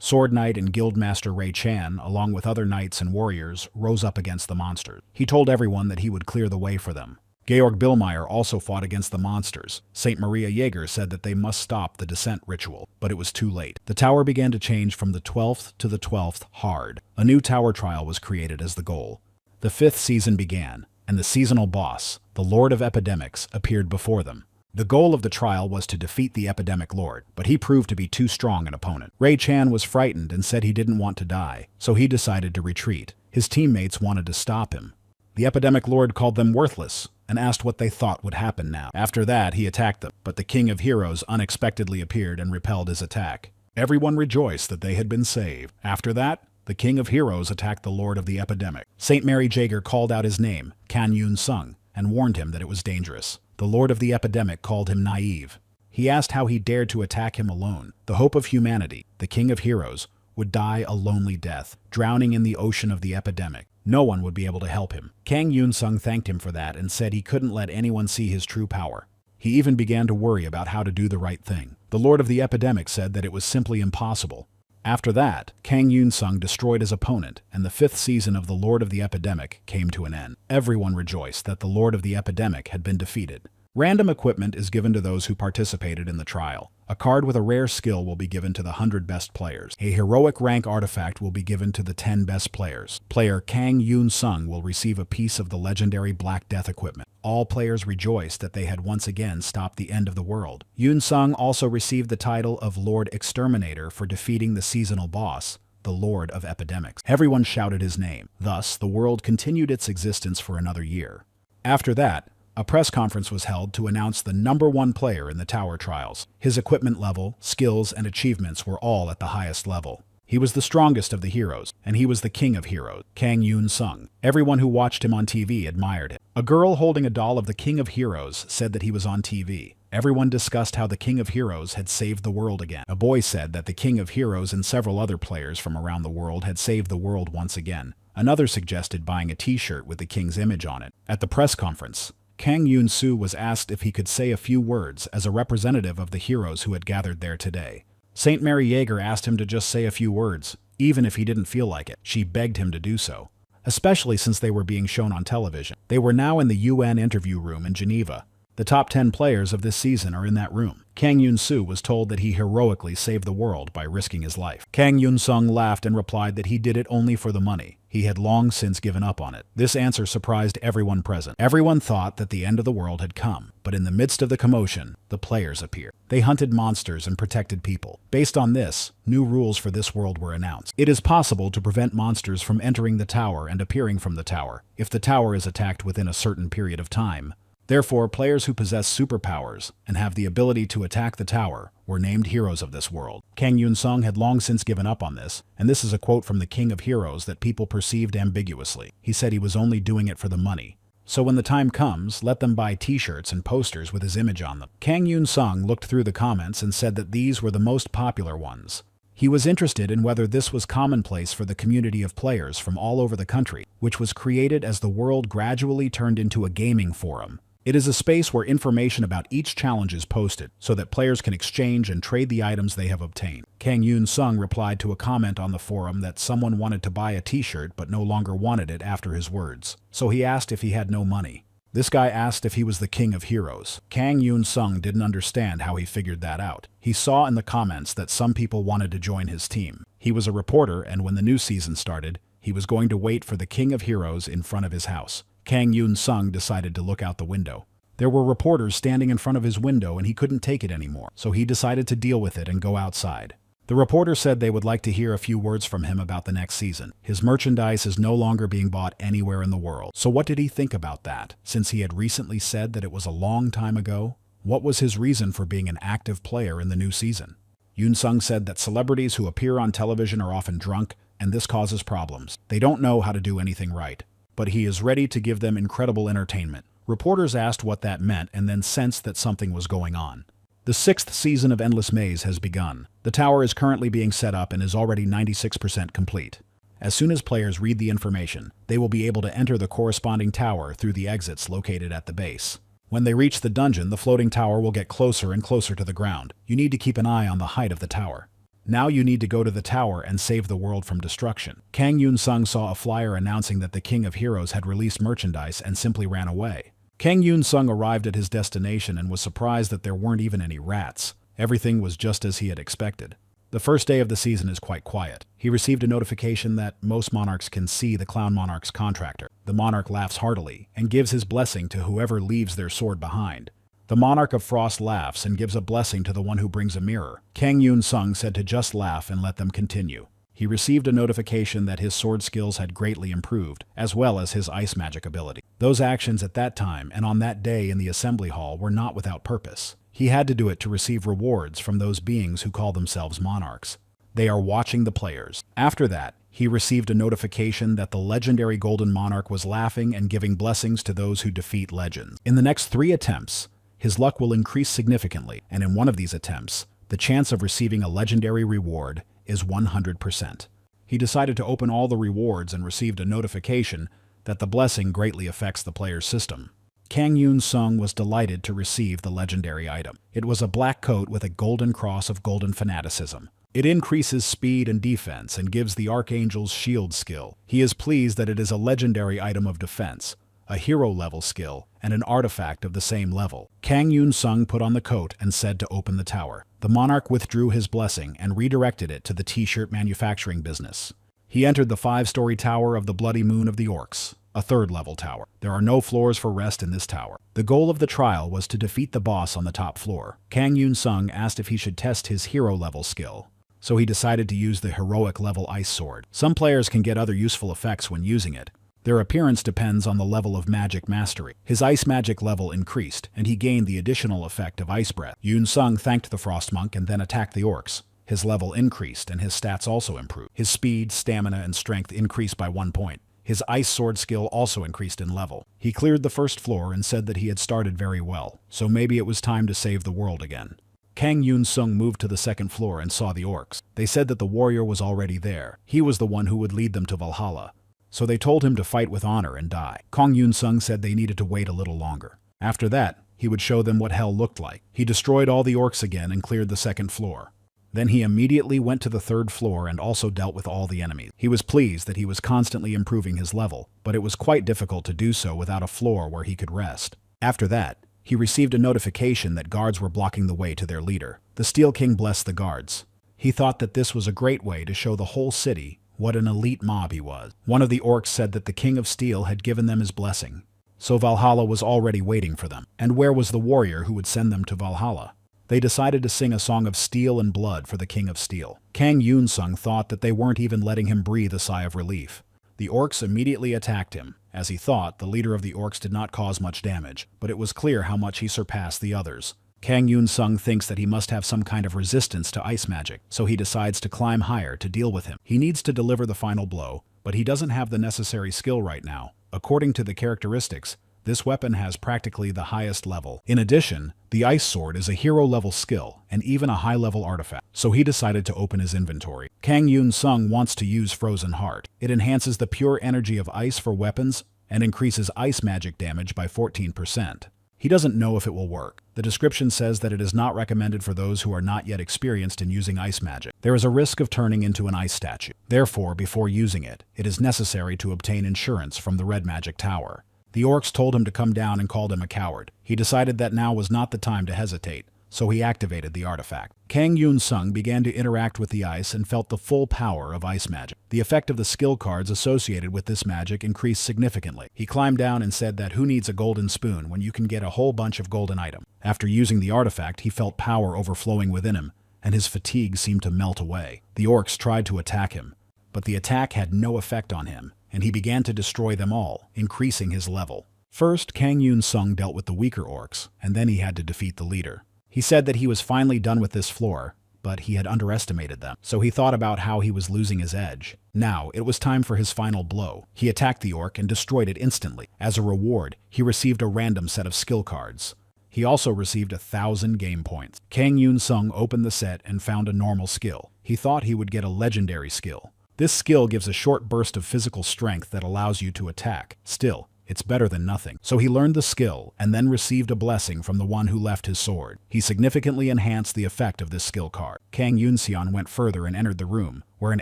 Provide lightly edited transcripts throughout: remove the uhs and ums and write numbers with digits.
Sword Knight and Guildmaster Ray Chan, along with other knights and warriors, rose up against the monsters. He told everyone that he would clear the way for them. Georg Billmeyer also fought against the monsters. St. Maria Jaeger said that they must stop the descent ritual, but it was too late. The tower began to change from the 12th to the 12th hard. A new tower trial was created as the goal. The 5th season began, and the seasonal boss, the Lord of Epidemics, appeared before them. The goal of the trial was to defeat the Epidemic Lord, but he proved to be too strong an opponent. Ray Chan was frightened and said he didn't want to die, so he decided to retreat. His teammates wanted to stop him. The Epidemic Lord called them worthless and asked what they thought would happen now. After that, he attacked them, but the King of Heroes unexpectedly appeared and repelled his attack. Everyone rejoiced that they had been saved. After that, the King of Heroes attacked the Lord of the Epidemic. St. Mary Jaeger called out his name, Kang Yunsung, and warned him that it was dangerous. The Lord of the Epidemic called him naive. He asked how he dared to attack him alone. The hope of humanity, the King of Heroes, would die a lonely death, drowning in the ocean of the epidemic. No one would be able to help him. Kang Yunsung thanked him for that and said he couldn't let anyone see his true power. He even began to worry about how to do the right thing. The Lord of the Epidemic said that it was simply impossible. After that, Kang Yunsung destroyed his opponent, and the 5th season of the Lord of the Epidemic came to an end. Everyone rejoiced that the Lord of the Epidemic had been defeated. Random equipment is given to those who participated in the trial. A card with a rare skill will be given to the 100 best players. A heroic rank artifact will be given to the 10 best players. Player Kang Yunsung will receive a piece of the legendary Black Death equipment. All players rejoiced that they had once again stopped the end of the world. Yunsung also received the title of Lord Exterminator for defeating the seasonal boss, the Lord of Epidemics. Everyone shouted his name. Thus, the world continued its existence for another year. After that, a press conference was held to announce the #1 player in the tower trials. His equipment level, skills, and achievements were all at the highest level. He was the strongest of the heroes, and he was the king of heroes, Kang Yunsung. Everyone who watched him on TV admired him. A girl holding a doll of the king of heroes said that he was on TV. Everyone discussed how the king of heroes had saved the world again. A boy said that the king of heroes and several other players from around the world had saved the world once again. Another suggested buying a t-shirt with the king's image on it. At the press conference, Kang Yunsung was asked if he could say a few words as a representative of the heroes who had gathered there today. St. Mary Jaeger asked him to just say a few words, even if he didn't feel like it. She begged him to do so, especially since they were being shown on television. They were now in the UN interview room in Geneva. The top 10 players of this season are in that room. Kang Yunsung was told that he heroically saved the world by risking his life. Kang Yunsung laughed and replied that he did it only for the money. He had long since given up on it. This answer surprised everyone present. Everyone thought that the end of the world had come, but in the midst of the commotion, the players appeared. They hunted monsters and protected people. Based on this, new rules for this world were announced. It is possible to prevent monsters from entering the tower and appearing from the tower, if the tower is attacked within a certain period of time. Therefore, players who possess superpowers and have the ability to attack the tower were named heroes of this world. Kang Yunsung had long since given up on this, and this is a quote from the King of Heroes that people perceived ambiguously. He said he was only doing it for the money. So when the time comes, let them buy t-shirts and posters with his image on them. Kang Yunsung looked through the comments and said that these were the most popular ones. He was interested in whether this was commonplace for the community of players from all over the country, which was created as the world gradually turned into a gaming forum. It is a space where information about each challenge is posted, so that players can exchange and trade the items they have obtained. Kang Yunsung replied to a comment on the forum that someone wanted to buy a t-shirt but no longer wanted it after his words. So he asked if he had no money. This guy asked if he was the king of heroes. Kang Yunsung didn't understand how he figured that out. He saw in the comments that some people wanted to join his team. He was a reporter, and when the new season started, he was going to wait for the king of heroes in front of his house. Kang Yunsung decided to look out the window. There were reporters standing in front of his window and he couldn't take it anymore, so he decided to deal with it and go outside. The reporter said they would like to hear a few words from him about the next season. His merchandise is no longer being bought anywhere in the world. So what did he think about that, since he had recently said that it was a long time ago? What was his reason for being an active player in the new season? Yunsung said that celebrities who appear on television are often drunk, and this causes problems. They don't know how to do anything right. But he is ready to give them incredible entertainment. Reporters asked what that meant and then sensed that something was going on. The 6th season of Endless Maze has begun. The tower is currently being set up and is already 96% complete. As soon as players read the information, they will be able to enter the corresponding tower through the exits located at the base. When they reach the dungeon, the floating tower will get closer and closer to the ground. You need to keep an eye on the height of the tower. Now you need to go to the tower and save the world from destruction. Kang Yunsung saw a flyer announcing that the King of Heroes had released merchandise and simply ran away. Kang Yunsung arrived at his destination and was surprised that there weren't even any rats. Everything was just as he had expected. The first day of the season is quite quiet. He received a notification that most monarchs can see the clown monarch's contractor. The monarch laughs heartily and gives his blessing to whoever leaves their sword behind. The monarch of frost laughs and gives a blessing to the one who brings a mirror. Kang Yunsung said to just laugh and let them continue. He received a notification that his sword skills had greatly improved, as well as his ice magic ability. Those actions at that time and on that day in the assembly hall were not without purpose. He had to do it to receive rewards from those beings who call themselves monarchs. They are watching the players. After that, he received a notification that the legendary Golden Monarch was laughing and giving blessings to those who defeat legends. In the next 3 attempts, his luck will increase significantly, and in one of these attempts, the chance of receiving a legendary reward is 100%. He decided to open all the rewards and received a notification that the blessing greatly affects the player's system. Kang Yunsung was delighted to receive the legendary item. It was a black coat with a golden cross of golden fanaticism. It increases speed and defense and gives the Archangel's shield skill. He is pleased that it is a legendary item of defense, a hero-level skill, and an artifact of the same level. Kang Yunsung put on the coat and said to open the tower. The monarch withdrew his blessing and redirected it to the t-shirt manufacturing business. He entered the 5-story tower of the Bloody Moon of the Orcs, a 3rd-level tower. There are no floors for rest in this tower. The goal of the trial was to defeat the boss on the top floor. Kang Yunsung asked if he should test his hero-level skill, so he decided to use the heroic-level ice sword. Some players can get other useful effects when using it. Their appearance depends on the level of magic mastery. His ice magic level increased, and he gained the additional effect of ice breath. Yunsung thanked the frost monk and then attacked the orcs. His level increased, and his stats also improved. His speed, stamina, and strength increased by 1 point. His ice sword skill also increased in level. He cleared the 1st floor and said that he had started very well, so maybe it was time to save the world again. Kang Yunsung moved to the 2nd floor and saw the orcs. They said that the warrior was already there. He was the one who would lead them to Valhalla. So they told him to fight with honor and die. Kang Yunsung said they needed to wait a little longer. After that, he would show them what hell looked like. He destroyed all the orcs again and cleared the 2nd floor. Then he immediately went to the 3rd floor and also dealt with all the enemies. He was pleased that he was constantly improving his level, but it was quite difficult to do so without a floor where he could rest. After that, he received a notification that guards were blocking the way to their leader. The Steel King blessed the guards. He thought that this was a great way to show the whole city what an elite mob he was. One of the orcs said that the King of Steel had given them his blessing, so Valhalla was already waiting for them. And where was the warrior who would send them to Valhalla? They decided to sing a song of steel and blood for the King of Steel. Kang Yunsung thought that they weren't even letting him breathe a sigh of relief. The orcs immediately attacked him. As he thought, the leader of the orcs did not cause much damage, but it was clear how much he surpassed the others. Kang Yunsung thinks that he must have some kind of resistance to ice magic, so he decides to climb higher to deal with him. He needs to deliver the final blow, but he doesn't have the necessary skill right now. According to the characteristics, this weapon has practically the highest level. In addition, the ice sword is a hero-level skill and even a high-level artifact, so he decided to open his inventory. Kang Yunsung wants to use Frozen Heart. It enhances the pure energy of ice for weapons and increases ice magic damage by 14%. He doesn't know if it will work. The description says that it is not recommended for those who are not yet experienced in using ice magic. There is a risk of turning into an ice statue. Therefore, before using it, it is necessary to obtain insurance from the Red Magic Tower. The orcs told him to come down and called him a coward. He decided that now was not the time to hesitate, so he activated the artifact. Kang Yunsung began to interact with the ice and felt the full power of ice magic. The effect of the skill cards associated with this magic increased significantly. He climbed down and said that who needs a golden spoon when you can get a whole bunch of golden items. After using the artifact, he felt power overflowing within him, and his fatigue seemed to melt away. The orcs tried to attack him, but the attack had no effect on him, and he began to destroy them all, increasing his level. First, Kang Yunsung dealt with the weaker orcs, and then he had to defeat the leader. He said that he was finally done with this floor, but he had underestimated them, so he thought about how he was losing his edge. Now, it was time for his final blow. He attacked the orc and destroyed it instantly. As a reward, he received a random set of skill cards. He also received 1,000 game points. Kang Yunsung opened the set and found a normal skill. He thought he would get a legendary skill. This skill gives a short burst of physical strength that allows you to attack. Still, It's better than nothing. So he learned the skill and then received a blessing from the one who left his sword. He significantly enhanced the effect of this skill card. Kang Yunsung went further and entered the room, where an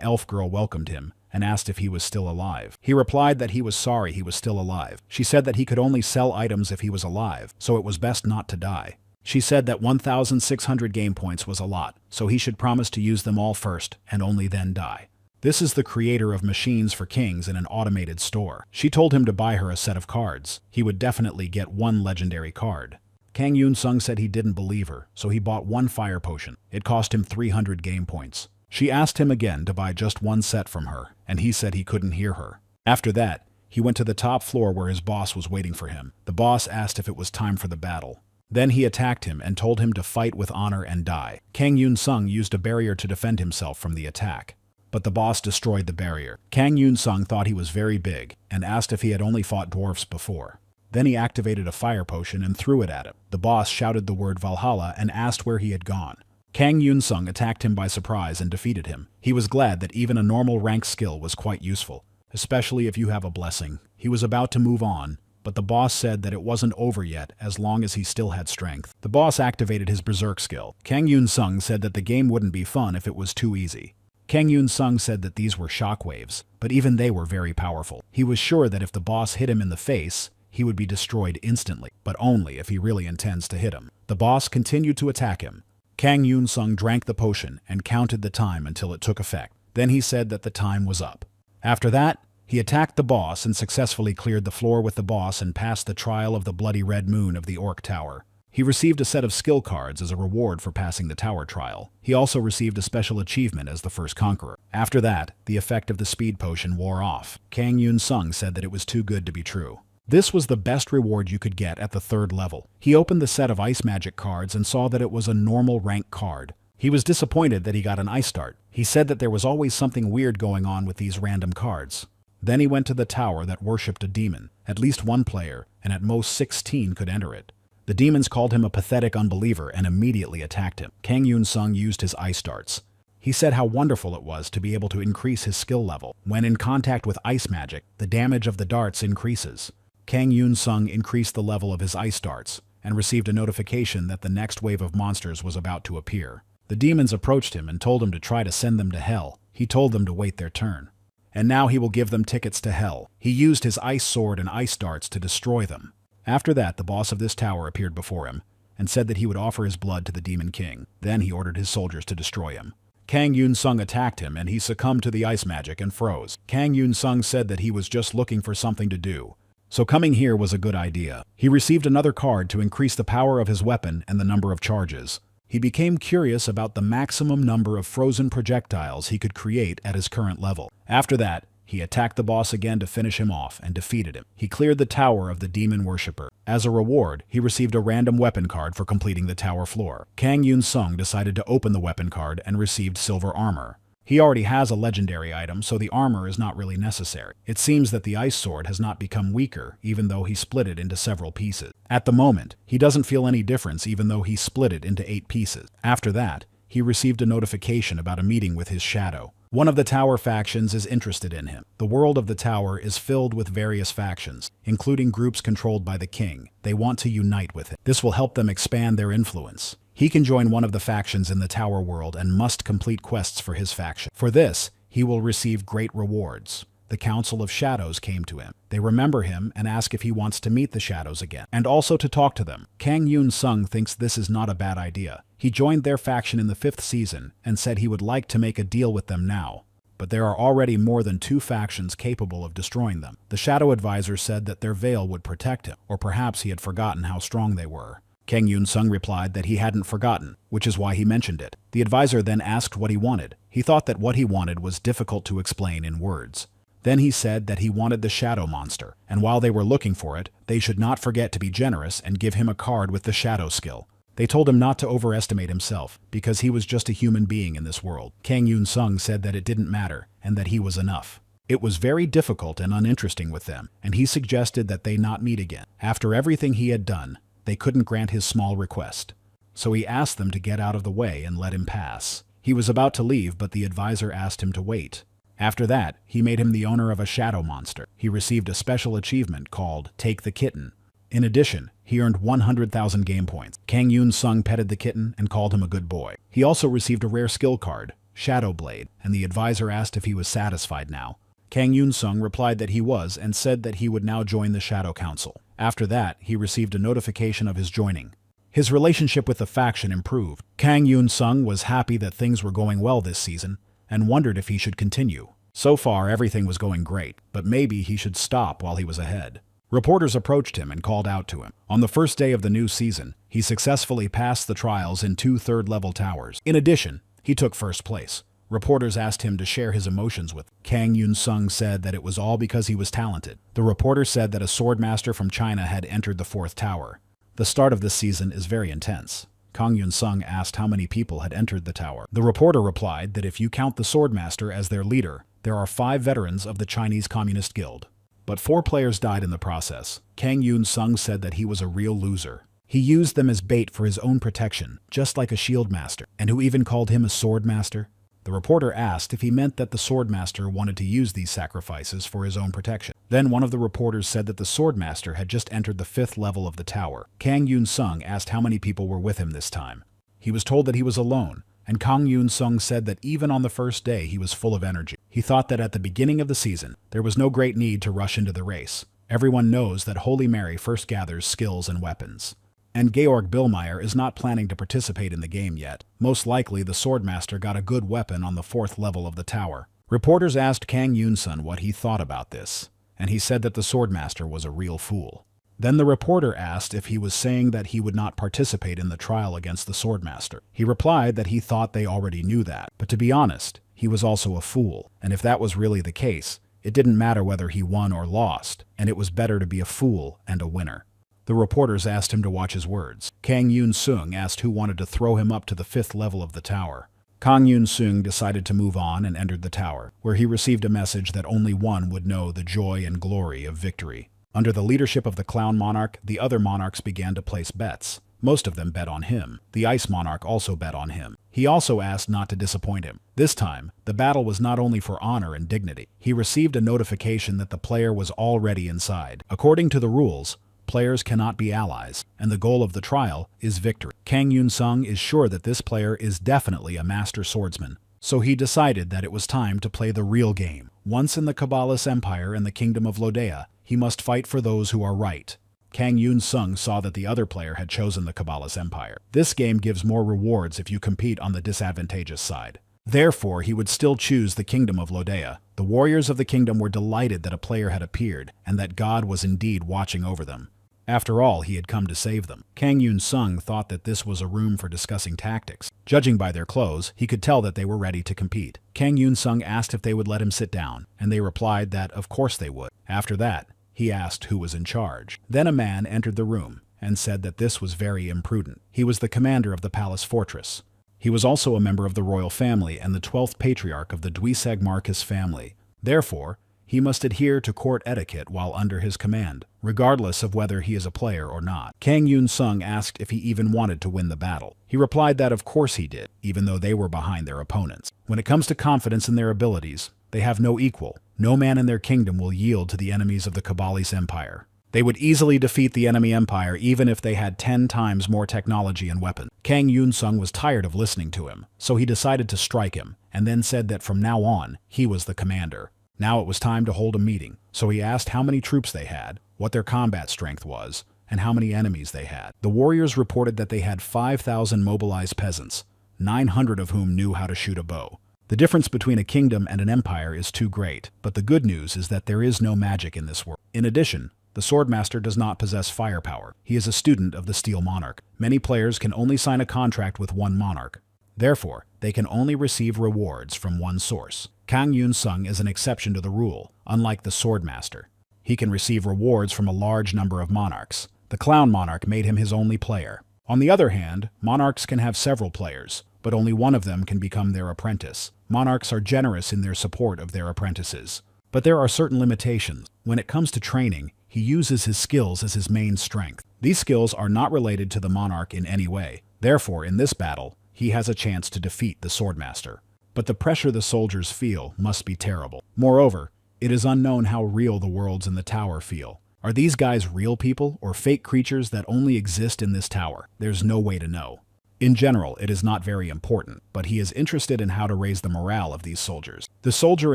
elf girl welcomed him and asked if he was still alive. He replied that he was sorry he was still alive. She said that he could only sell items if he was alive, so it was best not to die. She said that 1,600 game points was a lot, so he should promise to use them all first and only then die. This is the creator of machines for kings in an automated store. She told him to buy her a set of cards. He would definitely get one legendary card. Kang Yunsung said he didn't believe her, so he bought one fire potion. It cost him 300 game points. She asked him again to buy just one set from her, and he said he couldn't hear her. After that, he went to the top floor where his boss was waiting for him. The boss asked if it was time for the battle. Then he attacked him and told him to fight with honor and die. Kang Yunsung used a barrier to defend himself from the attack, but the boss destroyed the barrier. Kang Yunsung thought he was very big and asked if he had only fought dwarfs before. Then he activated a fire potion and threw it at him. The boss shouted the word Valhalla and asked where he had gone. Kang Yunsung attacked him by surprise and defeated him. He was glad that even a normal rank skill was quite useful, especially if you have a blessing. He was about to move on, but the boss said that it wasn't over yet as long as he still had strength. The boss activated his berserk skill. Kang Yunsung said that the game wouldn't be fun if it was too easy. Kang Yunsung said that these were shockwaves, but even they were very powerful. He was sure that if the boss hit him in the face, he would be destroyed instantly, but only if he really intends to hit him. The boss continued to attack him. Kang Yunsung drank the potion and counted the time until it took effect. Then he said that the time was up. After that, he attacked the boss and successfully cleared the floor with the boss and passed the trial of the bloody red moon of the Orc Tower. He received a set of skill cards as a reward for passing the tower trial. He also received a special achievement as the first conqueror. After that, the effect of the speed potion wore off. Kang Yunsung said that it was too good to be true. This was the best reward you could get at the 3rd level. He opened the set of ice magic cards and saw that it was a normal rank card. He was disappointed that he got an ice start. He said that there was always something weird going on with these random cards. Then he went to the tower that worshipped a demon. At least one player, and at most 16 could enter it. The demons called him a pathetic unbeliever and immediately attacked him. Kang Yunsung used his ice darts. He said how wonderful it was to be able to increase his skill level. When in contact with ice magic, the damage of the darts increases. Kang Yunsung increased the level of his ice darts and received a notification that the next wave of monsters was about to appear. The demons approached him and told him to try to send them to hell. He told them to wait their turn. And now he will give them tickets to hell. He used his ice sword and ice darts to destroy them. After that, the boss of this tower appeared before him and said that he would offer his blood to the Demon King. Then he ordered his soldiers to destroy him. Kang Yunsung attacked him and he succumbed to the ice magic and froze. Kang Yunsung said that he was just looking for something to do, so coming here was a good idea. He received another card to increase the power of his weapon and the number of charges. He became curious about the maximum number of frozen projectiles he could create at his current level. After that, he attacked the boss again to finish him off and defeated him. He cleared the tower of the demon worshipper. As a reward, he received a random weapon card for completing the tower floor. Kang Yunsung decided to open the weapon card and received silver armor. He already has a legendary item, so the armor is not really necessary. It seems that the ice sword has not become weaker, even though he split it into several pieces. At the moment, he doesn't feel any difference even though he split it into 8 pieces. After that, he received a notification about a meeting with his shadow. One of the tower factions is interested in him. The world of the tower is filled with various factions, including groups controlled by the king. They want to unite with him. This will help them expand their influence. He can join one of the factions in the tower world and must complete quests for his faction. For this, he will receive great rewards. The Council of Shadows came to him. They remember him and ask if he wants to meet the Shadows again, and also to talk to them. Kang Yunsung thinks this is not a bad idea. He joined their faction in the 5th season and said he would like to make a deal with them now. But there are already more than 2 factions capable of destroying them. The Shadow Advisor said that their veil would protect him, or perhaps he had forgotten how strong they were. Kang Yunsung replied that he hadn't forgotten, which is why he mentioned it. The advisor then asked what he wanted. He thought that what he wanted was difficult to explain in words. Then he said that he wanted the shadow monster, and while they were looking for it, they should not forget to be generous and give him a card with the shadow skill. They told him not to overestimate himself, because he was just a human being in this world. Kang Yunsung said that it didn't matter, and that he was enough. It was very difficult and uninteresting with them, and he suggested that they not meet again. After everything he had done, they couldn't grant his small request. So he asked them to get out of the way and let him pass. He was about to leave, but the advisor asked him to wait. After that, he made him the owner of a shadow monster. He received a special achievement called Take the Kitten. In addition, he earned 100,000 game points. Kang Yunsung petted the kitten and called him a good boy. He also received a rare skill card, Shadow Blade, and the advisor asked if he was satisfied now. Kang Yunsung replied that he was and said that he would now join the Shadow Council. After that, he received a notification of his joining. His relationship with the faction improved. Kang Yunsung was happy that things were going well this season and wondered if he should continue. So far, everything was going great, but maybe he should stop while he was ahead. Reporters approached him and called out to him. On the first day of the new season, he successfully passed the trials in 2 third-level towers. In addition, he took first place. Reporters asked him to share his emotions with them. Kang Yunsung said that it was all because he was talented. The reporter said that a swordmaster from China had entered the 4th tower. The start of this season is very intense. Kang Yunsung asked how many people had entered the tower. The reporter replied that if you count the swordmaster as their leader, there are 5 veterans of the Chinese Communist Guild. But 4 players died in the process. Kang Yunsung said that he was a real loser. He used them as bait for his own protection, just like a shield master, and who even called him a sword master. The reporter asked if he meant that the swordmaster wanted to use these sacrifices for his own protection. Then one of the reporters said that the swordmaster had just entered the 5th level of the tower. Kang Yunsung asked how many people were with him this time. He was told that he was alone, and Kang Yunsung said that even on the first day he was full of energy. He thought that at the beginning of the season, there was no great need to rush into the race. Everyone knows that Holy Mary first gathers skills and weapons. And Georg Billmeyer is not planning to participate in the game yet. Most likely, the swordmaster got a good weapon on the 4th level of the tower. Reporters asked Kang Yunsung what he thought about this, and he said that the swordmaster was a real fool. Then the reporter asked if he was saying that he would not participate in the trial against the swordmaster. He replied that he thought they already knew that, but to be honest, he was also a fool, and if that was really the case, it didn't matter whether he won or lost, and it was better to be a fool and a winner. The reporters asked him to watch his words. Kang Yunsung asked who wanted to throw him up to the 5th level of the tower. Kang Yunsung decided to move on and entered the tower, where he received a message that only one would know the joy and glory of victory. Under the leadership of the Clown Monarch, the other monarchs began to place bets. Most of them bet on him. The Ice Monarch also bet on him. He also asked not to disappoint him. This time, the battle was not only for honor and dignity. He received a notification that the player was already inside. According to the rules, players cannot be allies, and the goal of the trial is victory. Kang Yunsung is sure that this player is definitely a master swordsman, so he decided that it was time to play the real game. Once in the Kabbalist Empire and the Kingdom of Lodea, he must fight for those who are right. Kang Yunsung saw that the other player had chosen the Kabbalist Empire. This game gives more rewards if you compete on the disadvantageous side. Therefore, he would still choose the Kingdom of Lodea. The warriors of the kingdom were delighted that a player had appeared, and that God was indeed watching over them. After all, he had come to save them. Kang Yunsung thought that this was a room for discussing tactics. Judging by their clothes, he could tell that they were ready to compete. Kang Yunsung asked if they would let him sit down, and they replied that of course they would. After that, he asked who was in charge. Then a man entered the room and said that this was very imprudent. He was the commander of the palace fortress. He was also a member of the royal family and the 12th patriarch of the Duiseg Marcus family. Therefore, he must adhere to court etiquette while under his command, regardless of whether he is a player or not. Kang Yunsung asked if he even wanted to win the battle. He replied that of course he did, even though they were behind their opponents. When it comes to confidence in their abilities, they have no equal. No man in their kingdom will yield to the enemies of the Kabbalist Empire. They would easily defeat the enemy empire even if they had 10 times more technology and weapons. Kang Yunsung was tired of listening to him, so he decided to strike him, and then said that from now on, he was the commander. Now it was time to hold a meeting, so he asked how many troops they had, what their combat strength was, and how many enemies they had. The warriors reported that they had 5,000 mobilized peasants, 900 of whom knew how to shoot a bow. The difference between a kingdom and an empire is too great, but the good news is that there is no magic in this world. In addition, the Swordmaster does not possess firepower. He is a student of the Steel Monarch. Many players can only sign a contract with one monarch. Therefore, they can only receive rewards from one source. Kang Yunsung is an exception to the rule, unlike the Swordmaster. He can receive rewards from a large number of monarchs. The Clown Monarch made him his only player. On the other hand, monarchs can have several players, but only one of them can become their apprentice. Monarchs are generous in their support of their apprentices. But there are certain limitations. When it comes to training, he uses his skills as his main strength. These skills are not related to the monarch in any way. Therefore, in this battle, he has a chance to defeat the Swordmaster. but the pressure the soldiers feel must be terrible. Moreover, it is unknown how real the worlds in the tower feel. Are these guys real people or fake creatures that only exist in this tower? There's no way to know. In general, it is not very important, but he is interested in how to raise the morale of these soldiers. The soldier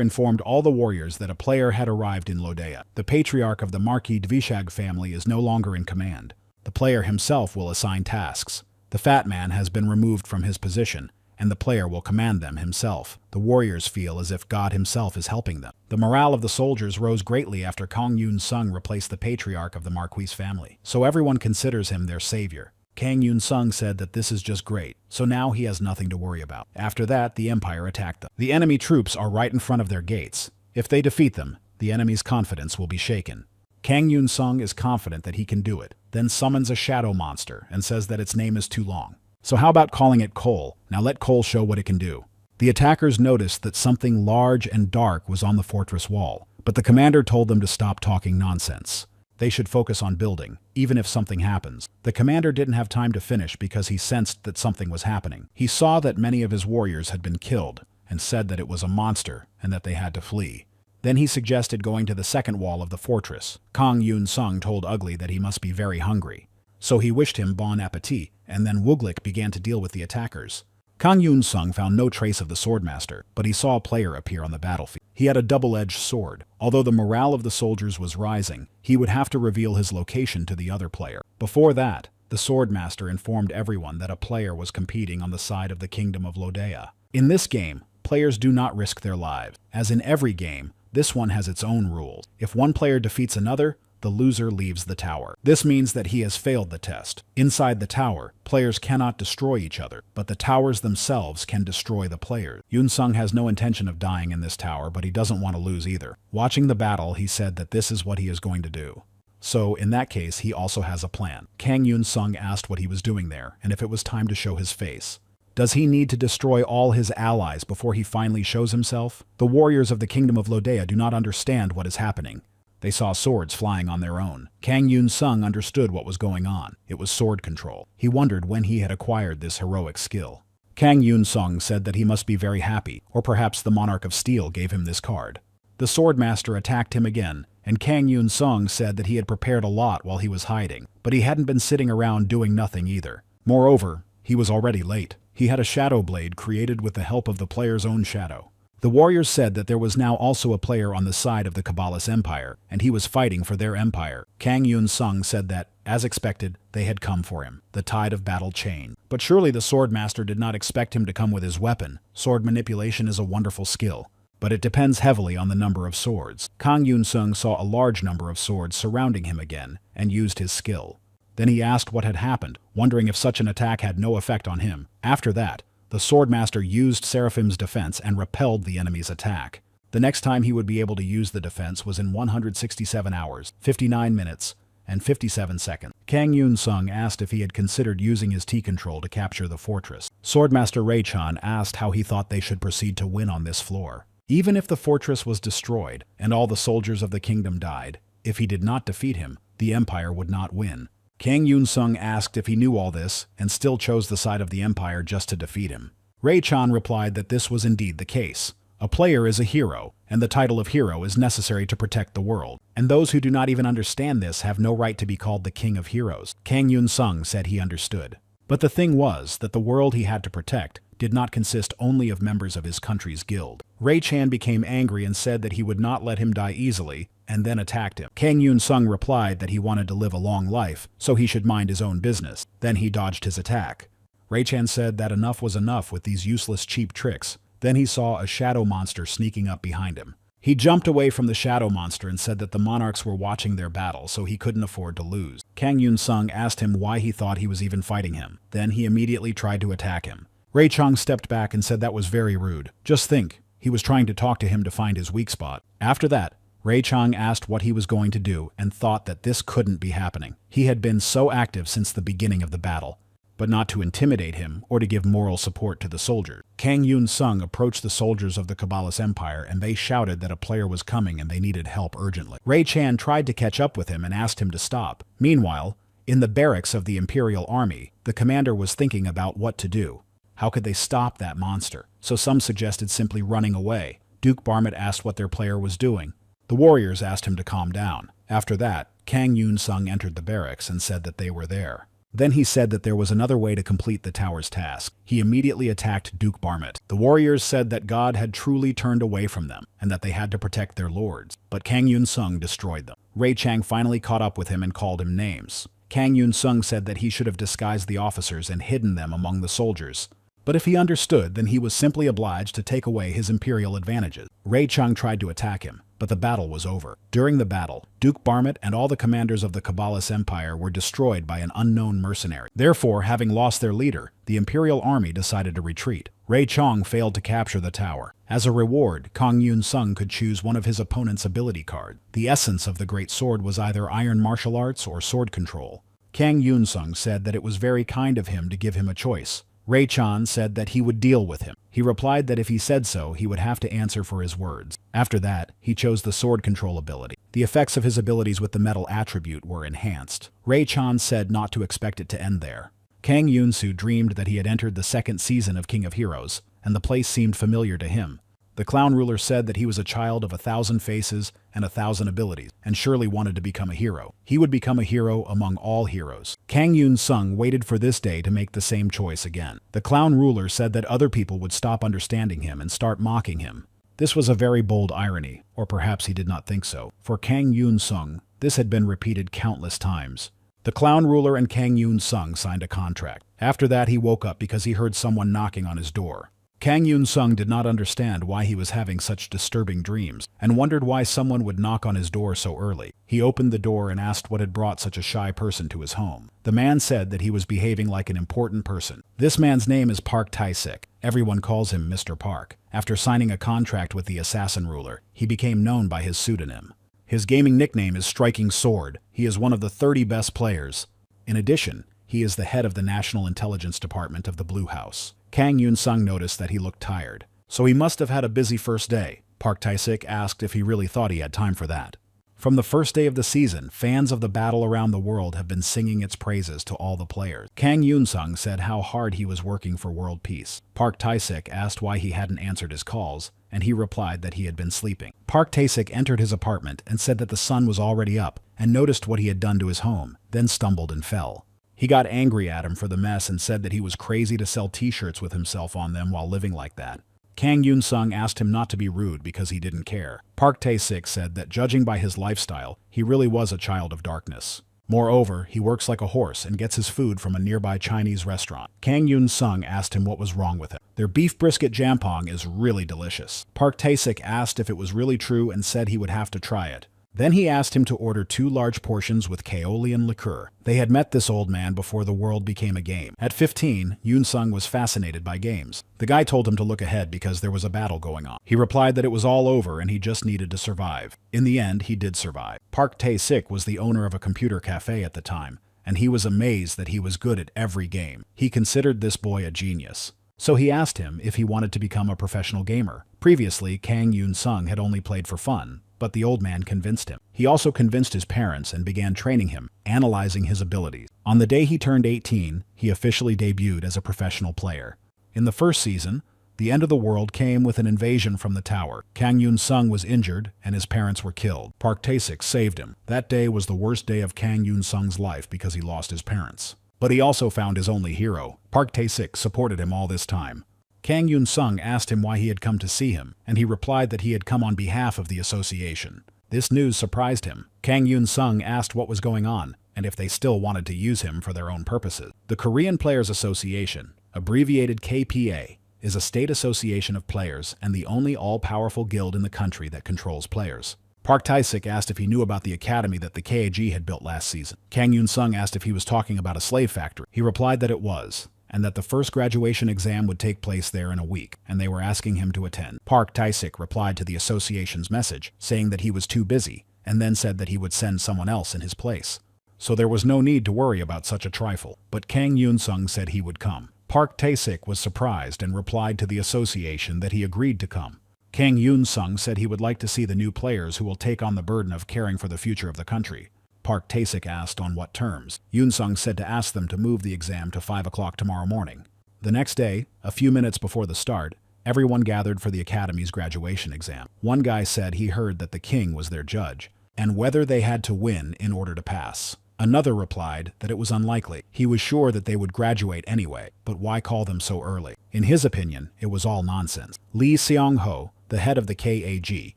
informed all the warriors that a player had arrived in Lodea. The patriarch of the Marquis Dvishag family is no longer in command. The player himself will assign tasks. The fat man has been removed from his position, and the player will command them himself. The warriors feel as if God himself is helping them. The morale of the soldiers rose greatly after Kang Yunsung replaced the patriarch of the Marquis family, so everyone considers him their savior. Kang Yunsung said that this is just great, so now he has nothing to worry about. After that, the Empire attacked them. The enemy troops are right in front of their gates. If they defeat them, the enemy's confidence will be shaken. Kang Yunsung is confident that he can do it, then summons a shadow monster and says that its name is too long. So how about calling it Cole? Now let Cole show what it can do. The attackers noticed that something large and dark was on the fortress wall, but the commander told them to stop talking nonsense. They should focus on building, even if something happens. The commander didn't have time to finish because he sensed that something was happening. He saw that many of his warriors had been killed and said that it was a monster and that they had to flee. Then he suggested going to the second wall of the fortress. Kang Yunsung told Ugly that he must be very hungry. So he wished him bon appetit, and then Wuglik began to deal with the attackers. Kang Yunsung found no trace of the swordmaster, but he saw a player appear on the battlefield. He had a double-edged sword. Although the morale of the soldiers was rising, he would have to reveal his location to the other player. Before that, the swordmaster informed everyone that a player was competing on the side of the kingdom of Lodea. In this game, players do not risk their lives. As in every game, this one has its own rules. If one player defeats another, the loser leaves the tower. This means that he has failed the test. Inside the tower, players cannot destroy each other, but the towers themselves can destroy the players. Yunsung has no intention of dying in this tower, but he doesn't want to lose either. Watching the battle, he said that this is what he is going to do. So, in that case, he also has a plan. Kang Yunsung asked what he was doing there, and if it was time to show his face. Does he need to destroy all his allies before he finally shows himself? The warriors of the kingdom of Lodea do not understand what is happening. They saw swords flying on their own. Kang Yunsung understood what was going on. It was sword control. He wondered when he had acquired this heroic skill. Kang Yunsung said that he must be very happy, or perhaps the Monarch of Steel gave him this card. The swordmaster attacked him again, and Kang Yunsung said that he had prepared a lot while he was hiding, but he hadn't been sitting around doing nothing either. Moreover, he was already late. He had a shadow blade created with the help of the player's own shadow. The warriors said that there was now also a player on the side of the Kabbalist Empire, and he was fighting for their empire. Kang Yunsung said that, as expected, they had come for him. The tide of battle changed. But surely the swordmaster did not expect him to come with his weapon. Sword manipulation is a wonderful skill, but it depends heavily on the number of swords. Kang Yunsung saw a large number of swords surrounding him again, and used his skill. Then he asked what had happened, wondering if such an attack had no effect on him. After that, the swordmaster used Seraphim's defense and repelled the enemy's attack. The next time he would be able to use the defense was in 167 hours, 59 minutes, and 57 seconds. Kang Yunsung asked if he had considered using his T-control to capture the fortress. Swordmaster Ray-chan asked how he thought they should proceed to win on this floor. Even if the fortress was destroyed and all the soldiers of the kingdom died, if he did not defeat him, the empire would not win. Kang Yunsung asked if he knew all this and still chose the side of the empire just to defeat him. Ray-chan replied that this was indeed the case. A player is a hero, and the title of hero is necessary to protect the world. And those who do not even understand this have no right to be called the king of heroes. Kang Yunsung said he understood. But the thing was that the world he had to protect did not consist only of members of his country's guild. Ray-chan became angry and said that he would not let him die easily, and then attacked him. Kang Yunsung replied that he wanted to live a long life, so he should mind his own business. Then he dodged his attack. Ray-chan said that enough was enough with these useless cheap tricks. Then he saw a shadow monster sneaking up behind him. He jumped away from the shadow monster and said that the monarchs were watching their battle, so he couldn't afford to lose. Kang Yunsung asked him why he thought he was even fighting him. Then he immediately tried to attack him. Ray-chan stepped back and said that was very rude. Just think, he was trying to talk to him to find his weak spot. After that, Ray-chan asked what he was going to do and thought that this couldn't be happening. He had been so active since the beginning of the battle, but not to intimidate him or to give moral support to the soldiers. Kang Yunsung approached the soldiers of the Kabbalist Empire and they shouted that a player was coming and they needed help urgently. Ray-chan tried to catch up with him and asked him to stop. Meanwhile, in the barracks of the Imperial Army, the commander was thinking about what to do. How could they stop that monster? so some suggested simply running away. Duke Barmet asked what their player was doing. The warriors asked him to calm down. After that, Kang Yunsung entered the barracks and said that they were there. Then he said that there was another way to complete the tower's task. He immediately attacked Duke Barmet. The warriors said that God had truly turned away from them and that they had to protect their lords. But Kang Yunsung destroyed them. Ray Chang finally caught up with him and called him names. Kang Yunsung said that he should have disguised the officers and hidden them among the soldiers. But if he understood, then he was simply obliged to take away his imperial advantages. Ray Chang tried to attack him, but the battle was over. During the battle, Duke Barmet and all the commanders of the Kabbalist Empire were destroyed by an unknown mercenary. Therefore, having lost their leader, the imperial army decided to retreat. Ray Chang failed to capture the tower. As a reward, Kang Yunsung could choose one of his opponent's ability cards. The essence of the great sword was either iron martial arts or sword control. Kang Yunsung said that it was very kind of him to give him a choice. Ray Chan said that he would deal with him. He replied that if he said so, he would have to answer for his words. After that, he chose the sword control ability. The effects of his abilities with the metal attribute were enhanced. Ray Chan said not to expect it to end there. Kang Yunsung dreamed that he had entered the second season of King of Heroes, and the place seemed familiar to him. The clown ruler said that he was a child of 1,000 faces and 1,000 abilities, and surely wanted to become a hero. He would become a hero among all heroes. Kang Yunsung waited for this day to make the same choice again. The clown ruler said that other people would stop understanding him and start mocking him. This was a very bold irony, or perhaps he did not think so. For Kang Yunsung, this had been repeated countless times. The clown ruler and Kang Yunsung signed a contract. After that, he woke up because he heard someone knocking on his door. Kang Yunsung did not understand why he was having such disturbing dreams, and wondered why someone would knock on his door so early. He opened the door and asked what had brought such a shy person to his home. The man said that he was behaving like an important person. This man's name is Park Tae-sik. Everyone calls him Mr. Park. After signing a contract with the assassin ruler, he became known by his pseudonym. His gaming nickname is Striking Sword. He is one of the 30 best players. In addition, he is the head of the National Intelligence Department of the Blue House. Kang Yunsung noticed that he looked tired. So he must have had a busy first day. Park Tae-sik asked if he really thought he had time for that. From the first day of the season, fans of the battle around the world have been singing its praises to all the players. Kang Yunsung said how hard he was working for world peace. Park Tae-sik asked why he hadn't answered his calls, and he replied that he had been sleeping. Park Tae-sik entered his apartment and said that the sun was already up, and noticed what he had done to his home, then stumbled and fell. He got angry at him for the mess and said that he was crazy to sell t-shirts with himself on them while living like that. Kang Yunsung asked him not to be rude because he didn't care. Park Tae-sik said that judging by his lifestyle, he really was a child of darkness. Moreover, he works like a horse and gets his food from a nearby Chinese restaurant. Kang Yunsung asked him what was wrong with him. Their beef brisket jampong is really delicious. Park Tae-sik asked if it was really true and said he would have to try it. Then he asked him to order 2 large portions with Kaolian liqueur. They had met this old man before the world became a game. At 15, Yunsung was fascinated by games. The guy told him to look ahead because there was a battle going on. He replied that it was all over and he just needed to survive. In the end, he did survive. Park Tae-sik was the owner of a computer cafe at the time, and he was amazed that he was good at every game. He considered this boy a genius. So he asked him if he wanted to become a professional gamer. Previously, Kang Yunsung had only played for fun, but the old man convinced him. He also convinced his parents and began training him, analyzing his abilities. On the day he turned 18, he officially debuted as a professional player. In the first season, the end of the world came with an invasion from the tower. Kang Yunsung was injured and his parents were killed. Park Tae-sik saved him. That day was the worst day of Kang Yunsung's life because he lost his parents. But he also found his only hero. Park Tae-sik supported him all this time. Kang Yunsung asked him why he had come to see him, and he replied that he had come on behalf of the association. This news surprised him. Kang Yunsung asked what was going on, and if they still wanted to use him for their own purposes. The Korean Players Association, abbreviated KPA, is a state association of players and the only all-powerful guild in the country that controls players. Park Tae-sik asked if he knew about the academy that the KAG had built last season. Kang Yunsung asked if he was talking about a slave factory. He replied that it was, and that the first graduation exam would take place there in a week, and they were asking him to attend. Park Tae-sik replied to the association's message, saying that he was too busy, and then said that he would send someone else in his place. So there was no need to worry about such a trifle, but Kang Yunsung said he would come. Park Tae-sik was surprised and replied to the association that he agreed to come. Kang Yunsung said he would like to see the new players who will take on the burden of caring for the future of the country. Park Tae-sik asked on what terms. Yunsung said to ask them to move the exam to 5 o'clock tomorrow morning. The next day, a few minutes before the start, Everyone gathered for the academy's graduation exam. One guy said he heard that the king was their judge, and whether they had to win in order to pass. Another replied that it was unlikely. He was sure that they would graduate anyway, but why call them so early? In his opinion, it was all nonsense. Lee Seong-ho, the head of the KAG,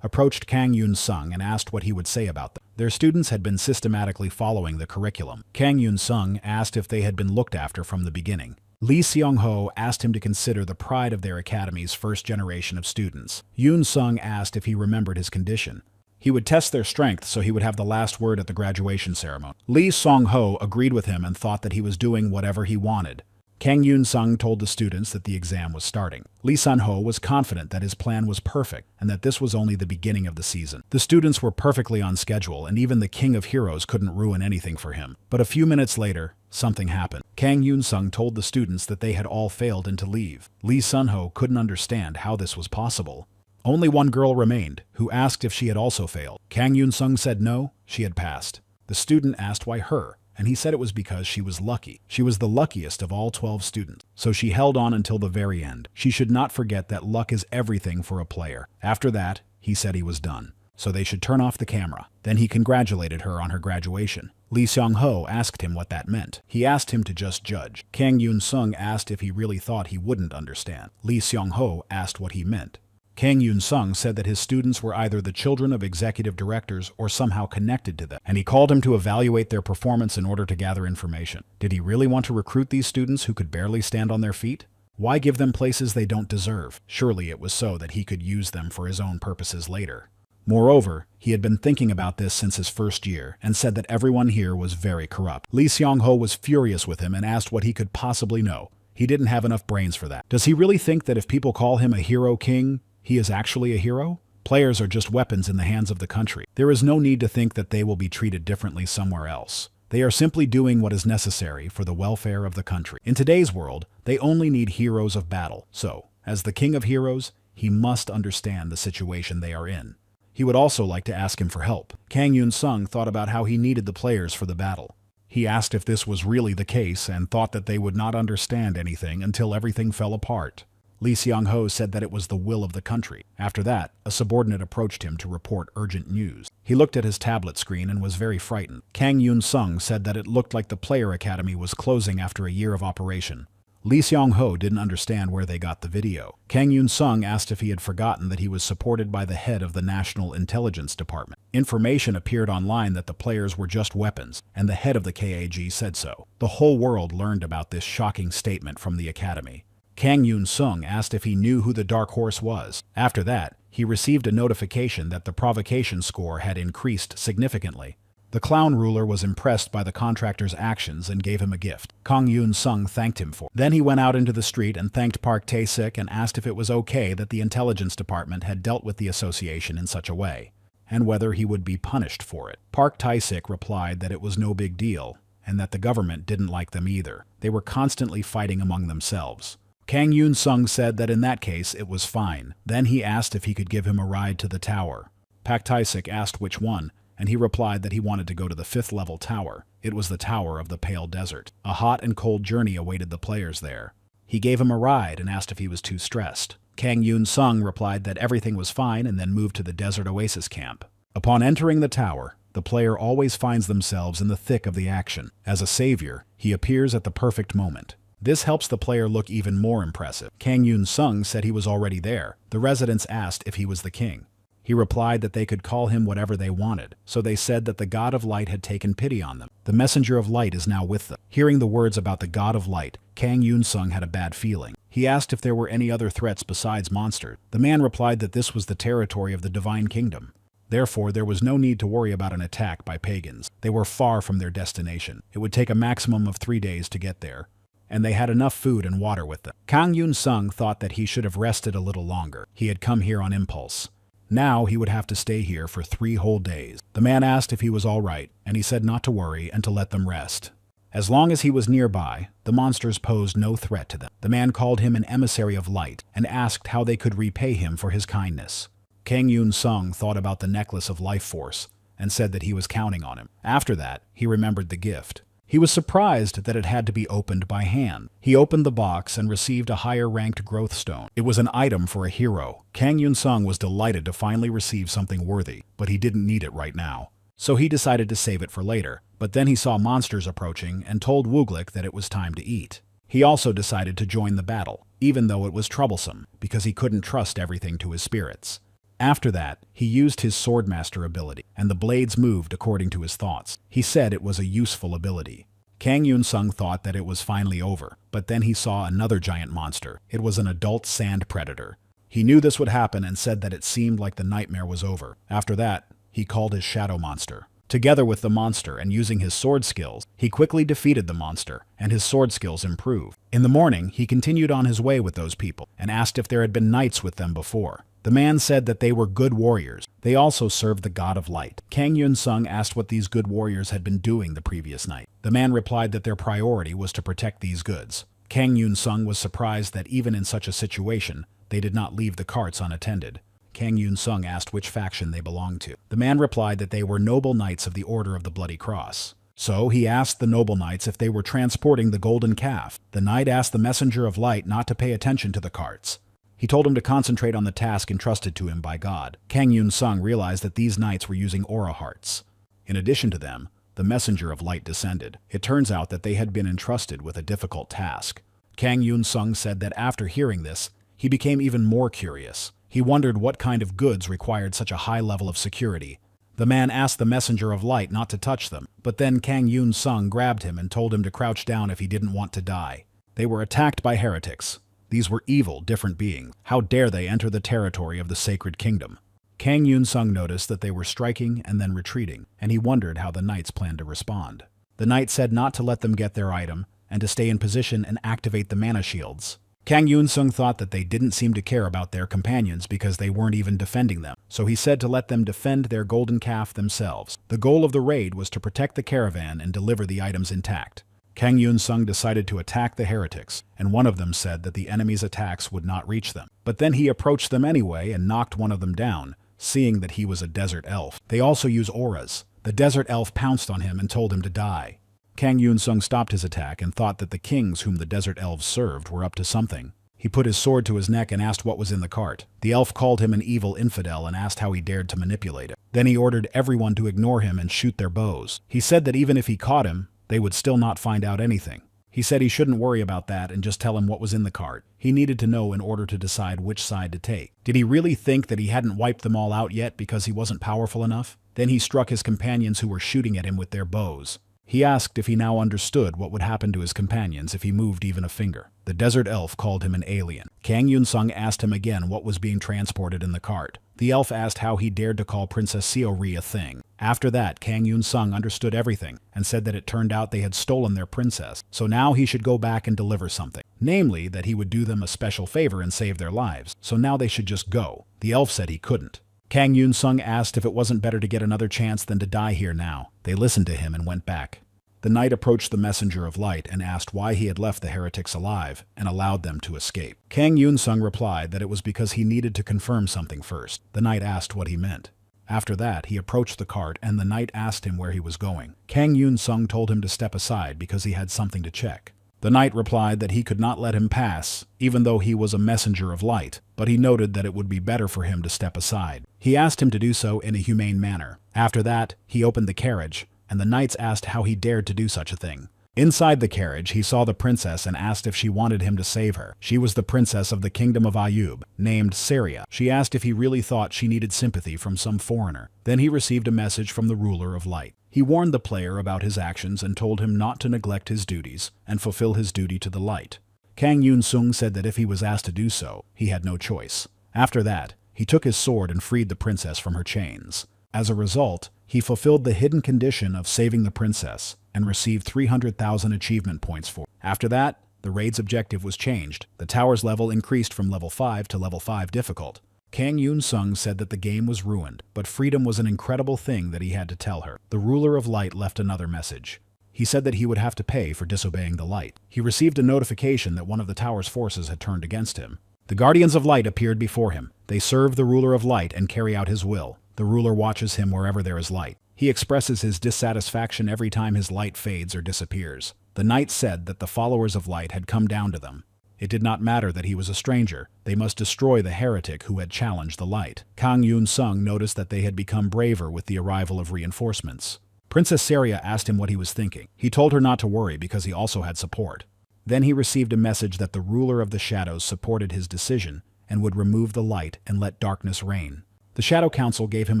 approached Kang Yunsung and asked what he would say about them. Their students had been systematically following the curriculum. Kang Yunsung asked if they had been looked after from the beginning. Lee Seong-ho asked him to consider the pride of their academy's first generation of students. Yunsung asked if he remembered his condition. He would test their strength so he would have the last word at the graduation ceremony. Lee Seong-ho agreed with him and thought that he was doing whatever he wanted. Kang Yunsung told the students that the exam was starting. Lee Sun-ho was confident that his plan was perfect and that this was only the beginning of the season. The students were perfectly on schedule and even the King of Heroes couldn't ruin anything for him. But a few minutes later, something happened. Kang Yunsung told the students that they had all failed and to leave. Lee Sun-ho couldn't understand how this was possible. Only one girl remained, who asked if she had also failed. Kang Yunsung said no, she had passed. The student asked why her, and he said it was because she was lucky. She was the luckiest of all 12 students, so she held on until the very end. She should not forget that luck is everything for a player. After that, he said he was done, so they should turn off the camera. Then he congratulated her on her graduation. Lee Seong-ho asked him what that meant. He asked him to just judge. Kang Yunsung asked if he really thought he wouldn't understand. Lee Seong-ho asked what he meant. Kang Yunsung said that his students were either the children of executive directors or somehow connected to them, and he called him to evaluate their performance in order to gather information. Did he really want to recruit these students who could barely stand on their feet? Why give them places they don't deserve? Surely it was so that he could use them for his own purposes later. Moreover, he had been thinking about this since his first year and said that everyone here was very corrupt. Lee Seong-ho was furious with him and asked what he could possibly know. He didn't have enough brains for that. Does he really think that if people call him a hero king, he is actually a hero? Players are just weapons in the hands of the country. There is no need to think that they will be treated differently somewhere else. They are simply doing what is necessary for the welfare of the country. In today's world, they only need heroes of battle. So, as the king of heroes, he must understand the situation they are in. He would also like to ask him for help. Kang Yunsung thought about how he needed the players for the battle. He asked if this was really the case and thought that they would not understand anything until everything fell apart. Lee Seong-ho said that it was the will of the country. After that, a subordinate approached him to report urgent news. He looked at his tablet screen and was very frightened. Kang Yunsung said that it looked like the player academy was closing after a year of operation. Lee Seong-ho didn't understand where they got the video. Kang Yunsung asked if he had forgotten that he was supported by the head of the National Intelligence Department. Information appeared online that the players were just weapons, and the head of the KAG said so. The whole world learned about this shocking statement from the academy. Kang Yunsung asked if he knew who the Dark Horse was. After that, he received a notification that the provocation score had increased significantly. The clown ruler was impressed by the contractor's actions and gave him a gift. Kang Yunsung thanked him for it. Then he went out into the street and thanked Park Tae-sik and asked if it was okay that the intelligence department had dealt with the association in such a way, and whether he would be punished for it. Park Tae-sik replied that it was no big deal, and that the government didn't like them either. They were constantly fighting among themselves. Kang Yunsung said that in that case it was fine. Then he asked if he could give him a ride to the tower. Park Tae-sik asked which one, and he replied that he wanted to go to the 5th level tower. It was the Tower of the Pale Desert. A hot and cold journey awaited the players there. He gave him a ride and asked if he was too stressed. Kang Yunsung replied that everything was fine and then moved to the desert oasis camp. Upon entering the tower, the player always finds themselves in the thick of the action. As a savior, he appears at the perfect moment. This helps the player look even more impressive. Kang Yunsung said he was already there. The residents asked if he was the king. He replied that they could call him whatever they wanted, so they said that the God of Light had taken pity on them. The Messenger of Light is now with them. Hearing the words about the God of Light, Kang Yunsung had a bad feeling. He asked if there were any other threats besides monsters. The man replied that this was the territory of the Divine Kingdom. Therefore, there was no need to worry about an attack by pagans. They were far from their destination. It would take a maximum of 3 days to get there, and they had enough food and water with them. Kang Yunsung thought that he should have rested a little longer. He had come here on impulse. Now he would have to stay here for 3 whole days. The man asked if he was all right, and he said not to worry and to let them rest. As long as he was nearby, the monsters posed no threat to them. The man called him an emissary of light and asked how they could repay him for his kindness. Kang Yunsung thought about the necklace of life force and said that he was counting on him. After that, he remembered the gift. He was surprised that it had to be opened by hand. He opened the box and received a higher-ranked growth stone. It was an item for a hero. Kang Yunsung was delighted to finally receive something worthy, but he didn't need it right now. So he decided to save it for later, but then he saw monsters approaching and told Wooglik that it was time to eat. He also decided to join the battle, even though it was troublesome, because he couldn't trust everything to his spirits. After that, he used his swordmaster ability, and the blades moved according to his thoughts. He said it was a useful ability. Kang Yunsung thought that it was finally over, but then he saw another giant monster. It was an adult sand predator. He knew this would happen and said that it seemed like the nightmare was over. After that, he called his shadow monster. Together with the monster and using his sword skills, he quickly defeated the monster, and his sword skills improved. In the morning, he continued on his way with those people and asked if there had been knights with them before. The man said that they were good warriors. They also served the god of light. Kang Yunsung asked what these good warriors had been doing the previous night. The man replied that their priority was to protect these goods. Kang Yunsung was surprised that even in such a situation, they did not leave the carts unattended. Kang Yunsung asked which faction they belonged to. The man replied that they were noble knights of the Order of the Bloody Cross. So he asked the noble knights if they were transporting the golden calf. The knight asked the messenger of light not to pay attention to the carts. He told him to concentrate on the task entrusted to him by God. Kang Yunsung realized that these knights were using aura hearts. In addition to them, the messenger of light descended. It turns out that they had been entrusted with a difficult task. Kang Yunsung said that after hearing this, he became even more curious. He wondered what kind of goods required such a high level of security. The man asked the messenger of light not to touch them, but then Kang Yunsung grabbed him and told him to crouch down if he didn't want to die. They were attacked by heretics. These were evil, different beings. How dare they enter the territory of the sacred kingdom? Kang Yunsung noticed that they were striking and then retreating, and he wondered how the knights planned to respond. The knight said not to let them get their item, and to stay in position and activate the mana shields. Kang Yunsung thought that they didn't seem to care about their companions because they weren't even defending them, so he said to let them defend their golden calf themselves. The goal of the raid was to protect the caravan and deliver the items intact. Kang Yunsung decided to attack the heretics, and one of them said that the enemy's attacks would not reach them. But then he approached them anyway and knocked one of them down, seeing that he was a desert elf. They also use auras. The desert elf pounced on him and told him to die. Kang Yunsung stopped his attack and thought that the kings whom the desert elves served were up to something. He put his sword to his neck and asked what was in the cart. The elf called him an evil infidel and asked how he dared to manipulate it. Then he ordered everyone to ignore him and shoot their bows. He said that even if he caught him, they would still not find out anything. He said he shouldn't worry about that and just tell him what was in the cart. He needed to know in order to decide which side to take. Did he really think that he hadn't wiped them all out yet because he wasn't powerful enough? Then he struck his companions who were shooting at him with their bows. He asked if he now understood what would happen to his companions if he moved even a finger. The desert elf called him an alien. Kang Yunsung asked him again what was being transported in the cart. The elf asked how he dared to call Princess Seori a thing. After that, Kang Yunsung understood everything and said that it turned out they had stolen their princess, so now he should go back and deliver something. Namely, that he would do them a special favor and save their lives, so now they should just go. The elf said he couldn't. Kang Yunsung asked if it wasn't better to get another chance than to die here now. They listened to him and went back. The knight approached the messenger of light and asked why he had left the heretics alive and allowed them to escape. Kang Yunsung replied that it was because he needed to confirm something first. The knight asked what he meant. After that, he approached the cart and the knight asked him where he was going. Kang Yunsung told him to step aside because he had something to check. The knight replied that he could not let him pass, even though he was a messenger of light, but he noted that it would be better for him to step aside. He asked him to do so in a humane manner. After that, he opened the carriage, and the knights asked how he dared to do such a thing. Inside the carriage, he saw the princess and asked if she wanted him to save her. She was the princess of the kingdom of Ayub, named Saria. She asked if he really thought she needed sympathy from some foreigner. Then he received a message from the ruler of light. He warned the player about his actions and told him not to neglect his duties and fulfill his duty to the light. Kang Yunsung said that if he was asked to do so, he had no choice. After that, he took his sword and freed the princess from her chains. As a result, he fulfilled the hidden condition of saving the princess and received 300,000 achievement points for it. After that, the raid's objective was changed. The tower's level increased from level 5 to level 5 difficult. Kang Yunsung said that the game was ruined, but freedom was an incredible thing that he had to tell her. The ruler of light left another message. He said that he would have to pay for disobeying the light. He received a notification that one of the tower's forces had turned against him. The guardians of light appeared before him. They serve the ruler of light and carry out his will. The ruler watches him wherever there is light. He expresses his dissatisfaction every time his light fades or disappears. The knight said that the followers of light had come down to them. It did not matter that he was a stranger. They must destroy the heretic who had challenged the light. Kang Yunsung noticed that they had become braver with the arrival of reinforcements. Princess Saria asked him what he was thinking. He told her not to worry because he also had support. Then he received a message that the ruler of the shadows supported his decision and would remove the light and let darkness reign. The Shadow Council gave him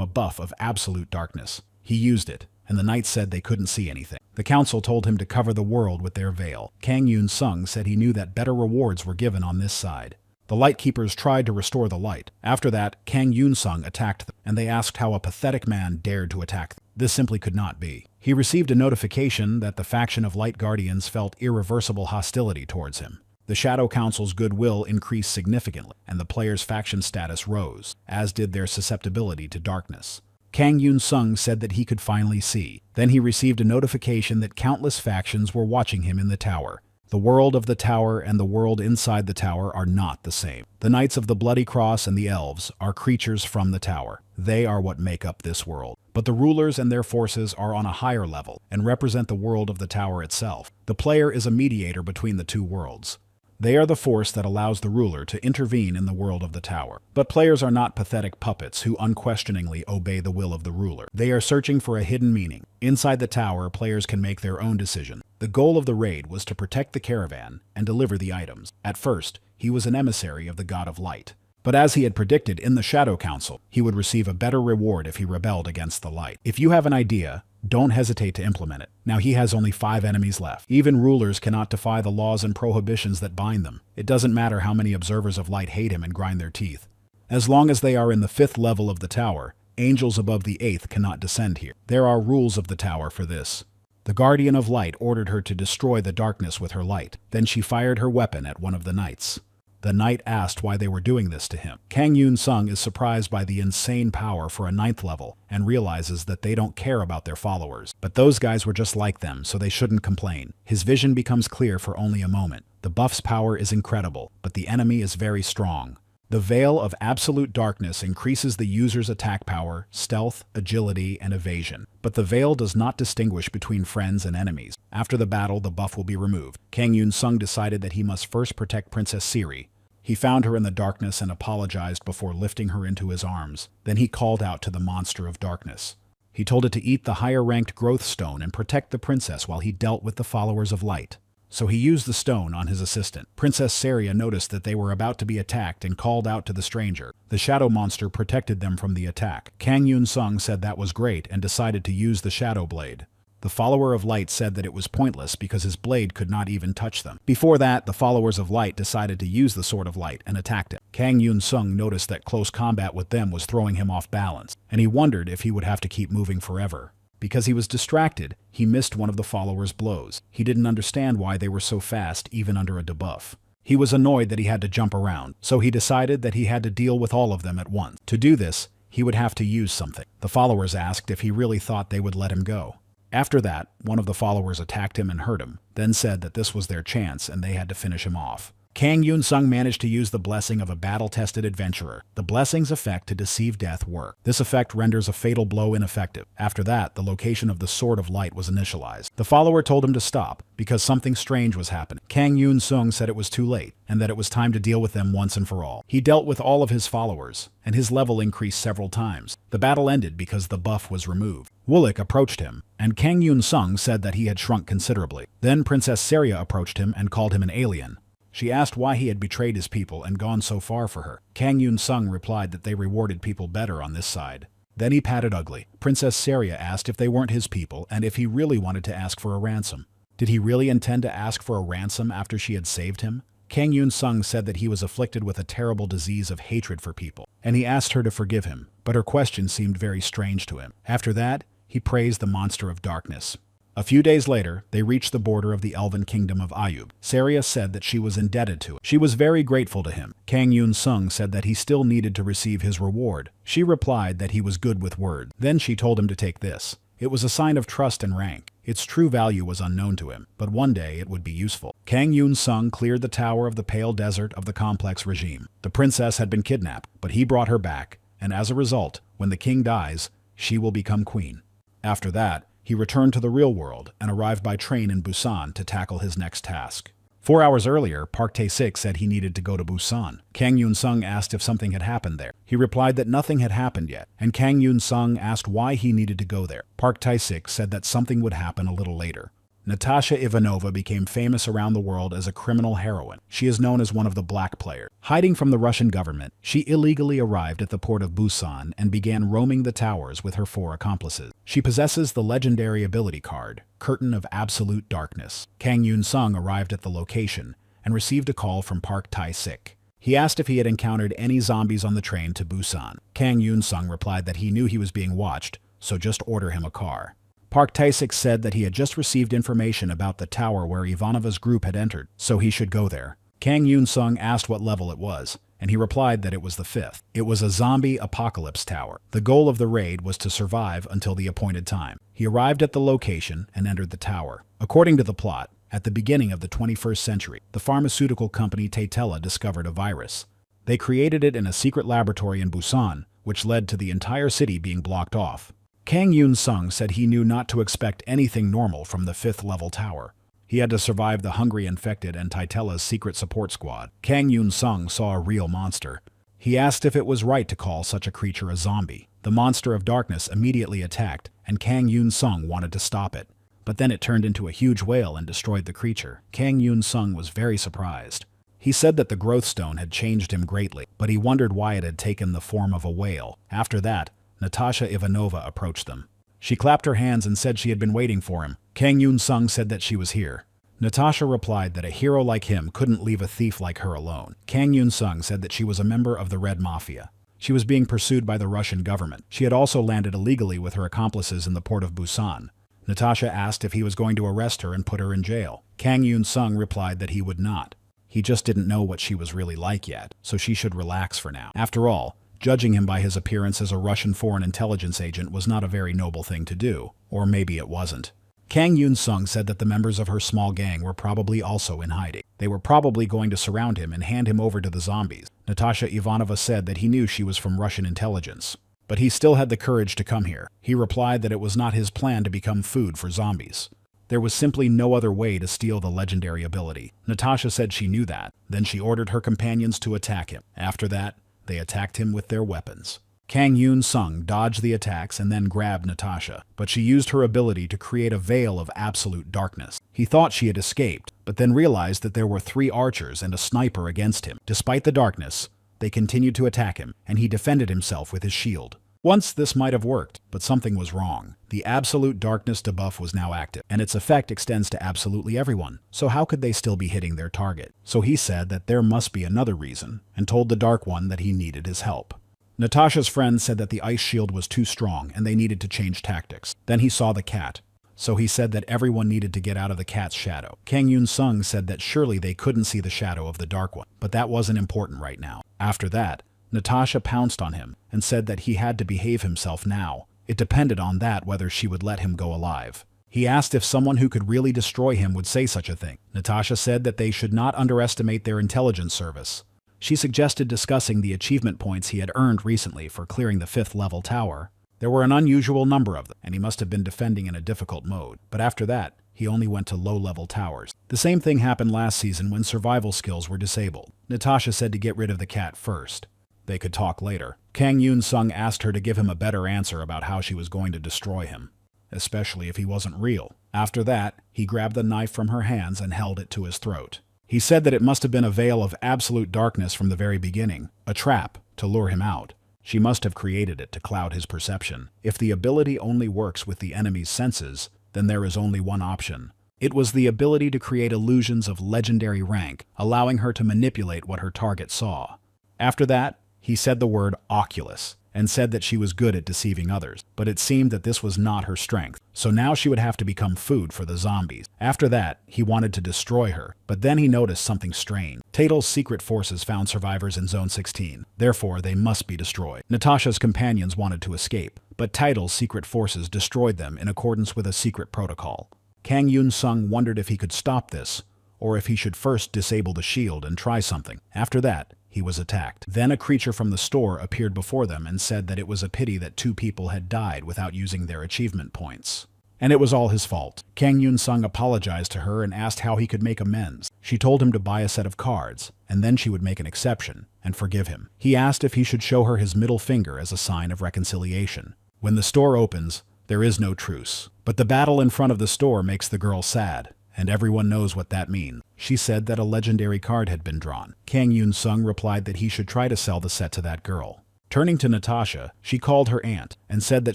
a buff of absolute darkness. He used it, and the knights said they couldn't see anything. The council told him to cover the world with their veil. Kang Yunsung said he knew that better rewards were given on this side. The Light Keepers tried to restore the light. After that, Kang Yunsung attacked them, and they asked how a pathetic man dared to attack them. This simply could not be. He received a notification that the faction of Light Guardians felt irreversible hostility towards him. The Shadow Council's goodwill increased significantly, and the players' faction status rose, as did their susceptibility to darkness. Kang Yunsung said that he could finally see. Then he received a notification that countless factions were watching him in the tower. The world of the tower and the world inside the tower are not the same. The Knights of the Bloody Cross and the Elves are creatures from the tower. They are what make up this world. But the rulers and their forces are on a higher level and represent the world of the tower itself. The player is a mediator between the two worlds. They are the force that allows the ruler to intervene in the world of the tower. But players are not pathetic puppets who unquestioningly obey the will of the ruler. They are searching for a hidden meaning. Inside the tower, players can make their own decision. The goal of the raid was to protect the caravan and deliver the items. At first, he was an emissary of the God of Light. But as he had predicted in the Shadow Council, he would receive a better reward if he rebelled against the light. If you have an idea, don't hesitate to implement it. Now he has only 5 enemies left. Even rulers cannot defy the laws and prohibitions that bind them. It doesn't matter how many observers of light hate him and grind their teeth. As long as they are in the 5th level of the tower, angels above the 8th cannot descend here. There are rules of the tower for this. The Guardian of Light ordered her to destroy the darkness with her light. Then she fired her weapon at one of the knights. The knight asked why they were doing this to him. Kang Yunsung is surprised by the insane power for a 9th level and realizes that they don't care about their followers. But those guys were just like them, so they shouldn't complain. His vision becomes clear for only a moment. The buff's power is incredible, but the enemy is very strong. The Veil of Absolute Darkness increases the user's attack power, stealth, agility, and evasion. But the Veil does not distinguish between friends and enemies. After the battle, the buff will be removed. Kang Yunsung decided that he must first protect Princess Siri. He found her in the darkness and apologized before lifting her into his arms. Then he called out to the monster of darkness. He told it to eat the higher-ranked growth stone and protect the princess while he dealt with the followers of light. So he used the stone on his assistant. Princess Saria noticed that they were about to be attacked and called out to the stranger. The shadow monster protected them from the attack. Kang Yunsung said that was great and decided to use the shadow blade. The follower of light said that it was pointless because his blade could not even touch them. Before that, the followers of light decided to use the sword of light and attacked him. Kang Yunsung noticed that close combat with them was throwing him off balance, and he wondered if he would have to keep moving forever. Because he was distracted, he missed one of the followers' blows. He didn't understand why they were so fast even under a debuff. He was annoyed that he had to jump around, so he decided that he had to deal with all of them at once. To do this, he would have to use something. The followers asked if he really thought they would let him go. After that, one of the followers attacked him and hurt him, then said that this was their chance and they had to finish him off. Kang Yunsung managed to use the blessing of a battle-tested adventurer. The blessing's effect to deceive death worked. This effect renders a fatal blow ineffective. After that, the location of the Sword of Light was initialized. The follower told him to stop, because something strange was happening. Kang Yunsung said it was too late, and that it was time to deal with them once and for all. He dealt with all of his followers, and his level increased several times. The battle ended because the buff was removed. Wulik approached him, and Kang Yunsung said that he had shrunk considerably. Then Princess Saria approached him and called him an alien. She asked why he had betrayed his people and gone so far for her. Kang Yunsung replied that they rewarded people better on this side. Then he patted Ugly. Princess Saria asked if they weren't his people and if he really wanted to ask for a ransom. Did he really intend to ask for a ransom after she had saved him? Kang Yunsung said that he was afflicted with a terrible disease of hatred for people, and he asked her to forgive him, but her question seemed very strange to him. After that, he praised the monster of darkness. A few days later, they reached the border of the elven kingdom of Ayub. Saria said that she was indebted to him. She was very grateful to him. Kang Yunsung said that he still needed to receive his reward. She replied that he was good with words. Then she told him to take this. It was a sign of trust and rank. Its true value was unknown to him, but one day it would be useful. Kang Yunsung cleared the tower of the pale desert of the complex regime. The princess had been kidnapped, but he brought her back, and as a result, when the king dies, she will become queen. After that, he returned to the real world and arrived by train in Busan to tackle his next task. 4 hours earlier, Park Tae-sik said he needed to go to Busan. Kang Yunsung asked if something had happened there. He replied that nothing had happened yet, and Kang Yunsung asked why he needed to go there. Park Tae-sik said that something would happen a little later. Natasha Ivanova became famous around the world as a criminal heroine. She is known as one of the black players. Hiding from the Russian government, she illegally arrived at the port of Busan and began roaming the towers with her 4 accomplices. She possesses the legendary ability card, Curtain of Absolute Darkness. Kang Yunsung arrived at the location and received a call from Park Tae-sik. He asked if he had encountered any zombies on the train to Busan. Kang Yunsung replied that he knew he was being watched, so just order him a car. Park Tae-sik said that he had just received information about the tower where Ivanova's group had entered, so he should go there. Kang Yunsung asked what level it was, and he replied that it was the 5th. It was a zombie apocalypse tower. The goal of the raid was to survive until the appointed time. He arrived at the location and entered the tower. According to the plot, at the beginning of the 21st century, the pharmaceutical company Taitella discovered a virus. They created it in a secret laboratory in Busan, which led to the entire city being blocked off. Kang Yunsung said he knew not to expect anything normal from the 5th level tower. He had to survive the hungry infected and Taitella's secret support squad. Kang Yunsung saw a real monster. He asked if it was right to call such a creature a zombie. The monster of darkness immediately attacked, and Kang Yunsung wanted to stop it. But then it turned into a huge whale and destroyed the creature. Kang Yunsung was very surprised. He said that the growth stone had changed him greatly, but he wondered why it had taken the form of a whale. After that, Natasha Ivanova approached them. She clapped her hands and said she had been waiting for him. Kang Yunsung said that she was here. Natasha replied that a hero like him couldn't leave a thief like her alone. Kang Yunsung said that she was a member of the Red Mafia. She was being pursued by the Russian government. She had also landed illegally with her accomplices in the port of Busan. Natasha asked if he was going to arrest her and put her in jail. Kang Yunsung replied that he would not. He just didn't know what she was really like yet, so she should relax for now. After all, judging him by his appearance as a Russian foreign intelligence agent was not a very noble thing to do, or maybe it wasn't. Kang Yunsung said that the members of her small gang were probably also in hiding. They were probably going to surround him and hand him over to the zombies. Natasha Ivanova said that he knew she was from Russian intelligence, but he still had the courage to come here. He replied that it was not his plan to become food for zombies. There was simply no other way to steal the legendary ability. Natasha said she knew that. Then she ordered her companions to attack him. After that, they attacked him with their weapons. Kang Yunsung dodged the attacks and then grabbed Natasha, but she used her ability to create a veil of absolute darkness. He thought she had escaped, but then realized that there were 3 archers and a sniper against him. Despite the darkness, they continued to attack him, and he defended himself with his shield. Once this might have worked, but something was wrong. The absolute darkness debuff was now active, and its effect extends to absolutely everyone. So how could they still be hitting their target? So he said that there must be another reason, and told the Dark One that he needed his help. Natasha's friend said that the ice shield was too strong and they needed to change tactics. Then he saw the cat. So he said that everyone needed to get out of the cat's shadow. Kang Yunsung said that surely they couldn't see the shadow of the Dark One, but that wasn't important right now. After that, Natasha pounced on him and said that he had to behave himself now. It depended on that whether she would let him go alive. He asked if someone who could really destroy him would say such a thing. Natasha said that they should not underestimate their intelligence service. She suggested discussing the achievement points he had earned recently for clearing the 5th level tower. There were an unusual number of them, and he must have been defending in a difficult mode. But after that, he only went to low-level towers. The same thing happened last season when survival skills were disabled. Natasha said to get rid of the cat first. They could talk later. Kang Yunsung asked her to give him a better answer about how she was going to destroy him, especially if he wasn't real. After that, he grabbed the knife from her hands and held it to his throat. He said that it must have been a veil of absolute darkness from the very beginning, a trap to lure him out. She must have created it to cloud his perception. If the ability only works with the enemy's senses, then there is only one option. It was the ability to create illusions of legendary rank, allowing her to manipulate what her target saw. After that, he said the word Oculus, and said that she was good at deceiving others, but it seemed that this was not her strength, so now she would have to become food for the zombies. After that, he wanted to destroy her, but then he noticed something strange. Taitel's secret forces found survivors in Zone 16, therefore they must be destroyed. Natasha's companions wanted to escape, but Taitel's secret forces destroyed them in accordance with a secret protocol. Kang Yunsung wondered if he could stop this, or if he should first disable the shield and try something. After that, he was attacked. Then a creature from the store appeared before them and said that it was a pity that 2 people had died without using their achievement points. And it was all his fault. Kang Yunsung apologized to her and asked how he could make amends. She told him to buy a set of cards, and then she would make an exception and forgive him. He asked if he should show her his middle finger as a sign of reconciliation. When the store opens, there is no truce. But the battle in front of the store makes the girl sad, and everyone knows what that means. She said that a legendary card had been drawn. Kang Yunsung replied that he should try to sell the set to that girl. Turning to Natasha, she called her aunt and said that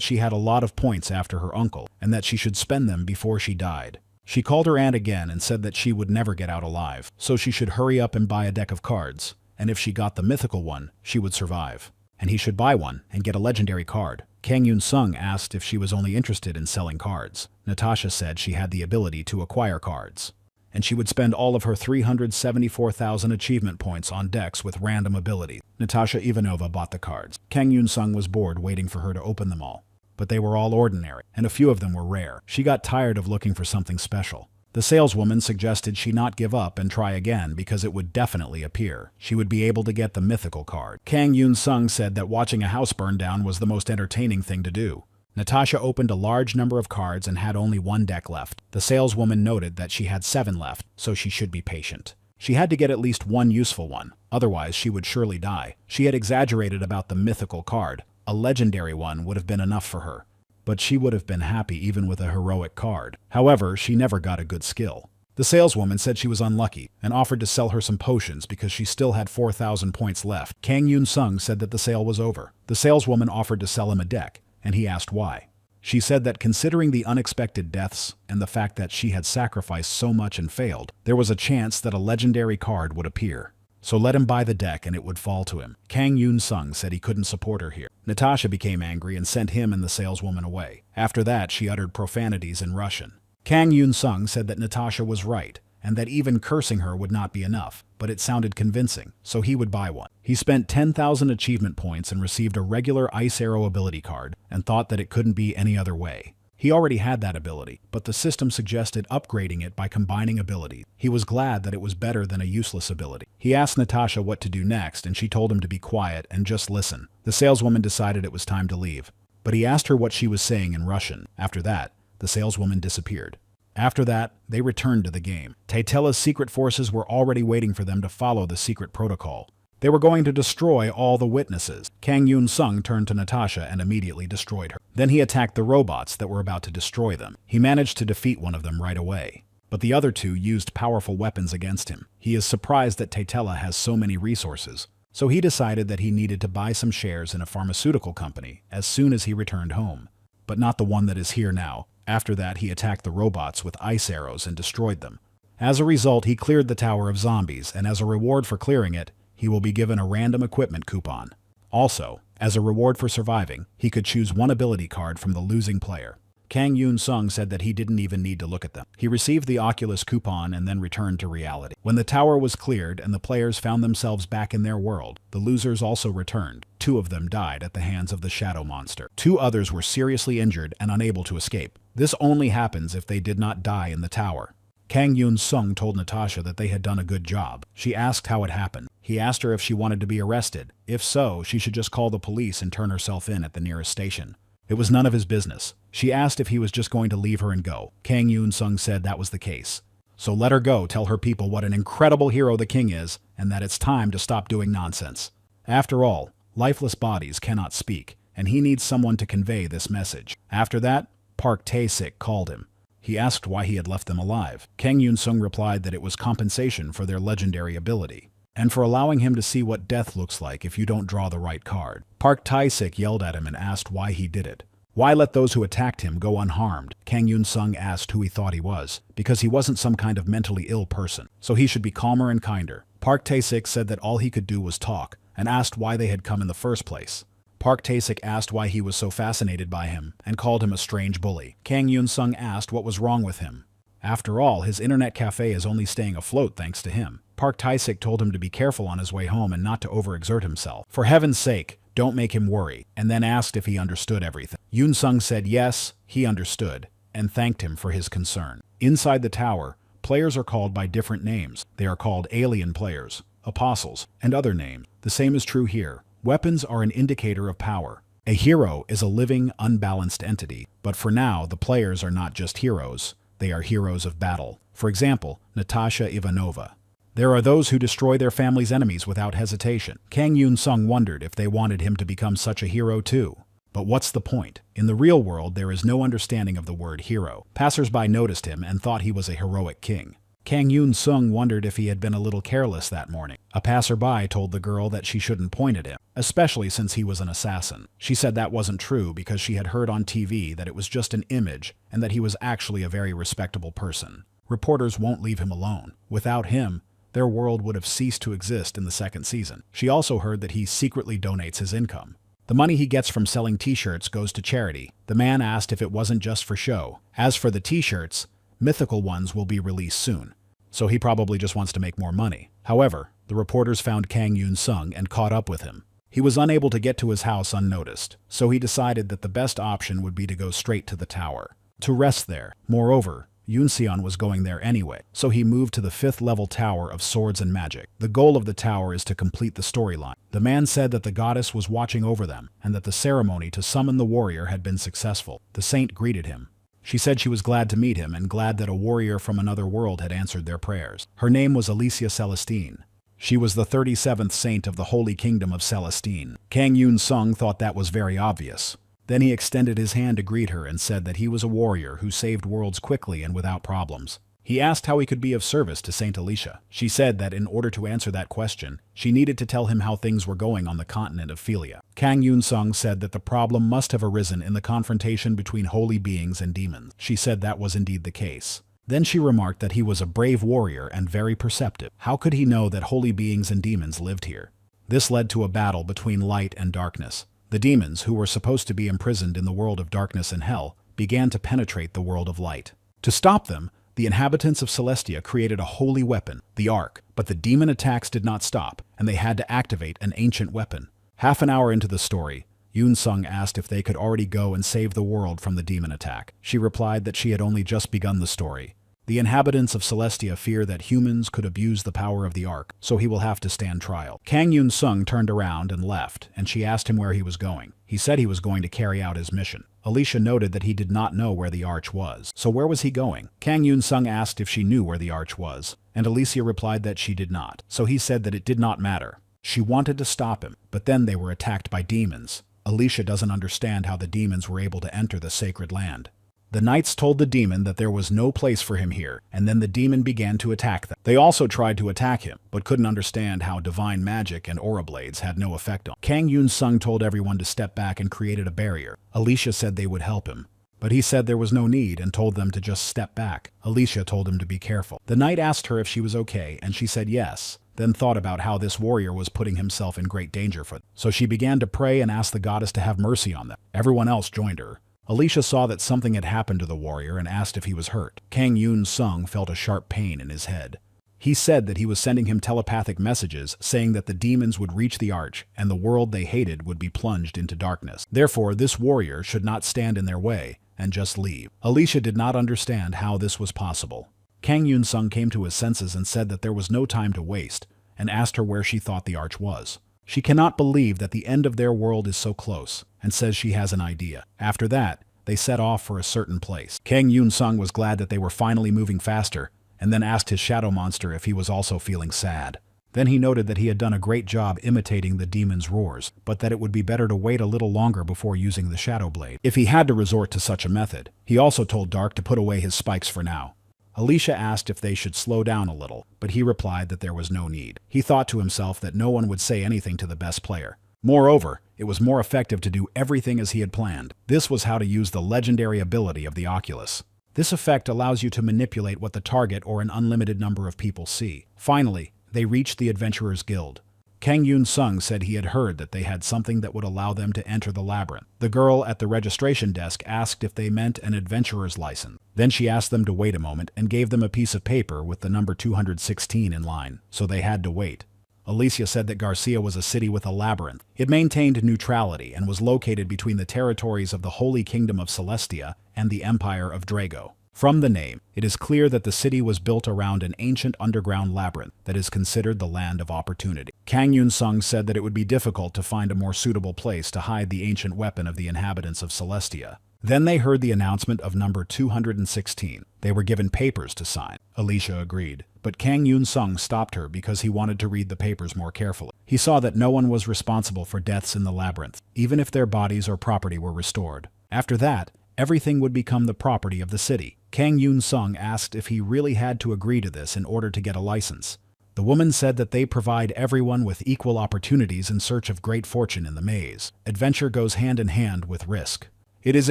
she had a lot of points after her uncle and that she should spend them before she died. She called her aunt again and said that she would never get out alive, so she should hurry up and buy a deck of cards, and if she got the mythical one, she would survive. And he should buy one and get a legendary card. Kang Yunsung asked if she was only interested in selling cards. Natasha said she had the ability to acquire cards, and she would spend all of her 374,000 achievement points on decks with random abilities. Natasha Ivanova bought the cards. Kang Yunsung was bored waiting for her to open them all, but they were all ordinary, and a few of them were rare. She got tired of looking for something special. The saleswoman suggested she not give up and try again because it would definitely appear. She would be able to get the mythical card. Kang Yunsung said that watching a house burn down was the most entertaining thing to do. Natasha opened a large number of cards and had only 1 deck left. The saleswoman noted that she had 7 left, so she should be patient. She had to get at least 1 useful one, otherwise she would surely die. She had exaggerated about the mythical card. A legendary one would have been enough for her, but she would have been happy even with a heroic card. However, she never got a good skill. The saleswoman said she was unlucky and offered to sell her some potions because she still had 4,000 points left. Kang Yunsung said that the sale was over. The saleswoman offered to sell him a deck, and he asked why. She said that considering the unexpected deaths and the fact that she had sacrificed so much and failed, there was a chance that a legendary card would appear. So let him buy the deck and it would fall to him. Kang Yunsung said he couldn't support her here. Natasha became angry and sent him and the saleswoman away. After that, she uttered profanities in Russian. Kang Yunsung said that Natasha was right, and that even cursing her would not be enough, but it sounded convincing, so he would buy one. He spent 10,000 achievement points and received a regular ice arrow ability card, and thought that it couldn't be any other way. He already had that ability, but the system suggested upgrading it by combining abilities. He was glad that it was better than a useless ability. He asked Natasha what to do next, and she told him to be quiet and just listen. The saleswoman decided it was time to leave, but he asked her what she was saying in Russian. After that, the saleswoman disappeared. After that, they returned to the game. Taitela's secret forces were already waiting for them to follow the secret protocol. They were going to destroy all the witnesses. Kang Yunsung turned to Natasha and immediately destroyed her. Then he attacked the robots that were about to destroy them. He managed to defeat one of them right away, but the other 2 used powerful weapons against him. He is surprised that Taitela has so many resources, so he decided that he needed to buy some shares in a pharmaceutical company as soon as he returned home, but not the one that is here now. After that, he attacked the robots with ice arrows and destroyed them. As a result, he cleared the Tower of Zombies, and as a reward for clearing it, he will be given a random equipment coupon. Also, as a reward for surviving, he could choose 1 ability card from the losing player. Kang Yunsung said that he didn't even need to look at them. He received the Oculus coupon and then returned to reality. When the tower was cleared and the players found themselves back in their world, the losers also returned. 2 of them died at the hands of the shadow monster. 2 others were seriously injured and unable to escape. This only happens if they did not die in the tower. Kang Yunsung told Natasha that they had done a good job. She asked how it happened. He asked her if she wanted to be arrested. If so, she should just call the police and turn herself in at the nearest station. It was none of his business. She asked if he was just going to leave her and go. Kang Yunsung said that was the case. So let her go, tell her people what an incredible hero the king is, and that it's time to stop doing nonsense. After all, lifeless bodies cannot speak, and he needs someone to convey this message. After that, Park Tae-sik called him. He asked why he had left them alive. Kang Yunsung replied that it was compensation for their legendary ability, and for allowing him to see what death looks like if you don't draw the right card. Park Tae-sik yelled at him and asked why he did it. Why let those who attacked him go unharmed? Kang Yunsung asked who he thought he was, because he wasn't some kind of mentally ill person, so he should be calmer and kinder. Park Tae-sik said that all he could do was talk, and asked why they had come in the first place. Park Tae-sik asked why he was so fascinated by him, and called him a strange bully. Kang Yunsung asked what was wrong with him. After all, his internet cafe is only staying afloat thanks to him. Park Tae-sik told him to be careful on his way home and not to overexert himself. For heaven's sake, don't make him worry, and then asked if he understood everything. Yunsung said yes, he understood, and thanked him for his concern. Inside the tower, players are called by different names. They are called alien players, apostles, and other names. The same is true here. Weapons are an indicator of power. A hero is a living, unbalanced entity, but for now, the players are not just heroes, they are heroes of battle. For example, Natasha Ivanova. There are those who destroy their family's enemies without hesitation. Kang Yunsung wondered if they wanted him to become such a hero too. But what's the point? In the real world, there is no understanding of the word hero. Passers-by noticed him and thought he was a heroic king. Kang Yunsung wondered if he had been a little careless that morning. A passerby told the girl that she shouldn't point at him, especially since he was an assassin. She said that wasn't true because she had heard on TV that it was just an image and that he was actually a very respectable person. Reporters won't leave him alone. Without him, their world would have ceased to exist in the second season. She also heard that he secretly donates his income. The money he gets from selling t-shirts goes to charity. The man asked if it wasn't just for show. As for the t-shirts, mythical ones will be released soon, so he probably just wants to make more money. However, the reporters found Kang Yunsung and caught up with him. He was unable to get to his house unnoticed, so he decided that the best option would be to go straight to the tower, to rest there. Moreover, Yunseon was going there anyway, so he moved to the 5th level tower of swords and magic. The goal of the tower is to complete the storyline. The man said that the goddess was watching over them, and that the ceremony to summon the warrior had been successful. The saint greeted him. She said she was glad to meet him and glad that a warrior from another world had answered their prayers. Her name was Alicia Celestine. She was the 37th saint of the Holy Kingdom of Celestine. Kang Yunsung thought that was very obvious. Then he extended his hand to greet her and said that he was a warrior who saved worlds quickly and without problems. He asked how he could be of service to Saint Alicia. She said that in order to answer that question, she needed to tell him how things were going on the continent of Philia. Kang Yunsung said that the problem must have arisen in the confrontation between holy beings and demons. She said that was indeed the case. Then she remarked that he was a brave warrior and very perceptive. How could he know that holy beings and demons lived here? This led to a battle between light and darkness. The demons, who were supposed to be imprisoned in the world of darkness and hell, began to penetrate the world of light. To stop them, the inhabitants of Celestia created a holy weapon, the Ark, but the demon attacks did not stop, and they had to activate an ancient weapon. Half an hour into the story, Yunsung asked if they could already go and save the world from the demon attack. She replied that she had only just begun the story. The inhabitants of Celestia fear that humans could abuse the power of the Ark, so he will have to stand trial. Kang Yunsung turned around and left, and she asked him where he was going. He said he was going to carry out his mission. Alicia noted that he did not know where the arch was. So where was he going? Kang Yunsung asked if she knew where the arch was, and Alicia replied that she did not. So he said that it did not matter. She wanted to stop him, but then they were attacked by demons. Alicia doesn't understand how the demons were able to enter the sacred land. The knights told the demon that there was no place for him here, and then the demon began to attack them. They also tried to attack him, but couldn't understand how divine magic and aura blades had no effect on him. Kang Yunsung told everyone to step back and created a barrier. Alicia said they would help him, but he said there was no need and told them to just step back. Alicia told him to be careful. The knight asked her if she was okay, and she said yes, then thought about how this warrior was putting himself in great danger for them. So she began to pray and asked the goddess to have mercy on them. Everyone else joined her. Alicia saw that something had happened to the warrior and asked if he was hurt. Kang Yunsung felt a sharp pain in his head. He said that he was sending him telepathic messages saying that the demons would reach the arch and the world they hated would be plunged into darkness. Therefore, this warrior should not stand in their way and just leave. Alicia did not understand how this was possible. Kang Yunsung came to his senses and said that there was no time to waste and asked her where she thought the arch was. She cannot believe that the end of their world is so close, and says she has an idea. After that, they set off for a certain place. Kang Yunsung was glad that they were finally moving faster, and then asked his shadow monster if he was also feeling sad. Then he noted that he had done a great job imitating the demon's roars, but that it would be better to wait a little longer before using the shadow blade, if he had to resort to such a method. He also told Dark to put away his spikes for now. Alicia asked if they should slow down a little, but he replied that there was no need. He thought to himself that no one would say anything to the best player. Moreover, it was more effective to do everything as he had planned. This was how to use the legendary ability of the Oculus. This effect allows you to manipulate what the target or an unlimited number of people see. Finally, they reached the Adventurers Guild. Kang Yunsung said he had heard that they had something that would allow them to enter the labyrinth. The girl at the registration desk asked if they meant an adventurer's license. Then she asked them to wait a moment and gave them a piece of paper with the number 216 in line, so they had to wait. Alicia said that Garcia was a city with a labyrinth. It maintained neutrality and was located between the territories of the Holy Kingdom of Celestia and the Empire of Drago. From the name, it is clear that the city was built around an ancient underground labyrinth that is considered the land of opportunity. Kang Yunsung said that it would be difficult to find a more suitable place to hide the ancient weapon of the inhabitants of Celestia. Then they heard the announcement of number 216. They were given papers to sign. Alicia agreed, but Kang Yunsung stopped her because he wanted to read the papers more carefully. He saw that no one was responsible for deaths in the labyrinth, even if their bodies or property were restored. After that, everything would become the property of the city. Kang Yunsung asked if he really had to agree to this in order to get a license. The woman said that they provide everyone with equal opportunities in search of great fortune in the maze. Adventure goes hand in hand with risk. It is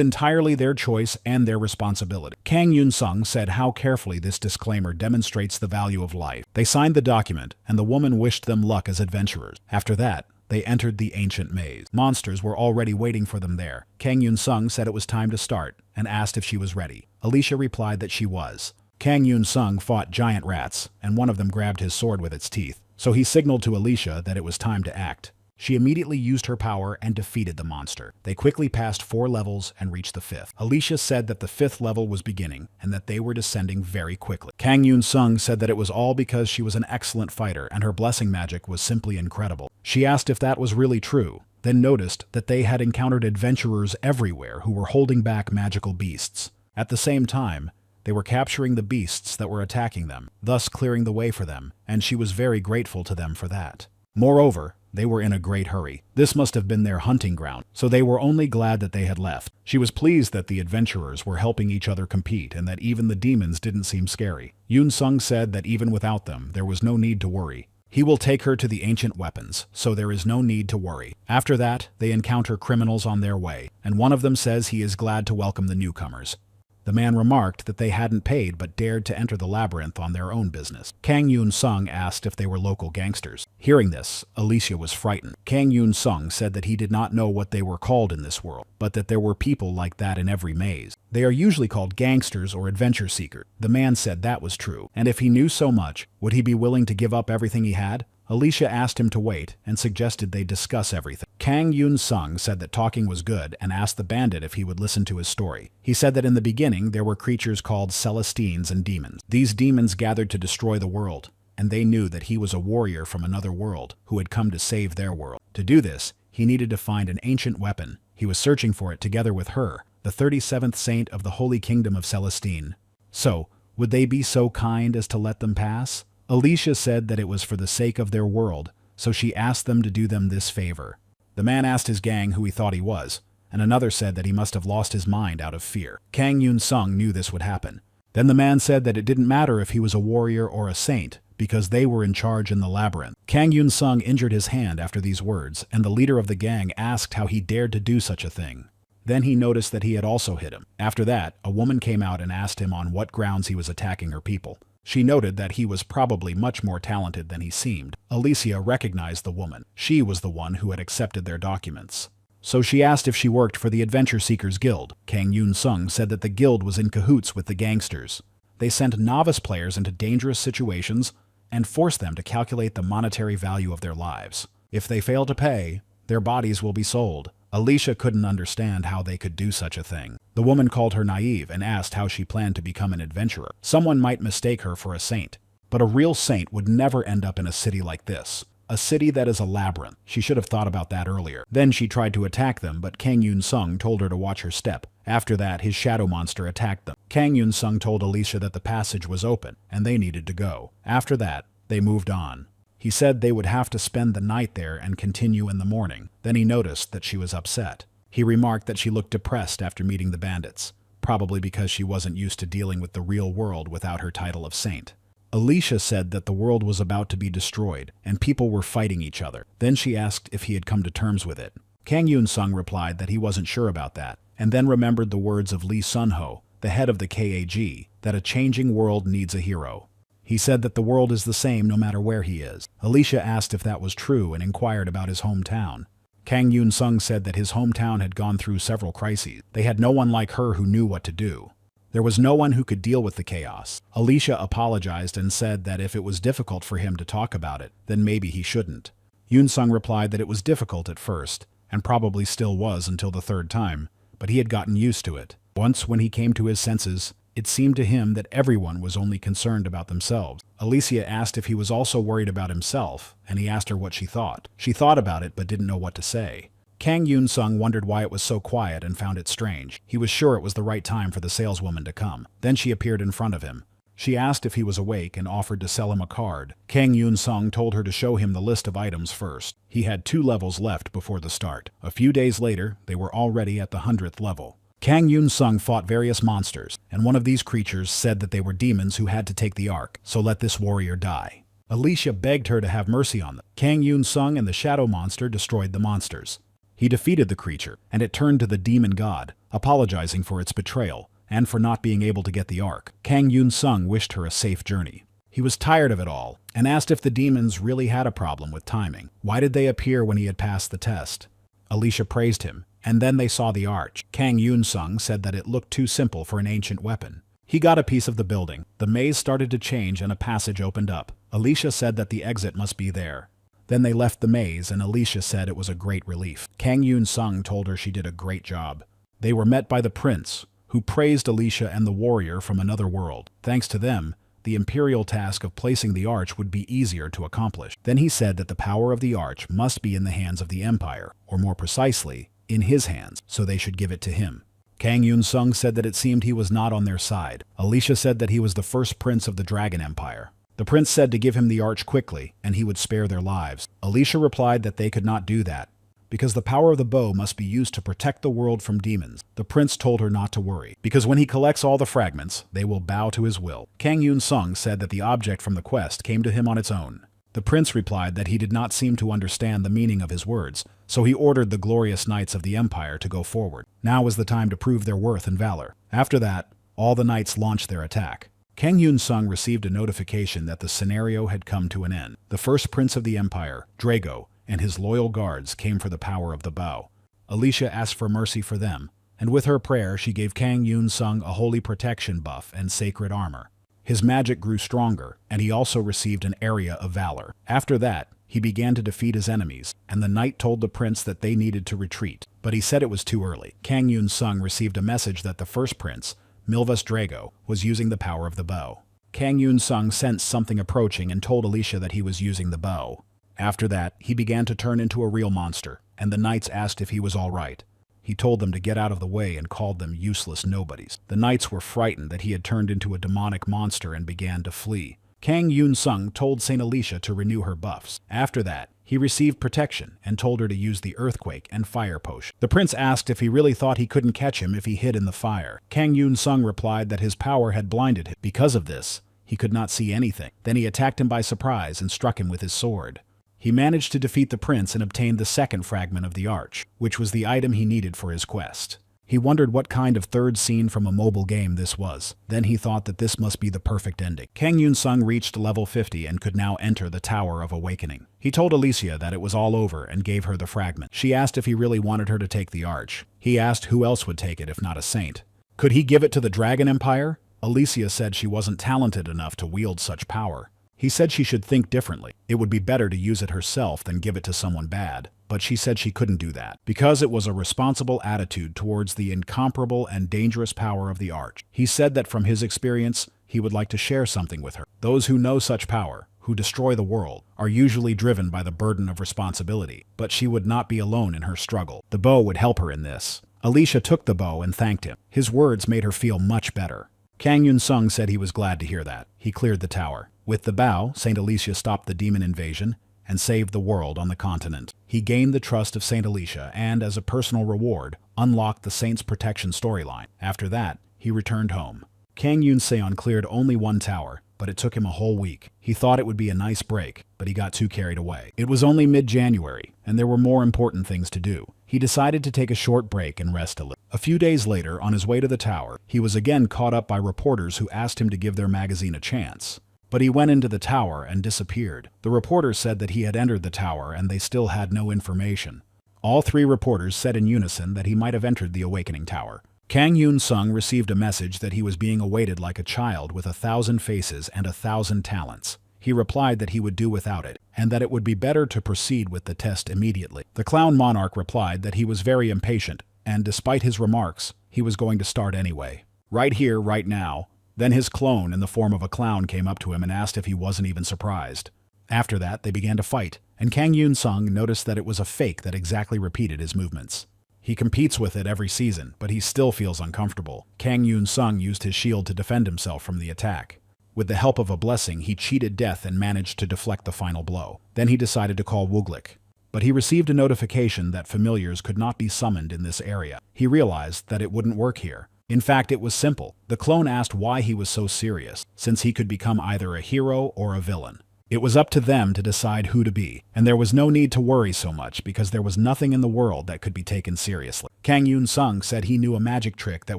entirely their choice and their responsibility. Kang Yunsung said how carefully this disclaimer demonstrates the value of life. They signed the document, and the woman wished them luck as adventurers. After that, they entered the ancient maze. Monsters were already waiting for them there. Kang Yunsung said it was time to start, and asked if she was ready. Alicia replied that she was. Kang Yunsung fought giant rats, and one of them grabbed his sword with its teeth, so he signaled to Alicia that it was time to act. She immediately used her power and defeated the monster. They quickly passed 4 levels and reached the 5th. Alicia said that the 5th level was beginning and that they were descending very quickly. Kang Yunsung said that it was all because she was an excellent fighter and her blessing magic was simply incredible. She asked if that was really true, then noticed that they had encountered adventurers everywhere who were holding back magical beasts. At the same time, they were capturing the beasts that were attacking them, thus clearing the way for them, and she was very grateful to them for that. Moreover, they were in a great hurry. This must have been their hunting ground, so they were only glad that they had left. She was pleased that the adventurers were helping each other compete and that even the demons didn't seem scary. Yunsung said that even without them, there was no need to worry. He will take her to the ancient weapons, so there is no need to worry. After that, they encounter criminals on their way, and one of them says he is glad to welcome the newcomers. The man remarked that they hadn't paid but dared to enter the labyrinth on their own business. Kang Yunsung asked if they were local gangsters. Hearing this, Alicia was frightened. Kang Yunsung said that he did not know what they were called in this world, but that there were people like that in every maze. They are usually called gangsters or adventure seekers. The man said that was true, and if he knew so much, would he be willing to give up everything he had? Alicia asked him to wait and suggested they discuss everything. Kang Yunsung said that talking was good and asked the bandit if he would listen to his story. He said that in the beginning there were creatures called Celestines and demons. These demons gathered to destroy the world, and they knew that he was a warrior from another world who had come to save their world. To do this, he needed to find an ancient weapon. He was searching for it together with her, the 37th saint of the Holy Kingdom of Celestine. So, would they be so kind as to let them pass? Alicia said that it was for the sake of their world, so she asked them to do them this favor. The man asked his gang who he thought he was, and another said that he must have lost his mind out of fear. Kang Yunsung knew this would happen. Then the man said that it didn't matter if he was a warrior or a saint, because they were in charge in the labyrinth. Kang Yunsung injured his hand after these words, and the leader of the gang asked how he dared to do such a thing. Then he noticed that he had also hit him. After that, a woman came out and asked him on what grounds he was attacking her people. She noted that he was probably much more talented than he seemed. Alicia recognized the woman. She was the one who had accepted their documents. So she asked if she worked for the Adventure Seekers Guild. Kang Yunsung said that the guild was in cahoots with the gangsters. They sent novice players into dangerous situations and forced them to calculate the monetary value of their lives. If they fail to pay, their bodies will be sold. Alicia couldn't understand how they could do such a thing. The woman called her naive and asked how she planned to become an adventurer. Someone might mistake her for a saint, but a real saint would never end up in a city like this. A city that is a labyrinth. She should have thought about that earlier. Then she tried to attack them, but Kang Yunsung told her to watch her step. After that, his shadow monster attacked them. Kang Yunsung told Alicia that the passage was open, and they needed to go. After that, they moved on. He said they would have to spend the night there and continue in the morning. Then he noticed that she was upset. He remarked that she looked depressed after meeting the bandits, probably because she wasn't used to dealing with the real world without her title of saint. Alicia said that the world was about to be destroyed, and people were fighting each other. Then she asked if he had come to terms with it. Kang Yunsung replied that he wasn't sure about that, and then remembered the words of Lee Sunho, the head of the KAG, that a changing world needs a hero. He said that the world is the same no matter where he is. Alicia asked if that was true and inquired about his hometown. Kang Yunsung said that his hometown had gone through several crises. They had no one like her who knew what to do. There was no one who could deal with the chaos. Alicia apologized and said that if it was difficult for him to talk about it, then maybe he shouldn't. Yunsung replied that it was difficult at first, and probably still was until the third time, but he had gotten used to it. Once, when he came to his senses, It seemed to him that everyone was only concerned about themselves. Alicia asked if he was also worried about himself, and he asked her what she thought. She thought about it but didn't know what to say. Kang Yunsung wondered why it was so quiet and found it strange. He was sure it was the right time for the saleswoman to come. Then she appeared in front of him. She asked if he was awake and offered to sell him a card. Kang Yunsung told her to show him the list of items first. He had 2 levels left before the start. A few days later, they were already at the 100th level. Kang Yunsung fought various monsters, and one of these creatures said that they were demons who had to take the ark, so let this warrior die. Alicia begged her to have mercy on them. Kang Yunsung and the shadow monster destroyed the monsters. He defeated the creature, and it turned to the demon god, apologizing for its betrayal and for not being able to get the ark. Kang Yunsung wished her a safe journey. He was tired of it all and asked if the demons really had a problem with timing. Why did they appear when he had passed the test? Alicia praised him, and then they saw the arch. Kang Yunsung said that it looked too simple for an ancient weapon. He got a piece of the building. The maze started to change and a passage opened up. Alicia said that the exit must be there. Then they left the maze and Alicia said it was a great relief. Kang Yunsung told her she did a great job. They were met by the prince, who praised Alicia and the warrior from another world. Thanks to them, the imperial task of placing the arch would be easier to accomplish. Then he said that the power of the arch must be in the hands of the empire, or more precisely, in his hands, so they should give it to him. Kang Yunsung said that it seemed he was not on their side. Alicia said that he was the first prince of the Dragon Empire. The prince said to give him the arch quickly, and he would spare their lives. Alicia replied that they could not do that, because the power of the bow must be used to protect the world from demons. The prince told her not to worry, because when he collects all the fragments, they will bow to his will. Kang Yunsung said that the object from the quest came to him on its own. The prince replied that he did not seem to understand the meaning of his words, so he ordered the glorious knights of the empire to go forward. Now was the time to prove their worth and valor. After that, all the knights launched their attack. Kang Yunsung received a notification that the scenario had come to an end. The first prince of the empire, Drago, and his loyal guards came for the power of the bow. Alicia asked for mercy for them, and with her prayer she gave Kang Yunsung a holy protection buff and sacred armor. His magic grew stronger, and he also received an area of valor. After that, he began to defeat his enemies, and the knight told the prince that they needed to retreat, but he said it was too early. Kang Yunsung received a message that the first prince, Milvus Drago, was using the power of the bow. Kang Yunsung sensed something approaching and told Alicia that he was using the bow. After that, he began to turn into a real monster, and the knights asked if he was all right. He told them to get out of the way and called them useless nobodies. The knights were frightened that he had turned into a demonic monster and began to flee. Kang Yunsung told Saint Alicia to renew her buffs. After that, he received protection and told her to use the earthquake and fire potion. The prince asked if he really thought he couldn't catch him if he hid in the fire. Kang Yunsung replied that his power had blinded him. Because of this, he could not see anything. Then he attacked him by surprise and struck him with his sword. He managed to defeat the prince and obtained the second fragment of the arch, which was the item he needed for his quest. He wondered what kind of third scene from a mobile game this was. Then he thought that this must be the perfect ending. Kang Yunsung reached level 50 and could now enter the Tower of Awakening. He told Alicia that it was all over and gave her the fragment. She asked if he really wanted her to take the arch. He asked who else would take it if not a saint. Could he give it to the Dragon Empire? Alicia said she wasn't talented enough to wield such power. He said she should think differently. It would be better to use it herself than give it to someone bad. But she said she couldn't do that, because it was a responsible attitude towards the incomparable and dangerous power of the arch. He said that from his experience, he would like to share something with her. Those who know such power, who destroy the world, are usually driven by the burden of responsibility, but she would not be alone in her struggle. The bow would help her in this. Alicia took the bow and thanked him. His words made her feel much better. Kang Yunsung said he was glad to hear that. He cleared the tower. With the bow, Saint Alicia stopped the demon invasion and saved the world on the continent. He gained the trust of Saint Alicia and, as a personal reward, unlocked the Saint's protection storyline. After that, he returned home. Kang Yunsung cleared only one tower, but it took him a whole week. He thought it would be a nice break, but he got too carried away. It was only mid-January, and there were more important things to do. He decided to take a short break and rest a little. A few days later, on his way to the tower, he was again caught up by reporters who asked him to give their magazine a chance. But he went into the tower and disappeared. The reporters said that he had entered the tower and they still had no information. All three reporters said in unison that he might have entered the Awakening Tower. Kang Yunsung received a message that he was being awaited like a child with 1,000 faces and 1,000 talents. He replied that he would do without it, and that it would be better to proceed with the test immediately. The clown monarch replied that he was very impatient, and despite his remarks, he was going to start anyway. Right here, right now. Then his clone in the form of a clown came up to him and asked if he wasn't even surprised. After that, they began to fight, and Kang Yunsung noticed that it was a fake that exactly repeated his movements. He competes with it every season, but he still feels uncomfortable. Kang Yunsung used his shield to defend himself from the attack. With the help of a blessing, he cheated death and managed to deflect the final blow. Then he decided to call Wooglik. But he received a notification that familiars could not be summoned in this area. He realized that it wouldn't work here. In fact, it was simple. The clone asked why he was so serious, since he could become either a hero or a villain. It was up to them to decide who to be, and there was no need to worry so much because there was nothing in the world that could be taken seriously. Kang Yunsung said he knew a magic trick that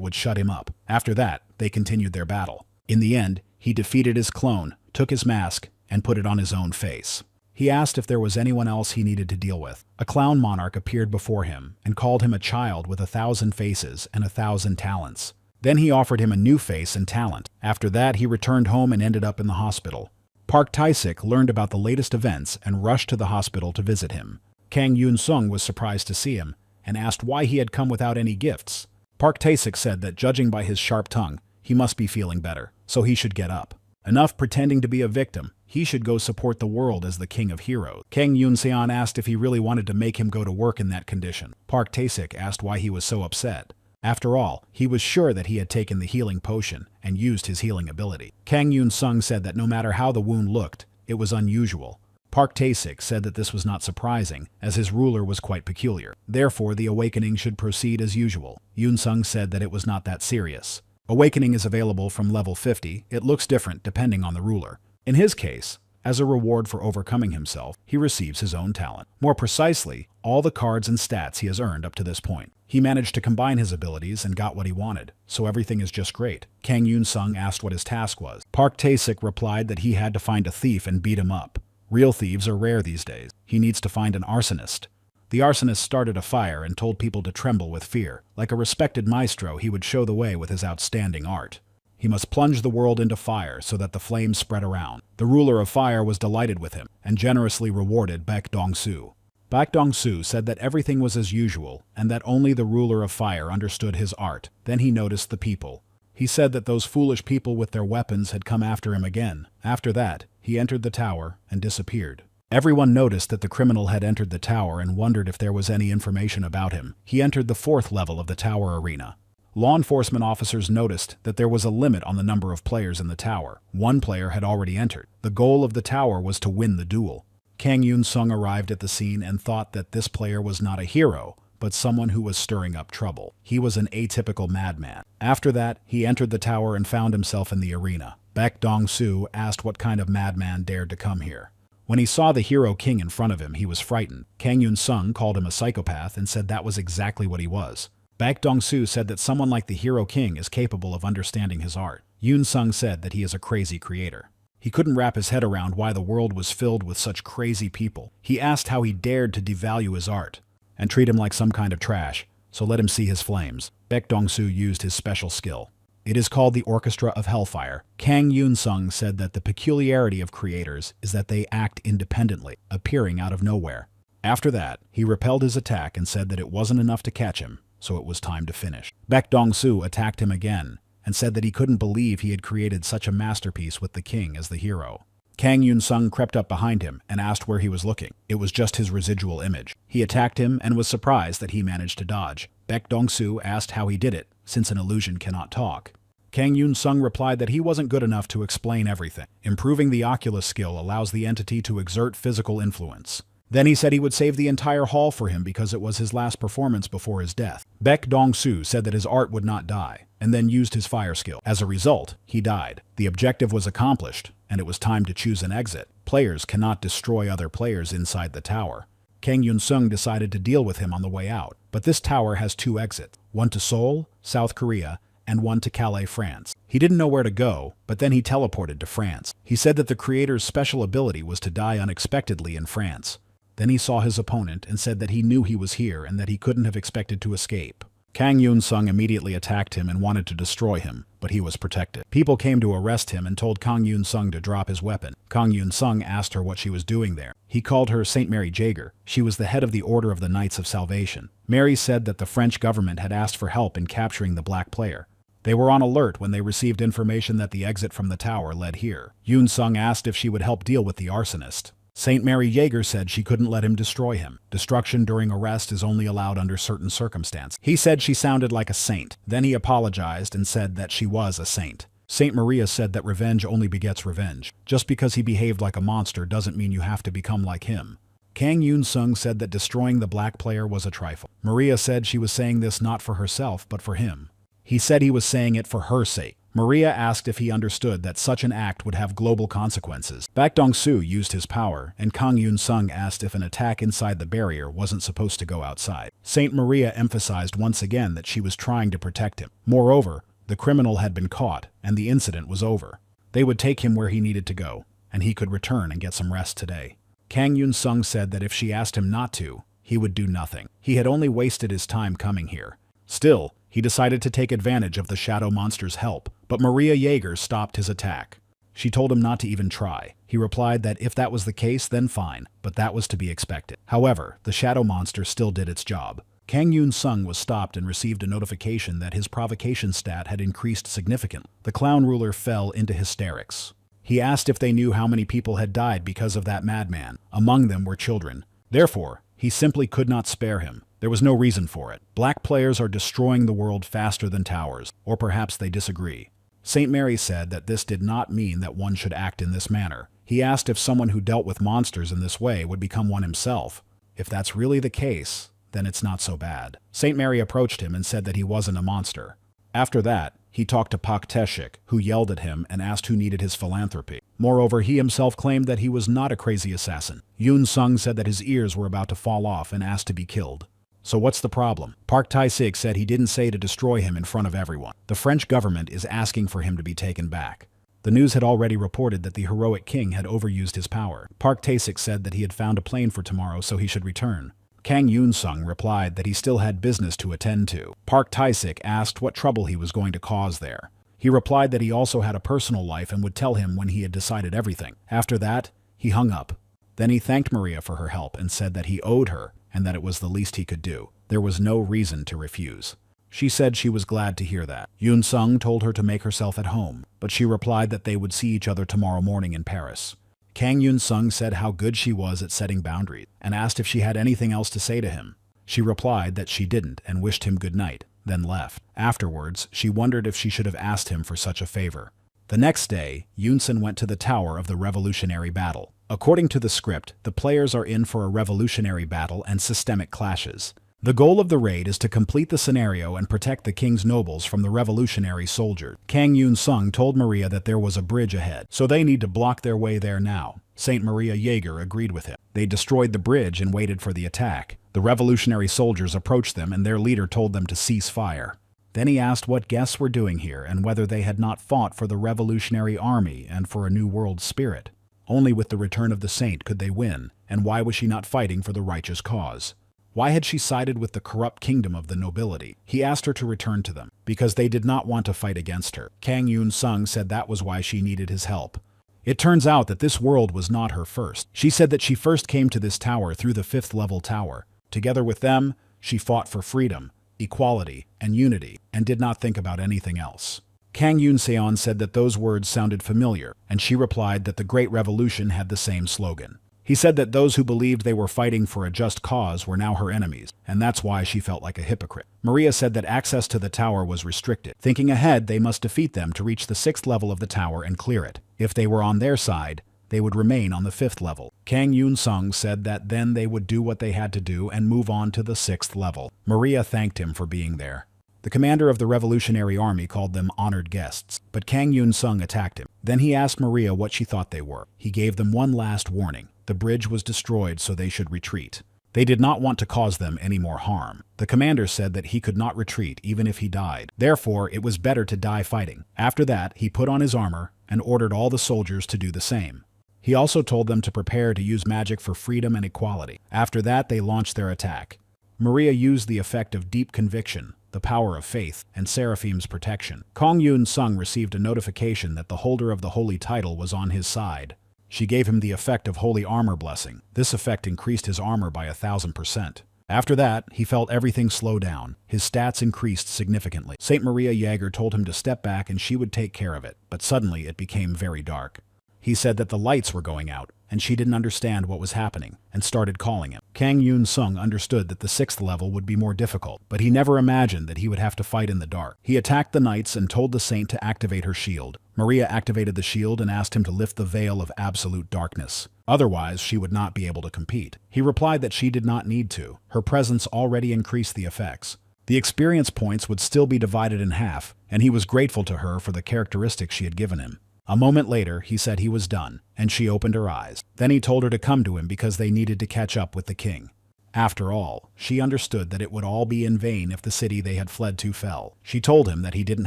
would shut him up. After that, they continued their battle. In the end, he defeated his clone, took his mask, and put it on his own face. He asked if there was anyone else he needed to deal with. A clown monarch appeared before him and called him a child with 1,000 faces and 1,000 talents. Then he offered him a new face and talent. After that, he returned home and ended up in the hospital. Park Tae-sik learned about the latest events and rushed to the hospital to visit him. Kang Yunsung was surprised to see him and asked why he had come without any gifts. Park Tae-sik said that judging by his sharp tongue, he must be feeling better, so he should get up. Enough pretending to be a victim. He should go support the world as the king of heroes. Kang Yunseon asked if he really wanted to make him go to work in that condition. Park Tae-sik asked why he was so upset. After all, he was sure that he had taken the healing potion and used his healing ability. Kang Yunsung said that no matter how the wound looked, it was unusual. Park Tae-sik said that this was not surprising, as his ruler was quite peculiar. Therefore, the awakening should proceed as usual. Yunsung said that it was not that serious. Awakening is available from level 50. It looks different depending on the ruler. In his case, as a reward for overcoming himself, he receives his own talent. More precisely, all the cards and stats he has earned up to this point. He managed to combine his abilities and got what he wanted, so everything is just great. Kang Yunsung asked what his task was. Park Tae-sik replied that he had to find a thief and beat him up. Real thieves are rare these days. He needs to find an arsonist. The arsonist started a fire and told people to tremble with fear. Like a respected maestro, he would show the way with his outstanding art. He must plunge the world into fire so that the flames spread around. The ruler of fire was delighted with him and generously rewarded Baek Dong-soo. Baek Dong-soo said that everything was as usual and that only the ruler of fire understood his art. Then he noticed the people. He said that those foolish people with their weapons had come after him again. After that, he entered the tower and disappeared. Everyone noticed that the criminal had entered the tower and wondered if there was any information about him. He entered the 4th level of the tower arena. Law enforcement officers noticed that there was a limit on the number of players in the tower. One player had already entered. The goal of the tower was to win the duel. Kang Yunsung arrived at the scene and thought that this player was not a hero, but someone who was stirring up trouble. He was an atypical madman. After that, he entered the tower and found himself in the arena. Baek Dong-soo asked what kind of madman dared to come here. When he saw the hero king in front of him, he was frightened. Kang Yunsung called him a psychopath and said that was exactly what he was. Baek Dong-soo said that someone like the hero king is capable of understanding his art. Yunsung said that he is a crazy creator. He couldn't wrap his head around why the world was filled with such crazy people. He asked how he dared to devalue his art and treat him like some kind of trash, so let him see his flames. Baek Dong-soo used his special skill. It is called the Orchestra of Hellfire. Kang Yunsung said that the peculiarity of creators is that they act independently, appearing out of nowhere. After that, he repelled his attack and said that it wasn't enough to catch him, so it was time to finish. Baek Dong-soo attacked him again and said that he couldn't believe he had created such a masterpiece with the king as the hero. Kang Yunsung crept up behind him and asked where he was looking. It was just his residual image. He attacked him and was surprised that he managed to dodge. Baek Dong-soo asked how he did it, since an illusion cannot talk. Kang Yunsung replied that he wasn't good enough to explain everything. Improving the Oculus skill allows the entity to exert physical influence. Then he said he would save the entire hall for him because it was his last performance before his death. Baek Dong-soo said that his art would not die, and then used his fire skill. As a result, he died. The objective was accomplished, and it was time to choose an exit. Players cannot destroy other players inside the tower. Kang Yunsung decided to deal with him on the way out, but this tower has 2 exits, one to Seoul, South Korea, and one to Calais, France. He didn't know where to go, but then he teleported to France. He said that the creator's special ability was to die unexpectedly in France. Then he saw his opponent and said that he knew he was here and that he couldn't have expected to escape. Kang Yunsung immediately attacked him and wanted to destroy him, but he was protected. People came to arrest him and told Kang Yunsung to drop his weapon. Kang Yunsung asked her what she was doing there. He called her Saint Mary Jaeger. She was the head of the Order of the Knights of Salvation. Mary said that the French government had asked for help in capturing the black player. They were on alert when they received information that the exit from the tower led here. Yunsung asked if she would help deal with the arsonist. St. Mary Jaeger said she couldn't let him destroy him. Destruction during arrest is only allowed under certain circumstances. He said she sounded like a saint. Then he apologized and said that she was a saint. St. Maria said that revenge only begets revenge. Just because he behaved like a monster doesn't mean you have to become like him. Kang Yunsung said that destroying the black player was a trifle. Maria said she was saying this not for herself but for him. He said he was saying it for her sake. Maria asked if he understood that such an act would have global consequences. Baek Dong-soo used his power, and Kang Yunsung asked if an attack inside the barrier wasn't supposed to go outside. St. Maria emphasized once again that she was trying to protect him. Moreover, the criminal had been caught, and the incident was over. They would take him where he needed to go, and he could return and get some rest today. Kang Yunsung said that if she asked him not to, he would do nothing. He had only wasted his time coming here. Still, he decided to take advantage of the shadow monster's help, but Maria Jaeger stopped his attack. She told him not to even try. He replied that if that was the case, then fine, but that was to be expected. However, the shadow monster still did its job. Kang Yunsung was stopped and received a notification that his provocation stat had increased significantly. The clown ruler fell into hysterics. He asked if they knew how many people had died because of that madman. Among them were children. Therefore, he simply could not spare him. There was no reason for it. Black players are destroying the world faster than towers, or perhaps they disagree. St. Mary said that this did not mean that one should act in this manner. He asked if someone who dealt with monsters in this way would become one himself. If that's really the case, then it's not so bad. St. Mary approached him and said that he wasn't a monster. After that, he talked to Pak Teshik, who yelled at him and asked who needed his philanthropy. Moreover, he himself claimed that he was not a crazy assassin. Yunsung said that his ears were about to fall off and asked to be killed. So what's the problem? Park Tae-sig said he didn't say to destroy him in front of everyone. The French government is asking for him to be taken back. The news had already reported that the heroic king had overused his power. Park Tae-sig said that he had found a plane for tomorrow so he should return. Kang Yunsung replied that he still had business to attend to. Park Tae-sig asked what trouble he was going to cause there. He replied that he also had a personal life and would tell him when he had decided everything. After that, he hung up. Then he thanked Maria for her help and said that he owed her and that it was the least he could do. There was no reason to refuse. She said she was glad to hear that. Yunsung told her to make herself at home, but she replied that they would see each other tomorrow morning in Paris. Kang Yunsung said how good she was at setting boundaries and asked if she had anything else to say to him. She replied that she didn't and wished him good night, then left. Afterwards, she wondered if she should have asked him for such a favor. The next day, Yunsung went to the tower of the revolutionary battle. According to the script, the players are in for a revolutionary battle and systemic clashes. The goal of the raid is to complete the scenario and protect the king's nobles from the revolutionary soldiers. Kang Yunsung told Maria that there was a bridge ahead, so they need to block their way there now. St. Maria Jaeger agreed with him. They destroyed the bridge and waited for the attack. The revolutionary soldiers approached them and their leader told them to cease fire. Then he asked what guests were doing here and whether they had not fought for the revolutionary army and for a new world spirit. Only with the return of the saint could they win, and why was she not fighting for the righteous cause? Why had she sided with the corrupt kingdom of the nobility? He asked her to return to them, because they did not want to fight against her. Kang Yunsung said that was why she needed his help. It turns out that this world was not her first. She said that she first came to this tower through the 5th level tower. Together with them, she fought for freedom, equality, and unity, and did not think about anything else. Kang Yunseon said that those words sounded familiar, and she replied that the Great Revolution had the same slogan. He said that those who believed they were fighting for a just cause were now her enemies, and that's why she felt like a hypocrite. Maria said that access to the tower was restricted. Thinking ahead, they must defeat them to reach the 6th level of the tower and clear it. If they were on their side, they would remain on the 5th level. Kang Yunsung said that then they would do what they had to do and move on to the 6th level. Maria thanked him for being there. The commander of the revolutionary army called them honored guests, but Kang Yunsung attacked him. Then he asked Maria what she thought they were. He gave them one last warning. The bridge was destroyed, so they should retreat. They did not want to cause them any more harm. The commander said that he could not retreat even if he died. Therefore, it was better to die fighting. After that, he put on his armor and ordered all the soldiers to do the same. He also told them to prepare to use magic for freedom and equality. After that, they launched their attack. Maria used the effect of deep conviction, the power of faith, and Seraphim's protection. Kang Yunsung received a notification that the holder of the holy title was on his side. She gave him the effect of holy armor blessing. This effect increased his armor by 1000%. After that, he felt everything slow down. His stats increased significantly. Saint Maria Jaeger told him to step back and she would take care of it, but suddenly it became very dark. He said that the lights were going out, and she didn't understand what was happening, and started calling him. Kang Yunsung understood that the 6th level would be more difficult, but he never imagined that he would have to fight in the dark. He attacked the knights and told the saint to activate her shield. Maria activated the shield and asked him to lift the veil of absolute darkness. Otherwise, she would not be able to compete. He replied that she did not need to. Her presence already increased the effects. The experience points would still be divided in half, and he was grateful to her for the characteristics she had given him. A moment later, he said he was done, and she opened her eyes. Then he told her to come to him because they needed to catch up with the king. After all, she understood that it would all be in vain if the city they had fled to fell. She told him that he didn't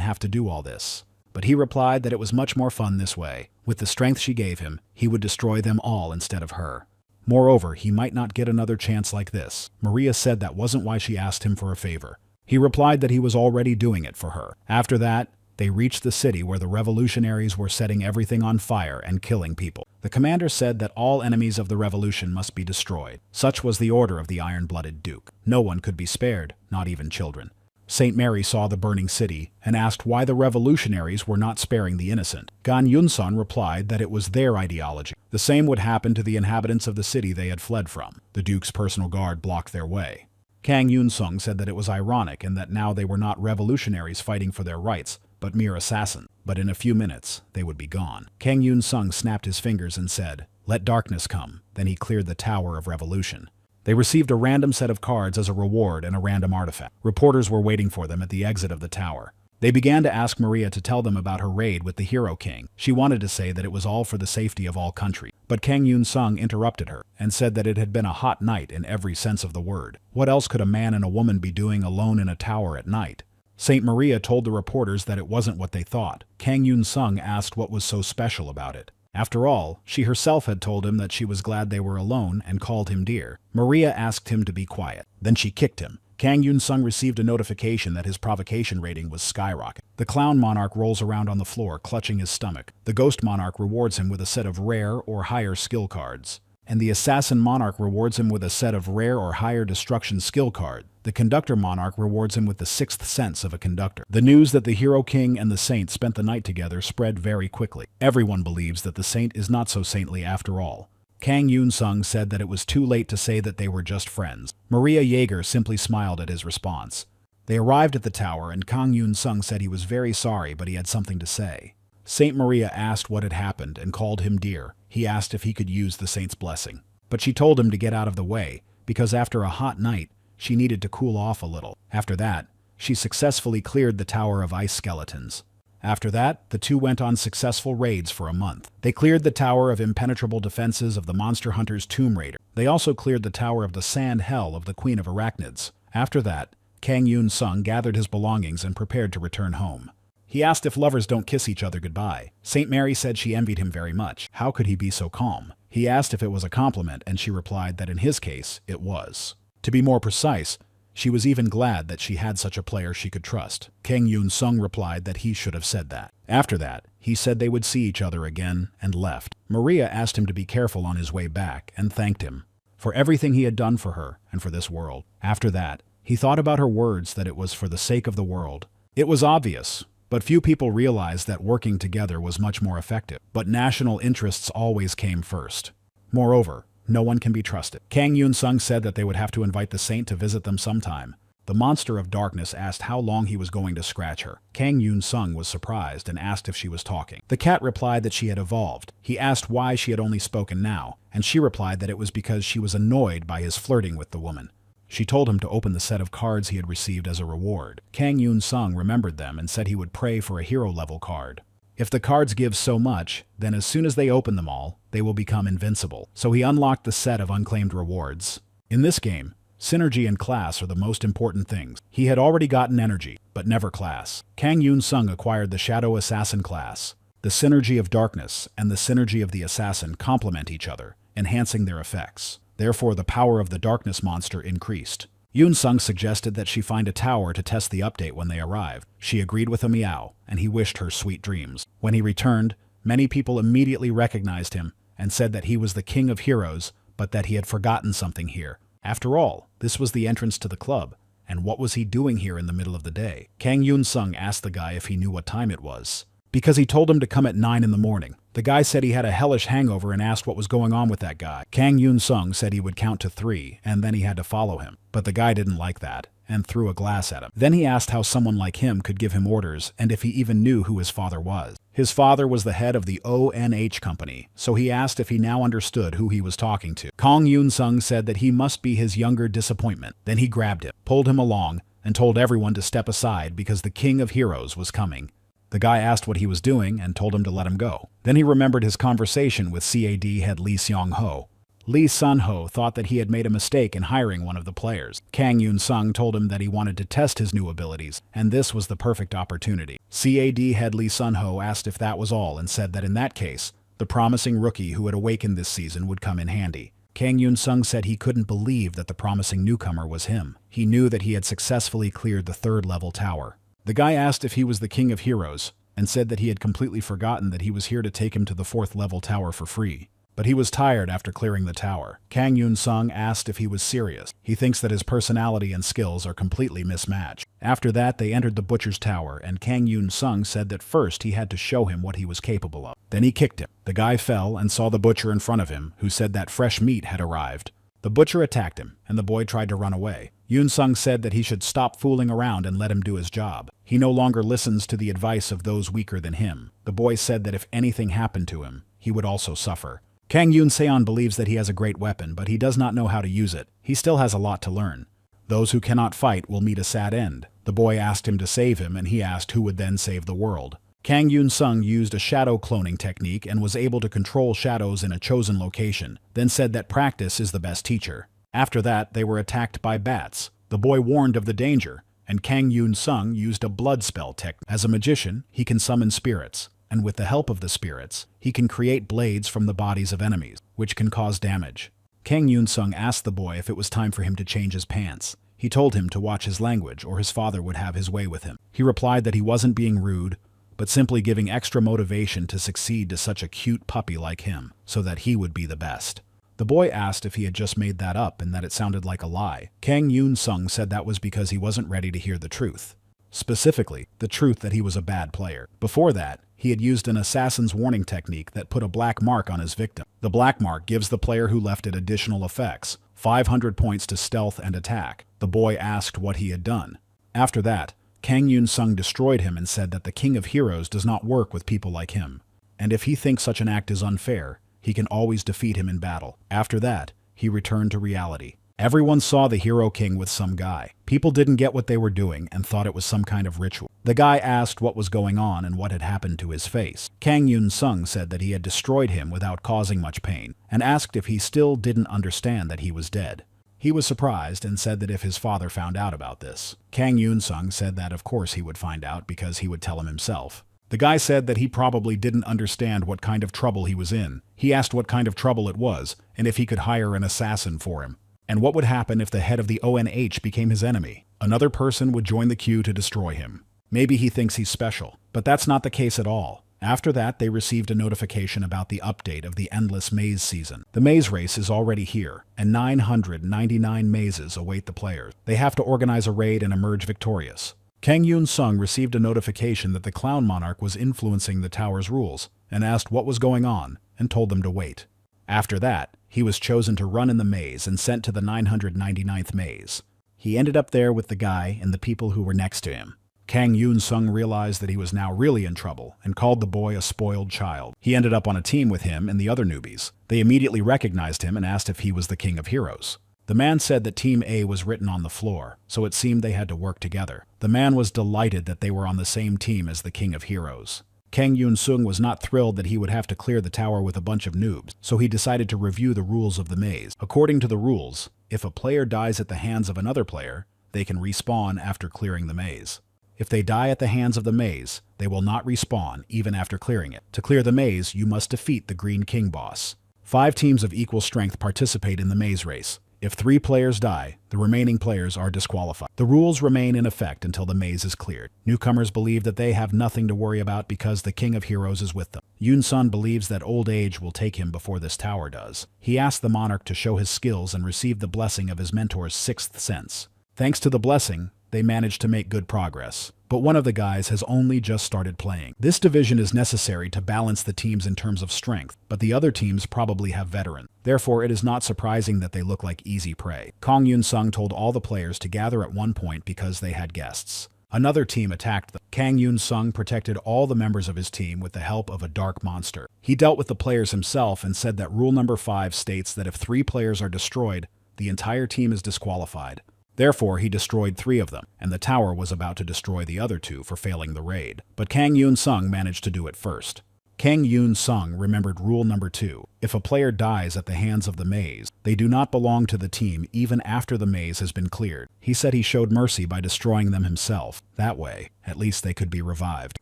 have to do all this. But he replied that it was much more fun this way. With the strength she gave him, he would destroy them all instead of her. Moreover, he might not get another chance like this. Maria said that wasn't why she asked him for a favor. He replied that he was already doing it for her. After that, they reached the city where the revolutionaries were setting everything on fire and killing people. The commander said that all enemies of the revolution must be destroyed. Such was the order of the iron-blooded duke. No one could be spared, not even children. Saint Mary saw the burning city and asked why the revolutionaries were not sparing the innocent. Kang Yunsung replied that it was their ideology. The same would happen to the inhabitants of the city they had fled from. The duke's personal guard blocked their way. Kang Yunsung said that it was ironic and that now they were not revolutionaries fighting for their rights, but mere assassins. But in a few minutes, they would be gone. Kang Yunsung snapped his fingers and said, "Let darkness come." Then he cleared the Tower of Revolution. They received a random set of cards as a reward and a random artifact. Reporters were waiting for them at the exit of the tower. They began to ask Maria to tell them about her raid with the Hero King. She wanted to say that it was all for the safety of all countries. But Kang Yunsung interrupted her and said that it had been a hot night in every sense of the word. What else could a man and a woman be doing alone in a tower at night? Saint Maria told the reporters that it wasn't what they thought. Kang Yunsung asked what was so special about it. After all, she herself had told him that she was glad they were alone and called him dear. Maria asked him to be quiet. Then she kicked him. Kang Yunsung received a notification that his provocation rating was skyrocketing. The clown monarch rolls around on the floor, clutching his stomach. The ghost monarch rewards him with a set of rare or higher skill cards. And the assassin monarch rewards him with a set of rare or higher destruction skill cards. The conductor monarch rewards him with the 6th sense of a conductor. The news that the Hero King and the saint spent the night together spread very quickly. Everyone believes that the saint is not so saintly after all. Kang Yunsung said that it was too late to say that they were just friends. Maria Jaeger simply smiled at his response. They arrived at the tower and Kang Yunsung said he was very sorry but he had something to say. Saint Maria asked what had happened and called him dear. He asked if he could use the saint's blessing. But she told him to get out of the way, because after a hot night, she needed to cool off a little. After that, she successfully cleared the Tower of Ice Skeletons. After that, the two went on successful raids for a month. They cleared the Tower of Impenetrable Defenses of the Monster Hunter's Tomb Raider. They also cleared the Tower of the Sand Hell of the Queen of Arachnids. After that, Kang Yunsung gathered his belongings and prepared to return home. He asked if lovers don't kiss each other goodbye. Saint Mary said she envied him very much. How could he be so calm? He asked if it was a compliment, and she replied that in his case, it was. To be more precise, she was even glad that she had such a player she could trust. Kang Yunsung replied that he should have said that. After that, he said they would see each other again and left. Maria asked him to be careful on his way back and thanked him for everything he had done for her and for this world. After that, he thought about her words that it was for the sake of the world. It was obvious, but few people realized that working together was much more effective. But national interests always came first. Moreover, no one can be trusted. Kang Yunsung said that they would have to invite the saint to visit them sometime. The monster of darkness asked how long he was going to scratch her. Kang Yunsung was surprised and asked if she was talking. The cat replied that she had evolved. He asked why she had only spoken now, and she replied that it was because she was annoyed by his flirting with the woman. She told him to open the set of cards he had received as a reward. Kang Yunsung remembered them and said he would pray for a hero-level card. If the cards give so much, then as soon as they open them all, they will become invincible. So he unlocked the set of unclaimed rewards. In this game, synergy and class are the most important things. He had already gotten energy, but never class. Kang Yunsung acquired the Shadow Assassin class. The synergy of darkness and the synergy of the assassin complement each other, enhancing their effects. Therefore, the power of the darkness monster increased. Yunsung suggested that she find a tower to test the update when they arrive. She agreed with a meow, and he wished her sweet dreams. When he returned, many people immediately recognized him and said that he was the king of heroes, but that he had forgotten something here. After all, this was the entrance to the club, and what was he doing here in the middle of the day? Kang Yunsung asked the guy if he knew what time it was, because he told him to come at 9 in the morning. The guy said he had a hellish hangover and asked what was going on with that guy. Kang Yunsung said he would count to 3 and then he had to follow him, but the guy didn't like that and threw a glass at him. Then he asked how someone like him could give him orders and if he even knew who his father was. His father was the head of the ONH company, so he asked if he now understood who he was talking to. Kang Yunsung said that he must be his younger disappointment. Then he grabbed him, pulled him along, and told everyone to step aside because the king of heroes was coming. The guy asked what he was doing and told him to let him go. Then he remembered his conversation with CAD head Lee Seong-ho. Lee Sun-ho thought that he had made a mistake in hiring one of the players. Kang Yunsung told him that he wanted to test his new abilities, and this was the perfect opportunity. CAD head Lee Sun-ho asked if that was all and said that in that case, the promising rookie who had awakened this season would come in handy. Kang Yunsung said he couldn't believe that the promising newcomer was him. He knew that he had successfully cleared the 3rd level tower. The guy asked if he was the king of heroes, and said that he had completely forgotten that he was here to take him to the 4th level tower for free. But he was tired after clearing the tower. Kang Yunsung asked if he was serious. He thinks that his personality and skills are completely mismatched. After that, they entered the butcher's tower, and Kang Yunsung said that first he had to show him what he was capable of. Then he kicked him. The guy fell and saw the butcher in front of him, who said that fresh meat had arrived. The butcher attacked him, and the boy tried to run away. Yunsung said that he should stop fooling around and let him do his job. He no longer listens to the advice of those weaker than him. The boy said that if anything happened to him, he would also suffer. Kang Yunseon believes that he has a great weapon, but he does not know how to use it. He still has a lot to learn. Those who cannot fight will meet a sad end. The boy asked him to save him, and he asked who would then save the world. Kang Yunsung used a shadow cloning technique and was able to control shadows in a chosen location, then said that practice is the best teacher. After that, they were attacked by bats. The boy warned of the danger, and Kang Yunsung used a blood spell technique. As a magician, he can summon spirits, and with the help of the spirits, he can create blades from the bodies of enemies, which can cause damage. Kang Yunsung asked the boy if it was time for him to change his pants. He told him to watch his language or his father would have his way with him. He replied that he wasn't being rude, but simply giving extra motivation to succeed to such a cute puppy like him, so that he would be the best. The boy asked if he had just made that up and that it sounded like a lie. Kang Yunsung said that was because he wasn't ready to hear the truth. Specifically, the truth that he was a bad player. Before that, he had used an assassin's warning technique that put a black mark on his victim. The black mark gives the player who left it additional effects, 500 points to stealth and attack. The boy asked what he had done. After that, Kang Yunsung destroyed him and said that the King of Heroes does not work with people like him, and if he thinks such an act is unfair, he can always defeat him in battle. After that, he returned to reality. Everyone saw the Hero King with some guy. People didn't get what they were doing and thought it was some kind of ritual. The guy asked what was going on and what had happened to his face. Kang Yunsung said that he had destroyed him without causing much pain, and asked if he still didn't understand that he was dead. He was surprised and said that if his father found out about this. Kang Yunsung said that of course he would find out because he would tell him himself. The guy said that he probably didn't understand what kind of trouble he was in. He asked what kind of trouble it was, and if he could hire an assassin for him. And what would happen if the head of the ONH became his enemy? Another person would join the queue to destroy him. Maybe he thinks he's special, but that's not the case at all. After that, they received a notification about the update of the Endless Maze season. The maze race is already here, and 999 mazes await the players. They have to organize a raid and emerge victorious. Kang Yunsung received a notification that the Clown Monarch was influencing the tower's rules, and asked what was going on, and told them to wait. After that, he was chosen to run in the maze and sent to the 999th maze. He ended up there with the guy and the people who were next to him. Kang Yunsung realized that he was now really in trouble and called the boy a spoiled child. He ended up on a team with him and the other newbies. They immediately recognized him and asked if he was the King of Heroes. The man said that Team A was written on the floor, so it seemed they had to work together. The man was delighted that they were on the same team as the King of Heroes. Kang Yunsung was not thrilled that he would have to clear the tower with a bunch of noobs, so he decided to review the rules of the maze. According to the rules, if a player dies at the hands of another player, they can respawn after clearing the maze. If they die at the hands of the maze, they will not respawn even after clearing it. To clear the maze, you must defeat the Green King boss. 5 teams of equal strength participate in the maze race. If 3 players die, the remaining players are disqualified. The rules remain in effect until the maze is cleared. Newcomers believe that they have nothing to worry about because the King of Heroes is with them. Yunsung believes that old age will take him before this tower does. He asks the monarch to show his skills and receive the blessing of his mentor's 6th sense. Thanks to the blessing, they manage to make good progress. But one of the guys has only just started playing. This division is necessary to balance the teams in terms of strength, but the other teams probably have veterans. Therefore, it is not surprising that they look like easy prey. Kang Yunsung told all the players to gather at one point because they had guests. Another team attacked them. Kang Yunsung protected all the members of his team with the help of a dark monster. He dealt with the players himself and said that rule number 5 states that if 3 players are destroyed, the entire team is disqualified. Therefore, he destroyed 3 of them, and the tower was about to destroy the other 2 for failing the raid. But Kang Yunsung managed to do it first. Kang Yunsung remembered rule number 2. If a player dies at the hands of the maze, they do not belong to the team even after the maze has been cleared. He said he showed mercy by destroying them himself. That way, at least they could be revived.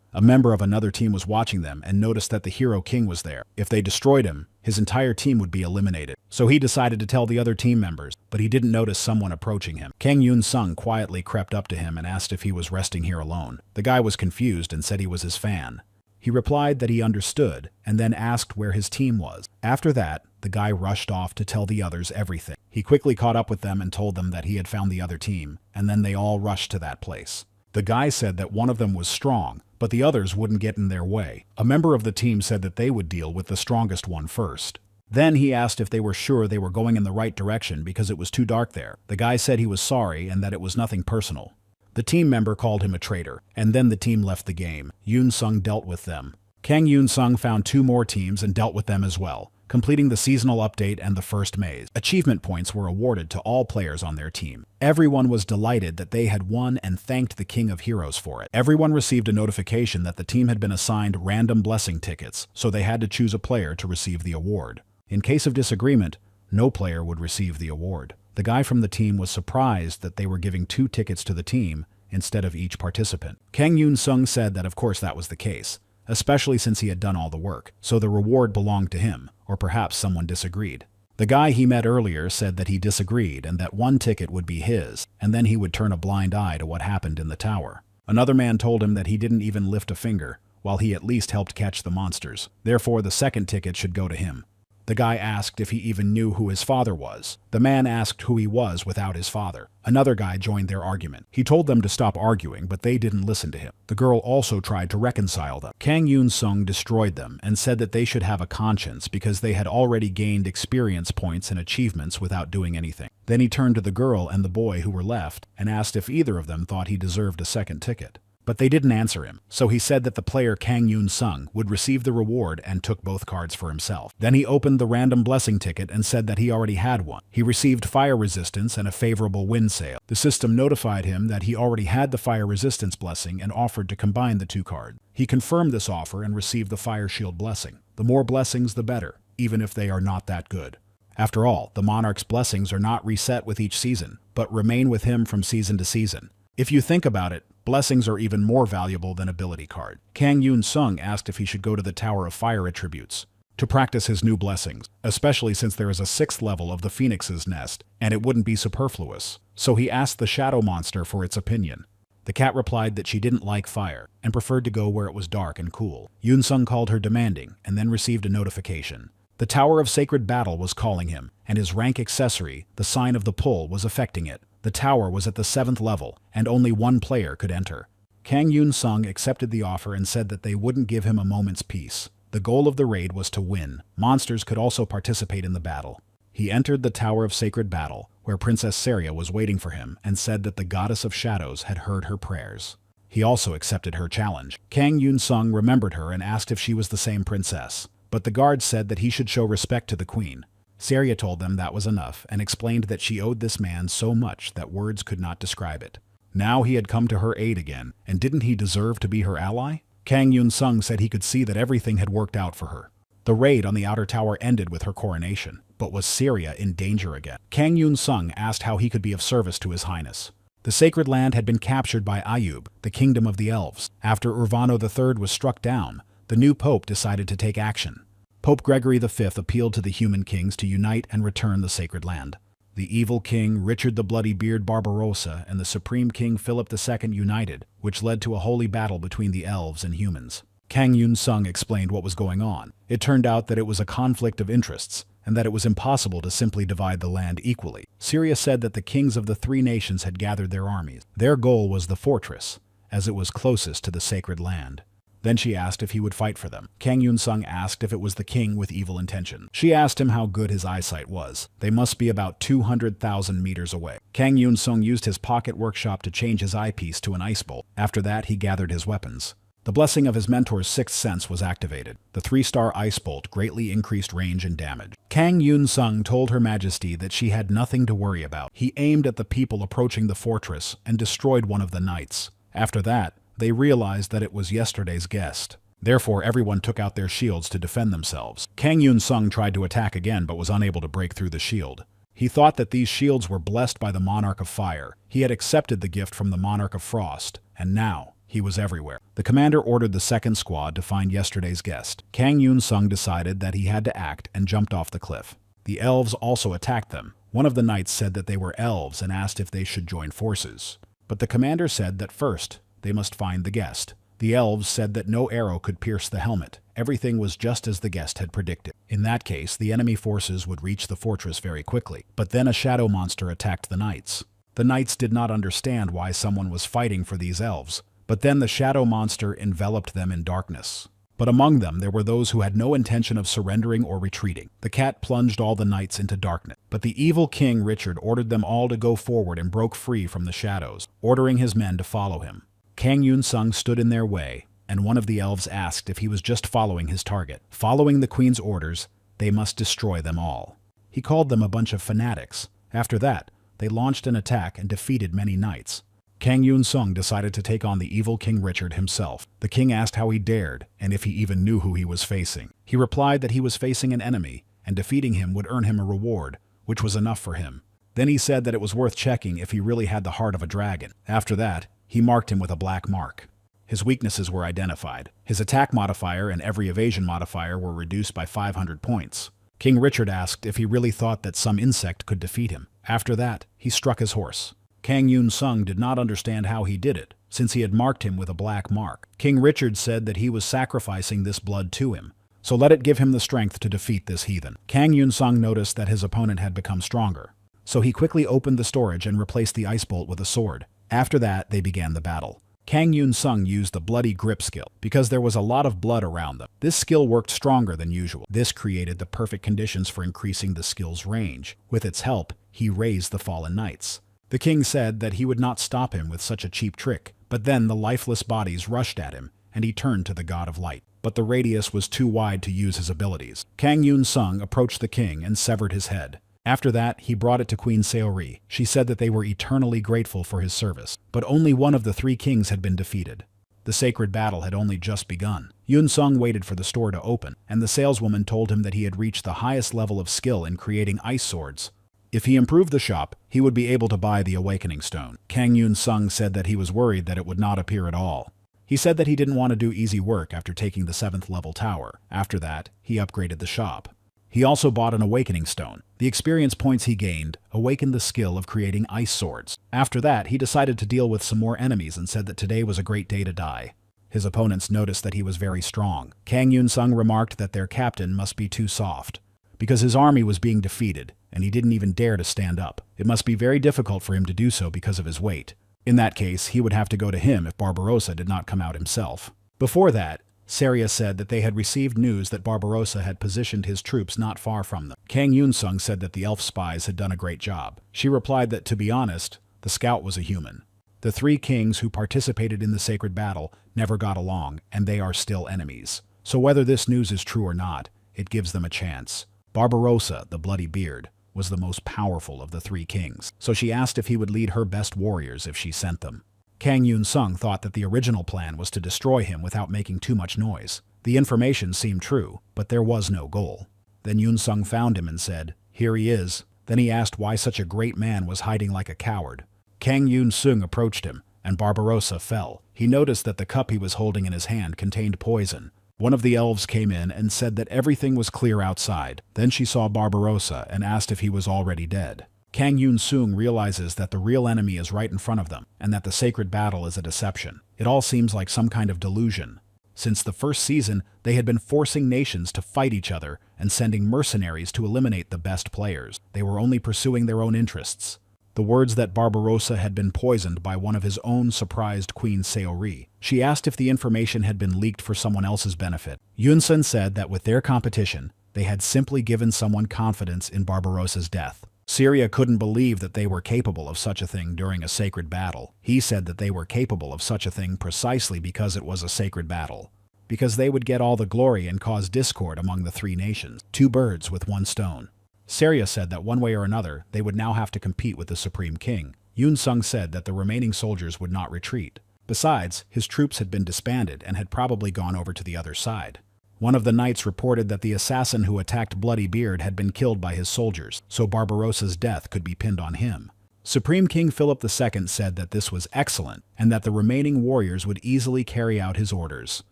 A member of another team was watching them and noticed that the Hero King was there. If they destroyed him, his entire team would be eliminated. So he decided to tell the other team members, but he didn't notice someone approaching him. Kang Yunsung quietly crept up to him and asked if he was resting here alone. The guy was confused and said he was his fan. He replied that he understood, and then asked where his team was. After that, the guy rushed off to tell the others everything. He quickly caught up with them and told them that he had found the other team, and then they all rushed to that place. The guy said that one of them was strong, but the others wouldn't get in their way. A member of the team said that they would deal with the strongest one first. Then he asked if they were sure they were going in the right direction because it was too dark there. The guy said he was sorry and that it was nothing personal. The team member called him a traitor, and then the team left the game. Yunsung dealt with them. Kang Yunsung found 2 more teams and dealt with them as well, completing the seasonal update and the first maze. Achievement points were awarded to all players on their team. Everyone was delighted that they had won and thanked the King of Heroes for it. Everyone received a notification that the team had been assigned random blessing tickets, so they had to choose a player to receive the award. In case of disagreement, no player would receive the award. The guy from the team was surprised that they were giving 2 tickets to the team instead of each participant. Kang Yunsung said that of course that was the case, especially since he had done all the work, so the reward belonged to him, or perhaps someone disagreed. The guy he met earlier said that he disagreed and that 1 ticket would be his, and then he would turn a blind eye to what happened in the tower. Another man told him that he didn't even lift a finger, while he at least helped catch the monsters. Therefore, the 2nd ticket should go to him. The guy asked if he even knew who his father was. The man asked who he was without his father. Another guy joined their argument. He told them to stop arguing, but they didn't listen to him. The girl also tried to reconcile them. Kang Yunsung destroyed them and said that they should have a conscience because they had already gained experience points and achievements without doing anything. Then he turned to the girl and the boy who were left and asked if either of them thought he deserved a 2nd ticket. But they didn't answer him, so he said that the player Kang Yunsung would receive the reward and took both cards for himself. Then he opened the random blessing ticket and said that he already had one. He received fire resistance and a favorable wind sail. The system notified him that he already had the fire resistance blessing and offered to combine the 2 cards. He confirmed this offer and received the fire shield blessing. The more blessings, the better, even if they are not that good. After all, the monarch's blessings are not reset with each season, but remain with him from season to season. If you think about it, blessings are even more valuable than ability card. Kang Yunsung asked if he should go to the Tower of Fire Attributes to practice his new blessings, especially since there is a 6th level of the Phoenix's Nest, and it wouldn't be superfluous. So he asked the Shadow Monster for its opinion. The cat replied that she didn't like fire and preferred to go where it was dark and cool. Yunsung called her demanding and then received a notification. The Tower of Sacred Battle was calling him, and his rank accessory, the Sign of the Pull, was affecting it. The tower was at the 7th level, and only 1 player could enter. Kang Yunsung accepted the offer and said that they wouldn't give him a moment's peace. The goal of the raid was to win. Monsters could also participate in the battle. He entered the Tower of Sacred Battle, where Princess Saria was waiting for him, and said that the Goddess of Shadows had heard her prayers. He also accepted her challenge. Kang Yunsung remembered her and asked if she was the same princess, but the guards said that he should show respect to the queen. Saria told them that was enough and explained that she owed this man so much that words could not describe it. Now he had come to her aid again, and didn't he deserve to be her ally? Kang Yunsung said he could see that everything had worked out for her. The raid on the outer tower ended with her coronation, but was Saria in danger again? Kang Yunsung asked how he could be of service to His Highness. The sacred land had been captured by Ayub, the kingdom of the elves. After Urvano III was struck down, the new pope decided to take action. Pope Gregory V appealed to the human kings to unite and return the sacred land. The evil king Richard the Bloody Beard Barbarossa and the supreme king Philip II united, which led to a holy battle between the elves and humans. Kang Yunsung explained what was going on. It turned out that it was a conflict of interests, and that it was impossible to simply divide the land equally. Syria said that the kings of the three nations had gathered their armies. Their goal was the fortress, as it was closest to the sacred land. Then she asked if he would fight for them. Kang Yunsung asked if it was the king with evil intention. She asked him how good his eyesight was. They must be about 200,000 meters away. Kang Yunsung used his pocket workshop to change his eyepiece to an ice bolt. After that, he gathered his weapons. The blessing of his mentor's sixth sense was activated. The 3-star ice bolt greatly increased range and damage. Kang Yunsung told Her Majesty that she had nothing to worry about. He aimed at the people approaching the fortress and destroyed one of the knights. After that, they realized that it was yesterday's guest. Therefore, everyone took out their shields to defend themselves. Kang Yunsung tried to attack again but was unable to break through the shield. He thought that these shields were blessed by the Monarch of Fire. He had accepted the gift from the Monarch of Frost, and now he was everywhere. The commander ordered the second squad to find yesterday's guest. Kang Yunsung decided that he had to act and jumped off the cliff. The elves also attacked them. One of the knights said that they were elves and asked if they should join forces. But the commander said that first, they must find the guest. The elves said that no arrow could pierce the helmet. Everything was just as the guest had predicted. In that case, the enemy forces would reach the fortress very quickly. But then a shadow monster attacked the knights. The knights did not understand why someone was fighting for these elves. But then the shadow monster enveloped them in darkness. But among them there were those who had no intention of surrendering or retreating. The cat plunged all the knights into darkness. But the evil king Richard ordered them all to go forward and broke free from the shadows, ordering his men to follow him. Kang Yunsung stood in their way, and one of the elves asked if he was just following his target. Following the queen's orders, they must destroy them all. He called them a bunch of fanatics. After that, they launched an attack and defeated many knights. Kang Yunsung decided to take on the evil King Richard himself. The king asked how he dared, and if he even knew who he was facing. He replied that he was facing an enemy, and defeating him would earn him a reward, which was enough for him. Then he said that it was worth checking if he really had the heart of a dragon. After that, he marked him with a black mark. His weaknesses were identified. His attack modifier and every evasion modifier were reduced by 500 points. King Richard asked if he really thought that some insect could defeat him. After that, he struck his horse. Kang Yunsung did not understand how he did it, since he had marked him with a black mark. King Richard said that he was sacrificing this blood to him, so let it give him the strength to defeat this heathen. Kang Yunsung noticed that his opponent had become stronger, so he quickly opened the storage and replaced the ice bolt with a sword. After that, they began the battle. Kang Yunsung used the bloody grip skill, because there was a lot of blood around them. This skill worked stronger than usual. This created the perfect conditions for increasing the skill's range. With its help, he raised the fallen knights. The king said that he would not stop him with such a cheap trick, but then the lifeless bodies rushed at him, and he turned to the god of light. But the radius was too wide to use his abilities. Kang Yunsung approached the king and severed his head. After that, he brought it to Queen Seori. She said that they were eternally grateful for his service. But only one of the three kings had been defeated. The sacred battle had only just begun. Yunsung waited for the store to open, and the saleswoman told him that he had reached the highest level of skill in creating ice swords. If he improved the shop, he would be able to buy the Awakening Stone. Kang Yunsung said that he was worried that it would not appear at all. He said that he didn't want to do easy work after taking the 7th level tower. After that, he upgraded the shop. He also bought an Awakening Stone. The experience points he gained awakened the skill of creating ice swords. After that, he decided to deal with some more enemies and said that today was a great day to die. His opponents noticed that he was very strong. Kang Yunsung remarked that their captain must be too soft, because his army was being defeated, and he didn't even dare to stand up. It must be very difficult for him to do so because of his weight. In that case, he would have to go to him if Barbarossa did not come out himself. Before that, Seria said that they had received news that Barbarossa had positioned his troops not far from them. Kang Yunsung said that the elf spies had done a great job. She replied that, to be honest, the scout was a human. The three kings who participated in the sacred battle never got along, and they are still enemies. So whether this news is true or not, it gives them a chance. Barbarossa, the Bloody Beard, was the most powerful of the three kings, so she asked if he would lead her best warriors if she sent them. Kang Yunsung thought that the original plan was to destroy him without making too much noise. The information seemed true, but there was no goal. Then Yunsung found him and said, "Here he is." Then he asked why such a great man was hiding like a coward. Kang Yunsung approached him, and Barbarossa fell. He noticed that the cup he was holding in his hand contained poison. One of the elves came in and said that everything was clear outside. Then she saw Barbarossa and asked if he was already dead. Kang Yunsung realizes that the real enemy is right in front of them, and that the sacred battle is a deception. It all seems like some kind of delusion. Since the first season, they had been forcing nations to fight each other and sending mercenaries to eliminate the best players. They were only pursuing their own interests. The words that Barbarossa had been poisoned by one of his own surprised Queen Seori. She asked if the information had been leaked for someone else's benefit. Yunsun said that with their competition, they had simply given someone confidence in Barbarossa's death. Syria couldn't believe that they were capable of such a thing during a sacred battle. He said that they were capable of such a thing precisely because it was a sacred battle. Because they would get all the glory and cause discord among the three nations. 2 birds with 1 stone. Syria said that one way or another, they would now have to compete with the Supreme King. Yunsung said that the remaining soldiers would not retreat. Besides, his troops had been disbanded and had probably gone over to the other side. One of the knights reported that the assassin who attacked Bloody Beard had been killed by his soldiers, so Barbarossa's death could be pinned on him. Supreme King Philip II said that this was excellent, and that the remaining warriors would easily carry out his orders.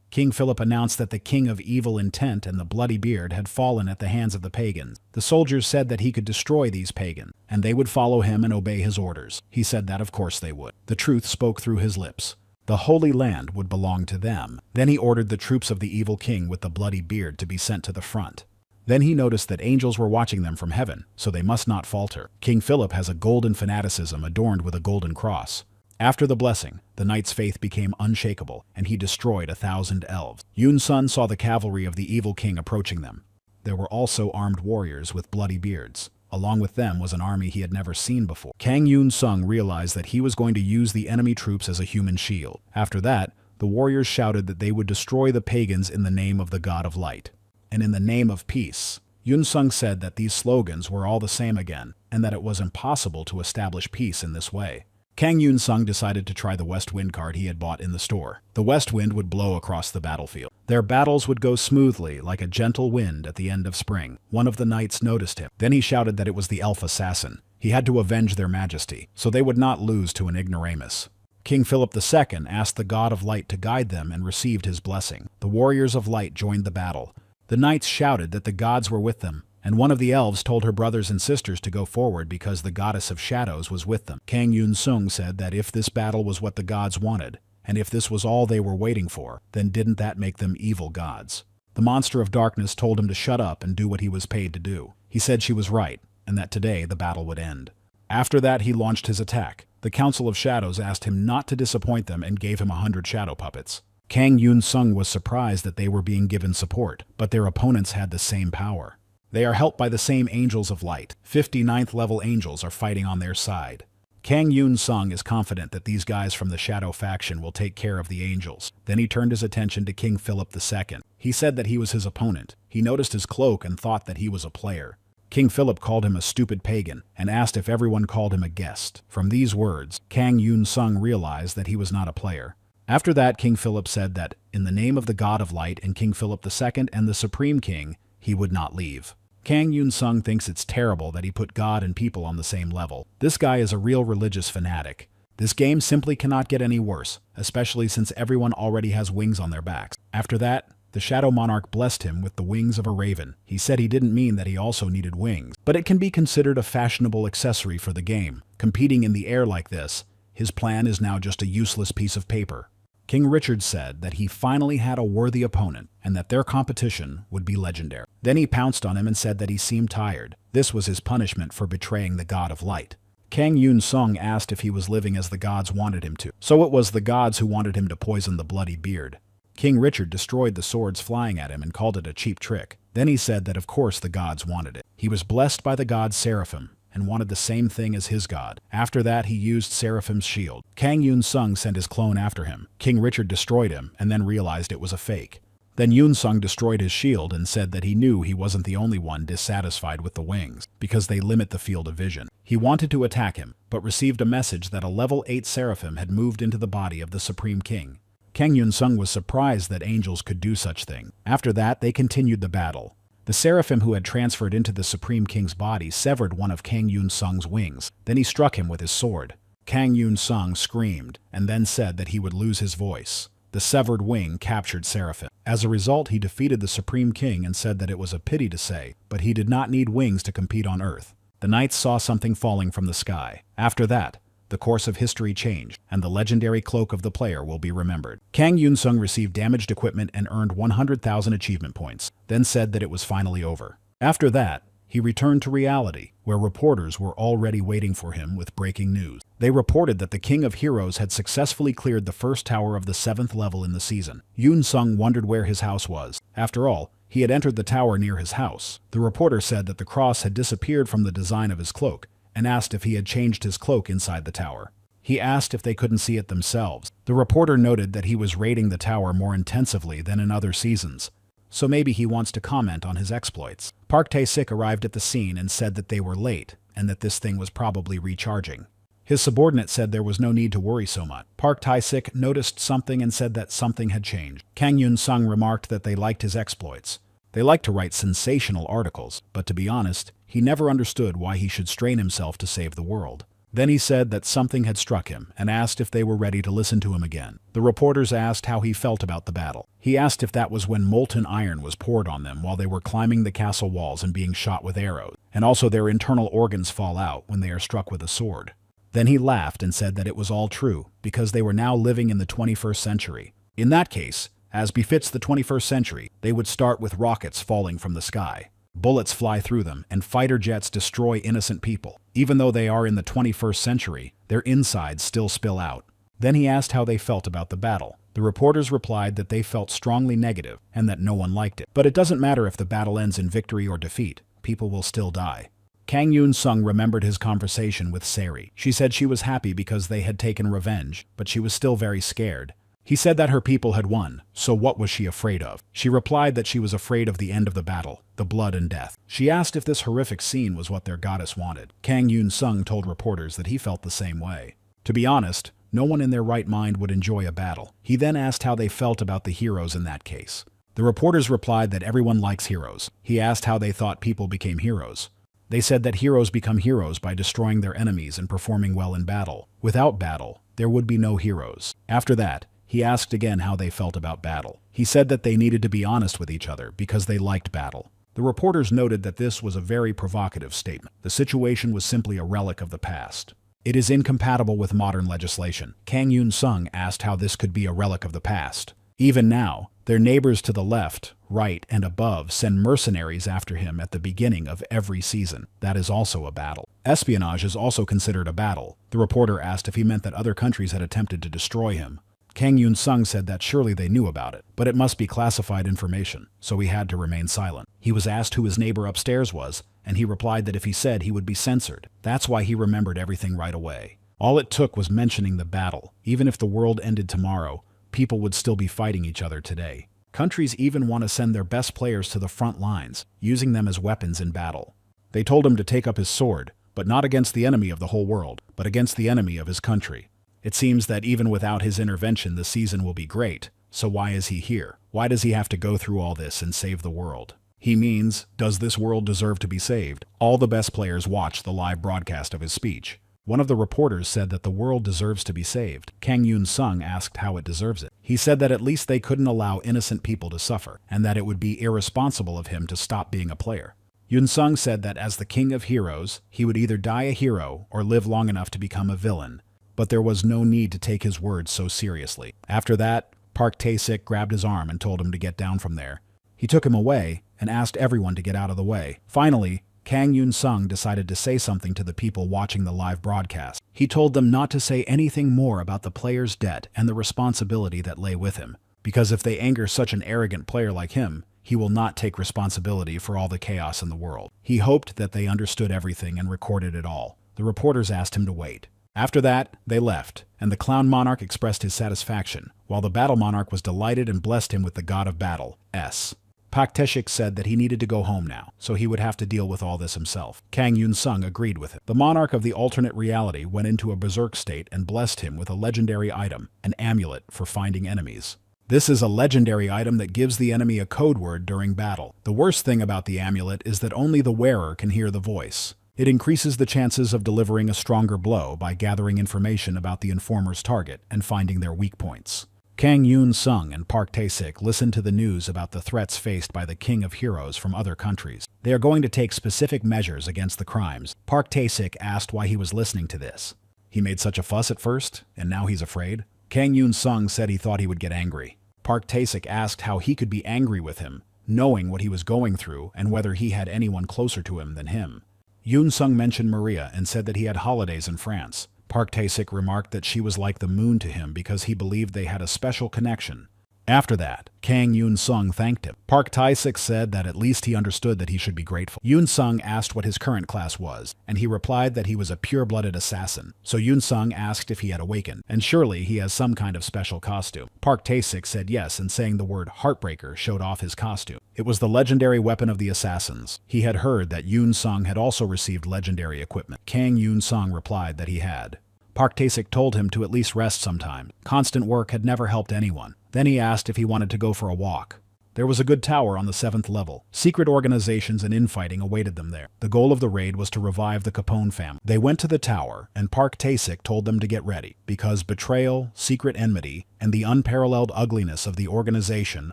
King Philip announced that the king of evil intent and the Bloody Beard had fallen at the hands of the pagans. The soldiers said that he could destroy these pagans, and they would follow him and obey his orders. He said that of course they would. The truth spoke through his lips. The Holy Land would belong to them. Then he ordered the troops of the evil king with the bloody beard to be sent to the front. Then he noticed that angels were watching them from heaven, so they must not falter. King Philip has a golden fanaticism adorned with a golden cross. After the blessing, the knight's faith became unshakable, and he destroyed 1,000 elves. Yunsun saw the cavalry of the evil king approaching them. There were also armed warriors with bloody beards. Along with them was an army he had never seen before. Kang Yunsung realized that he was going to use the enemy troops as a human shield. After that, the warriors shouted that they would destroy the pagans in the name of the God of Light, and in the name of peace. Yunsung said that these slogans were all the same again, and that it was impossible to establish peace in this way. Kang Yunsung decided to try the West Wind card he had bought in the store. The west wind would blow across the battlefield. Their battles would go smoothly, like a gentle wind at the end of spring. One of the knights noticed him. Then he shouted that it was the elf assassin. He had to avenge their majesty, so they would not lose to an ignoramus. King Philip II asked the God of Light to guide them and received his blessing. The warriors of light joined the battle. The knights shouted that the gods were with them, and one of the elves told her brothers and sisters to go forward because the goddess of shadows was with them. Kang Yunsung said that if this battle was what the gods wanted, and if this was all they were waiting for, then didn't that make them evil gods? The monster of darkness told him to shut up and do what he was paid to do. He said she was right, and that today the battle would end. After that he launched his attack. The Council of Shadows asked him not to disappoint them and gave him 100 shadow puppets. Kang Yunsung was surprised that they were being given support, but their opponents had the same power. They are helped by the same angels of light. 59th level angels are fighting on their side. Kang Yunsung is confident that these guys from the Shadow faction will take care of the angels. Then he turned his attention to King Philip II. He said that he was his opponent. He noticed his cloak and thought that he was a player. King Philip called him a stupid pagan and asked if everyone called him a guest. From these words, Kang Yunsung realized that he was not a player. After that, King Philip said that, in the name of the God of Light and King Philip II and the Supreme King, he would not leave. Kang Yunsung thinks it's terrible that he put God and people on the same level. This guy is a real religious fanatic. This game simply cannot get any worse, especially since everyone already has wings on their backs. After that, the Shadow Monarch blessed him with the wings of a raven. He said he didn't mean that he also needed wings, but it can be considered a fashionable accessory for the game. Competing in the air like this, his plan is now just a useless piece of paper. King Richard said that he finally had a worthy opponent and that their competition would be legendary. Then he pounced on him and said that he seemed tired. This was his punishment for betraying the God of Light. Kang Yunsung asked if he was living as the gods wanted him to. So it was the gods who wanted him to poison the bloody beard. King Richard destroyed the swords flying at him and called it a cheap trick. Then he said that of course the gods wanted it. He was blessed by the god Seraphim and wanted the same thing as his god. After that, he used Seraphim's shield. Kang Yunsung sent his clone after him. King Richard destroyed him and then realized it was a fake. Then Yunsung destroyed his shield and said that he knew he wasn't the only one dissatisfied with the wings, because they limit the field of vision. He wanted to attack him, but received a message that a level 8 Seraphim had moved into the body of the Supreme King. Kang Yunsung was surprised that angels could do such thing. After that, they continued the battle. The Seraphim who had transferred into the Supreme King's body severed one of Kang Yunsung's wings. Then he struck him with his sword. Kang Yunsung screamed, and then said that he would lose his voice. The severed wing captured Seraphim. As a result, he defeated the Supreme King and said that it was a pity to say, but he did not need wings to compete on Earth. The knights saw something falling from the sky. After that, the course of history changed, and the legendary cloak of the player will be remembered. Kang Yunsung received damaged equipment and earned 100,000 achievement points, then said that it was finally over. After that, he returned to reality, where reporters were already waiting for him with breaking news. They reported that the King of Heroes had successfully cleared the first tower of the 7th level in the season. Yunsung wondered where his house was. After all, he had entered the tower near his house. The reporter said that the cross had disappeared from the design of his cloak, and asked if he had changed his cloak inside the tower. He asked if they couldn't see it themselves. The reporter noted that he was raiding the tower more intensively than in other seasons, so maybe he wants to comment on his exploits. Park Tae-sik arrived at the scene and said that they were late, and that this thing was probably recharging. His subordinate said there was no need to worry so much. Park Tae-sik noticed something and said that something had changed. Kang Yunsung remarked that they liked his exploits. They liked to write sensational articles, but to be honest, he never understood why he should strain himself to save the world. Then he said that something had struck him and asked if they were ready to listen to him again. The reporters asked how he felt about the battle. He asked if that was when molten iron was poured on them while they were climbing the castle walls and being shot with arrows, and also their internal organs fall out when they are struck with a sword. Then he laughed and said that it was all true, because they were now living in the 21st century. In that case, as befits the 21st century, they would start with rockets falling from the sky. Bullets fly through them, and fighter jets destroy innocent people. Even though they are in the 21st century, their insides still spill out. Then he asked how they felt about the battle. The reporters replied that they felt strongly negative and that no one liked it. But it doesn't matter if the battle ends in victory or defeat, people will still die. Kang Yunsung remembered his conversation with Sari. She said she was happy because they had taken revenge, but she was still very scared. He said that her people had won, so what was she afraid of? She replied that she was afraid of the end of the battle, the blood and death. She asked if this horrific scene was what their goddess wanted. Kang Yunsung told reporters that he felt the same way. To be honest, no one in their right mind would enjoy a battle. He then asked how they felt about the heroes in that case. The reporters replied that everyone likes heroes. He asked how they thought people became heroes. They said that heroes become heroes by destroying their enemies and performing well in battle. Without battle, there would be no heroes. After that, he asked again how they felt about battle. He said that they needed to be honest with each other because they liked battle. The reporters noted that this was a very provocative statement. The situation was simply a relic of the past. It is incompatible with modern legislation. Kang Yunsung asked how this could be a relic of the past. Even now, their neighbors to the left, right, and above send mercenaries after him at the beginning of every season. That is also a battle. Espionage is also considered a battle. The reporter asked if he meant that other countries had attempted to destroy him. Kang Yunsung said that surely they knew about it, but it must be classified information, so he had to remain silent. He was asked who his neighbor upstairs was, and he replied that if he said, he would be censored. That's why he remembered everything right away. All it took was mentioning the battle. Even if the world ended tomorrow, people would still be fighting each other today. Countries even want to send their best players to the front lines, using them as weapons in battle. They told him to take up his sword, but not against the enemy of the whole world, but against the enemy of his country. It seems that even without his intervention the season will be great, so why is he here? Why does he have to go through all this and save the world? He means, does this world deserve to be saved? All the best players watched the live broadcast of his speech. One of the reporters said that the world deserves to be saved. Kang Yunsung asked how it deserves it. He said that at least they couldn't allow innocent people to suffer, and that it would be irresponsible of him to stop being a player. Yunsung said that as the king of heroes, he would either die a hero or live long enough to become a villain. But there was no need to take his words so seriously. After that, Park Tae-sik grabbed his arm and told him to get down from there. He took him away and asked everyone to get out of the way. Finally, Kang Yunsung decided to say something to the people watching the live broadcast. He told them not to say anything more about the player's debt and the responsibility that lay with him, because if they anger such an arrogant player like him, he will not take responsibility for all the chaos in the world. He hoped that they understood everything and recorded it all. The reporters asked him to wait. After that, they left, and the Clown Monarch expressed his satisfaction, while the Battle Monarch was delighted and blessed him with the God of Battle, S. Park Tae-sik said that he needed to go home now, so he would have to deal with all this himself. Kang Yunsung agreed with it. The monarch of the alternate reality went into a berserk state and blessed him with a legendary item, an amulet for finding enemies. This is a legendary item that gives the enemy a code word during battle. The worst thing about the amulet is that only the wearer can hear the voice. It increases the chances of delivering a stronger blow by gathering information about the informer's target and finding their weak points. Kang Yunsung and Park Tae-sik listened to the news about the threats faced by the King of Heroes from other countries. They are going to take specific measures against the crimes. Park Tae-sik asked why he was listening to this. He made such a fuss at first, and now he's afraid? Kang Yunsung said he thought he would get angry. Park Tae-sik asked how he could be angry with him, knowing what he was going through and whether he had anyone closer to him than him. Yunsung mentioned Maria and said that he had holidays in France. Park Tae-sik remarked that she was like the moon to him because he believed they had a special connection. After that, Kang Yunsung thanked him. Park Tae-sik said that at least he understood that he should be grateful. Yunsung asked what his current class was, and he replied that he was a pure-blooded assassin. So Yunsung asked if he had awakened, and surely he has some kind of special costume. Park Tae-sik said yes, and saying the word Heartbreaker showed off his costume. It was the legendary weapon of the assassins. He had heard that Yunsung had also received legendary equipment. Kang Yunsung replied that he had. Park Tae-sik told him to at least rest sometime. Constant work had never helped anyone. Then he asked if he wanted to go for a walk. There was a good tower on the 7th level. Secret organizations and infighting awaited them there. The goal of the raid was to revive the Capone family. They went to the tower, and Park Tae-sik told them to get ready, because betrayal, secret enmity, and the unparalleled ugliness of the organization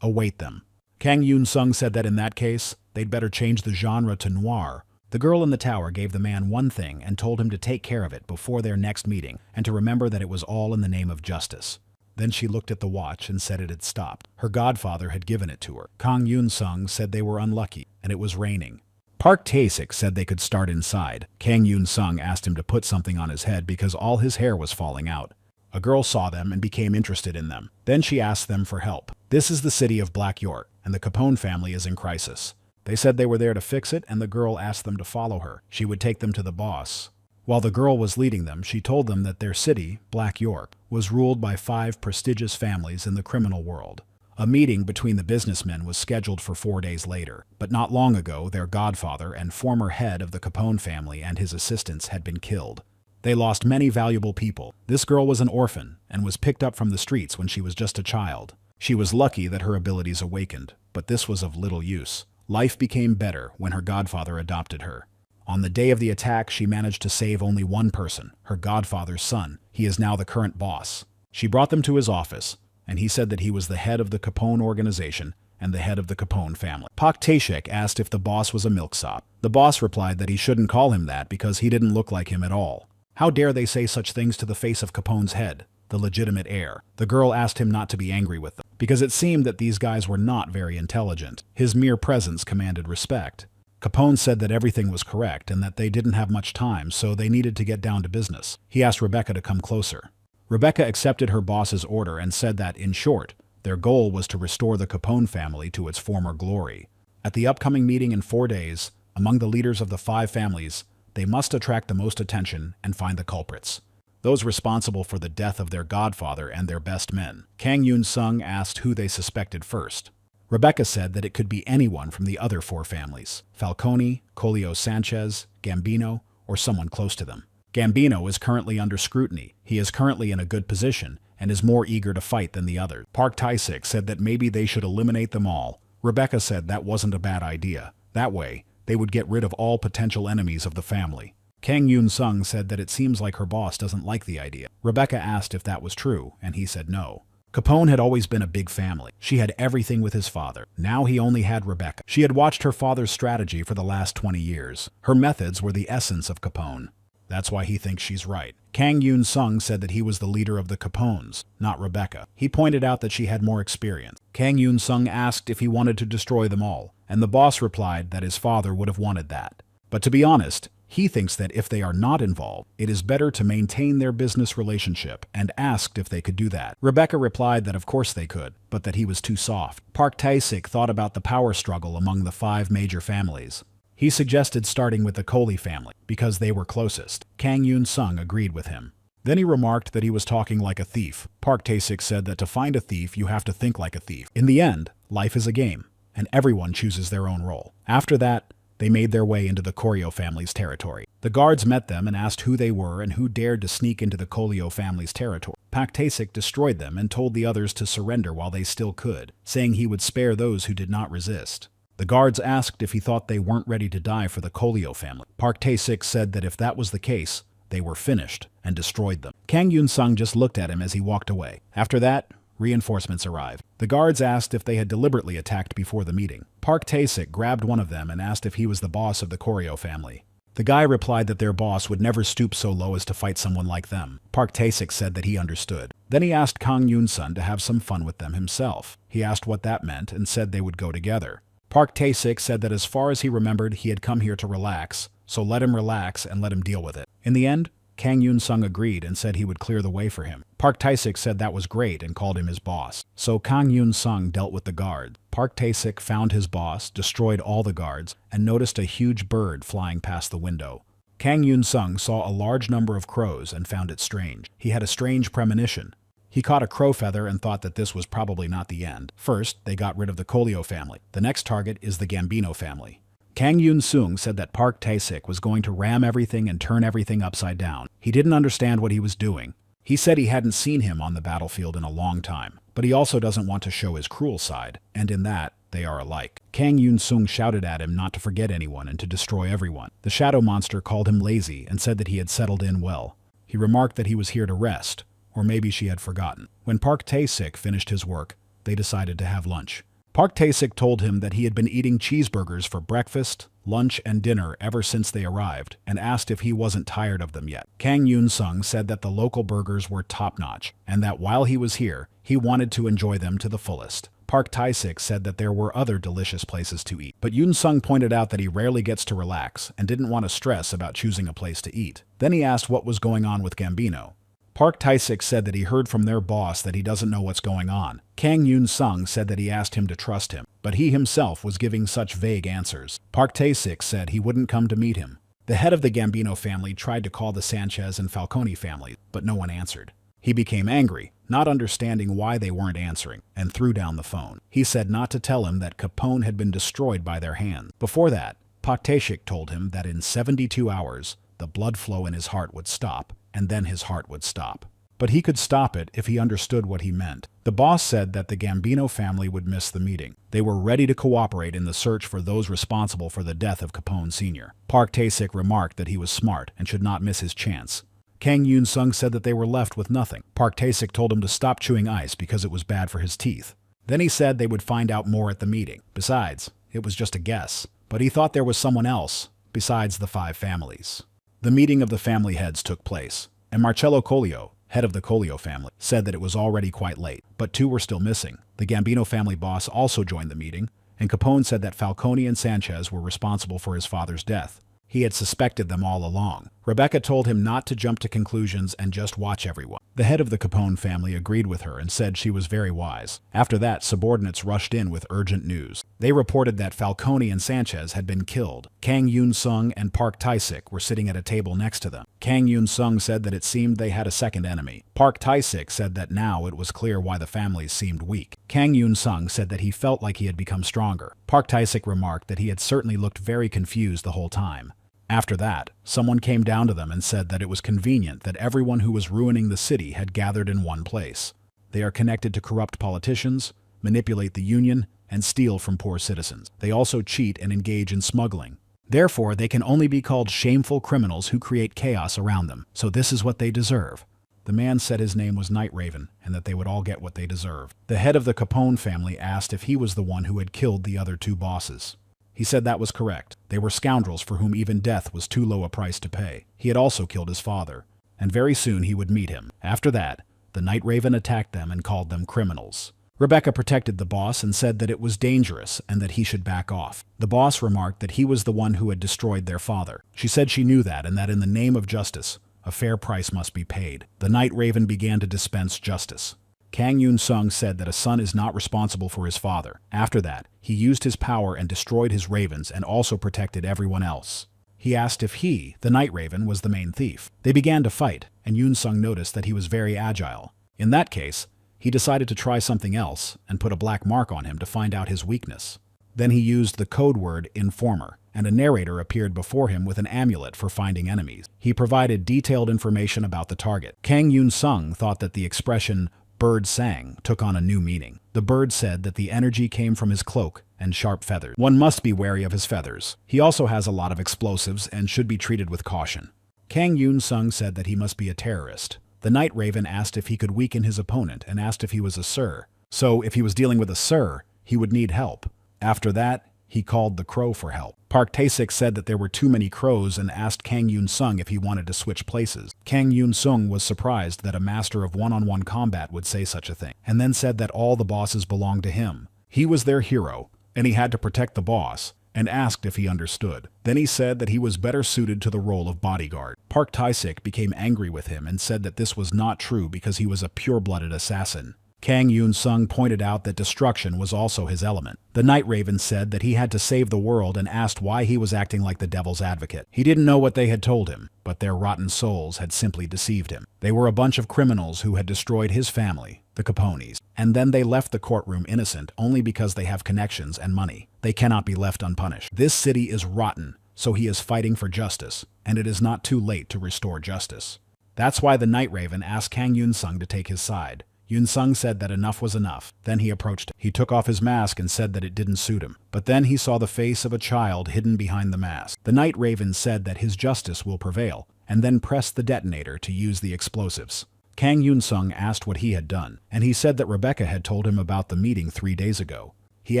await them. Kang Yunsung said that in that case, they'd better change the genre to noir. The girl in the tower gave the man one thing and told him to take care of it before their next meeting, and to remember that it was all in the name of justice. Then she looked at the watch and said it had stopped. Her godfather had given it to her. Kang Yunsung said they were unlucky, and it was raining. Park Tae-sik said they could start inside. Kang Yunsung asked him to put something on his head because all his hair was falling out. A girl saw them and became interested in them. Then she asked them for help. This is the city of Black York, and the Capone family is in crisis. They said they were there to fix it, and the girl asked them to follow her. She would take them to the boss. While the girl was leading them, she told them that their city, Black York, was ruled by 5 prestigious families in the criminal world. A meeting between the businessmen was scheduled for 4 days later, but not long ago their godfather and former head of the Capone family and his assistants had been killed. They lost many valuable people. This girl was an orphan and was picked up from the streets when she was just a child. She was lucky that her abilities awakened, but this was of little use. Life became better when her godfather adopted her. On the day of the attack, she managed to save only one person, her godfather's son. He is now the current boss. She brought them to his office, and he said that he was the head of the Capone organization and the head of the Capone family. Park Tae-sik asked if the boss was a milksop. The boss replied that he shouldn't call him that because he didn't look like him at all. How dare they say such things to the face of Capone's head, the legitimate heir? The girl asked him not to be angry with them, because it seemed that these guys were not very intelligent. His mere presence commanded respect. Capone said that everything was correct and that they didn't have much time, so they needed to get down to business. He asked Rebecca to come closer. Rebecca accepted her boss's order and said that, in short, their goal was to restore the Capone family to its former glory. At the upcoming meeting in 4 days, among the leaders of the 5 families, they must attract the most attention and find the culprits, those responsible for the death of their godfather and their best men. Kang Yunsung asked who they suspected first. Rebecca said that it could be anyone from the other 4 families: Falcone, Colio Sanchez, Gambino, or someone close to them. Gambino is currently under scrutiny. He is currently in a good position and is more eager to fight than the others. Park Tae-sik said that maybe they should eliminate them all. Rebecca said that wasn't a bad idea. That way, they would get rid of all potential enemies of the family. Kang Yunsung said that it seems like her boss doesn't like the idea. Rebecca asked if that was true, and he said no. Capone had always been a big family. She had everything with his father. Now he only had Rebecca. She had watched her father's strategy for the last 20 years. Her methods were the essence of Capone. That's why he thinks she's right. Kang Yunsung said that he was the leader of the Capones, not Rebecca. He pointed out that she had more experience. Kang Yunsung asked if he wanted to destroy them all, and the boss replied that his father would have wanted that. But to be honest, he thinks that if they are not involved, it is better to maintain their business relationship, and asked if they could do that. Rebecca replied that of course they could, but that he was too soft. Park Tae-sik thought about the power struggle among the 5 major families. He suggested starting with the Coley family, because they were closest. Kang Yunsung agreed with him. Then he remarked that he was talking like a thief. Park Tae-sik said that to find a thief, you have to think like a thief. In the end, life is a game, and everyone chooses their own role. After that, they made their way into the Koryo family's territory. The guards met them and asked who they were and who dared to sneak into the Koryo family's territory. Park Tae-sik destroyed them and told the others to surrender while they still could, saying he would spare those who did not resist. The guards asked if he thought they weren't ready to die for the Koryo family. Park Tae-sik said that if that was the case, they were finished and destroyed them. Kang Yunsung just looked at him as he walked away. After that, Reinforcements arrived. The guards asked if they had deliberately attacked before the meeting. Park Tae-sik grabbed one of them and asked if he was the boss of the Koryo family. The guy replied that their boss would never stoop so low as to fight someone like them. Park Tae-sik said that he understood. Then he asked Kang Yunsung to have some fun with them himself. He asked what that meant and said they would go together. Park Tae-sik said that as far as he remembered, he had come here to relax, so let him relax and let him deal with it. In the end, Kang Yunsung agreed and said he would clear the way for him. Park Tae-sik said that was great and called him his boss. So Kang Yunsung dealt with the guard. Park Tae-sik found his boss, destroyed all the guards, and noticed a huge bird flying past the window. Kang Yunsung saw a large number of crows and found it strange. He had a strange premonition. He caught a crow feather and thought that this was probably not the end. First, they got rid of the Koryo family. The next target is the Gambino family. Kang Yunsung said that Park Tae-sik was going to ram everything and turn everything upside down. He didn't understand what he was doing. He said he hadn't seen him on the battlefield in a long time, but he also doesn't want to show his cruel side, and in that, they are alike. Kang Yunsung shouted at him not to forget anyone and to destroy everyone. The shadow monster called him lazy and said that he had settled in well. He remarked that he was here to rest, or maybe she had forgotten. When Park Tae-sik finished his work, they decided to have lunch. Park Tae-sik told him that he had been eating cheeseburgers for breakfast, lunch, and dinner ever since they arrived, and asked if he wasn't tired of them yet. Kang Yunsung said that the local burgers were top-notch, and that while he was here, he wanted to enjoy them to the fullest. Park Tae-sik said that there were other delicious places to eat, but Yunsung pointed out that he rarely gets to relax and didn't want to stress about choosing a place to eat. Then he asked what was going on with Gambino. Park Tae-sik said that he heard from their boss that he doesn't know what's going on. Kang Yunsung said that he asked him to trust him, but he himself was giving such vague answers. Park Tae-sik said he wouldn't come to meet him. The head of the Gambino family tried to call the Sanchez and Falcone family, but no one answered. He became angry, not understanding why they weren't answering, and threw down the phone. He said not to tell him that Capone had been destroyed by their hands. Before that, Park Tae-sik told him that in 72 hours, the blood flow in his heart would stop, and then his heart would stop. But he could stop it if he understood what he meant. The boss said that the Gambino family would miss the meeting. They were ready to cooperate in the search for those responsible for the death of Capone Sr. Park Tae-sik remarked that he was smart and should not miss his chance. Kang Yunsung said that they were left with nothing. Park Tae-sik told him to stop chewing ice because it was bad for his teeth. Then he said they would find out more at the meeting. Besides, it was just a guess. But he thought there was someone else, besides the 5 families. The meeting of the family heads took place, and Marcello Collio, head of the Collio family, said that it was already quite late, but 2 were still missing. The Gambino family boss also joined the meeting, and Capone said that Falcone and Sanchez were responsible for his father's death. He had suspected them all along. Rebecca told him not to jump to conclusions and just watch everyone. The head of the Capone family agreed with her and said she was very wise. After that, subordinates rushed in with urgent news. They reported that Falcone and Sanchez had been killed. Kang Yunsung and Park Tae-sik were sitting at a table next to them. Kang Yunsung said that it seemed they had a second enemy. Park Tae-sik said that now it was clear why the families seemed weak. Kang Yunsung said that he felt like he had become stronger. Park Tae-sik remarked that he had certainly looked very confused the whole time. After that, someone came down to them and said that it was convenient that everyone who was ruining the city had gathered in one place. They are connected to corrupt politicians, manipulate the union, and steal from poor citizens. They also cheat and engage in smuggling. Therefore, they can only be called shameful criminals who create chaos around them. So this is what they deserve. The man said his name was Night Raven and that they would all get what they deserve. The head of the Capone family asked if he was the one who had killed the other 2 bosses. He said that was correct. They were scoundrels for whom even death was too low a price to pay. He had also killed his father, and very soon he would meet him. After that, the Night Raven attacked them and called them criminals. Rebecca protected the boss and said that it was dangerous and that he should back off. The boss remarked that he was the one who had destroyed their father. She said she knew that and that in the name of justice, a fair price must be paid. The Night Raven began to dispense justice. Kang Yunsung said that a son is not responsible for his father. After that, he used his power and destroyed his ravens and also protected everyone else. He asked if he, the Night Raven, was the main thief. They began to fight, and Yunsung noticed that he was very agile. In that case, he decided to try something else and put a black mark on him to find out his weakness. Then he used the code word informer, and a narrator appeared before him with an amulet for finding enemies. He provided detailed information about the target. Kang Yunsung thought that the expression bird sang took on a new meaning. The bird said that the energy came from his cloak and sharp feathers. One must be wary of his feathers. He also has a lot of explosives and should be treated with caution. Kang Yunsung said that he must be a terrorist. The Night Raven asked if he could weaken his opponent and asked if he was a sir. So if he was dealing with a sir, he would need help. After that, he called the crow for help. Park Tae-sik said that there were too many crows and asked Kang Yunsung if he wanted to switch places. Kang Yunsung was surprised that a master of one-on-one combat would say such a thing, and then said that all the bosses belonged to him. He was their hero, and he had to protect the boss, and asked if he understood. Then he said that he was better suited to the role of bodyguard. Park Tae-sik became angry with him and said that this was not true because he was a pure-blooded assassin. Kang Yunsung pointed out that destruction was also his element. The Night Raven said that he had to save the world and asked why he was acting like the devil's advocate. He didn't know what they had told him, but their rotten souls had simply deceived him. They were a bunch of criminals who had destroyed his family, the Capones, and then they left the courtroom innocent only because they have connections and money. They cannot be left unpunished. This city is rotten, so he is fighting for justice, and it is not too late to restore justice. That's why the Night Raven asked Kang Yunsung to take his side. Yunsung said that enough was enough. Then he approached him. He took off his mask and said that it didn't suit him. But then he saw the face of a child hidden behind the mask. The Night Raven said that his justice will prevail, and then pressed the detonator to use the explosives. Kang Yunsung asked what he had done, and he said that Rebecca had told him about the meeting 3 days ago. He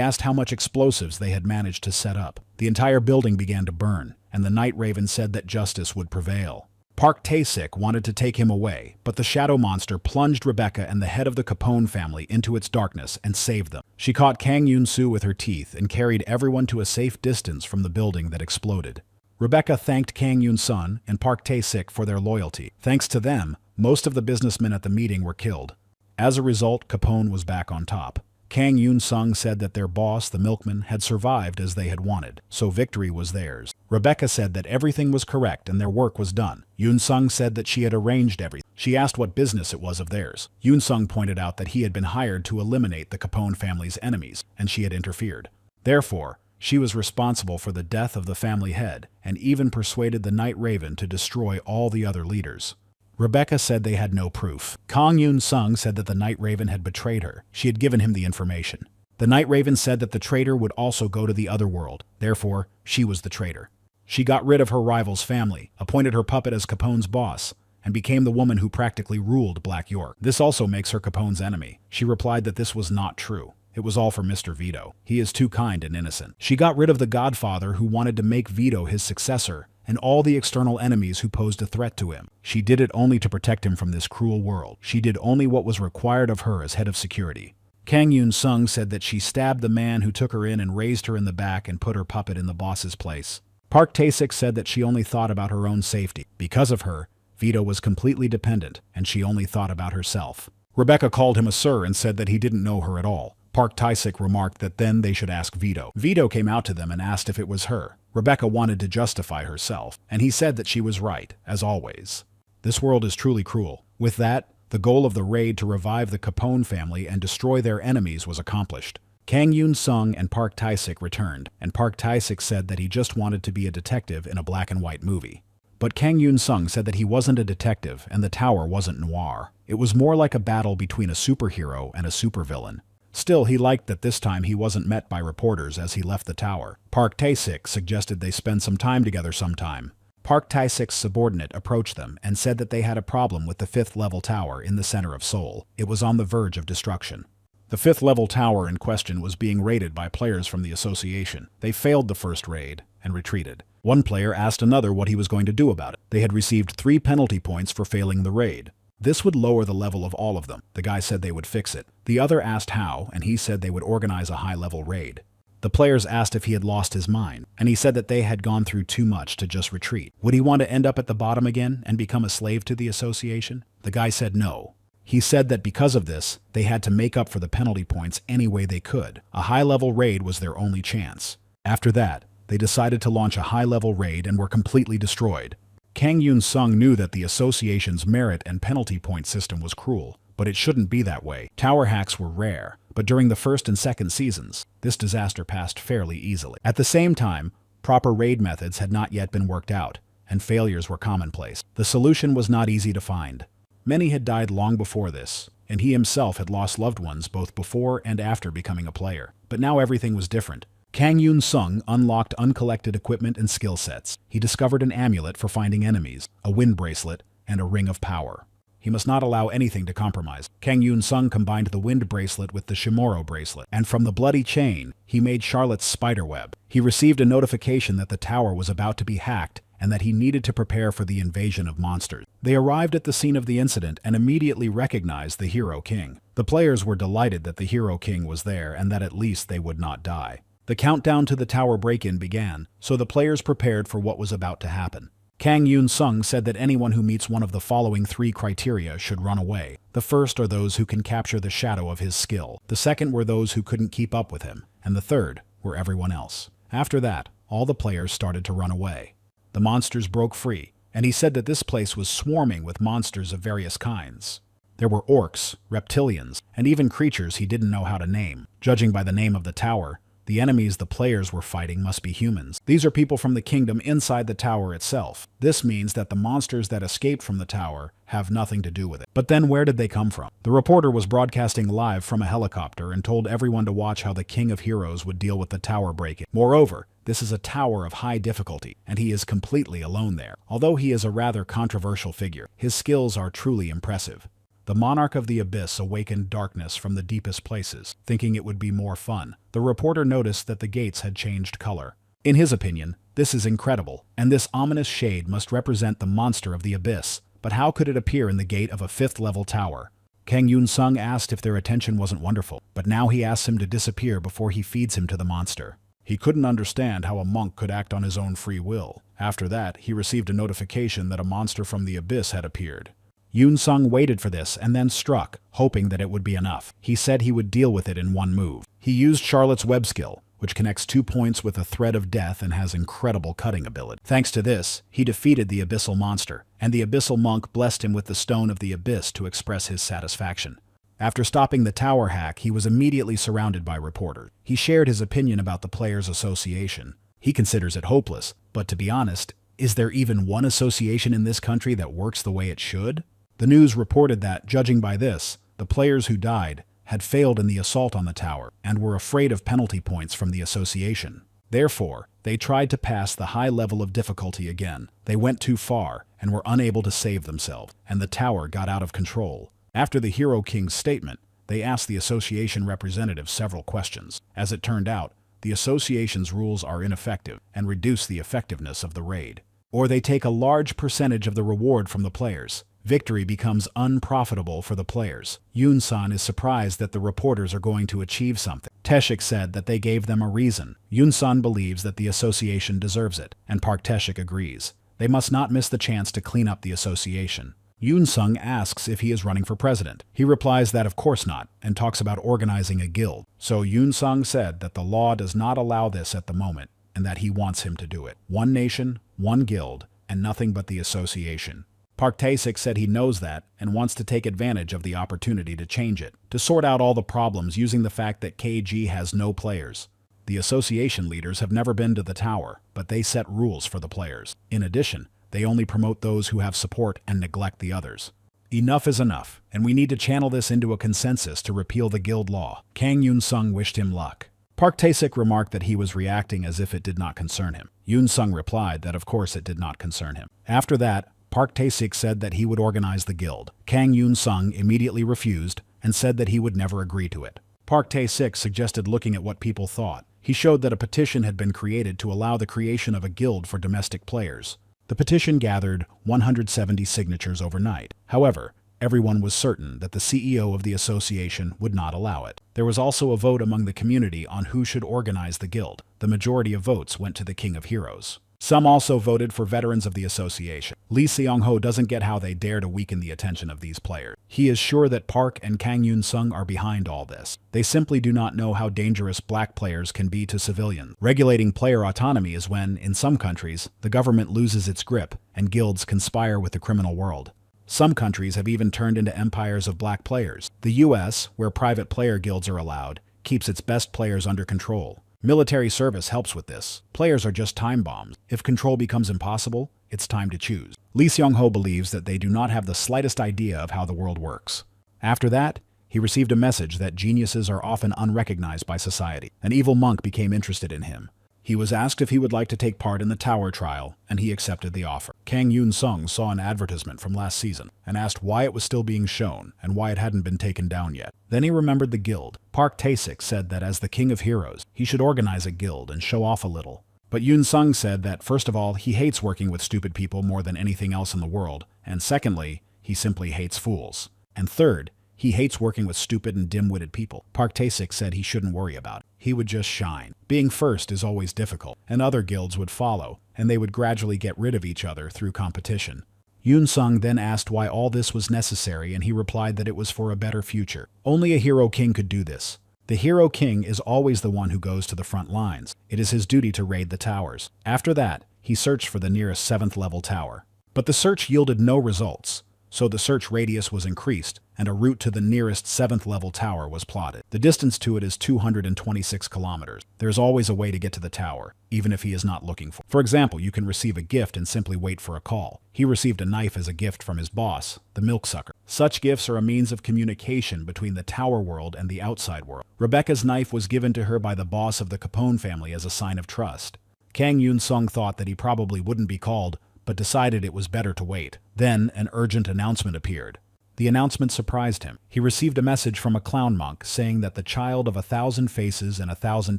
asked how much explosives they had managed to set up. The entire building began to burn, and the Night Raven said that justice would prevail. Park Tae-sik wanted to take him away, but the shadow monster plunged Rebecca and the head of the Capone family into its darkness and saved them. She caught Kang Yunsung with her teeth and carried everyone to a safe distance from the building that exploded. Rebecca thanked Kang Yunsung and Park Tae-sik for their loyalty. Thanks to them, most of the businessmen at the meeting were killed. As a result, Capone was back on top. Kang Yunsung said that their boss, the milkman, had survived as they had wanted, so victory was theirs. Rebecca said that everything was correct and their work was done. Yunsung said that she had arranged everything. She asked what business it was of theirs. Yunsung pointed out that he had been hired to eliminate the Capone family's enemies, and she had interfered. Therefore, she was responsible for the death of the family head, and even persuaded the Night Raven to destroy all the other leaders. Rebecca said they had no proof. Kang Yunsung said that the Night Raven had betrayed her. She had given him the information. The Night Raven said that the traitor would also go to the other world. Therefore, she was the traitor. She got rid of her rival's family, appointed her puppet as Capone's boss, and became the woman who practically ruled Black York. This also makes her Capone's enemy. She replied that this was not true. It was all for Mr. Vito. He is too kind and innocent. She got rid of the Godfather who wanted to make Vito his successor, and all the external enemies who posed a threat to him. She did it only to protect him from this cruel world. She did only what was required of her as head of security. Kang Yunsung said that she stabbed the man who took her in and raised her in the back and put her puppet in the boss's place. Park Tae-sik said that she only thought about her own safety. Because of her, Vito was completely dependent, and she only thought about herself. Rebecca called him a sir and said that he didn't know her at all. Park Tae-sik remarked that then they should ask Vito. Vito came out to them and asked if it was her. Rebecca wanted to justify herself, and he said that she was right, as always. This world is truly cruel. With that, the goal of the raid to revive the Capone family and destroy their enemies was accomplished. Kang Yunsung and Park Tae-sik returned, and Park Tae-sik said that he just wanted to be a detective in a black and white movie. But Kang Yunsung said that he wasn't a detective and the tower wasn't noir. It was more like a battle between a superhero and a supervillain. Still, he liked that this time he wasn't met by reporters as he left the tower. Park Tae-sik suggested they spend some time together sometime. Park Tae-sik's subordinate approached them and said that they had a problem with the 5th level tower in the center of Seoul. It was on the verge of destruction. The 5th level tower in question was being raided by players from the association. They failed the first raid and retreated. One player asked another what he was going to do about it. They had received 3 penalty points for failing the raid. This would lower the level of all of them. The guy said they would fix it. The other asked how, and he said they would organize a high-level raid. The players asked if he had lost his mind, and he said that they had gone through too much to just retreat. Would he want to end up at the bottom again and become a slave to the association? The guy said no. He said that because of this, they had to make up for the penalty points any way they could. A high-level raid was their only chance. After that, they decided to launch a high-level raid and were completely destroyed. Kang Yunsung knew that the association's merit and penalty point system was cruel, but it shouldn't be that way. Tower hacks were rare, but during the first and second seasons, this disaster passed fairly easily. At the same time, proper raid methods had not yet been worked out, and failures were commonplace. The solution was not easy to find. Many had died long before this, and he himself had lost loved ones both before and after becoming a player. But now everything was different. Kang Yunsung unlocked uncollected equipment and skill sets. He discovered an amulet for finding enemies, a wind bracelet, and a ring of power. He must not allow anything to compromise. Kang Yunsung combined the wind bracelet with the Shimoro bracelet, and from the bloody chain, he made Charlotte's spiderweb. He received a notification that the tower was about to be hacked and that he needed to prepare for the invasion of monsters. They arrived at the scene of the incident and immediately recognized the Hero King. The players were delighted that the Hero King was there and that at least they would not die. The countdown to the tower break-in began, so the players prepared for what was about to happen. Kang Yunsung said that anyone who meets one of the following 3 criteria should run away. The first are those who can capture the shadow of his skill. The second were those who couldn't keep up with him. And the third were everyone else. After that, all the players started to run away. The monsters broke free, and he said that this place was swarming with monsters of various kinds. There were orcs, reptilians, and even creatures he didn't know how to name. Judging by the name of the tower, the enemies the players were fighting must be humans. These are people from the kingdom inside the tower itself. This means that the monsters that escaped from the tower have nothing to do with it. But then where did they come from? The reporter was broadcasting live from a helicopter and told everyone to watch how the King of Heroes would deal with the tower break-in. Moreover, this is a tower of high difficulty, and he is completely alone there. Although he is a rather controversial figure, his skills are truly impressive. The monarch of the abyss awakened darkness from the deepest places, thinking it would be more fun. The reporter noticed that the gates had changed color. In his opinion, this is incredible, and this ominous shade must represent the monster of the abyss. But how could it appear in the gate of a 5th-level tower? Kang Yunsung asked if their attention wasn't wonderful, but now he asks him to disappear before he feeds him to the monster. He couldn't understand how a monk could act on his own free will. After that, he received a notification that a monster from the abyss had appeared. Yunsung waited for this and then struck, hoping that it would be enough. He said he would deal with it in one move. He used Charlotte's web skill, which connects 2 points with a thread of death and has incredible cutting ability. Thanks to this, he defeated the abyssal monster, and the abyssal monk blessed him with the stone of the abyss to express his satisfaction. After stopping the tower hack, he was immediately surrounded by reporters. He shared his opinion about the Players Association. He considers it hopeless, but to be honest, is there even one association in this country that works the way it should? The news reported that, judging by this, the players who died had failed in the assault on the tower and were afraid of penalty points from the association. Therefore, they tried to pass the high level of difficulty again. They went too far and were unable to save themselves, and the tower got out of control. After the Hero King's statement, they asked the association representative several questions. As it turned out, the association's rules are ineffective and reduce the effectiveness of the raid. Or they take a large percentage of the reward from the players. Victory becomes unprofitable for the players. Yunsan is surprised that the reporters are going to achieve something. Teshik said that they gave them a reason. Yunsan believes that the association deserves it, and Park Teshik agrees. They must not miss the chance to clean up the association. Yunsung asks if he is running for president. He replies that of course not, and talks about organizing a guild. So Yunsung said that the law does not allow this at the moment, and that he wants him to do it. One nation, one guild, and nothing but the association. Park Tae-sik said he knows that and wants to take advantage of the opportunity to change it, to sort out all the problems using the fact that KG has no players. The association leaders have never been to the tower, but they set rules for the players. In addition, they only promote those who have support and neglect the others. Enough is enough, and we need to channel this into a consensus to repeal the guild law. Kang Yunsung wished him luck. Park Tae-sik remarked that he was reacting as if it did not concern him. Yunsung replied that of course it did not concern him. After that, Park Tae-sik said that he would organize the guild. Kang Yunsung immediately refused and said that he would never agree to it. Park Tae-sik suggested looking at what people thought. He showed that a petition had been created to allow the creation of a guild for domestic players. The petition gathered 170 signatures overnight. However, everyone was certain that the CEO of the association would not allow it. There was also a vote among the community on who should organize the guild. The majority of votes went to the King of Heroes. Some also voted for veterans of the association. Lee Seong-ho doesn't get how they dare to weaken the attention of these players. He is sure that Park and Kang Yunsung are behind all this. They simply do not know how dangerous black players can be to civilians. Regulating player autonomy is when, in some countries, the government loses its grip and guilds conspire with the criminal world. Some countries have even turned into empires of black players. The US, where private player guilds are allowed, keeps its best players under control. Military service helps with this. Players are just time bombs. If control becomes impossible, it's time to choose. Lee Seong-ho believes that they do not have the slightest idea of how the world works. After that, he received a message that geniuses are often unrecognized by society. An evil monk became interested in him. He was asked if he would like to take part in the tower trial, and he accepted the offer. Kang Yunsung saw an advertisement from last season and asked why it was still being shown and why it hadn't been taken down yet. Then he remembered the guild. Park Tae-sik said that as the king of heroes, he should organize a guild and show off a little. But Yunsung said that, first of all, he hates working with stupid people more than anything else in the world, and secondly, he simply hates fools. And third, he hates working with stupid and dim-witted people. Park Tae-sik said he shouldn't worry about it. He would just shine. Being first is always difficult, and other guilds would follow, and they would gradually get rid of each other through competition. Yunsung then asked why all this was necessary, and he replied that it was for a better future. Only a hero king could do this. The hero king is always the one who goes to the front lines. It is his duty to raid the towers. After that, he searched for the nearest 7th level tower. But the search yielded no results. So the search radius was increased, and a route to the nearest 7th level tower was plotted. The distance to it is 226 kilometers. There's always a way to get to the tower, even if he is not looking for it. For example, you can receive a gift and simply wait for a call. He received a knife as a gift from his boss, the milksucker. Such gifts are a means of communication between the tower world and the outside world. Rebecca's knife was given to her by the boss of the Capone family as a sign of trust. Kang Yunsung thought that he probably wouldn't be called, but decided it was better to wait. Then, an urgent announcement appeared. The announcement surprised him. He received a message from a clown monk saying that the child of 1,000 faces and 1,000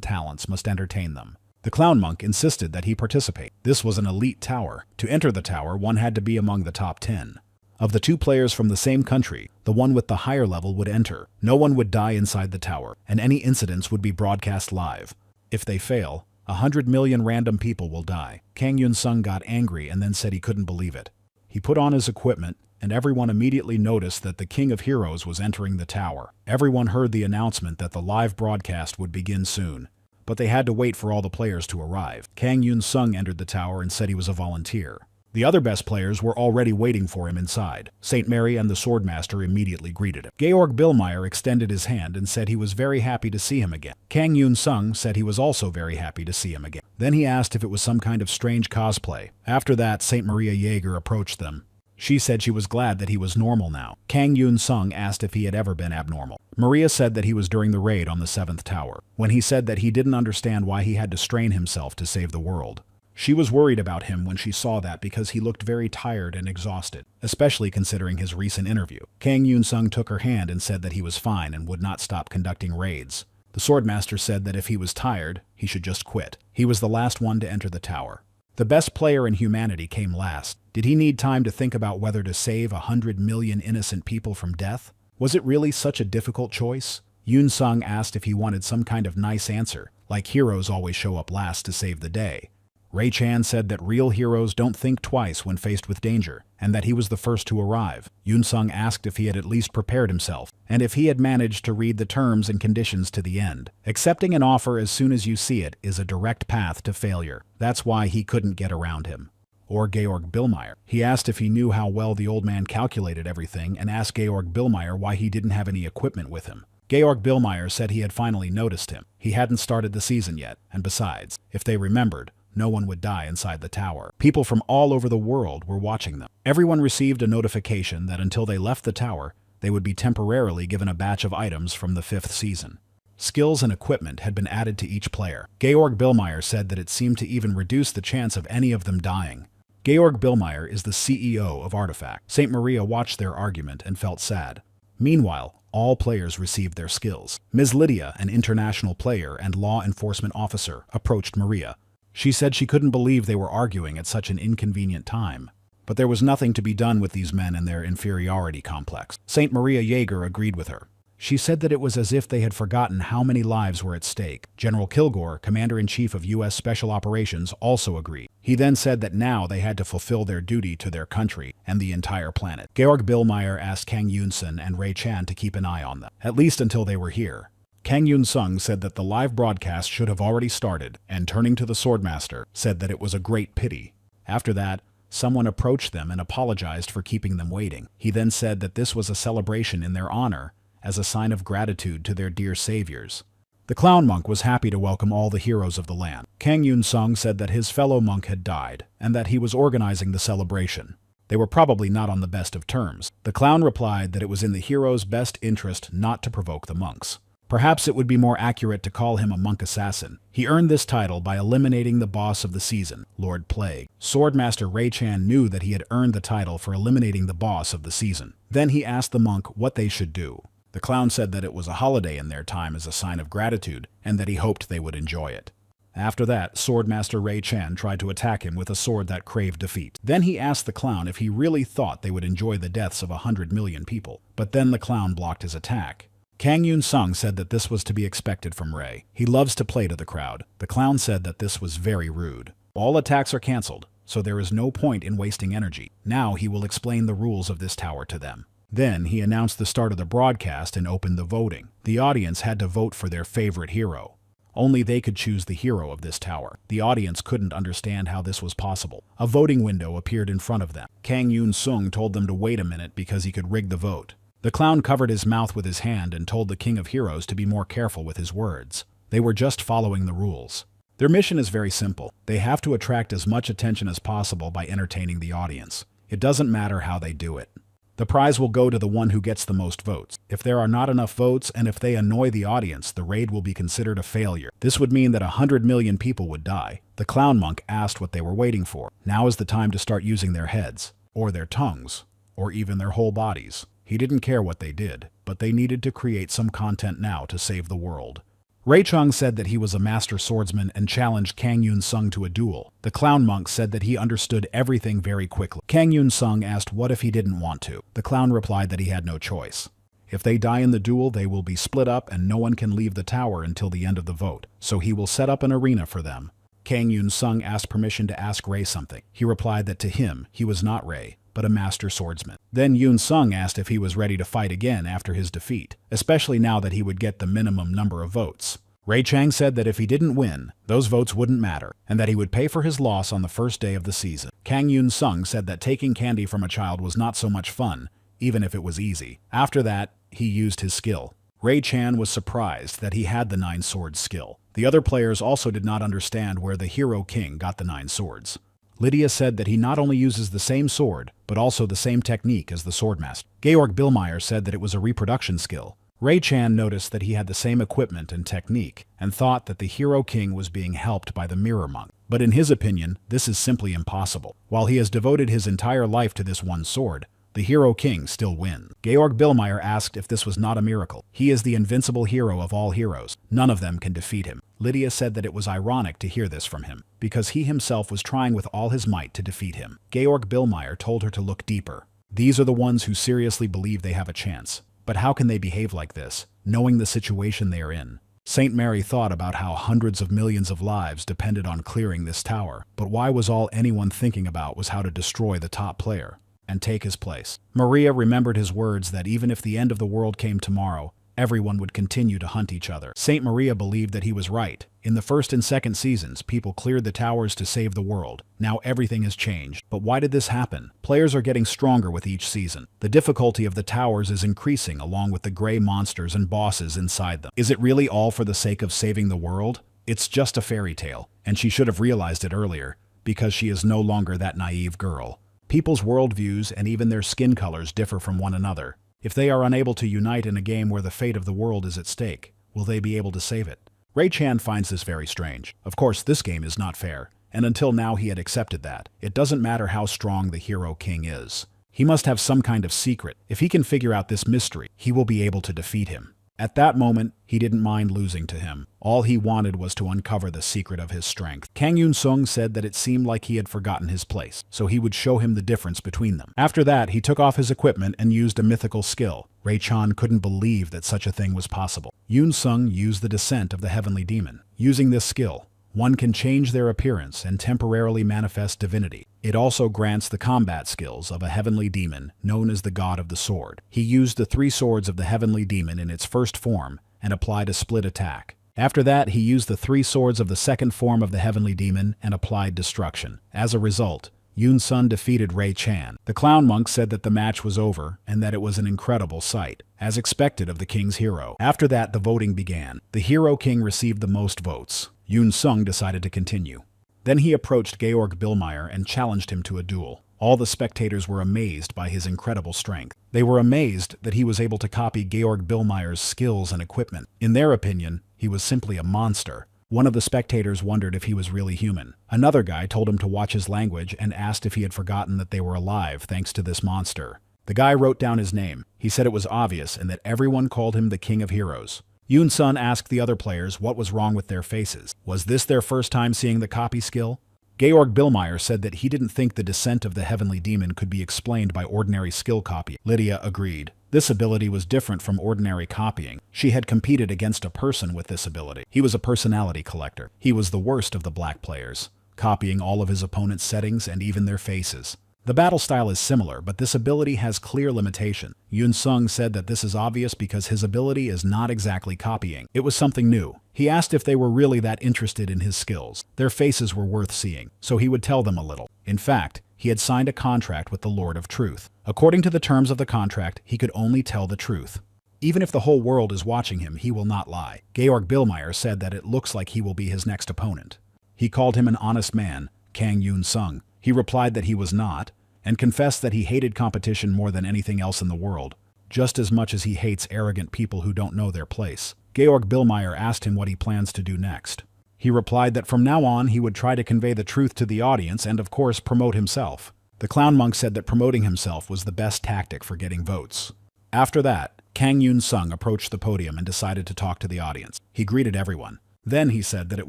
talents must entertain them. The clown monk insisted that he participate. This was an elite tower. To enter the tower, one had to be among the top 10. Of the 2 players from the same country, the one with the higher level would enter. No one would die inside the tower, and any incidents would be broadcast live. If they fail, 100 million random people will die. Kang Yunsung got angry and then said he couldn't believe it. He put on his equipment, and everyone immediately noticed that the King of Heroes was entering the tower. Everyone heard the announcement that the live broadcast would begin soon, but they had to wait for all the players to arrive. Kang Yunsung entered the tower and said he was a volunteer. The other best players were already waiting for him inside. St. Mary and the swordmaster immediately greeted him. Georg Billmeyer extended his hand and said he was very happy to see him again. Kang Yunsung said he was also very happy to see him again. Then he asked if it was some kind of strange cosplay. After that, St. Maria Jaeger approached them. She said she was glad that he was normal now. Kang Yunsung asked if he had ever been abnormal. Maria said that he was during the raid on the 7th tower, when he said that he didn't understand why he had to strain himself to save the world. She was worried about him when she saw that because he looked very tired and exhausted, especially considering his recent interview. Kang Yunsung took her hand and said that he was fine and would not stop conducting raids. The swordmaster said that if he was tired, he should just quit. He was the last one to enter the tower. The best player in humanity came last. Did he need time to think about whether to save 100 million innocent people from death? Was it really such a difficult choice? Yunsung asked if he wanted some kind of nice answer, like heroes always show up last to save the day. Ray Chan said that real heroes don't think twice when faced with danger, and that he was the first to arrive. Yunsung asked if he had at least prepared himself, and if he had managed to read the terms and conditions to the end. Accepting an offer as soon as you see it is a direct path to failure. That's why he couldn't get around him. Or Georg Billmeyer. He asked if he knew how well the old man calculated everything and asked Georg Billmeyer why he didn't have any equipment with him. Georg Billmeyer said he had finally noticed him. He hadn't started the season yet, and besides, if they remembered, no one would die inside the tower. People from all over the world were watching them. Everyone received a notification that until they left the tower, they would be temporarily given a batch of items from the 5th season. Skills and equipment had been added to each player. Georg Billmeyer said that it seemed to even reduce the chance of any of them dying. Georg Billmeyer is the CEO of Artifact. St. Maria watched their argument and felt sad. Meanwhile, all players received their skills. Ms. Lydia, an international player and law enforcement officer, approached Maria. She said she couldn't believe they were arguing at such an inconvenient time. But there was nothing to be done with these men and their inferiority complex. St. Maria Jaeger agreed with her. She said that it was as if they had forgotten how many lives were at stake. General Kilgore, Commander-in-Chief of U.S. Special Operations, also agreed. He then said that now they had to fulfill their duty to their country and the entire planet. Georg Billmeyer asked Kang Yunsung and Ray Chan to keep an eye on them, at least until they were here. Kang Yunsung said that the live broadcast should have already started, and turning to the swordmaster, said that it was a great pity. After that, someone approached them and apologized for keeping them waiting. He then said that this was a celebration in their honor, as a sign of gratitude to their dear saviors. The clown monk was happy to welcome all the heroes of the land. Kang Yunsung said that his fellow monk had died, and that he was organizing the celebration. They were probably not on the best of terms. The clown replied that it was in the heroes' best interest not to provoke the monks. Perhaps it would be more accurate to call him a monk assassin. He earned this title by eliminating the boss of the season, Lord Plague. Swordmaster Ray-chan knew that he had earned the title for eliminating the boss of the season. Then he asked the monk what they should do. The clown said that it was a holiday in their time as a sign of gratitude, and that he hoped they would enjoy it. After that, Swordmaster Ray-chan tried to attack him with a sword that craved defeat. Then he asked the clown if he really thought they would enjoy the deaths of 100 million people. But then the clown blocked his attack. Kang Yunsung said that this was to be expected from Ray. He loves to play to the crowd. The clown said that this was very rude. All attacks are cancelled, so there is no point in wasting energy. Now he will explain the rules of this tower to them. Then he announced the start of the broadcast and opened the voting. The audience had to vote for their favorite hero. Only they could choose the hero of this tower. The audience couldn't understand how this was possible. A voting window appeared in front of them. Kang Yunsung told them to wait a minute because he could rig the vote. The clown covered his mouth with his hand and told the King of Heroes to be more careful with his words. They were just following the rules. Their mission is very simple. They have to attract as much attention as possible by entertaining the audience. It doesn't matter how they do it. The prize will go to the one who gets the most votes. If there are not enough votes and if they annoy the audience, the raid will be considered a failure. This would mean that 100 million people would die. The clown monk asked what they were waiting for. Now is the time to start using their heads, or their tongues, or even their whole bodies. He didn't care what they did, but they needed to create some content now to save the world. Ray-chung said that he was a master swordsman and challenged Kang Yunsung to a duel. The clown monk said that he understood everything very quickly. Kang Yunsung asked what if he didn't want to. The clown replied that he had no choice. If they die in the duel, they will be split up and no one can leave the tower until the end of the vote, so he will set up an arena for them. Kang Yunsung asked permission to ask Ray something. He replied that to him, he was not Ray, but a master swordsman. Then Yunsung asked if he was ready to fight again after his defeat, especially now that he would get the minimum number of votes. Ray-chang said that if he didn't win, those votes wouldn't matter, and that he would pay for his loss on the first day of the season. Kang Yunsung said that taking candy from a child was not so much fun, even if it was easy. After that, he used his skill. Ray-chan was surprised that he had the 9 swords skill. The other players also did not understand where the hero king got the 9 swords. Lydia said that he not only uses the same sword, but also the same technique as the swordmaster. Georg Billmeyer said that it was a reproduction skill. Ray-chan noticed that he had the same equipment and technique, and thought that the hero king was being helped by the mirror monk. But in his opinion, this is simply impossible. While he has devoted his entire life to this one sword, the hero king still wins. Georg Billmeyer asked if this was not a miracle. He is the invincible hero of all heroes. None of them can defeat him. Lydia said that it was ironic to hear this from him, because he himself was trying with all his might to defeat him. Georg Billmeyer told her to look deeper. These are the ones who seriously believe they have a chance. But how can they behave like this, knowing the situation they are in? Saint Mary thought about how hundreds of millions of lives depended on clearing this tower, but why was all anyone thinking about was how to destroy the top player and take his place? Maria remembered his words that even if the end of the world came tomorrow, everyone would continue to hunt each other. Saint Maria believed that he was right. In the first and second seasons, people cleared the towers to save the world. Now everything has changed. But why did this happen? Players are getting stronger with each season. The difficulty of the towers is increasing along with the gray monsters and bosses inside them. Is it really all for the sake of saving the world? It's just a fairy tale, and she should have realized it earlier, because she is no longer that naive girl. People's worldviews and even their skin colors differ from one another. If they are unable to unite in a game where the fate of the world is at stake, will they be able to save it? Ray-chan finds this very strange. Of course, this game is not fair, and until now he had accepted that. It doesn't matter how strong the hero king is. He must have some kind of secret. If he can figure out this mystery, he will be able to defeat him. At that moment, he didn't mind losing to him. All he wanted was to uncover the secret of his strength. Kang Yunsung said that it seemed like he had forgotten his place, so he would show him the difference between them. After that, he took off his equipment and used a mythical skill. Ray-chan couldn't believe that such a thing was possible. Yunsung used the descent of the heavenly demon. Using this skill, one can change their appearance and temporarily manifest divinity. It also grants the combat skills of a heavenly demon known as the God of the Sword. He used the 3 swords of the heavenly demon in its first form and applied a split attack. After that, he used the 3 swords of the second form of the heavenly demon and applied destruction. As a result, Yunsung defeated Ray-chan. The clown monk said that the match was over and that it was an incredible sight, as expected of the king's hero. After that, the voting began. The hero king received the most votes. Yunsung decided to continue. Then he approached Georg Billmeyer and challenged him to a duel. All the spectators were amazed by his incredible strength. They were amazed that he was able to copy Georg Billmeyer's skills and equipment. In their opinion, he was simply a monster. One of the spectators wondered if he was really human. Another guy told him to watch his language and asked if he had forgotten that they were alive thanks to this monster. The guy wrote down his name. He said it was obvious and that everyone called him the King of Heroes. Yunsung asked the other players what was wrong with their faces. Was this their first time seeing the copy skill? Georg Billmeyer said that he didn't think the descent of the heavenly demon could be explained by ordinary skill copy. Lydia agreed. This ability was different from ordinary copying. She had competed against a person with this ability. He was a personality collector. He was the worst of the black players, copying all of his opponent's settings and even their faces. The battle style is similar, but this ability has clear limitation. Yunsung said that this is obvious because his ability is not exactly copying. It was something new. He asked if they were really that interested in his skills. Their faces were worth seeing, so he would tell them a little. In fact, he had signed a contract with the Lord of Truth. According to the terms of the contract, he could only tell the truth. Even if the whole world is watching him, he will not lie. Georg Billmeyer said that it looks like he will be his next opponent. He called him an honest man, Kang Yunsung. He replied that he was not, and confessed that he hated competition more than anything else in the world, just as much as he hates arrogant people who don't know their place. Georg Billmeyer asked him what he plans to do next. He replied that from now on he would try to convey the truth to the audience and, of course, promote himself. The clown monk said that promoting himself was the best tactic for getting votes. After that, Kang Yunsung approached the podium and decided to talk to the audience. He greeted everyone. Then he said that it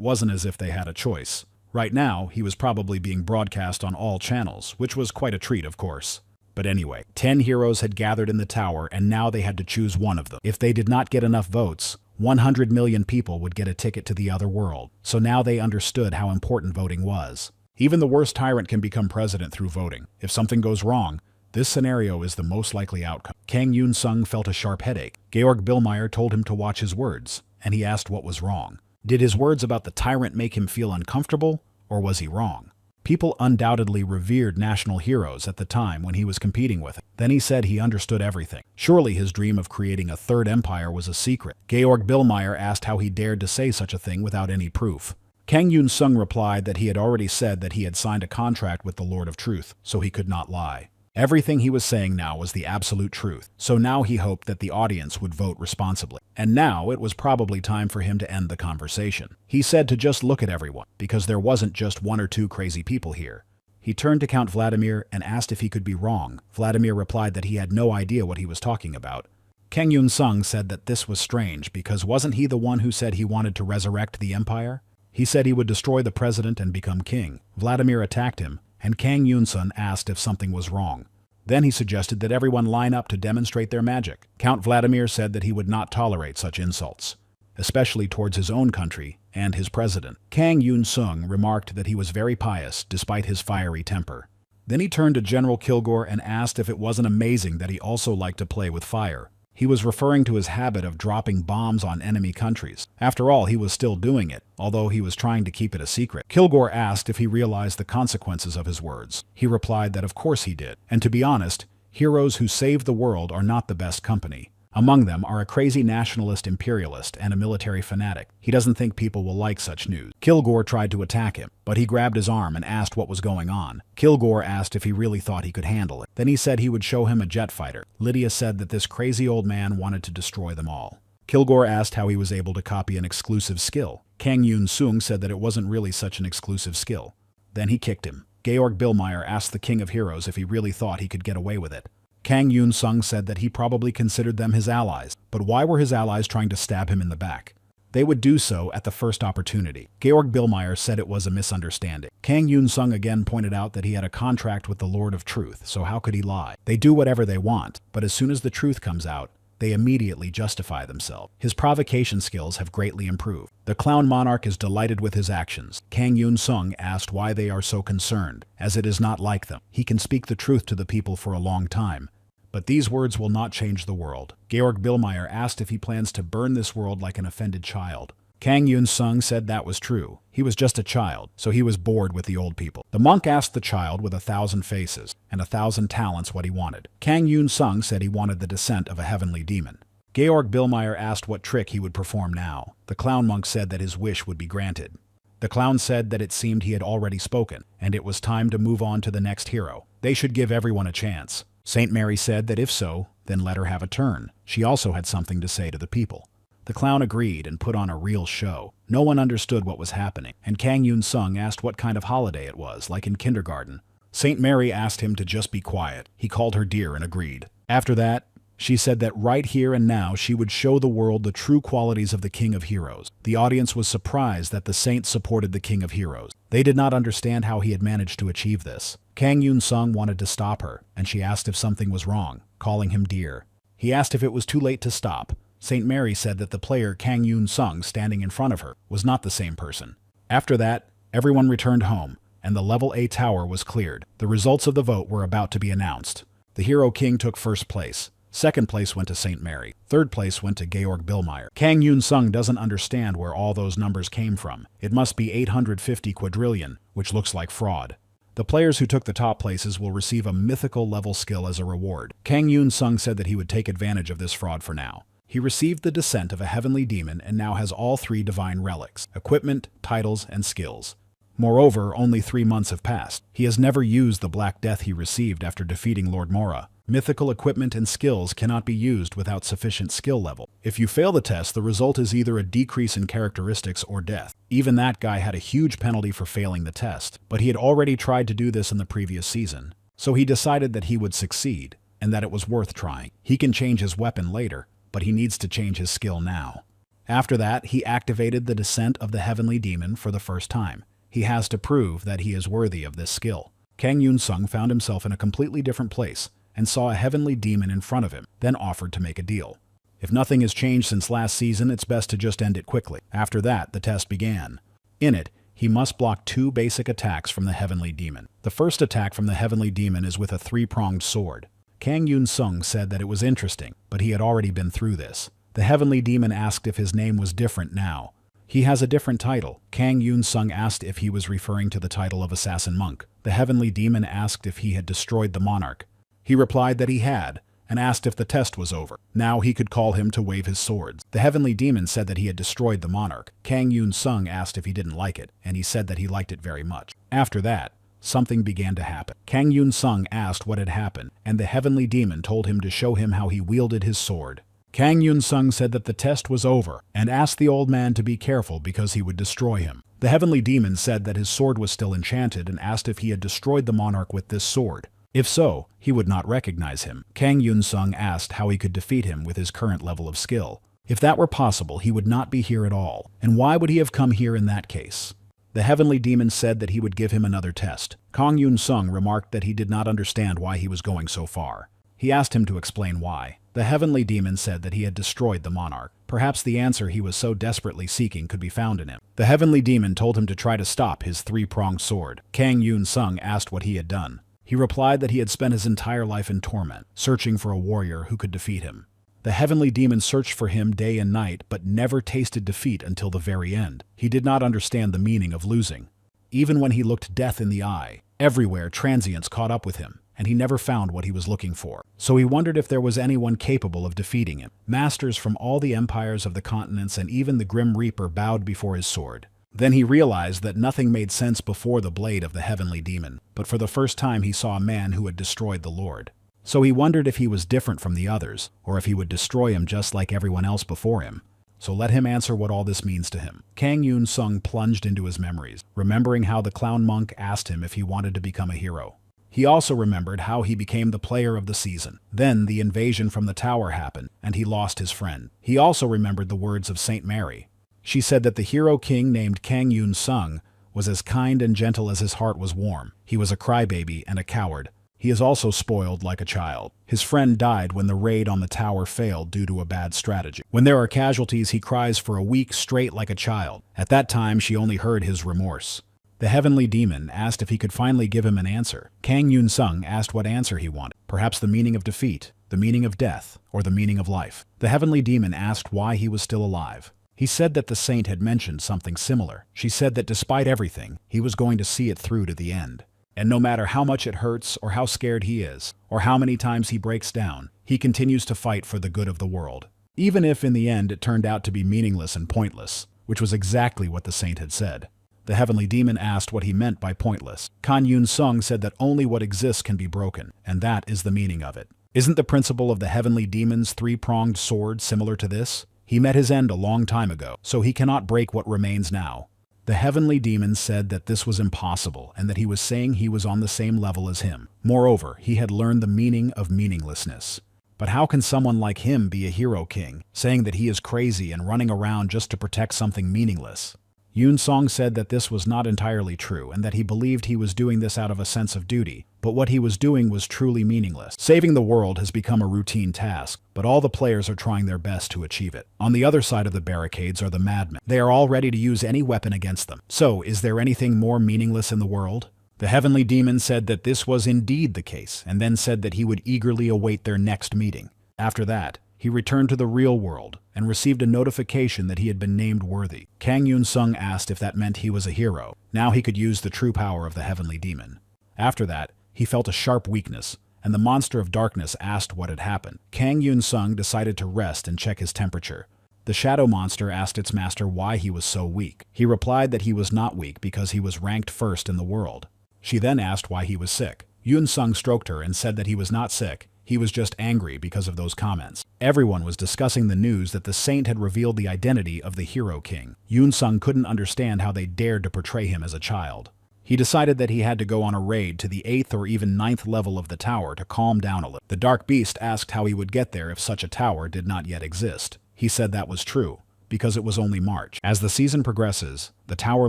wasn't as if they had a choice. Right now, he was probably being broadcast on all channels, which was quite a treat, of course. But anyway, 10 heroes had gathered in the tower, and now they had to choose one of them. If they did not get enough votes, 100 million people would get a ticket to the other world. So now they understood how important voting was. Even the worst tyrant can become president through voting. If something goes wrong, this scenario is the most likely outcome. Kang Yunsung felt a sharp headache. Georg Billmeyer told him to watch his words, and he asked what was wrong. Did his words about the tyrant make him feel uncomfortable, or was he wrong? People undoubtedly revered national heroes at the time when he was competing with it. Then he said he understood everything. Surely his dream of creating a third empire was a secret. Georg Billmeyer asked how he dared to say such a thing without any proof. Kang Yunsung replied that he had already said that he had signed a contract with the Lord of Truth, so he could not lie. Everything he was saying now was the absolute truth, so now he hoped that the audience would vote responsibly. And now it was probably time for him to end the conversation. He said to just look at everyone, because there wasn't just one or two crazy people here. He turned to Count Vladimir and asked if he could be wrong. Vladimir replied that he had no idea what he was talking about. Kang Yunsung said that this was strange because wasn't he the one who said he wanted to resurrect the empire? He said he would destroy the president and become king. Vladimir attacked him, and Kang Yunsung asked if something was wrong. Then he suggested that everyone line up to demonstrate their magic. Count Vladimir said that he would not tolerate such insults, especially towards his own country and his president. Kang Yunsung remarked that he was very pious despite his fiery temper. Then he turned to General Kilgore and asked if it wasn't amazing that he also liked to play with fire. He was referring to his habit of dropping bombs on enemy countries. After all, he was still doing it, although he was trying to keep it a secret. Kilgore asked if he realized the consequences of his words. He replied that of course he did. And to be honest, heroes who save the world are not the best company. Among them are a crazy nationalist imperialist and a military fanatic. He doesn't think people will like such news. Kilgore tried to attack him, but he grabbed his arm and asked what was going on. Kilgore asked if he really thought he could handle it. Then he said he would show him a jet fighter. Lydia said that this crazy old man wanted to destroy them all. Kilgore asked how he was able to copy an exclusive skill. Kang Yunsung said that it wasn't really such an exclusive skill. Then he kicked him. Georg Billmeyer asked the King of Heroes if he really thought he could get away with it. Kang Yunsung said that he probably considered them his allies, but why were his allies trying to stab him in the back? They would do so at the first opportunity. Georg Billmeyer said it was a misunderstanding. Kang Yunsung again pointed out that he had a contract with the Lord of Truth, so how could he lie? They do whatever they want, but as soon as the truth comes out, they immediately justify themselves. His provocation skills have greatly improved. The clown monarch is delighted with his actions. Kang Yunsung asked why they are so concerned, as it is not like them. He can speak the truth to the people for a long time, but these words will not change the world. Georg Billmeyer asked if he plans to burn this world like an offended child. Kang Yunsung said that was true. He was just a child, so he was bored with the old people. The monk asked the child with 1,000 faces and 1,000 talents what he wanted. Kang Yunsung said he wanted the descent of a heavenly demon. Georg Billmeyer asked what trick he would perform now. The clown monk said that his wish would be granted. The clown said that it seemed he had already spoken, and it was time to move on to the next hero. They should give everyone a chance. Saint Mary said that if so, then let her have a turn. She also had something to say to the people. The clown agreed and put on a real show. No one understood what was happening, and Kang Yunsung asked what kind of holiday it was, like in kindergarten. Saint Mary asked him to just be quiet. He called her dear and agreed. After that, she said that right here and now she would show the world the true qualities of the King of Heroes. The audience was surprised that the saint supported the King of Heroes. They did not understand how he had managed to achieve this. Kang Yunsung wanted to stop her, and she asked if something was wrong, calling him dear. He asked if it was too late to stop. Saint Mary said that the player Kang Yunsung standing in front of her was not the same person. After that, everyone returned home, and the level A tower was cleared. The results of the vote were about to be announced. The Hero King took first place. Second place went to Saint Mary. Third place went to Georg Billmeyer. Kang Yunsung doesn't understand where all those numbers came from. It must be 850 quadrillion, which looks like fraud. The players who took the top places will receive a mythical level skill as a reward. Kang Yunsung said that he would take advantage of this fraud for now. He received the descent of a heavenly demon and now has all 3 divine relics, equipment, titles, and skills. Moreover, only 3 months have passed. He has never used the Black Death he received after defeating Lord Mora. Mythical equipment and skills cannot be used without sufficient skill level. If you fail the test, the result is either a decrease in characteristics or death. Even that guy had a huge penalty for failing the test, but he had already tried to do this in the previous season. So he decided that he would succeed, and that it was worth trying. He can change his weapon later, but he needs to change his skill now. After that, he activated the Descent of the Heavenly Demon for the first time. He has to prove that he is worthy of this skill. Kang Yunsung found himself in a completely different place, and saw a heavenly demon in front of him, then offered to make a deal. If nothing has changed since last season, it's best to just end it quickly. After that, the test began. In it, he must block 2 basic attacks from the heavenly demon. The first attack from the heavenly demon is with a 3-pronged sword. Kang Yunsung said that it was interesting, but he had already been through this. The heavenly demon asked if his name was different now. He has a different title. Kang Yunsung asked if he was referring to the title of Assassin Monk. The heavenly demon asked if he had destroyed the monarch. He replied that he had, and asked if the test was over. Now he could call him to wave his swords. The heavenly demon said that he had destroyed the monarch. Kang Yunsung asked if he didn't like it, and he said that he liked it very much. After that, something began to happen. Kang Yunsung asked what had happened, and the heavenly demon told him to show him how he wielded his sword. Kang Yunsung said that the test was over, and asked the old man to be careful because he would destroy him. The heavenly demon said that his sword was still enchanted and asked if he had destroyed the monarch with this sword. If so, he would not recognize him. Kang Yunsung asked how he could defeat him with his current level of skill. If that were possible, he would not be here at all. And why would he have come here in that case? The heavenly demon said that he would give him another test. Kang Yunsung remarked that he did not understand why he was going so far. He asked him to explain why. The heavenly demon said that he had destroyed the monarch. Perhaps the answer he was so desperately seeking could be found in him. The heavenly demon told him to try to stop his 3-pronged sword. Kang Yunsung asked what he had done. He replied that he had spent his entire life in torment, searching for a warrior who could defeat him. The heavenly demon searched for him day and night, but never tasted defeat until the very end. He did not understand the meaning of losing. Even when he looked death in the eye, everywhere transients caught up with him, and he never found what he was looking for. So he wondered if there was anyone capable of defeating him. Masters from all the empires of the continents and even the Grim Reaper bowed before his sword. Then he realized that nothing made sense before the blade of the heavenly demon, but for the first time he saw a man who had destroyed the Lord. So he wondered if he was different from the others, or if he would destroy him just like everyone else before him. So let him answer what all this means to him. Kang Yunsung plunged into his memories, remembering how the clown monk asked him if he wanted to become a hero. He also remembered how he became the player of the season. Then the invasion from the tower happened, and he lost his friend. He also remembered the words of Saint Mary. She said that the hero king named Kang Yunsung was as kind and gentle as his heart was warm. He was a crybaby and a coward. He is also spoiled like a child. His friend died when the raid on the tower failed due to a bad strategy. When there are casualties, he cries for a week straight like a child. At that time, she only heard his remorse. The heavenly demon asked if he could finally give him an answer. Kang Yunsung asked what answer he wanted. Perhaps the meaning of defeat, the meaning of death, or the meaning of life. The heavenly demon asked why he was still alive. He said that the saint had mentioned something similar. She said that despite everything, he was going to see it through to the end. And no matter how much it hurts, or how scared he is, or how many times he breaks down, he continues to fight for the good of the world. Even if in the end it turned out to be meaningless and pointless, which was exactly what the saint had said. The heavenly demon asked what he meant by pointless. Kang Yunsung said that only what exists can be broken, and that is the meaning of it. Isn't the principle of the heavenly demon's three-pronged sword similar to this? He met his end a long time ago, so he cannot break what remains now. The heavenly demon said that this was impossible and that he was saying he was on the same level as him. Moreover, he had learned the meaning of meaninglessness. But how can someone like him be a hero king, saying that he is crazy and running around just to protect something meaningless? Yunsung said that this was not entirely true and that he believed he was doing this out of a sense of duty, but what he was doing was truly meaningless. Saving the world has become a routine task, but all the players are trying their best to achieve it. On the other side of the barricades are the madmen. They are all ready to use any weapon against them. So, is there anything more meaningless in the world? The heavenly demon said that this was indeed the case, and then said that he would eagerly await their next meeting. After that, he returned to the real world and received a notification that he had been named worthy. Kang Yunsung asked if that meant he was a hero. Now he could use the true power of the heavenly demon. After that, he felt a sharp weakness, and the monster of darkness asked what had happened. Kang Yunsung decided to rest and check his temperature. The shadow monster asked its master why he was so weak. He replied that he was not weak because he was ranked first in the world. She then asked why he was sick. Yunsung stroked her and said that he was not sick. He was just angry because of those comments. Everyone was discussing the news that the saint had revealed the identity of the hero king. Yunsung couldn't understand how they dared to portray him as a child. He decided that he had to go on a raid to the 8th or even 9th level of the tower to calm down a little. The dark beast asked how he would get there if such a tower did not yet exist. He said that was true, because it was only March. As the season progresses, the tower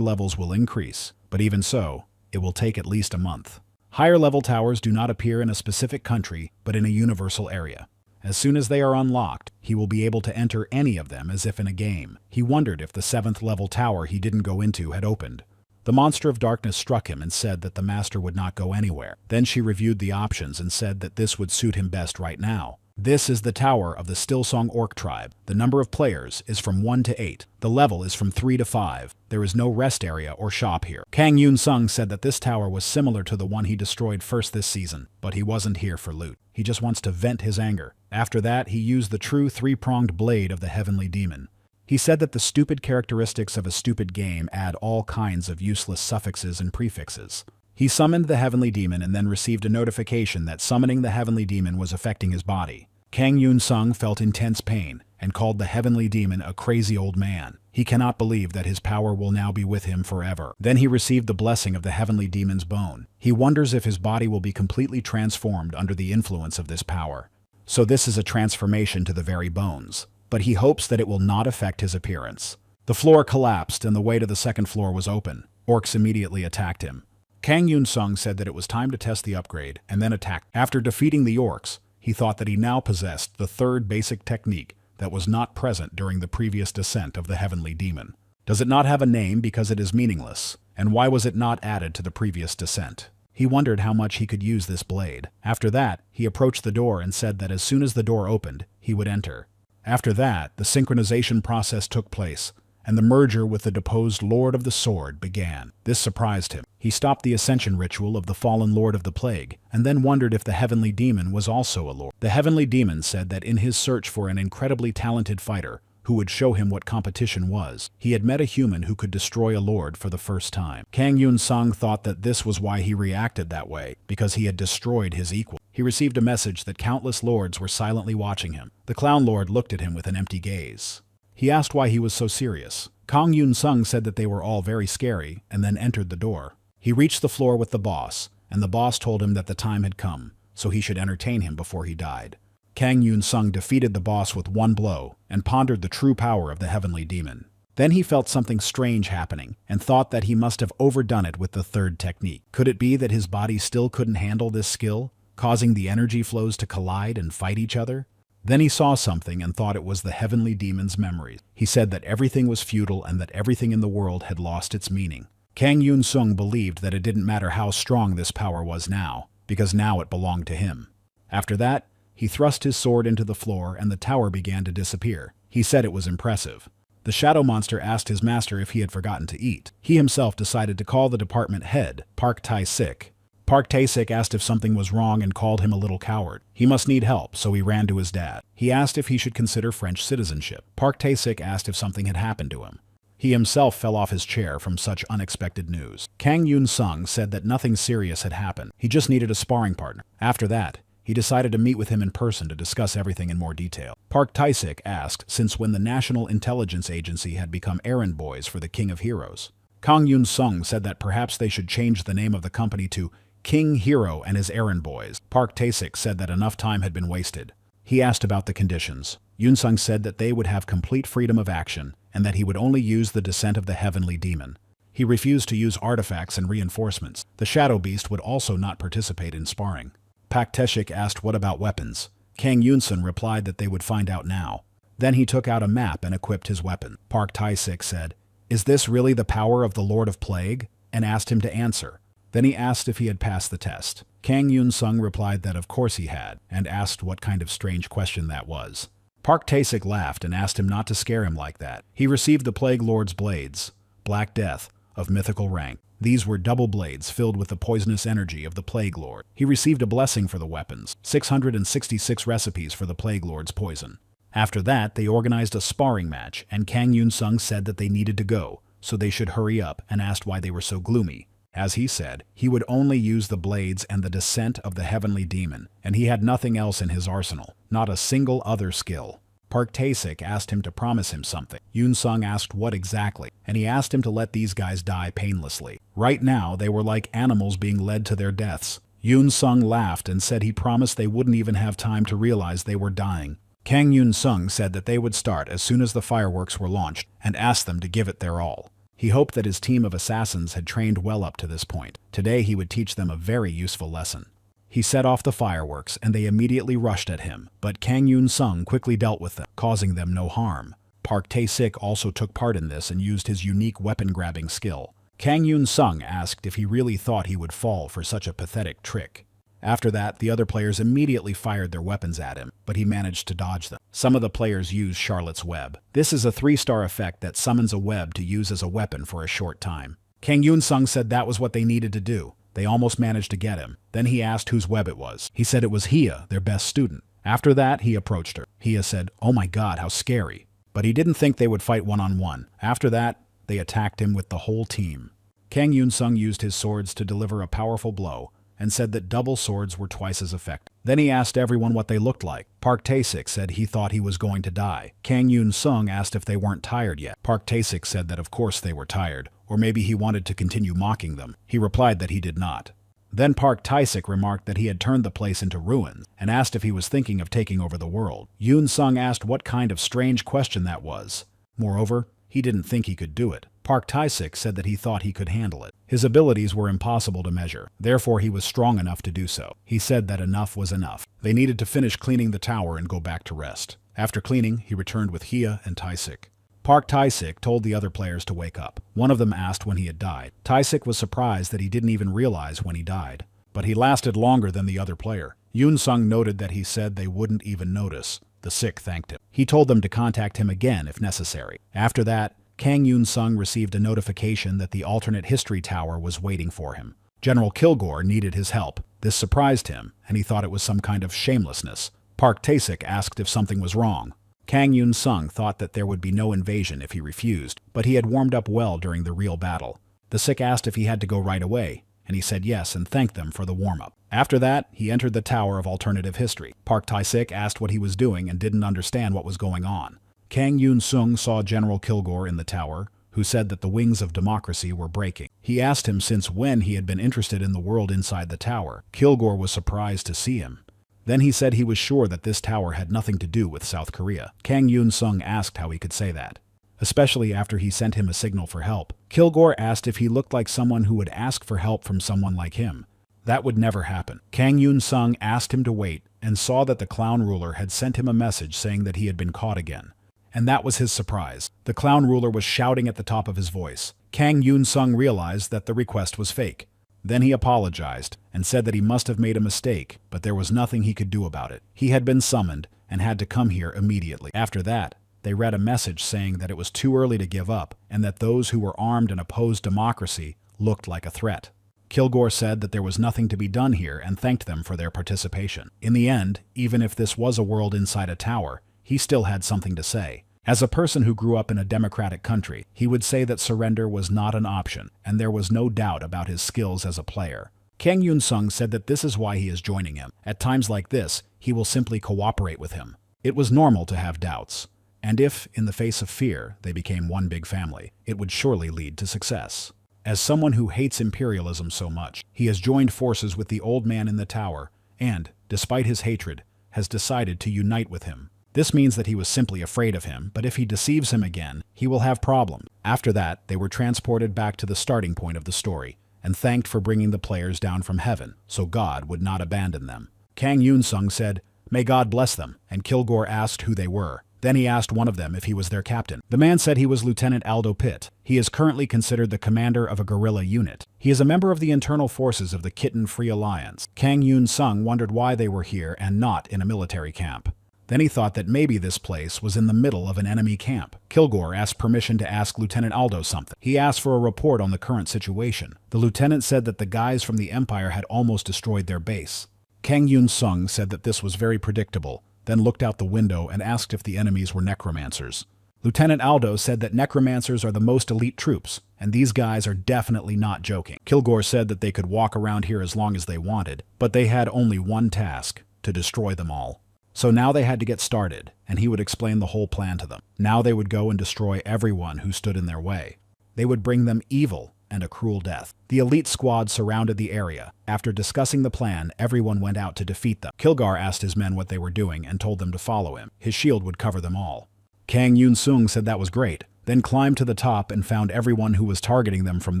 levels will increase, but even so, it will take at least a month. Higher level towers do not appear in a specific country, but in a universal area. As soon as they are unlocked, he will be able to enter any of them as if in a game. He wondered if the 7th level tower he didn't go into had opened. The monster of darkness struck him and said that the master would not go anywhere. Then she reviewed the options and said that this would suit him best right now. This is the tower of the Stillsong Orc tribe. The number of players is from 1 to 8. The level is from 3 to 5. There is no rest area or shop here. Kang Yunsung said that this tower was similar to the one he destroyed first this season, but he wasn't here for loot. He just wants to vent his anger. After that, he used the true three-pronged blade of the heavenly demon. He said that the stupid characteristics of a stupid game add all kinds of useless suffixes and prefixes. He summoned the heavenly demon and then received a notification that summoning the heavenly demon was affecting his body. Kang Yunsung felt intense pain and called the heavenly demon a crazy old man. He cannot believe that his power will now be with him forever. Then he received the blessing of the heavenly demon's bone. He wonders if his body will be completely transformed under the influence of this power. So this is a transformation to the very bones. But he hopes that it will not affect his appearance. The floor collapsed and the way to the second floor was open. Orcs immediately attacked him. Kang Yunsung said that it was time to test the upgrade and then attack. After defeating the orcs, he thought that he now possessed the third basic technique that was not present during the previous descent of the heavenly demon. Does it not have a name because it is meaningless? And why was it not added to the previous descent? He wondered how much he could use this blade. After that, he approached the door and said that as soon as the door opened, he would enter. After that, the synchronization process took place, and the merger with the deposed Lord of the Sword began. This surprised him. He stopped the ascension ritual of the fallen Lord of the Plague, and then wondered if the heavenly demon was also a lord. The heavenly demon said that in his search for an incredibly talented fighter who would show him what competition was, he had met a human who could destroy a lord for the first time. Kang Yunsung thought that this was why he reacted that way, because he had destroyed his equal. He received a message that countless lords were silently watching him. The clown lord looked at him with an empty gaze. He asked why he was so serious. Kang Yunsung said that they were all very scary, and then entered the door. He reached the floor with the boss, and the boss told him that the time had come, so he should entertain him before he died. Kang Yunsung defeated the boss with one blow, and pondered the true power of the heavenly demon. Then he felt something strange happening, and thought that he must have overdone it with the third technique. Could it be that his body still couldn't handle this skill, causing the energy flows to collide and fight each other? Then he saw something and thought it was the heavenly demon's memories. He said that everything was futile and that everything in the world had lost its meaning. Kang Yunsung believed that it didn't matter how strong this power was now, because now it belonged to him. After that, he thrust his sword into the floor and the tower began to disappear. He said it was impressive. The shadow monster asked his master if he had forgotten to eat. He himself decided to call the department head, Park Tae-sik. Park Tae-sik asked if something was wrong and called him a little coward. He must need help, so he ran to his dad. He asked if he should consider French citizenship. Park Tae-sik asked if something had happened to him. He himself fell off his chair from such unexpected news. Kang Yunsung said that nothing serious had happened. He just needed a sparring partner. After that, he decided to meet with him in person to discuss everything in more detail. Park Tae-sik asked since when the National Intelligence Agency had become errand boys for the King of Heroes. Kang Yunsung said that perhaps they should change the name of the company to King Hero and his Errand Boys. Park Tae-sik said that enough time had been wasted. He asked about the conditions. Yunsung said that they would have complete freedom of action and that he would only use the descent of the heavenly demon. He refused to use artifacts and reinforcements. The Shadow Beast would also not participate in sparring. Park Tae-sik asked what about weapons. Kang Yunsung replied that they would find out now. Then he took out a map and equipped his weapon. Park Tae-sik said, "Is this really the power of the Lord of Plague?" and asked him to answer. Then he asked if he had passed the test. Kang Yunsung replied that of course he had, and asked what kind of strange question that was. Park Tae-sik laughed and asked him not to scare him like that. He received the Plague Lord's blades, Black Death, of mythical rank. These were double blades filled with the poisonous energy of the Plague Lord. He received a blessing for the weapons, 666 recipes for the Plague Lord's poison. After that, they organized a sparring match, and Kang Yunsung said that they needed to go, so they should hurry up, and asked why they were so gloomy. As he said, he would only use the blades and the descent of the heavenly demon, and he had nothing else in his arsenal, not a single other skill. Park Tae-sik asked him to promise him something. Yunsung asked what exactly, and he asked him to let these guys die painlessly. Right now, they were like animals being led to their deaths. Yunsung laughed and said he promised they wouldn't even have time to realize they were dying. Kang Yunsung said that they would start as soon as the fireworks were launched and asked them to give it their all. He hoped that his team of assassins had trained well up to this point. Today he would teach them a very useful lesson. He set off the fireworks and they immediately rushed at him, but Kang Yunsung quickly dealt with them, causing them no harm. Park Tae-sik also took part in this and used his unique weapon-grabbing skill. Kang Yunsung asked if he really thought he would fall for such a pathetic trick. After that, the other players immediately fired their weapons at him, but he managed to dodge them. Some of the players used Charlotte's Web. This is a 3-star effect that summons a web to use as a weapon for a short time. Kang Yunsung said that was what they needed to do. They almost managed to get him. Then he asked whose web it was. He said it was Hia, their best student. After that, he approached her. Hia said, "Oh my god, how scary." But he didn't think they would fight one-on-one. After that, they attacked him with the whole team. Kang Yunsung used his swords to deliver a powerful blow, and said that double swords were twice as effective. Then he asked everyone what they looked like. Park Tae-sik said he thought he was going to die. Kang Yunsung asked if they weren't tired yet. Park Tae-sik said that of course they were tired, or maybe he wanted to continue mocking them. He replied that he did not. Then Park Tae-sik remarked that he had turned the place into ruins, and asked if he was thinking of taking over the world. Yunsung asked what kind of strange question that was. Moreover, he didn't think he could do it. Park Tae-sik said that he thought he could handle it. His abilities were impossible to measure, therefore he was strong enough to do so. He said that enough was enough. They needed to finish cleaning the tower and go back to rest. After cleaning, he returned with Hia and Tae-sik. Park Tae-sik told the other players to wake up. One of them asked when he had died. Tae-sik was surprised that he didn't even realize when he died. But he lasted longer than the other player. Yunsung noted that he said they wouldn't even notice. The sick thanked him. He told them to contact him again if necessary. After that, Kang Yunsung received a notification that the alternate history tower was waiting for him. General Kilgore needed his help. This surprised him, and he thought it was some kind of shamelessness. Park Tae-sik asked if something was wrong. Kang Yunsung thought that there would be no invasion if he refused, but he had warmed up well during the real battle. The sick asked if he had to go right away, and he said yes and thanked them for the warm-up. After that, he entered the Tower of Alternative History. Park Tae-sik asked what he was doing and didn't understand what was going on. Kang Yunsung saw General Kilgore in the tower, who said that the wings of democracy were breaking. He asked him since when he had been interested in the world inside the tower. Kilgore was surprised to see him. Then he said he was sure that this tower had nothing to do with South Korea. Kang Yunsung asked how he could say that, especially after he sent him a signal for help. Kilgore asked if he looked like someone who would ask for help from someone like him. That would never happen. Kang Yunsung asked him to wait and saw that the clown ruler had sent him a message saying that he had been caught again. And that was his surprise. The clown ruler was shouting at the top of his voice. Kang Yunsung realized that the request was fake. Then he apologized and said that he must have made a mistake, but there was nothing he could do about it. He had been summoned and had to come here immediately. After that, they read a message saying that it was too early to give up and that those who were armed and opposed democracy looked like a threat. Kilgore said that there was nothing to be done here and thanked them for their participation. In the end, even if this was a world inside a tower, he still had something to say. As a person who grew up in a democratic country, he would say that surrender was not an option, and there was no doubt about his skills as a player. Kang Yunsung said that this is why he is joining him. At times like this, he will simply cooperate with him. It was normal to have doubts, and if, in the face of fear, they became one big family, it would surely lead to success. As someone who hates imperialism so much, he has joined forces with the old man in the tower and, despite his hatred, has decided to unite with him. This means that he was simply afraid of him, but if he deceives him again, he will have problems. After that, they were transported back to the starting point of the story and thanked for bringing the players down from heaven, so God would not abandon them. Kang Yunsung said, "May God bless them," and Kilgore asked who they were. Then he asked one of them if he was their captain. The man said he was Lieutenant Aldo Pitt. He is currently considered the commander of a guerrilla unit. He is a member of the internal forces of the Kitten Free Alliance. Kang Yunsung wondered why they were here and not in a military camp. Then he thought that maybe this place was in the middle of an enemy camp. Kilgore asked permission to ask Lieutenant Aldo something. He asked for a report on the current situation. The lieutenant said that the guys from the Empire had almost destroyed their base. Kang Yunsung said that this was very predictable, then looked out the window and asked if the enemies were necromancers. Lieutenant Aldo said that necromancers are the most elite troops, and these guys are definitely not joking. Kilgore said that they could walk around here as long as they wanted, but they had only one task: to destroy them all. So now they had to get started, and he would explain the whole plan to them. Now they would go and destroy everyone who stood in their way. They would bring them evil and a cruel death. The elite squad surrounded the area. After discussing the plan, everyone went out to defeat them. Kilgore asked his men what they were doing and told them to follow him. His shield would cover them all. Kang Yunsung said that was great, then climbed to the top and found everyone who was targeting them from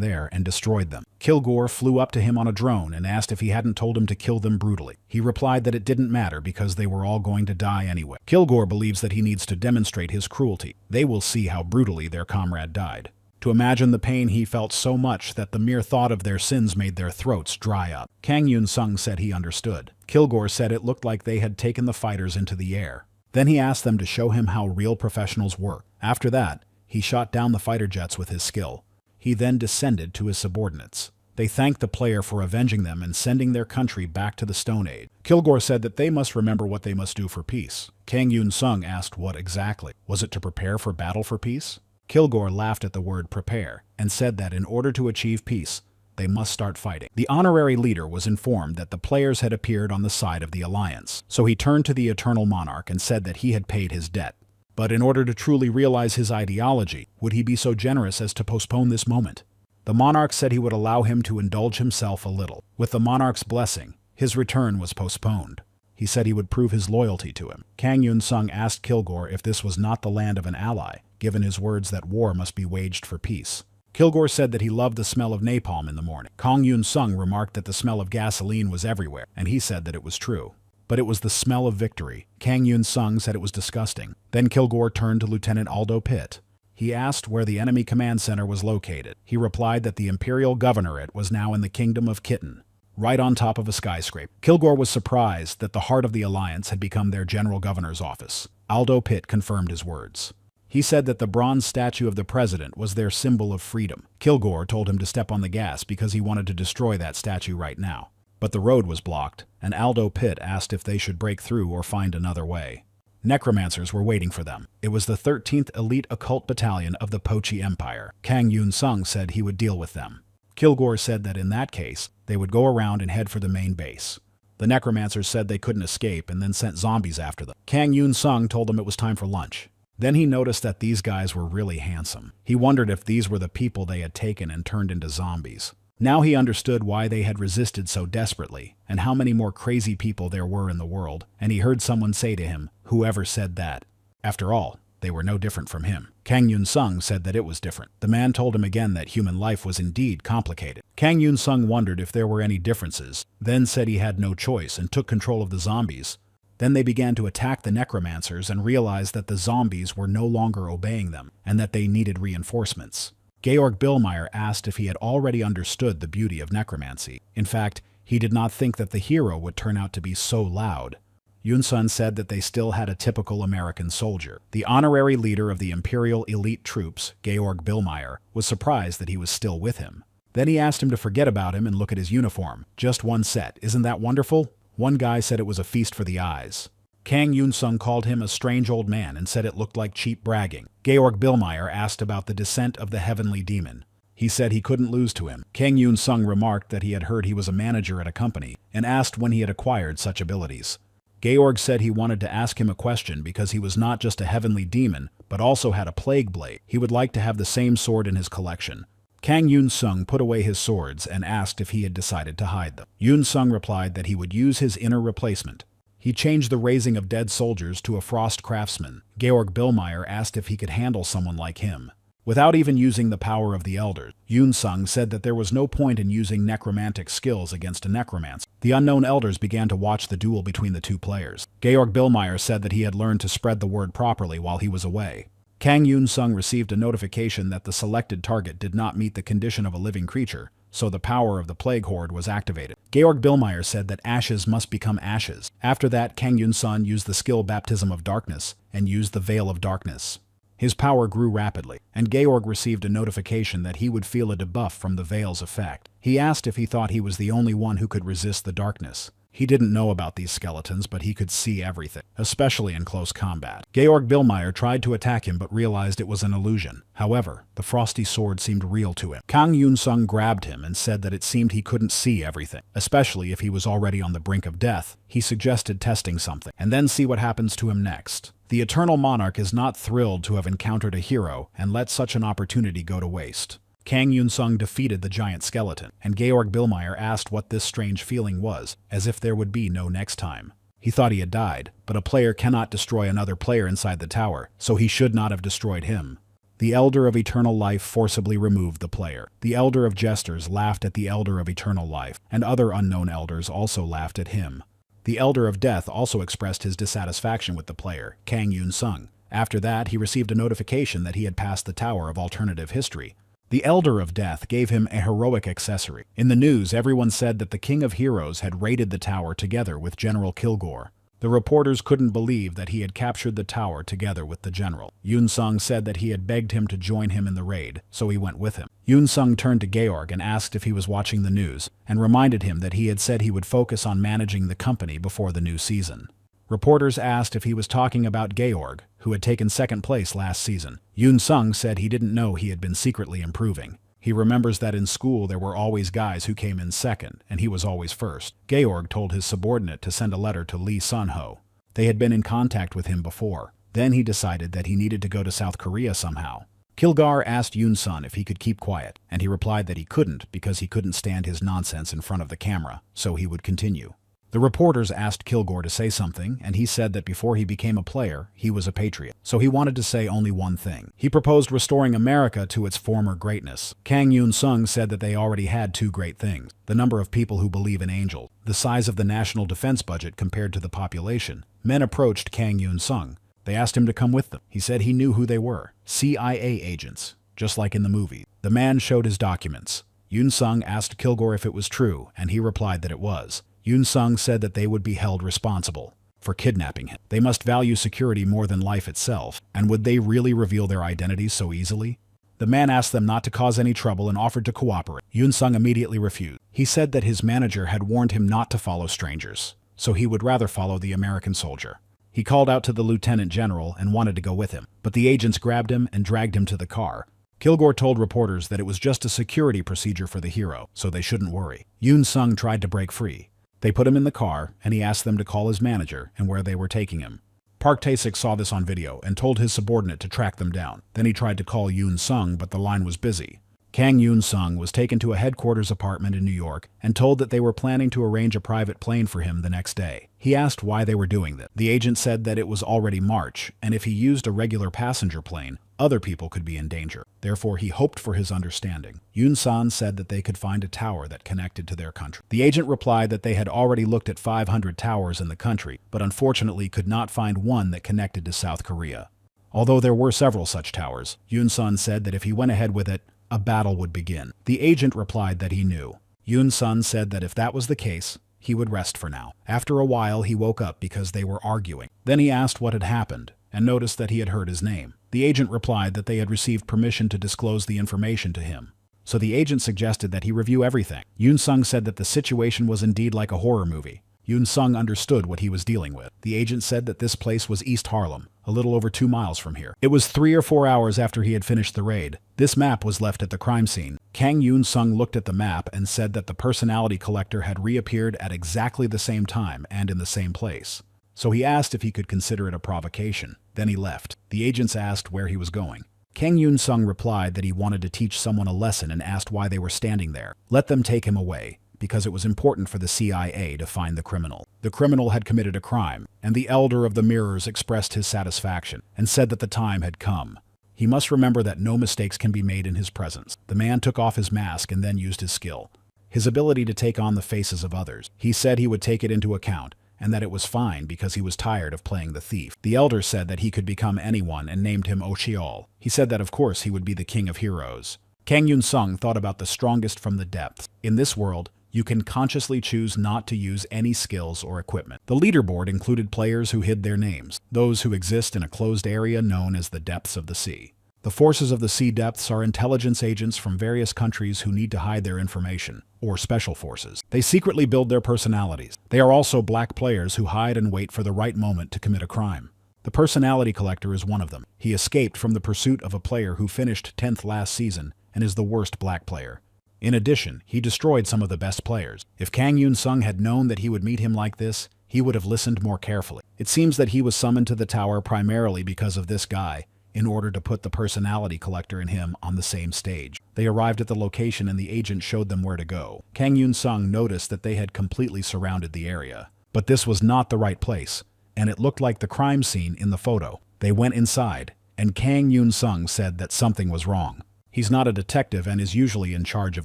there and destroyed them. Kilgore flew up to him on a drone and asked if he hadn't told him to kill them brutally. He replied that it didn't matter because they were all going to die anyway. Kilgore believes that he needs to demonstrate his cruelty. They will see how brutally their comrade died. To imagine the pain he felt so much that the mere thought of their sins made their throats dry up. Kang Yunsung said he understood. Kilgore said it looked like they had taken the fighters into the air. Then he asked them to show him how real professionals work. After that, he shot down the fighter jets with his skill. He then descended to his subordinates. They thanked the player for avenging them and sending their country back to the Stone Age. Kilgore said that they must remember what they must do for peace. Kang Yunsung asked what exactly. Was it to prepare for battle for peace? Kilgore laughed at the word prepare and said that in order to achieve peace, they must start fighting. The honorary leader was informed that the players had appeared on the side of the alliance, so he turned to the Eternal Monarch and said that he had paid his debt. But in order to truly realize his ideology, would he be so generous as to postpone this moment? The monarch said he would allow him to indulge himself a little. With the monarch's blessing, his return was postponed. He said he would prove his loyalty to him. Kang Yunsung asked Kilgore if this was not the land of an ally, given his words that war must be waged for peace. Kilgore said that he loved the smell of napalm in the morning. Kang Yunsung remarked that the smell of gasoline was everywhere, and he said that it was true. But it was the smell of victory. Kang Yunsung said it was disgusting. Then Kilgore turned to Lieutenant Aldo Pitt. He asked where the enemy command center was located. He replied that the Imperial Governorate was now in the Kingdom of Kitten, right on top of a skyscraper. Kilgore was surprised that the heart of the Alliance had become their General Governor's office. Aldo Pitt confirmed his words. He said that the bronze statue of the president was their symbol of freedom. Kilgore told him to step on the gas because he wanted to destroy that statue right now. But the road was blocked, and Aldo Pitt asked if they should break through or find another way. Necromancers were waiting for them. It was the 13th Elite Occult Battalion of the Pochi Empire. Kang Yunsung said he would deal with them. Kilgore said that in that case, they would go around and head for the main base. The necromancers said they couldn't escape and then sent zombies after them. Kang Yunsung told them it was time for lunch. Then he noticed that these guys were really handsome. He wondered if these were the people they had taken and turned into zombies. Now he understood why they had resisted so desperately, and how many more crazy people there were in the world, and he heard someone say to him, "Whoever said that?" After all, they were no different from him. Kang Yunsung said that it was different. The man told him again that human life was indeed complicated. Kang Yunsung wondered if there were any differences, then said he had no choice and took control of the zombies. Then they began to attack the necromancers and realized that the zombies were no longer obeying them, and that they needed reinforcements. Georg Billmeyer asked if he had already understood the beauty of necromancy. In fact, he did not think that the hero would turn out to be so loud. Yunsung said that they still had a typical American soldier. The honorary leader of the Imperial elite troops, Georg Billmeyer, was surprised that he was still with him. Then he asked him to forget about him and look at his uniform. Just one set, isn't that wonderful? One guy said it was a feast for the eyes. Kang Yunsung called him a strange old man and said it looked like cheap bragging. Georg Billmeyer asked about the descent of the heavenly demon. He said he couldn't lose to him. Kang Yunsung remarked that he had heard he was a manager at a company and asked when he had acquired such abilities. Georg said he wanted to ask him a question because he was not just a heavenly demon, but also had a plague blade. He would like to have the same sword in his collection. Kang Yunsung put away his swords and asked if he had decided to hide them. Yunsung replied that he would use his inner replacement. He changed the raising of dead soldiers to a frost craftsman. Georg Billmeyer asked if he could handle someone like him. Without even using the power of the elders, Yunsung said that there was no point in using necromantic skills against a necromancer. The unknown elders began to watch the duel between the two players. Georg Billmeyer said that he had learned to spread the word properly while he was away. Kang Yunsung received a notification that the selected target did not meet the condition of a living creature, so the power of the plague horde was activated. Georg Billmeyer said that ashes must become ashes. After that, Kang Yunsung used the skill Baptism of Darkness and used the Veil of Darkness. His power grew rapidly, and Georg received a notification that he would feel a debuff from the Veil's effect. He asked if he thought he was the only one who could resist the darkness. He didn't know about these skeletons, but he could see everything, especially in close combat. Georg Billmeyer tried to attack him but realized it was an illusion. However, the frosty sword seemed real to him. Kang Yunsung grabbed him and said that it seemed he couldn't see everything, especially if he was already on the brink of death. He suggested testing something, and then see what happens to him next. The Eternal Monarch is not thrilled to have encountered a hero and let such an opportunity go to waste. Kang Yunsung defeated the giant skeleton, and Georg Billmeyer asked what this strange feeling was, as if there would be no next time. He thought he had died, but a player cannot destroy another player inside the tower, so he should not have destroyed him. The Elder of Eternal Life forcibly removed the player. The Elder of Jesters laughed at the Elder of Eternal Life, and other unknown elders also laughed at him. The Elder of Death also expressed his dissatisfaction with the player, Kang Yunsung. After that, he received a notification that he had passed the Tower of Alternative History. The Elder of Death gave him a heroic accessory. In the news, everyone said that the King of Heroes had raided the tower together with General Kilgore. The reporters couldn't believe that he had captured the tower together with the general. Yunsung said that he had begged him to join him in the raid, so he went with him. Yunsung turned to Georg and asked if he was watching the news, and reminded him that he had said he would focus on managing the company before the new season. Reporters asked if he was talking about Georg, who had taken second place last season. Yunsung said he didn't know he had been secretly improving. He remembers that in school there were always guys who came in second, and he was always first. Georg told his subordinate to send a letter to Lee Sunho. They had been in contact with him before. Then he decided that he needed to go to South Korea somehow. Kilgore asked Yunsung if he could keep quiet, and he replied that he couldn't because he couldn't stand his nonsense in front of the camera, so he would continue. The reporters asked Kilgore to say something, and he said that before he became a player, he was a patriot. So he wanted to say only one thing. He proposed restoring America to its former greatness. Kang Yunsung said that they already had two great things: the number of people who believe in angels, the size of the national defense budget compared to the population. Men approached Kang Yunsung. They asked him to come with them. He said he knew who they were: CIA agents, just like in the movie. The man showed his documents. Yunsung asked Kilgore if it was true, and he replied that it was. Yunsung said that they would be held responsible for kidnapping him. They must value security more than life itself, and would they really reveal their identities so easily? The man asked them not to cause any trouble and offered to cooperate. Yunsung immediately refused. He said that his manager had warned him not to follow strangers, so he would rather follow the American soldier. He called out to the lieutenant general and wanted to go with him, but the agents grabbed him and dragged him to the car. Kilgore told reporters that it was just a security procedure for the hero, so they shouldn't worry. Yunsung tried to break free. They put him in the car, and he asked them to call his manager and where they were taking him. Park Tae-sik saw this on video and told his subordinate to track them down. Then he tried to call Yunsung, but the line was busy. Kang Yunsung was taken to a headquarters apartment in New York and told that they were planning to arrange a private plane for him the next day. He asked why they were doing this. The agent said that it was already March, and if he used a regular passenger plane, other people could be in danger. Therefore, he hoped for his understanding. Yunsung said that they could find a tower that connected to their country. The agent replied that they had already looked at 500 towers in the country, but unfortunately could not find one that connected to South Korea. Although there were several such towers, Yunsung said that if he went ahead with it, a battle would begin. The agent replied that he knew. Yunsung said that if that was the case, he would rest for now. After a while, he woke up because they were arguing. Then he asked what had happened, and noticed that he had heard his name. The agent replied that they had received permission to disclose the information to him. So the agent suggested that he review everything. Yunsung said that the situation was indeed like a horror movie. Yunsung understood what he was dealing with. The agent said that this place was East Harlem, a little over 2 miles from here. It was 3 or 4 hours after he had finished the raid. This map was left at the crime scene. Kang Yunsung looked at the map and said that the personality collector had reappeared at exactly the same time and in the same place. So he asked if he could consider it a provocation. Then he left. The agents asked where he was going. Kang Yunsung replied that he wanted to teach someone a lesson and asked why they were standing there. Let them take him away, because it was important for the CIA to find the criminal. The criminal had committed a crime, and the Elder of the Mirrors expressed his satisfaction and said that the time had come. He must remember that no mistakes can be made in his presence. The man took off his mask and then used his skill, his ability to take on the faces of others. He said he would take it into account, and that it was fine because he was tired of playing the thief. The elder said that he could become anyone and named him Oshiol. He said that of course he would be the king of heroes. Kang Yunsung thought about the strongest from the depths. In this world, you can consciously choose not to use any skills or equipment. The leaderboard included players who hid their names, those who exist in a closed area known as the depths of the sea. The forces of the sea depths are intelligence agents from various countries who need to hide their information, or special forces. They secretly build their personalities. They are also black players who hide and wait for the right moment to commit a crime. The personality collector is one of them. He escaped from the pursuit of a player who finished 10th last season and is the worst black player. In addition, he destroyed some of the best players. If Kang Yunsung had known that he would meet him like this, he would have listened more carefully. It seems that he was summoned to the tower primarily because of this guy, in order to put the personality collector and him on the same stage. They arrived at the location and the agent showed them where to go. Kang Yunsung noticed that they had completely surrounded the area. But this was not the right place, and it looked like the crime scene in the photo. They went inside, and Kang Yunsung said that something was wrong. He's not a detective and is usually in charge of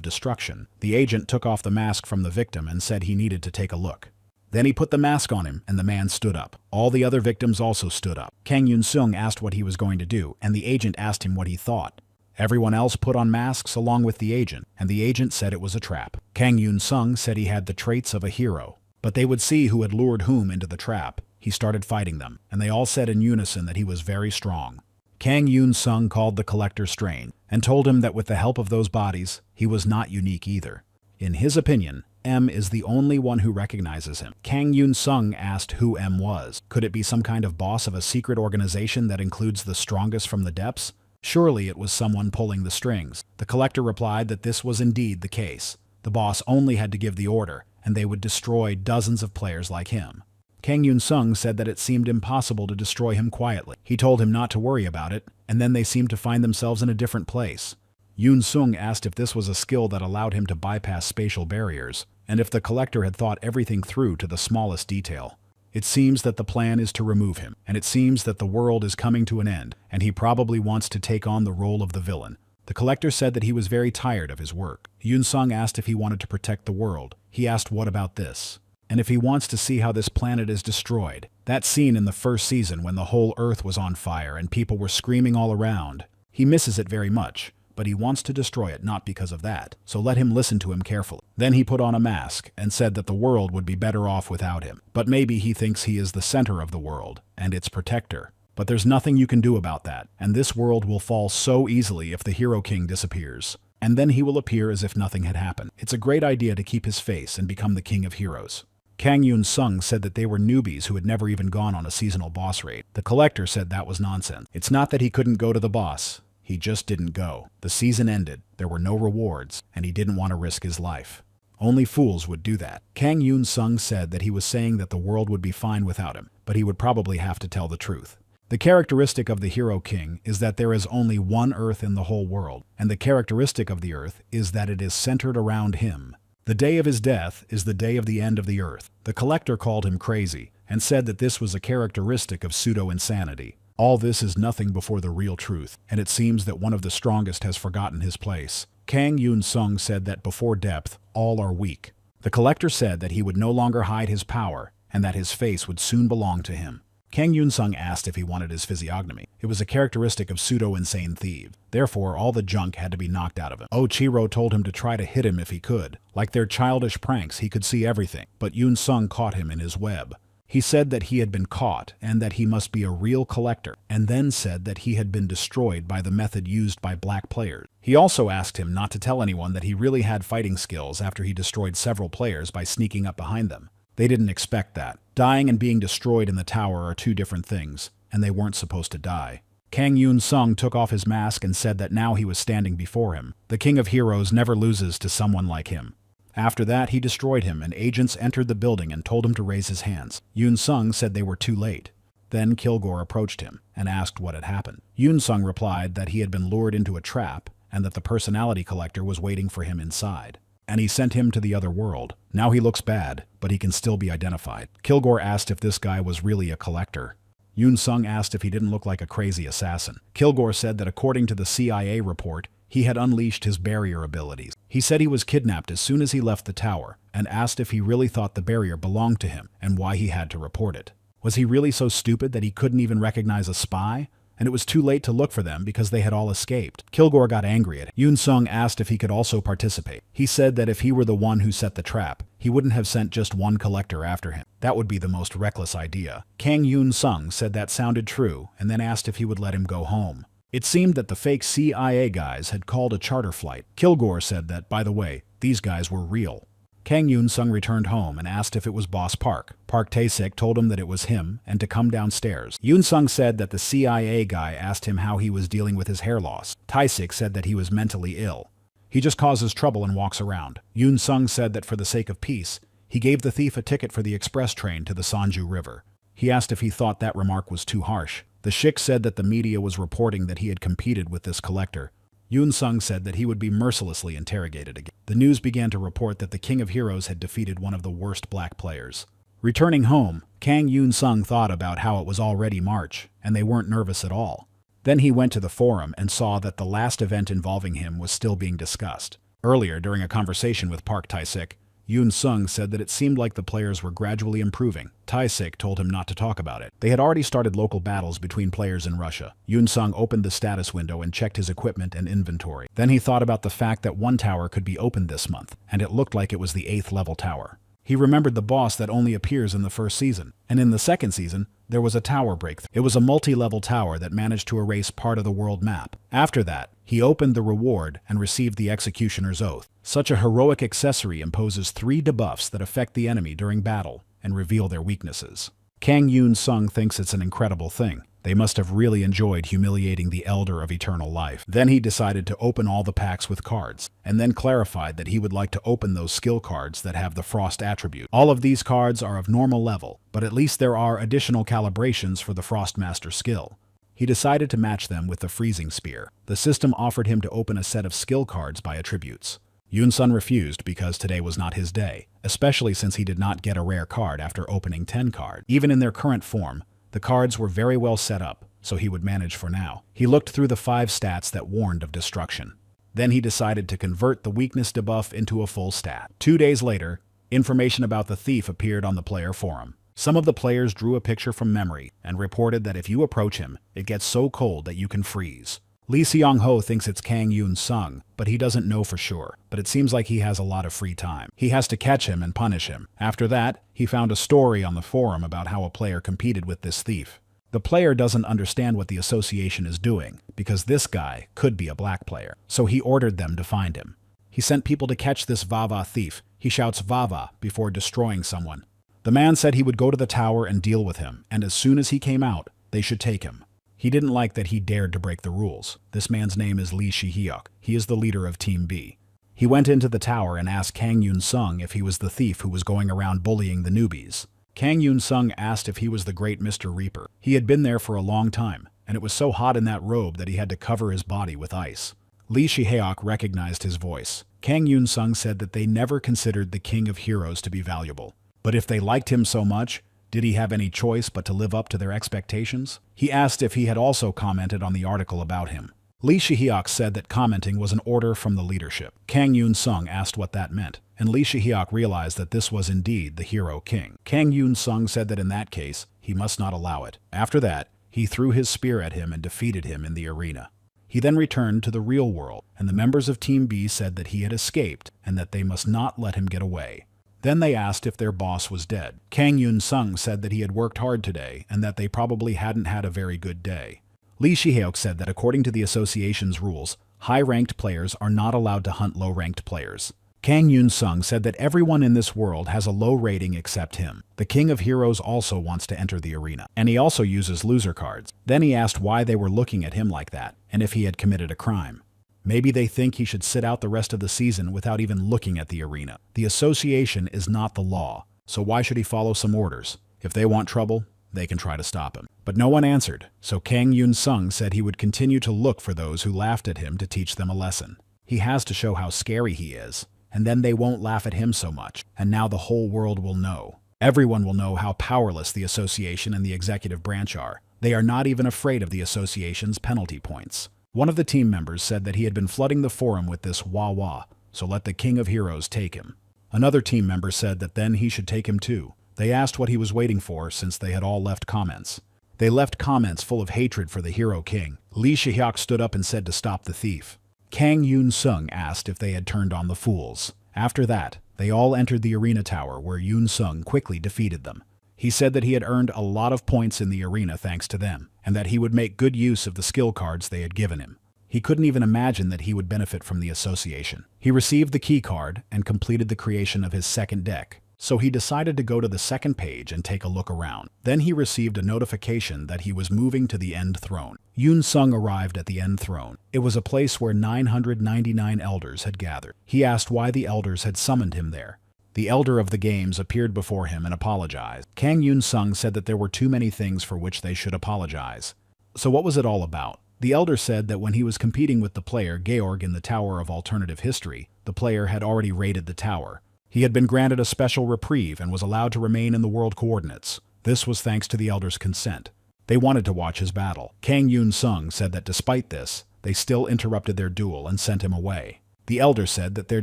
destruction. The agent took off the mask from the victim and said he needed to take a look. Then he put the mask on him, and the man stood up. All the other victims also stood up. Kang Yunsung asked what he was going to do, and the agent asked him what he thought. Everyone else put on masks along with the agent, and the agent said it was a trap. Kang Yunsung said he had the traits of a hero, but they would see who had lured whom into the trap. He started fighting them, and they all said in unison that he was very strong. Kang Yunsung called the collector strange, and told him that with the help of those bodies, he was not unique either. In his opinion, M is the only one who recognizes him. Kang Yunsung asked who M was. Could it be some kind of boss of a secret organization that includes the strongest from the depths? Surely it was someone pulling the strings. The collector replied that this was indeed the case. The boss only had to give the order, and they would destroy dozens of players like him. Kang Yunsung said that it seemed impossible to destroy him quietly. He told him not to worry about it, and then they seemed to find themselves in a different place. Yunsung asked if this was a skill that allowed him to bypass spatial barriers, and if the collector had thought everything through to the smallest detail. It seems that the plan is to remove him, and it seems that the world is coming to an end, and he probably wants to take on the role of the villain. The collector said that he was very tired of his work. Yunsung asked if he wanted to protect the world. He asked what about this? And if he wants to see how this planet is destroyed. That scene in the first season when the whole Earth was on fire and people were screaming all around. He misses it very much, but he wants to destroy it not because of that, so let him listen to him carefully. Then he put on a mask and said that the world would be better off without him. But maybe he thinks he is the center of the world and its protector. But there's nothing you can do about that, and this world will fall so easily if the Hero King disappears. And then he will appear as if nothing had happened. It's a great idea to keep his face and become the king of heroes. Kang Yunsung said that they were newbies who had never even gone on a seasonal boss raid. The collector said that was nonsense. It's not that he couldn't go to the boss. He just didn't go. The season ended, there were no rewards, and he didn't want to risk his life. Only fools would do that. Kang Yunsung said that he was saying that the world would be fine without him, but he would probably have to tell the truth. The characteristic of the Hero King is that there is only one Earth in the whole world, and the characteristic of the Earth is that it is centered around him. The day of his death is the day of the end of the Earth. The collector called him crazy, and said that this was a characteristic of pseudo-insanity. All this is nothing before the real truth, and it seems that one of the strongest has forgotten his place. Kang Yunsung said that before depth, all are weak. The collector said that he would no longer hide his power, and that his face would soon belong to him. Kang Yunsung asked if he wanted his physiognomy. It was a characteristic of pseudo-insane thieves. Therefore, all the junk had to be knocked out of him. Ochiro told him to try to hit him if he could. Like their childish pranks, he could see everything, but Yunsung caught him in his web. He said that he had been caught and that he must be a real collector, and then said that he had been destroyed by the method used by black players. He also asked him not to tell anyone that he really had fighting skills after he destroyed several players by sneaking up behind them. They didn't expect that. Dying and being destroyed in the tower are two different things, and they weren't supposed to die. Kang Yunsung took off his mask and said that now he was standing before him. The king of heroes never loses to someone like him. After that, he destroyed him, and agents entered the building and told him to raise his hands. Yunsung said they were too late. Then Kilgore approached him and asked what had happened. Yunsung replied that he had been lured into a trap and that the personality collector was waiting for him inside. And he sent him to the other world. Now he looks bad, but he can still be identified. Kilgore asked if this guy was really a collector. Yunsung asked if he didn't look like a crazy assassin. Kilgore said that according to the CIA report, he had unleashed his barrier abilities. He said he was kidnapped as soon as he left the tower and asked if he really thought the barrier belonged to him and why he had to report it. Was he really so stupid that he couldn't even recognize a spy? And it was too late to look for them because they had all escaped. Kilgore got angry at him. Yunsung asked if he could also participate. He said that if he were the one who set the trap, he wouldn't have sent just one collector after him. That would be the most reckless idea. Kang Yunsung said that sounded true and then asked if he would let him go home. It seemed that the fake CIA guys had called a charter flight. Kilgore said that, by the way, these guys were real. Kang Yunsung returned home and asked if it was Boss Park. Park Tae-sik told him that it was him and to come downstairs. Yunsung said that the CIA guy asked him how he was dealing with his hair loss. Tae-sik said that he was mentally ill. He just causes trouble and walks around. Yunsung said that for the sake of peace, he gave the thief a ticket for the express train to the Sanju River. He asked if he thought that remark was too harsh. The Shik said that the media was reporting that he had competed with this collector. Yunsung said that he would be mercilessly interrogated again. The news began to report that the King of Heroes had defeated one of the worst black players. Returning home, Kang Yunsung thought about how it was already March, and they weren't nervous at all. Then he went to the forum and saw that the last event involving him was still being discussed. Earlier, during a conversation with Park Tae-sik, Yunsung said that it seemed like the players were gradually improving. Tae-sik told him not to talk about it. They had already started local battles between players in Russia. Yunsung opened the status window and checked his equipment and inventory. Then he thought about the fact that one tower could be opened this month, and it looked like it was the 8th level tower. He remembered the boss that only appears in the first season, and in the second season, there was a tower breakthrough. It was a multi-level tower that managed to erase part of the world map. After that, he opened the reward and received the Executioner's Oath. Such a heroic accessory imposes 3 debuffs that affect the enemy during battle and reveal their weaknesses. Kang Yunsung thinks it's an incredible thing. They must have really enjoyed humiliating the Elder of Eternal Life. Then he decided to open all the packs with cards, and then clarified that he would like to open those skill cards that have the Frost attribute. All of these cards are of normal level, but at least there are additional calibrations for the Frostmaster skill. He decided to match them with the Freezing Spear. The system offered him to open a set of skill cards by attributes. Yunsung refused because today was not his day, especially since he did not get a rare card after opening 10 cards. Even in their current form, the cards were very well set up, so he would manage for now. He looked through the 5 stats that warned of destruction. Then he decided to convert the weakness debuff into a full stat. 2 days later, information about the thief appeared on the player forum. Some of the players drew a picture from memory and reported that if you approach him, it gets so cold that you can freeze. Lee Seong-ho thinks it's Kang Yunsung, but he doesn't know for sure. But it seems like he has a lot of free time. He has to catch him and punish him. After that, he found a story on the forum about how a player competed with this thief. The player doesn't understand what the association is doing, because this guy could be a black player. So he ordered them to find him. He sent people to catch this Vava thief. He shouts Vava before destroying someone. The man said he would go to the tower and deal with him, and as soon as he came out, they should take him. He didn't like that he dared to break the rules. This man's name is Lee Shi-hyuk. He is the leader of Team B. He went into the tower and asked Kang Yunsung if he was the thief who was going around bullying the newbies. Kang Yunsung asked if he was the great Mr. Reaper. He had been there for a long time, and it was so hot in that robe that he had to cover his body with ice. Lee Shi-hyuk recognized his voice. Kang Yunsung said that they never considered the King of Heroes to be valuable. But if they liked him so much, did he have any choice but to live up to their expectations? He asked if he had also commented on the article about him. Lee Shi-hyuk said that commenting was an order from the leadership. Kang Yunsung asked what that meant, and Lee Shi-hyuk realized that this was indeed the Hero King. Kang Yunsung said that in that case, he must not allow it. After that, he threw his spear at him and defeated him in the arena. He then returned to the real world, and the members of Team B said that he had escaped and that they must not let him get away. Then they asked if their boss was dead. Kang Yunsung said that he had worked hard today and that they probably hadn't had a very good day. Lee Shi-hyuk said that according to the association's rules, high-ranked players are not allowed to hunt low-ranked players. Kang Yunsung said that everyone in this world has a low rating except him. The King of Heroes also wants to enter the arena, and he also uses loser cards. Then he asked why they were looking at him like that, and if he had committed a crime. Maybe they think he should sit out the rest of the season without even looking at the arena. The association is not the law, so why should he follow some orders? If they want trouble, they can try to stop him. But no one answered, so Kang Yunsung said he would continue to look for those who laughed at him to teach them a lesson. He has to show how scary he is, and then they won't laugh at him so much, and now the whole world will know. Everyone will know how powerless the association and the executive branch are. They are not even afraid of the association's penalty points. One of the team members said that he had been flooding the forum with this wah-wah, so let the King of Heroes take him. Another team member said that then he should take him too. They asked what he was waiting for since they had all left comments. They left comments full of hatred for the Hero King. Lee Shihyok stood up and said to stop the thief. Kang Yunsung asked if they had turned on the fools. After that, they all entered the arena tower where Yunsung quickly defeated them. He said that he had earned a lot of points in the arena thanks to them, and that he would make good use of the skill cards they had given him. He couldn't even imagine that he would benefit from the association. He received the key card and completed the creation of his second deck. So he decided to go to the second page and take a look around. Then he received a notification that he was moving to the End Throne. Yunsung arrived at the End Throne. It was a place where 999 elders had gathered. He asked why the elders had summoned him there. The elder of the games appeared before him and apologized. Kang Yunsung said that there were too many things for which they should apologize. So what was it all about? The elder said that when he was competing with the player Georg in the Tower of Alternative History, the player had already raided the tower. He had been granted a special reprieve and was allowed to remain in the world coordinates. This was thanks to the elder's consent. They wanted to watch his battle. Kang Yunsung said that despite this, they still interrupted their duel and sent him away. The elder said that their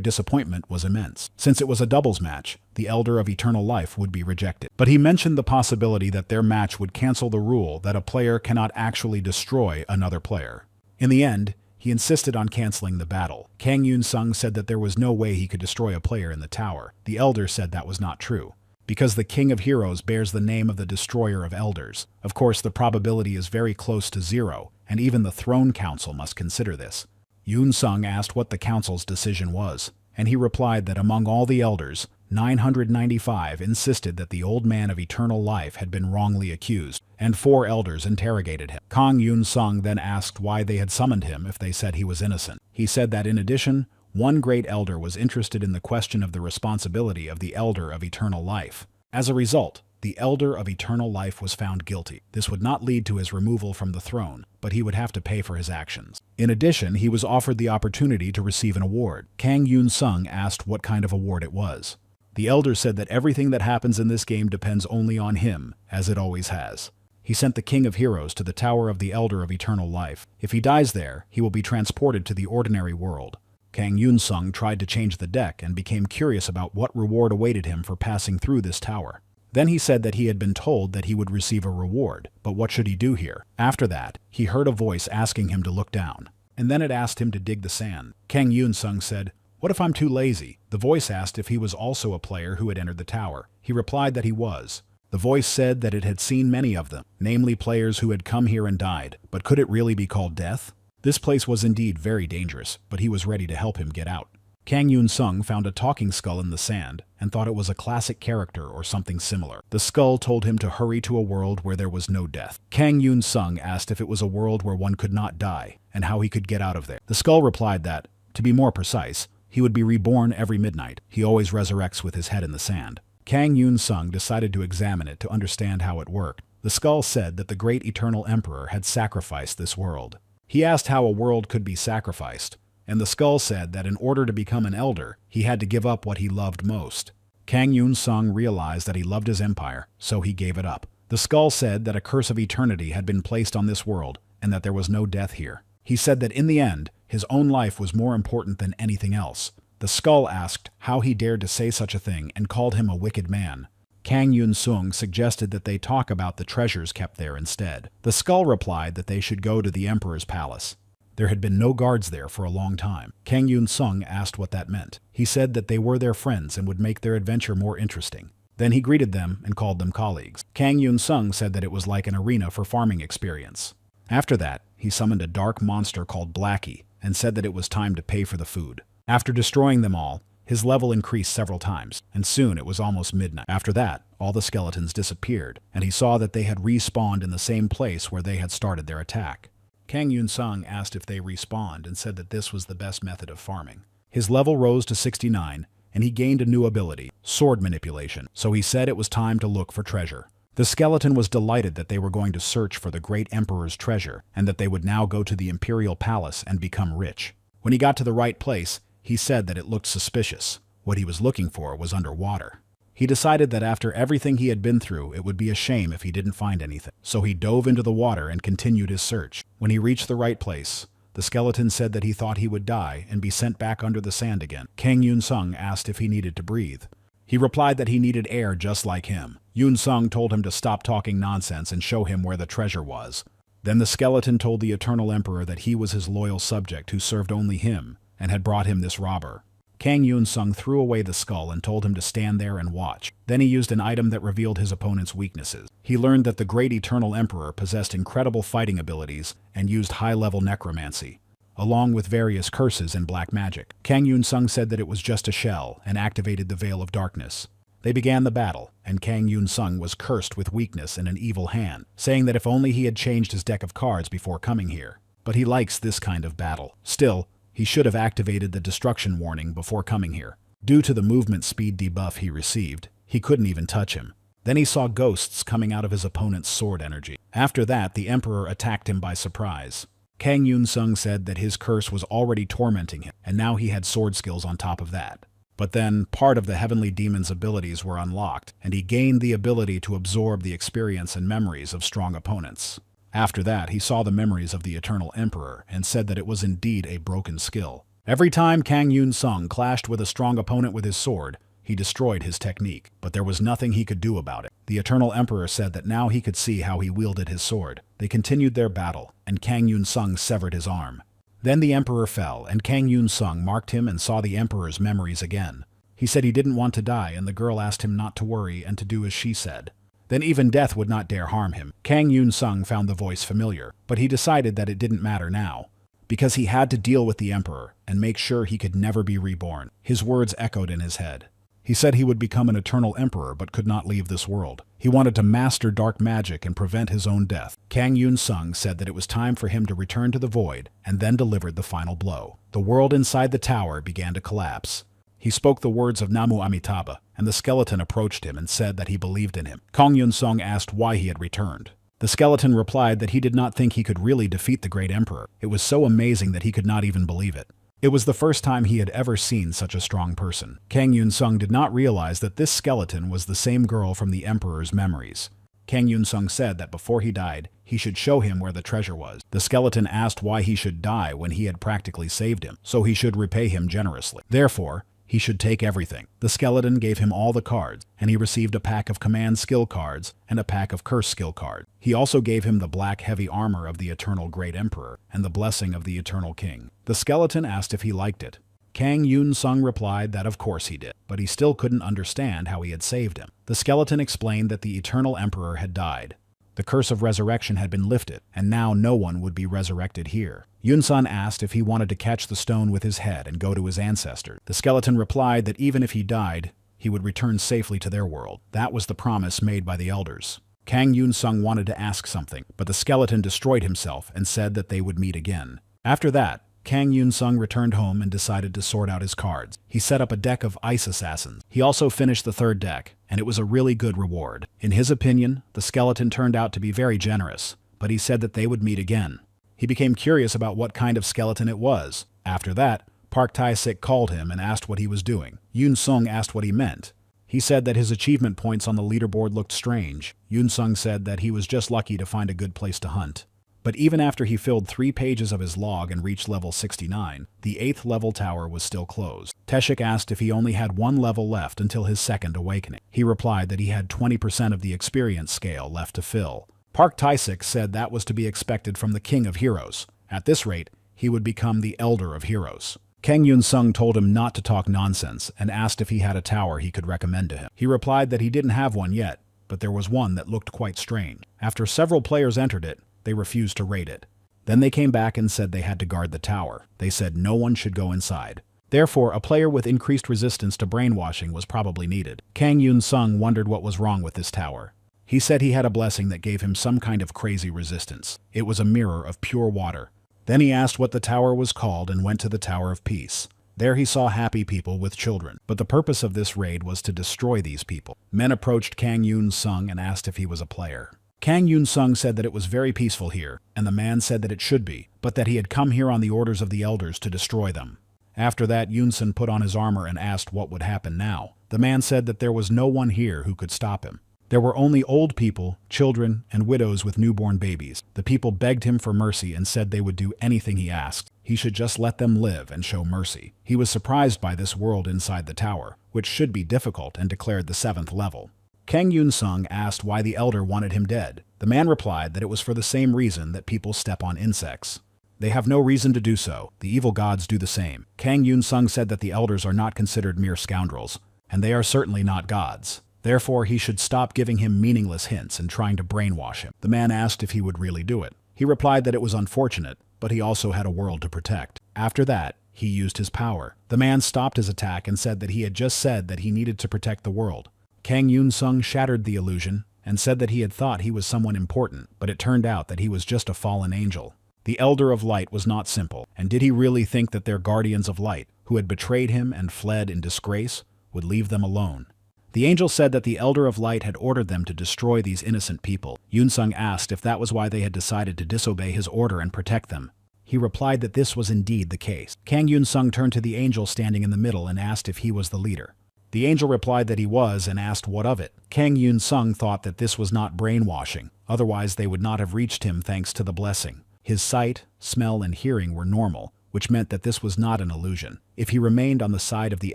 disappointment was immense. Since it was a doubles match, the Elder of Eternal Life would be rejected. But he mentioned the possibility that their match would cancel the rule that a player cannot actually destroy another player. In the end, he insisted on canceling the battle. Kang Yunsung said that there was no way he could destroy a player in the tower. The elder said that was not true, because the King of Heroes bears the name of the destroyer of elders. Of course, the probability is very close to 0, and even the Throne Council must consider this. Yunsung asked what the council's decision was, and he replied that among all the elders, 995 insisted that the Old Man of Eternal Life had been wrongly accused, and 4 elders interrogated him. Kang Yunsung then asked why they had summoned him if they said he was innocent. He said that in addition, one great elder was interested in the question of the responsibility of the Elder of Eternal Life. As a result, the Elder of Eternal Life was found guilty. This would not lead to his removal from the throne, but he would have to pay for his actions. In addition, he was offered the opportunity to receive an award. Kang Yunsung asked what kind of award it was. The elder said that everything that happens in this game depends only on him, as it always has. He sent the King of Heroes to the Tower of the Elder of Eternal Life. If he dies there, he will be transported to the ordinary world. Kang Yunsung tried to change the deck and became curious about what reward awaited him for passing through this tower. Then he said that he had been told that he would receive a reward, but what should he do here? After that, he heard a voice asking him to look down, and then it asked him to dig the sand. Kang Yunsung said, "What if I'm too lazy?" The voice asked if he was also a player who had entered the tower. He replied that he was. The voice said that it had seen many of them, namely players who had come here and died, but could it really be called death? This place was indeed very dangerous, but he was ready to help him get out. Kang Yunsung found a talking skull in the sand and thought it was a classic character or something similar. The skull told him to hurry to a world where there was no death. Kang Yunsung asked if it was a world where one could not die and how he could get out of there. The skull replied that, to be more precise, he would be reborn every midnight. He always resurrects with his head in the sand. Kang Yunsung decided to examine it to understand how it worked. The skull said that the great eternal emperor had sacrificed this world. He asked how a world could be sacrificed, and the skull said that in order to become an elder, he had to give up what he loved most. Kang Yunsung realized that he loved his empire, so he gave it up. The skull said that a curse of eternity had been placed on this world, and that there was no death here. He said that in the end, his own life was more important than anything else. The skull asked how he dared to say such a thing and called him a wicked man. Kang Yunsung suggested that they talk about the treasures kept there instead. The skull replied that they should go to the emperor's palace. There had been no guards there for a long time. Kang Yunsung asked what that meant. He said that they were their friends and would make their adventure more interesting. Then he greeted them and called them colleagues. Kang Yunsung said that it was like an arena for farming experience. After that, he summoned a dark monster called Blackie and said that it was time to pay for the food. After destroying them all, His level increased several times, and soon it was almost midnight. After that, all the skeletons disappeared, and he saw that they had respawned in the same place where they had started their attack. Kang Yunsung asked if they respawned and said that this was the best method of farming. His level rose to 69, and he gained a new ability, sword manipulation, so he said it was time to look for treasure. The skeleton was delighted that they were going to search for the great emperor's treasure, and that they would now go to the imperial palace and become rich. When he got to the right place, he said that it looked suspicious. What he was looking for was underwater. He decided that after everything he had been through, it would be a shame if he didn't find anything. So he dove into the water and continued his search. When he reached the right place, the skeleton said that he thought he would die and be sent back under the sand again. Kang Yunsung asked if he needed to breathe. He replied that he needed air just like him. Yunsung told him to stop talking nonsense and show him where the treasure was. Then the skeleton told the Eternal Emperor that he was his loyal subject who served only him and had brought him this robber. Kang Yunsung threw away the skull and told him to stand there and watch. Then he used an item that revealed his opponent's weaknesses. He learned that the great Eternal Emperor possessed incredible fighting abilities and used high-level necromancy, along with various curses and black magic. Kang Yunsung said that it was just a shell and activated the Veil of Darkness. They began the battle, and Kang Yunsung was cursed with weakness and an evil hand, saying that if only he had changed his deck of cards before coming here. But he likes this kind of battle. Still, he should have activated the destruction warning before coming here. Due to the movement speed debuff he received, he couldn't even touch him. Then he saw ghosts coming out of his opponent's sword energy. After that, the Emperor attacked him by surprise. Kang Yunsung said that his curse was already tormenting him, and now he had sword skills on top of that. But then, part of the Heavenly Demon's abilities were unlocked, and he gained the ability to absorb the experience and memories of strong opponents. After that, he saw the memories of the Eternal Emperor and said that it was indeed a broken skill. Every time Kang Yunsung clashed with a strong opponent with his sword, he destroyed his technique, but there was nothing he could do about it. The Eternal Emperor said that now he could see how he wielded his sword. They continued their battle, and Kang Yunsung severed his arm. Then the Emperor fell, and Kang Yunsung marked him and saw the Emperor's memories again. He said he didn't want to die, and the girl asked him not to worry and to do as she said. Then even death would not dare harm him. Kang Yunsung found the voice familiar, but he decided that it didn't matter now, because he had to deal with the Emperor and make sure he could never be reborn. His words echoed in his head. He said he would become an eternal emperor but could not leave this world. He wanted to master dark magic and prevent his own death. Kang Yunsung said that it was time for him to return to the void and then delivered the final blow. The world inside the tower began to collapse. He spoke the words of Namu Amitabha, and the skeleton approached him and said that he believed in him. Kang Yunsung asked why he had returned. The skeleton replied that he did not think he could really defeat the great emperor. It was so amazing that he could not even believe it. It was the first time he had ever seen such a strong person. Kang Yunsung did not realize that this skeleton was the same girl from the emperor's memories. Kang Yunsung said that before he died, he should show him where the treasure was. The skeleton asked why he should die when he had practically saved him, so he should repay him generously. Therefore, he should take everything. The skeleton gave him all the cards, and he received a pack of command skill cards and a pack of curse skill cards. He also gave him the black heavy armor of the eternal great emperor and the blessing of the eternal king. The skeleton asked if he liked it. Kang Yunsung replied that of course he did, but he still couldn't understand how he had saved him. The skeleton explained that the eternal emperor had died. The curse of resurrection had been lifted, and now no one would be resurrected here. Yunsung asked if he wanted to catch the stone with his head and go to his ancestors. The skeleton replied that even if he died, he would return safely to their world. That was the promise made by the elders. Kang Yunsung wanted to ask something, but the skeleton destroyed himself and said that they would meet again. After that, Kang Yunsung returned home and decided to sort out his cards. He set up a deck of ice assassins. He also finished the third deck, and it was a really good reward. In his opinion, the skeleton turned out to be very generous, but he said that they would meet again. He became curious about what kind of skeleton it was. After that, Park Tae-sik called him and asked what he was doing. Yunsung asked what he meant. He said that his achievement points on the leaderboard looked strange. Yunsung said that he was just lucky to find a good place to hunt. But even after he filled 3 pages of his log and reached level 69, the 8th level tower was still closed. Tae-sik asked if he only had 1 level left until his second awakening. He replied that he had 20% of the experience scale left to fill. Park Tae-sik said that was to be expected from the King of Heroes. At this rate, he would become the Elder of Heroes. Kang Yunsung told him not to talk nonsense and asked if he had a tower he could recommend to him. He replied that he didn't have one yet, but there was one that looked quite strange. After several players entered it, they refused to raid it. Then they came back and said they had to guard the tower. They said no one should go inside. Therefore, a player with increased resistance to brainwashing was probably needed. Kang Yunsung wondered what was wrong with this tower. He said he had a blessing that gave him some kind of crazy resistance. It was a mirror of pure water. Then he asked what the tower was called and went to the Tower of Peace. There he saw happy people with children, but the purpose of this raid was to destroy these people. Men approached Kang Yunsung and asked if he was a player. Kang Yunsung said that it was very peaceful here, and the man said that it should be, but that he had come here on the orders of the elders to destroy them. After that, Yunsung put on his armor and asked what would happen now. The man said that there was no one here who could stop him. There were only old people, children, and widows with newborn babies. The people begged him for mercy and said they would do anything he asked. He should just let them live and show mercy. He was surprised by this world inside the tower, which should be difficult, and declared the 7th level. Kang Yunsung asked why the elder wanted him dead. The man replied that it was for the same reason that people step on insects. They have no reason to do so. The evil gods do the same. Kang Yunsung said that the elders are not considered mere scoundrels, and they are certainly not gods. Therefore, he should stop giving him meaningless hints and trying to brainwash him. The man asked if he would really do it. He replied that it was unfortunate, but he also had a world to protect. After that, he used his power. The man stopped his attack and said that he had just said that he needed to protect the world. Kang Yunsung shattered the illusion and said that he had thought he was someone important, but it turned out that he was just a fallen angel. The Elder of Light was not simple, and did he really think that their guardians of light, who had betrayed him and fled in disgrace, would leave them alone? The angel said that the Elder of Light had ordered them to destroy these innocent people. Yunsung asked if that was why they had decided to disobey his order and protect them. He replied that this was indeed the case. Kang Yunsung turned to the angel standing in the middle and asked if he was the leader. The angel replied that he was and asked what of it. Kang Yunsung thought that this was not brainwashing, otherwise they would not have reached him thanks to the blessing. His sight, smell, and hearing were normal, which meant that this was not an illusion. If he remained on the side of the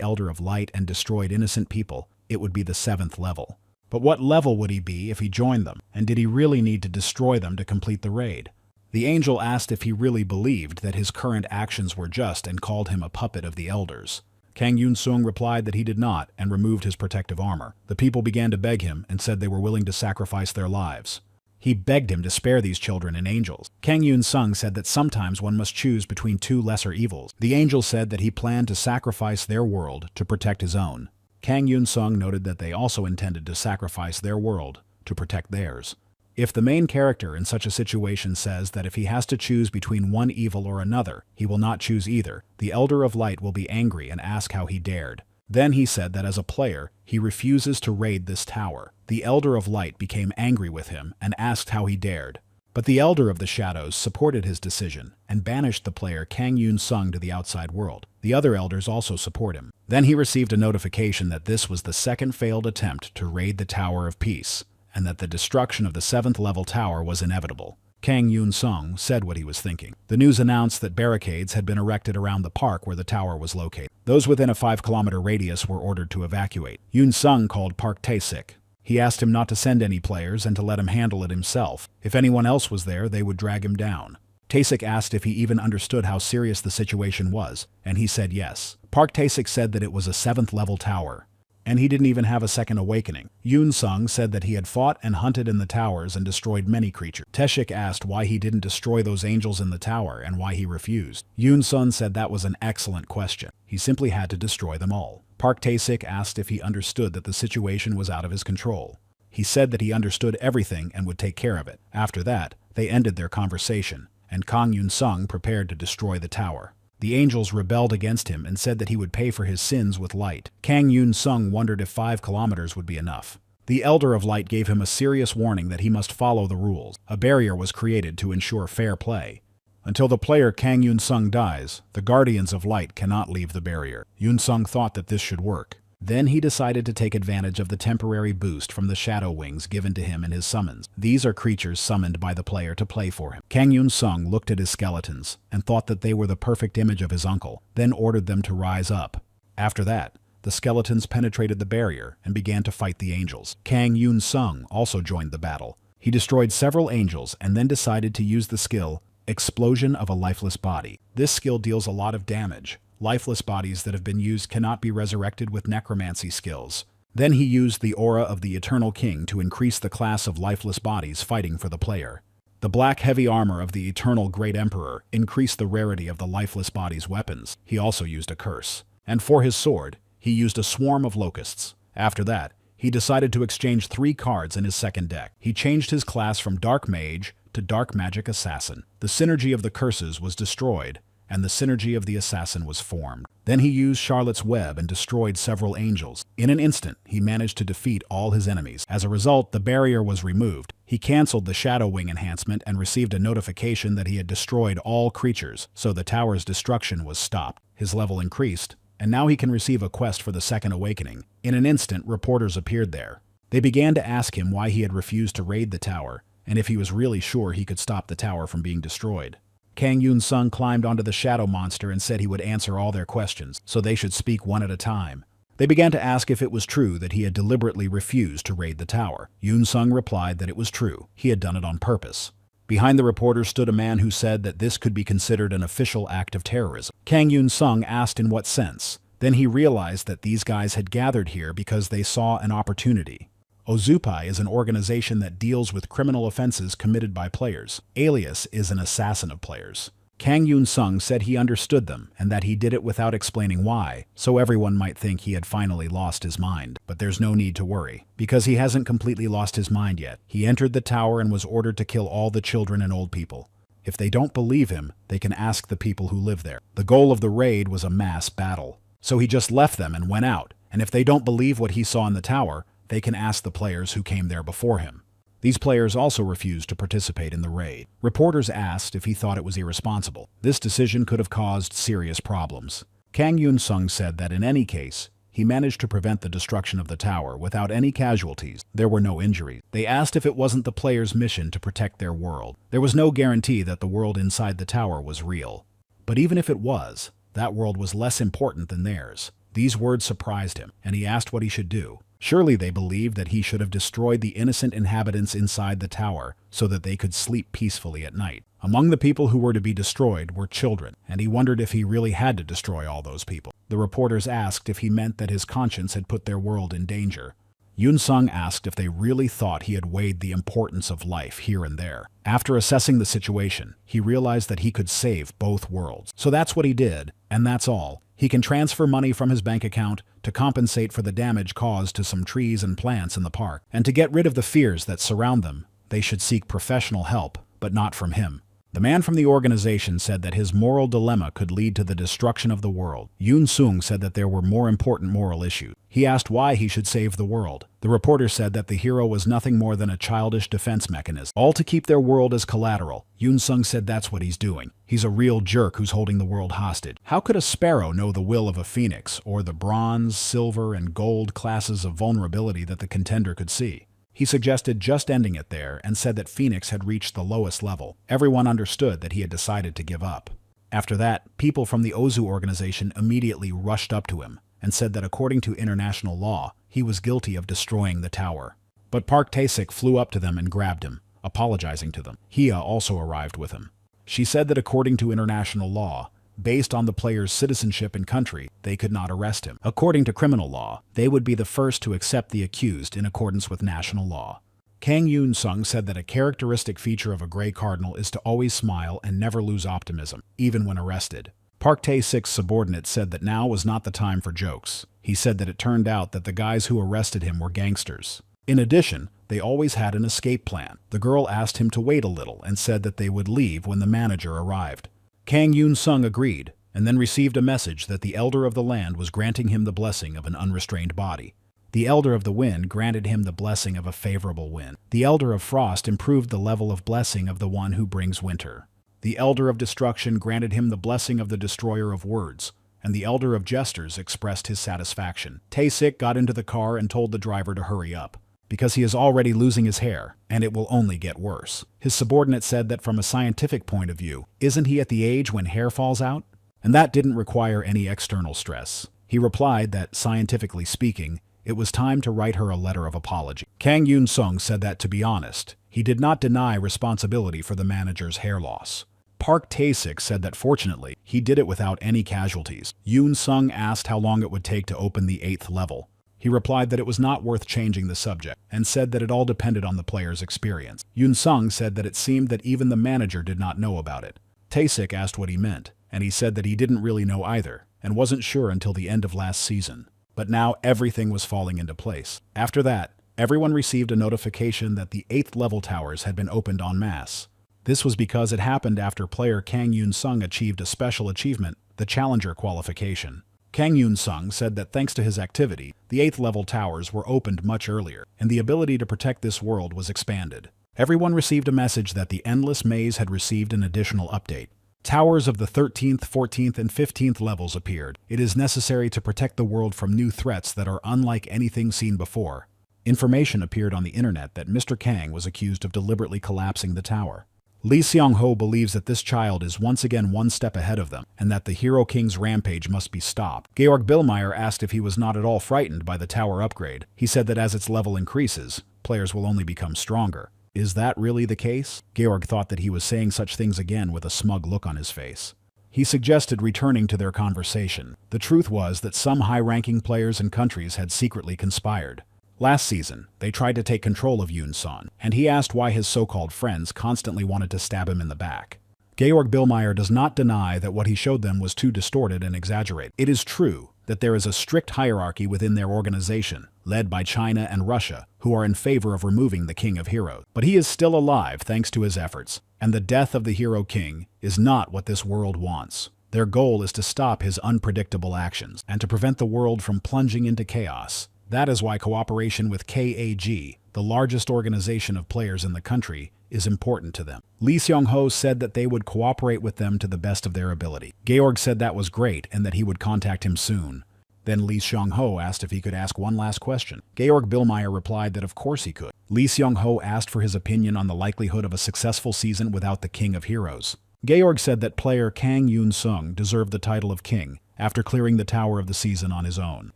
Elder of Light and destroyed innocent people, it would be the 7th level. But what level would he be if he joined them, and did he really need to destroy them to complete the raid? The angel asked if he really believed that his current actions were just and called him a puppet of the elders. Kang Yunsung replied that he did not and removed his protective armor. The people began to beg him and said they were willing to sacrifice their lives. He begged him to spare these children and angels. Kang Yunsung said that sometimes one must choose between two lesser evils. The angel said that he planned to sacrifice their world to protect his own. Kang Yunsung noted that they also intended to sacrifice their world to protect theirs. If the main character in such a situation says that if he has to choose between one evil or another, he will not choose either, the Elder of Light will be angry and ask how he dared. Then he said that as a player, he refuses to raid this tower. The Elder of Light became angry with him and asked how he dared. But the Elder of the Shadows supported his decision and banished the player Kang Yunsung to the outside world. The other elders also support him. Then he received a notification that this was the second failed attempt to raid the Tower of Peace, and that the destruction of the 7th level tower was inevitable. Kang Yunsung said what he was thinking. The news announced that barricades had been erected around the park where the tower was located. Those within a 5-kilometer radius were ordered to evacuate. Yunsung called Park Tae-sik. He asked him not to send any players and to let him handle it himself. If anyone else was there, they would drag him down. Tae-sik asked if he even understood how serious the situation was, and he said yes. Park Tae-sik said that it was a 7th level tower, and he didn't even have a second awakening. Yunsung said that he had fought and hunted in the towers and destroyed many creatures. Tae-sik asked why he didn't destroy those angels in the tower and why he refused. Yunsung said that was an excellent question. He simply had to destroy them all. Park Tae-sik asked if he understood that the situation was out of his control. He said that he understood everything and would take care of it. After that, they ended their conversation, and Kang Yunsung prepared to destroy the tower. The angels rebelled against him and said that he would pay for his sins with light. Kang Yunsung wondered if 5 kilometers would be enough. The Elder of Light gave him a serious warning that he must follow the rules. A barrier was created to ensure fair play. Until the player Kang Yunsung dies, the Guardians of Light cannot leave the barrier. Yunsung thought that this should work. Then he decided to take advantage of the temporary boost from the Shadow Wings given to him in his summons. These are creatures summoned by the player to play for him. Kang Yunsung looked at his skeletons and thought that they were the perfect image of his uncle, then ordered them to rise up. After that, the skeletons penetrated the barrier and began to fight the angels. Kang Yunsung also joined the battle. He destroyed several angels and then decided to use the skill Explosion of a Lifeless Body. This skill deals a lot of damage. Lifeless bodies that have been used cannot be resurrected with necromancy skills. Then he used the aura of the Eternal King to increase the class of lifeless bodies fighting for the player. The black heavy armor of the eternal Great Emperor increased the rarity of the lifeless body's weapons. He also used a curse. And for his sword, he used a swarm of locusts. After that, he decided to exchange 3 cards in his second deck. He changed his class from Dark Mage to Dark Magic Assassin. The synergy of the curses was destroyed, and the synergy of the assassin was formed. Then he used Charlotte's Web and destroyed several angels. In an instant, he managed to defeat all his enemies. As a result, the barrier was removed. He cancelled the Shadow Wing enhancement and received a notification that he had destroyed all creatures, so the tower's destruction was stopped. His level increased, and now he can receive a quest for the Second Awakening. In an instant, reporters appeared there. They began to ask him why he had refused to raid the tower, and if he was really sure he could stop the tower from being destroyed. Kang Yunsung climbed onto the shadow monster and said he would answer all their questions, so they should speak one at a time. They began to ask if it was true that he had deliberately refused to raid the tower. Yunsung replied that it was true. He had done it on purpose. Behind the reporters stood a man who said that this could be considered an official act of terrorism. Kang Yunsung asked in what sense. Then he realized that these guys had gathered here because they saw an opportunity. Ozupai is an organization that deals with criminal offenses committed by players. Alias is an assassin of players. Kang Yunsung said he understood them and that he did it without explaining why, so everyone might think he had finally lost his mind. But there's no need to worry, because he hasn't completely lost his mind yet. He entered the tower and was ordered to kill all the children and old people. If they don't believe him, they can ask the people who live there. The goal of the raid was a mass battle. So he just left them and went out, and if they don't believe what he saw in the tower, they can ask the players who came there before him. These players also refused to participate in the raid. Reporters asked if he thought it was irresponsible. This decision could have caused serious problems. Kang Yunsung said that in any case, he managed to prevent the destruction of the tower without any casualties. There were no injuries. They asked if it wasn't the players' mission to protect their world. There was no guarantee that the world inside the tower was real. But even if it was, that world was less important than theirs. These words surprised him, and he asked what he should do. Surely they believed that he should have destroyed the innocent inhabitants inside the tower so that they could sleep peacefully at night. Among the people who were to be destroyed were children, and he wondered if he really had to destroy all those people. The reporters asked if he meant that his conscience had put their world in danger. Yunsung asked if they really thought he had weighed the importance of life here and there. After assessing the situation, he realized that he could save both worlds. So that's what he did, and that's all. He can transfer money from his bank account to compensate for the damage caused to some trees and plants in the park. And to get rid of the fears that surround them, they should seek professional help, but not from him. The man from the organization said that his moral dilemma could lead to the destruction of the world. Yunsung said that there were more important moral issues. He asked why he should save the world. The reporter said that the hero was nothing more than a childish defense mechanism, all to keep their world as collateral. Yunsung said that's what he's doing. He's a real jerk who's holding the world hostage. How could a sparrow know the will of a phoenix, or the bronze, silver, and gold classes of vulnerability that the contender could see? He suggested just ending it there and said that Phoenix had reached the lowest level. Everyone understood that he had decided to give up. After that, people from the Ozu organization immediately rushed up to him and said that according to international law, he was guilty of destroying the tower. But Park Tae-sik flew up to them and grabbed him, apologizing to them. Hia also arrived with him. She said that according to international law, based on the player's citizenship and country, they could not arrest him. According to criminal law, they would be the first to accept the accused in accordance with national law. Kang Yunsung said that a characteristic feature of a Grey Cardinal is to always smile and never lose optimism, even when arrested. Park Tae-sik's subordinate said that now was not the time for jokes. He said that it turned out that the guys who arrested him were gangsters. In addition, they always had an escape plan. The girl asked him to wait a little and said that they would leave when the manager arrived. Kang Yunsung agreed, and then received a message that the Elder of the Land was granting him the blessing of an unrestrained body. The Elder of the Wind granted him the blessing of a favorable wind. The Elder of Frost improved the level of blessing of the one who brings winter. The Elder of Destruction granted him the blessing of the Destroyer of Words, and the Elder of Jesters expressed his satisfaction. Tae-sik got into the car and told the driver to hurry up, because he is already losing his hair, and it will only get worse. His subordinate said that from a scientific point of view, isn't he at the age when hair falls out? And that didn't require any external stress. He replied that, scientifically speaking, it was time to write her a letter of apology. Kang Yunsung said that, to be honest, he did not deny responsibility for the manager's hair loss. Park Tae-sik said that fortunately, he did it without any casualties. Yunsung asked how long it would take to open the 8th level. He replied that it was not worth changing the subject, and said that it all depended on the player's experience. Yunsung said that it seemed that even the manager did not know about it. Taesik asked what he meant, and he said that he didn't really know either, and wasn't sure until the end of last season. But now everything was falling into place. After that, everyone received a notification that the 8th level towers had been opened en masse. This was because it happened after player Kang Yunsung achieved a special achievement, the Challenger qualification. Kang Yunsung said that thanks to his activity, the 8th level towers were opened much earlier, and the ability to protect this world was expanded. Everyone received a message that the Endless Maze had received an additional update. Towers of the 13th, 14th, and 15th levels appeared. It is necessary to protect the world from new threats that are unlike anything seen before. Information appeared on the internet that Mr. Kang was accused of deliberately collapsing the tower. Lee Seong-ho believes that this child is once again one step ahead of them, and that the Hero King's rampage must be stopped. Georg Billmeyer asked if he was not at all frightened by the tower upgrade. He said that as its level increases, players will only become stronger. Is that really the case? Georg thought that he was saying such things again with a smug look on his face. He suggested returning to their conversation. The truth was that some high-ranking players and countries had secretly conspired. Last season, they tried to take control of Yunsun, and he asked why his so-called friends constantly wanted to stab him in the back. Georg Billmeyer does not deny that what he showed them was too distorted and exaggerated. It is true that there is a strict hierarchy within their organization, led by China and Russia, who are in favor of removing the King of Heroes. But he is still alive thanks to his efforts, and the death of the Hero King is not what this world wants. Their goal is to stop his unpredictable actions, and to prevent the world from plunging into chaos. That is why cooperation with KAG, the largest organization of players in the country, is important to them. Lee Seong-ho said that they would cooperate with them to the best of their ability. Georg said that was great and that he would contact him soon. Then Lee Seong-ho asked if he could ask one last question. Georg Billmeyer replied that of course he could. Lee Seong-ho asked for his opinion on the likelihood of a successful season without the King of Heroes. Georg said that player Kang Yunsung deserved the title of king after clearing the tower of the season on his own.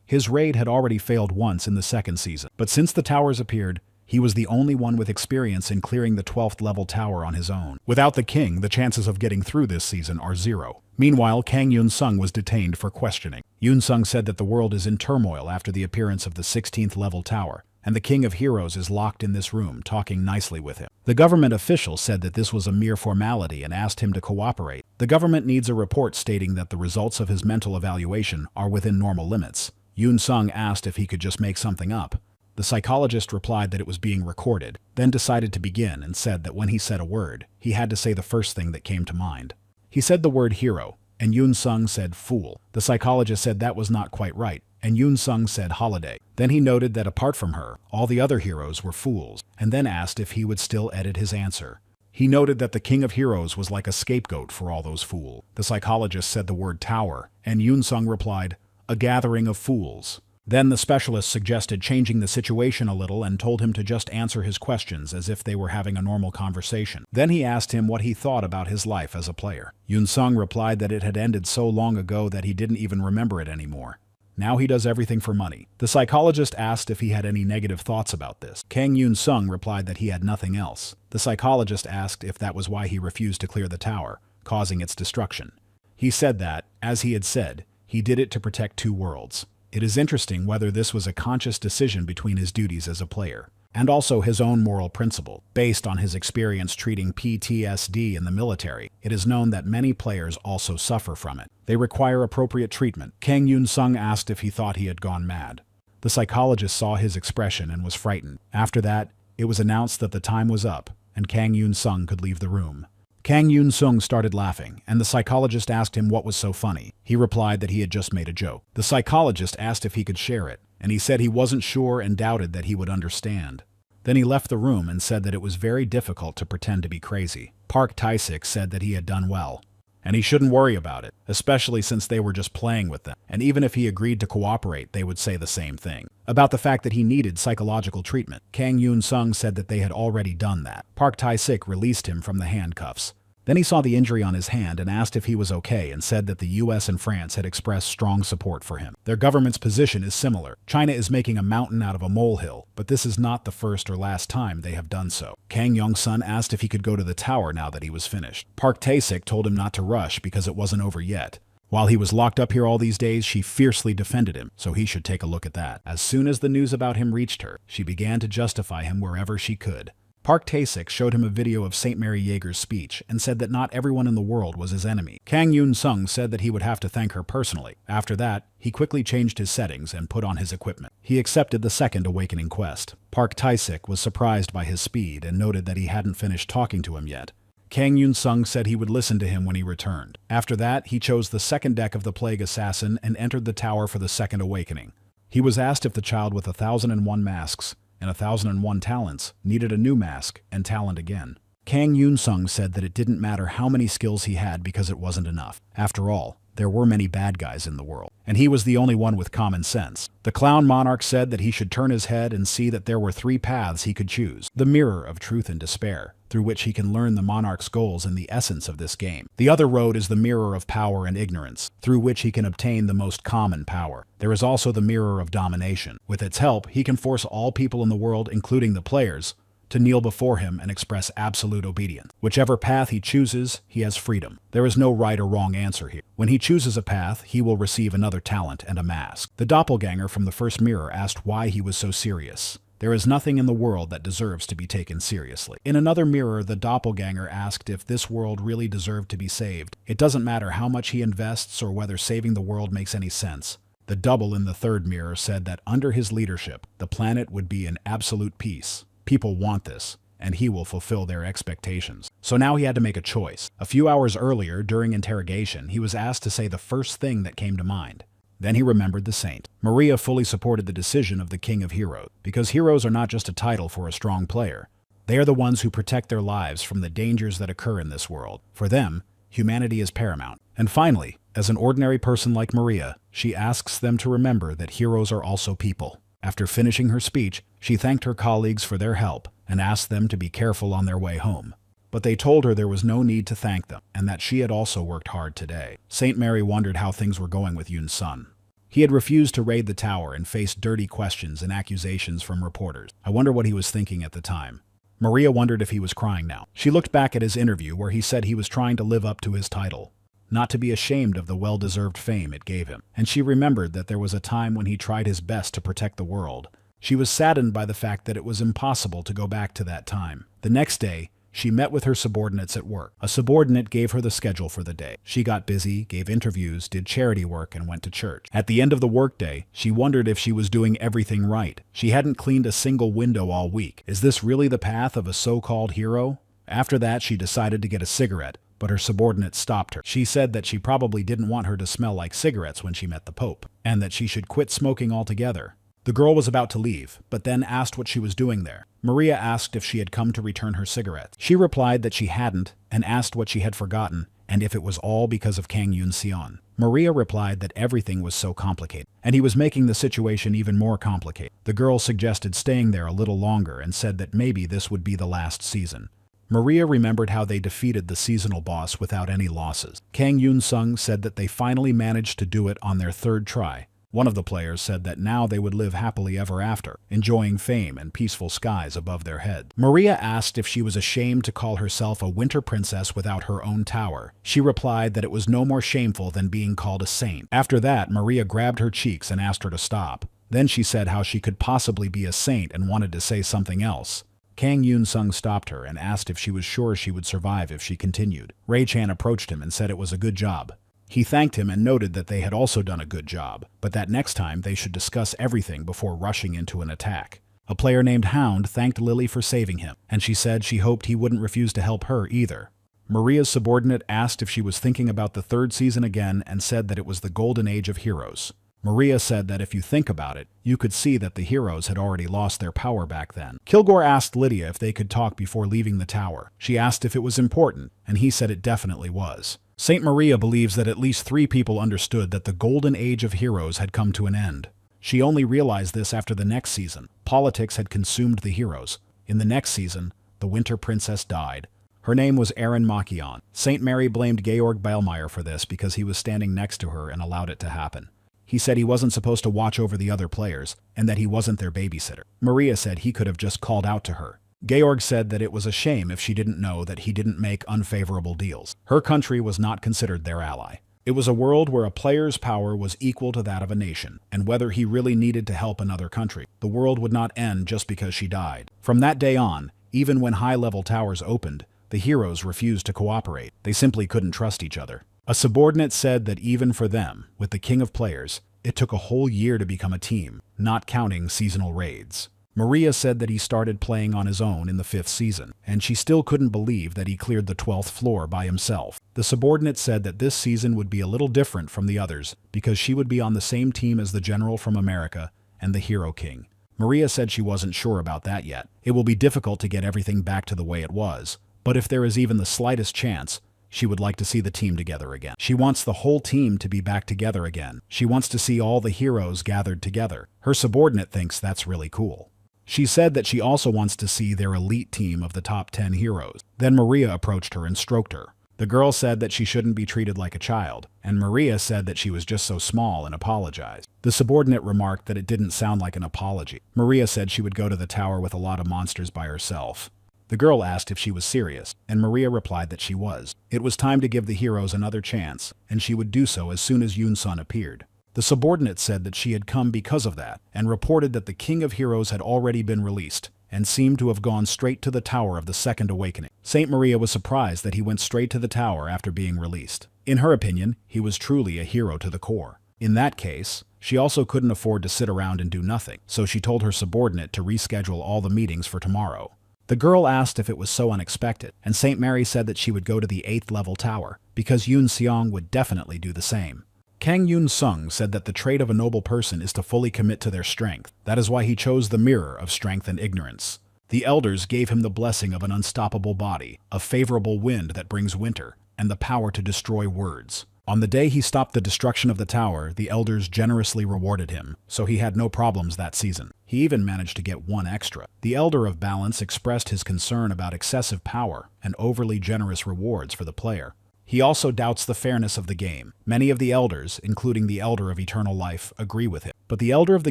His raid had already failed once in the second season, but since the towers appeared, he was the only one with experience in clearing the 12th level tower on his own. Without the king, the chances of getting through this season are 0. Meanwhile, Kang Yunsung was detained for questioning. Yunsung said that the world is in turmoil after the appearance of the 16th level tower, and the King of Heroes is locked in this room talking nicely with him. The government official said that this was a mere formality and asked him to cooperate. The government needs a report stating that the results of his mental evaluation are within normal limits. Yunsung asked if he could just make something up. The psychologist replied that it was being recorded, then decided to begin and said that when he said a word, he had to say the first thing that came to mind. He said the word hero, and Yunsung said fool. The psychologist said that was not quite right, and Yunsung said holiday. Then he noted that apart from her, all the other heroes were fools, and then asked if he would still edit his answer. He noted that the King of Heroes was like a scapegoat for all those fools. The psychologist said the word tower, and Yunsung replied, a gathering of fools. Then the specialist suggested changing the situation a little and told him to just answer his questions as if they were having a normal conversation. Then he asked him what he thought about his life as a player. Yunsung replied that it had ended so long ago that he didn't even remember it anymore. Now he does everything for money. The psychologist asked if he had any negative thoughts about this. Kang Yunsung replied that he had nothing else. The psychologist asked if that was why he refused to clear the tower, causing its destruction. He said that, as he had said, he did it to protect 2 worlds. It is interesting whether this was a conscious decision between his duties as a player, and also his own moral principle. Based on his experience treating PTSD in the military, it is known that many players also suffer from it. They require appropriate treatment. Kang Yunsung asked if he thought he had gone mad. The psychologist saw his expression and was frightened. After that, it was announced that the time was up, and Kang Yunsung could leave the room. Kang Yunsung started laughing, and the psychologist asked him what was so funny. He replied that he had just made a joke. The psychologist asked if he could share it, and he said he wasn't sure and doubted that he would understand. Then he left the room and said that it was very difficult to pretend to be crazy. Park Tae-sik said that he had done well, and he shouldn't worry about it, especially since they were just playing with them, and even if he agreed to cooperate, they would say the same thing. About the fact that he needed psychological treatment, Kang Yunsung said that they had already done that. Park Tae-sik released him from the handcuffs. Then he saw the injury on his hand and asked if he was okay and said that the US and France had expressed strong support for him. Their government's position is similar. China is making a mountain out of a molehill, but this is not the first or last time they have done so. Kang Yong-sun asked if he could go to the tower now that he was finished. Park Tae-sik told him not to rush because it wasn't over yet. While he was locked up here all these days, she fiercely defended him, so he should take a look at that. As soon as the news about him reached her, she began to justify him wherever she could. Park Tae-sik showed him a video of St. Mary Yeager's speech and said that not everyone in the world was his enemy. Kang Yunsung said that he would have to thank her personally. After that, he quickly changed his settings and put on his equipment. He accepted the second awakening quest. Park Tae-sik was surprised by his speed and noted that he hadn't finished talking to him yet. Kang Yunsung said he would listen to him when he returned. After that, he chose the second deck of the Plague Assassin and entered the tower for the second awakening. He was asked if the child with 1,001 masks and 1,001 talents needed a new mask and talent again. Kang Yunsung said that it didn't matter how many skills he had because it wasn't enough. After all, there were many bad guys in the world, and he was the only one with common sense. The clown monarch said that he should turn his head and see that there were 3 paths he could choose. The mirror of truth and despair, through which he can learn the monarch's goals and the essence of this game. The other road is the mirror of power and ignorance, through which he can obtain the most common power. There is also the mirror of domination. With its help, he can force all people in the world, including the players, to kneel before him and express absolute obedience. Whichever path he chooses, he has freedom. There is no right or wrong answer here. When he chooses a path, he will receive another talent and a mask. The doppelganger from the first mirror asked why he was so serious. There is nothing in the world that deserves to be taken seriously. In another mirror, the doppelganger asked if this world really deserved to be saved. It doesn't matter how much he invests or whether saving the world makes any sense. The double in the third mirror said that under his leadership, the planet would be in absolute peace. People want this, and he will fulfill their expectations. So now he had to make a choice. A few hours earlier, during interrogation, he was asked to say the first thing that came to mind. Then he remembered the saint. Maria fully supported the decision of the King of Heroes, because heroes are not just a title for a strong player. They are the ones who protect their lives from the dangers that occur in this world. For them, humanity is paramount. And finally, as an ordinary person like Maria, she asks them to remember that heroes are also people. After finishing her speech, she thanked her colleagues for their help and asked them to be careful on their way home. But they told her there was no need to thank them, and that she had also worked hard today. St. Mary wondered how things were going with Yunsung. He had refused to raid the tower and faced dirty questions and accusations from reporters. I wonder what he was thinking at the time. Maria wondered if he was crying now. She looked back at his interview where he said he was trying to live up to his title, not to be ashamed of the well-deserved fame it gave him. And she remembered that there was a time when he tried his best to protect the world. She was saddened by the fact that it was impossible to go back to that time. The next day, she met with her subordinates at work. A subordinate gave her the schedule for the day. She got busy, gave interviews, did charity work, and went to church. At the end of the workday, she wondered if she was doing everything right. She hadn't cleaned a single window all week. Is this really the path of a so-called hero? After that, she decided to get a cigarette, but her subordinate stopped her. She said that she probably didn't want her to smell like cigarettes when she met the Pope, and that she should quit smoking altogether. The girl was about to leave, but then asked what she was doing there. Maria asked if she had come to return her cigarettes. She replied that she hadn't, and asked what she had forgotten, and if it was all because of Kang Yunsung. Maria replied that everything was so complicated, and he was making the situation even more complicated. The girl suggested staying there a little longer and said that maybe this would be the last season. Maria remembered how they defeated the seasonal boss without any losses. Kang Yunsung said that they finally managed to do it on their third try. One of the players said that now they would live happily ever after, enjoying fame and peaceful skies above their heads. Maria asked if she was ashamed to call herself a winter princess without her own tower. She replied that it was no more shameful than being called a saint. After that, Maria grabbed her cheeks and asked her to stop. Then she said how she could possibly be a saint and wanted to say something else. Kang Yunsung stopped her and asked if she was sure she would survive if she continued. Ray-chan approached him and said it was a good job. He thanked him and noted that they had also done a good job, but that next time they should discuss everything before rushing into an attack. A player named Hound thanked Lily for saving him, and she said she hoped he wouldn't refuse to help her either. Maria's subordinate asked if she was thinking about the third season again and said that it was the golden age of heroes. Maria said that if you think about it, you could see that the heroes had already lost their power back then. Kilgore asked Lydia if they could talk before leaving the tower. She asked if it was important, and he said it definitely was. Saint Maria believes that at least 3 people understood that the golden age of heroes had come to an end. She only realized this after the next season. Politics had consumed the heroes. In the next season, the Winter Princess died. Her name was Erin Makion. Saint Mary blamed Georg Bellmeyer for this because he was standing next to her and allowed it to happen. He said he wasn't supposed to watch over the other players, and that he wasn't their babysitter. Maria said he could have just called out to her. Georg said that it was a shame if she didn't know that he didn't make unfavorable deals. Her country was not considered their ally. It was a world where a player's power was equal to that of a nation, and whether he really needed to help another country, the world would not end just because she died. From that day on, even when high-level towers opened, the heroes refused to cooperate. They simply couldn't trust each other. A subordinate said that even for them, with the king of players, it took a whole year to become a team, not counting seasonal raids. Maria said that he started playing on his own in the 5th season, and she still couldn't believe that he cleared the 12th floor by himself. The subordinate said that this season would be a little different from the others because she would be on the same team as the general from America and the hero king. Maria said she wasn't sure about that yet. It will be difficult to get everything back to the way it was, but if there is even the slightest chance, she would like to see the team together again. She wants the whole team to be back together again. She wants to see all the heroes gathered together. Her subordinate thinks that's really cool. She said that she also wants to see their elite team of the top 10 heroes. Then Maria approached her and stroked her. The girl said that she shouldn't be treated like a child, and Maria said that she was just so small and apologized. The subordinate remarked that it didn't sound like an apology. Maria said she would go to the tower with a lot of monsters by herself. The girl asked if she was serious, and Maria replied that she was. It was time to give the heroes another chance, and she would do so as soon as Yunsung appeared. The subordinate said that she had come because of that, and reported that the King of Heroes had already been released, and seemed to have gone straight to the Tower of the Second Awakening. Saint Maria was surprised that he went straight to the tower after being released. In her opinion, he was truly a hero to the core. In that case, she also couldn't afford to sit around and do nothing, so she told her subordinate to reschedule all the meetings for tomorrow. The girl asked if it was so unexpected, and Saint Mary said that she would go to the 8th level tower, because Yunsung would definitely do the same. Kang Yunsung said that the trait of a noble person is to fully commit to their strength. That is why he chose the mirror of strength and ignorance. The elders gave him the blessing of an unstoppable body, a favorable wind that brings winter, and the power to destroy words. On the day he stopped the destruction of the tower, the elders generously rewarded him, so he had no problems that season. He even managed to get one extra. The Elder of Balance expressed his concern about excessive power and overly generous rewards for the player. He also doubts the fairness of the game. Many of the elders, including the Elder of Eternal Life, agree with him. But the Elder of the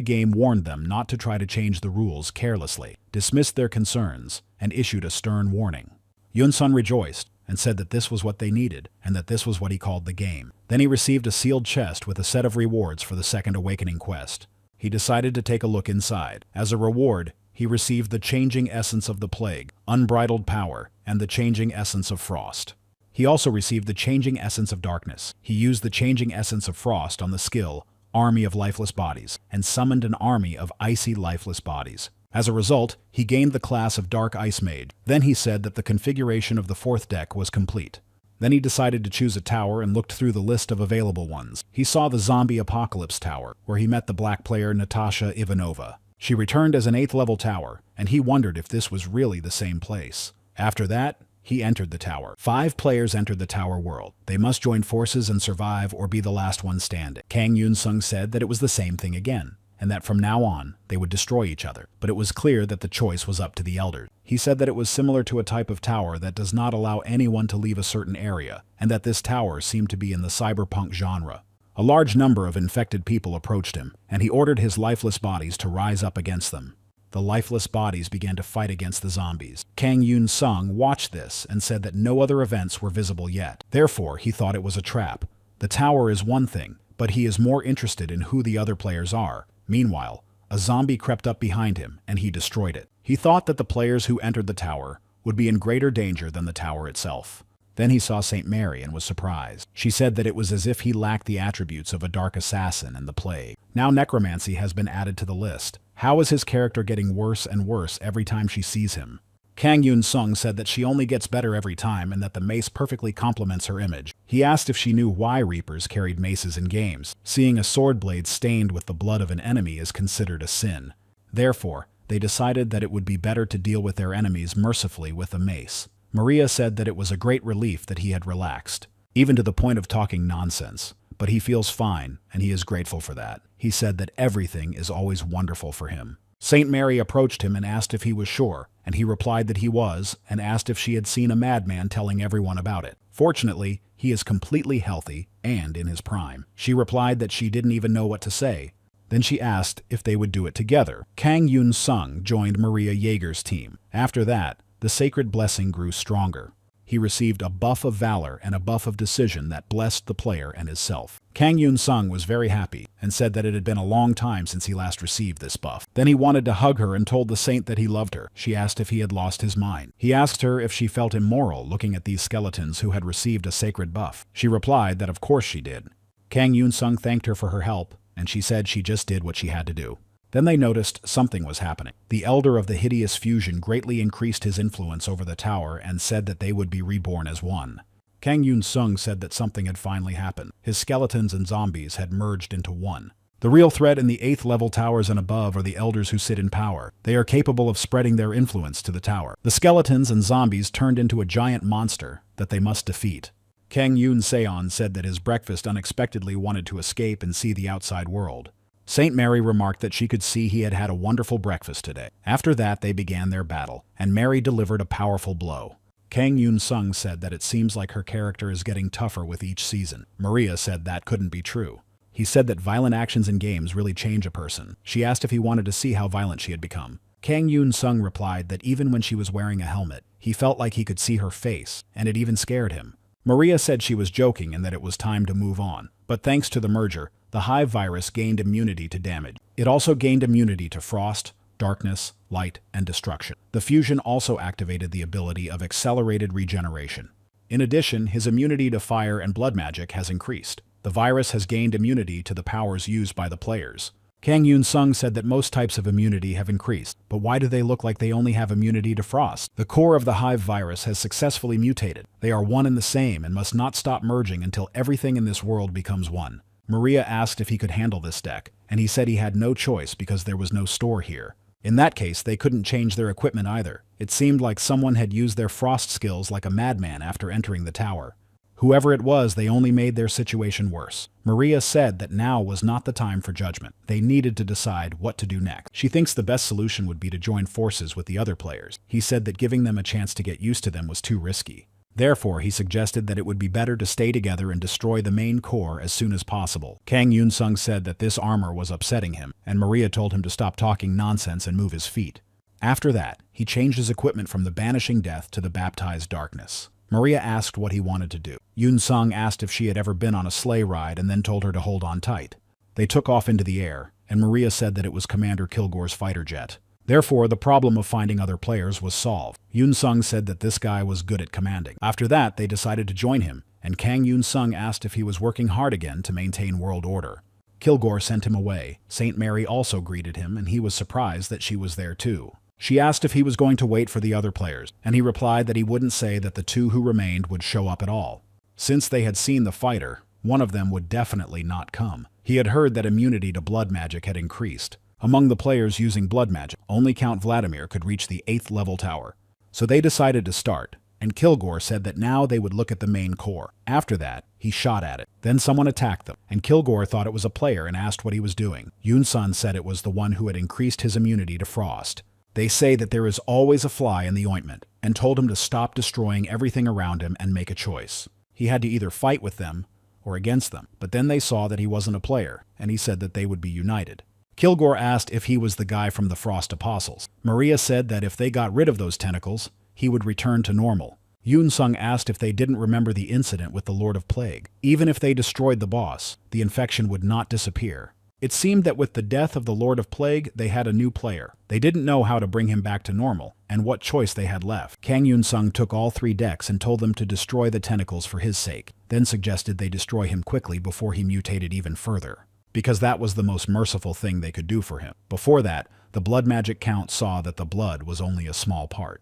game warned them not to try to change the rules carelessly, dismissed their concerns, and issued a stern warning. Yunsung rejoiced and said that this was what they needed, and that this was what he called the game. Then he received a sealed chest with a set of rewards for the Second Awakening quest. He decided to take a look inside. As a reward, he received the changing essence of the plague, unbridled power, and the changing essence of frost. He also received the changing essence of darkness. He used the changing essence of frost on the skill, Army of Lifeless Bodies, and summoned an army of icy lifeless bodies. As a result, he gained the class of Dark Ice Mage. Then he said that the configuration of the 4th deck was complete. Then he decided to choose a tower and looked through the list of available ones. He saw the Zombie Apocalypse Tower, where he met the black player Natasha Ivanova. She returned as an 8th level tower, and he wondered if this was really the same place. After that, he entered the tower. 5 players entered the tower world. They must join forces and survive or be the last one standing. Kang Yunsung said that it was the same thing again, and that from now on, they would destroy each other. But it was clear that the choice was up to the elders. He said that it was similar to a type of tower that does not allow anyone to leave a certain area, and that this tower seemed to be in the cyberpunk genre. A large number of infected people approached him, and he ordered his lifeless bodies to rise up against them. The lifeless bodies began to fight against the zombies. Kang Yunsung watched this and said that no other events were visible yet. Therefore, he thought it was a trap. The tower is one thing, but he is more interested in who the other players are. Meanwhile, a zombie crept up behind him, and he destroyed it. He thought that the players who entered the tower would be in greater danger than the tower itself. Then he saw Saint Mary and was surprised. She said that it was as if he lacked the attributes of a dark assassin and the plague. Now necromancy has been added to the list. How is his character getting worse and worse every time she sees him? Kang Yunsung said that she only gets better every time and that the mace perfectly complements her image. He asked if she knew why Reapers carried maces in games. Seeing a sword blade stained with the blood of an enemy is considered a sin. Therefore, they decided that it would be better to deal with their enemies mercifully with a mace. Maria said that it was a great relief that he had relaxed, even to the point of talking nonsense. But he feels fine, and he is grateful for that. He said that everything is always wonderful for him. Saint Mary approached him and asked if he was sure, and he replied that he was, and asked if she had seen a madman telling everyone about it. Fortunately, he is completely healthy and in his prime. She replied that she didn't even know what to say. Then she asked if they would do it together. Kang Yunsung joined Maria Yeager's team. After that, the sacred blessing grew stronger. he received a buff of valor and a buff of decision that blessed the player and his self. Kang Yunsung was very happy and said that it had been a long time since he last received this buff. Then he wanted to hug her and told the saint that he loved her. She asked if he had lost his mind. He asked her if she felt immoral looking at these skeletons who had received a sacred buff. She replied that of course she did. Kang Yunsung thanked her for her help, and she said she just did what she had to do. Then they noticed something was happening. The Elder of the Hideous Fusion greatly increased his influence over the tower and said that they would be reborn as one. Kang Yunsung said that something had finally happened. His skeletons and zombies had merged into one. The real threat in the 8th level towers and above are the elders who sit in power. They are capable of spreading their influence to the tower. The skeletons and zombies turned into a giant monster that they must defeat. Kang Yunseon said that his breakfast unexpectedly wanted to escape and see the outside world. Saint Mary remarked that she could see he had had a wonderful breakfast today. After that, they began their battle, and Mary delivered a powerful blow. Kang Yunsung said that it seems like her character is getting tougher with each season. Maria said that couldn't be true. He said that violent actions in games really change a person. She asked if he wanted to see how violent she had become. Kang Yunsung replied that even when she was wearing a helmet, he felt like he could see her face, and it even scared him. Maria said she was joking and that it was time to move on. But thanks to the merger, the hive virus gained immunity to damage. It also gained immunity to frost, darkness, light, and destruction. The fusion also activated the ability of accelerated regeneration. In addition, his immunity to fire and blood magic has increased. The virus has gained immunity to the powers used by the players. Kang Yunsung said that most types of immunity have increased, but why do they look like they only have immunity to frost? The core of the hive virus has successfully mutated. They are one and the same and must not stop merging until everything in this world becomes one. Maria asked if he could handle this deck, and he said he had no choice because there was no store here. In that case, they couldn't change their equipment either. It seemed like someone had used their frost skills like a madman after entering the tower. Whoever it was, they only made their situation worse. Maria said that now was not the time for judgment. They needed to decide what to do next. She thinks the best solution would be to join forces with the other players. He said that giving them a chance to get used to them was too risky. Therefore, he suggested that it would be better to stay together and destroy the main core as soon as possible. Kang Yunsung said that this armor was upsetting him, and Maria told him to stop talking nonsense and move his feet. After that, he changed his equipment from the Banishing Death to the Baptized Darkness. Maria asked what he wanted to do. Yunsung asked if she had ever been on a sleigh ride and then told her to hold on tight. They took off into the air, and Maria said that it was Commander Kilgore's fighter jet. Therefore, the problem of finding other players was solved. Yunsung said that this guy was good at commanding. After that, they decided to join him, and Kang Yunsung asked if he was working hard again to maintain world order. Kilgore sent him away. Saint Mary also greeted him, and he was surprised that she was there too. She asked if he was going to wait for the other players, and he replied that he wouldn't say that the two who remained would show up at all. Since they had seen the fighter, one of them would definitely not come. He had heard that immunity to blood magic had increased. Among the players using blood magic, only Count Vladimir could reach the 8th level tower. So they decided to start, and Kilgore said that now they would look at the main core. After that, he shot at it. Then someone attacked them, and Kilgore thought it was a player and asked what he was doing. Yunsung said it was the one who had increased his immunity to frost. They say that there is always a fly in the ointment, and told him to stop destroying everything around him and make a choice. He had to either fight with them or against them, but then they saw that he wasn't a player, and he said that they would be united. Kilgore asked if he was the guy from the Frost Apostles. Maria said that if they got rid of those tentacles, he would return to normal. Yunsung asked if they didn't remember the incident with the Lord of Plague. Even if they destroyed the boss, the infection would not disappear. It seemed that with the death of the Lord of Plague, they had a new player. They didn't know how to bring him back to normal, and what choice they had left. Kang Yunsung took all 3 decks and told them to destroy the tentacles for his sake, then suggested they destroy him quickly before he mutated even further, because that was the most merciful thing they could do for him. Before that, the blood magic count saw that the blood was only a small part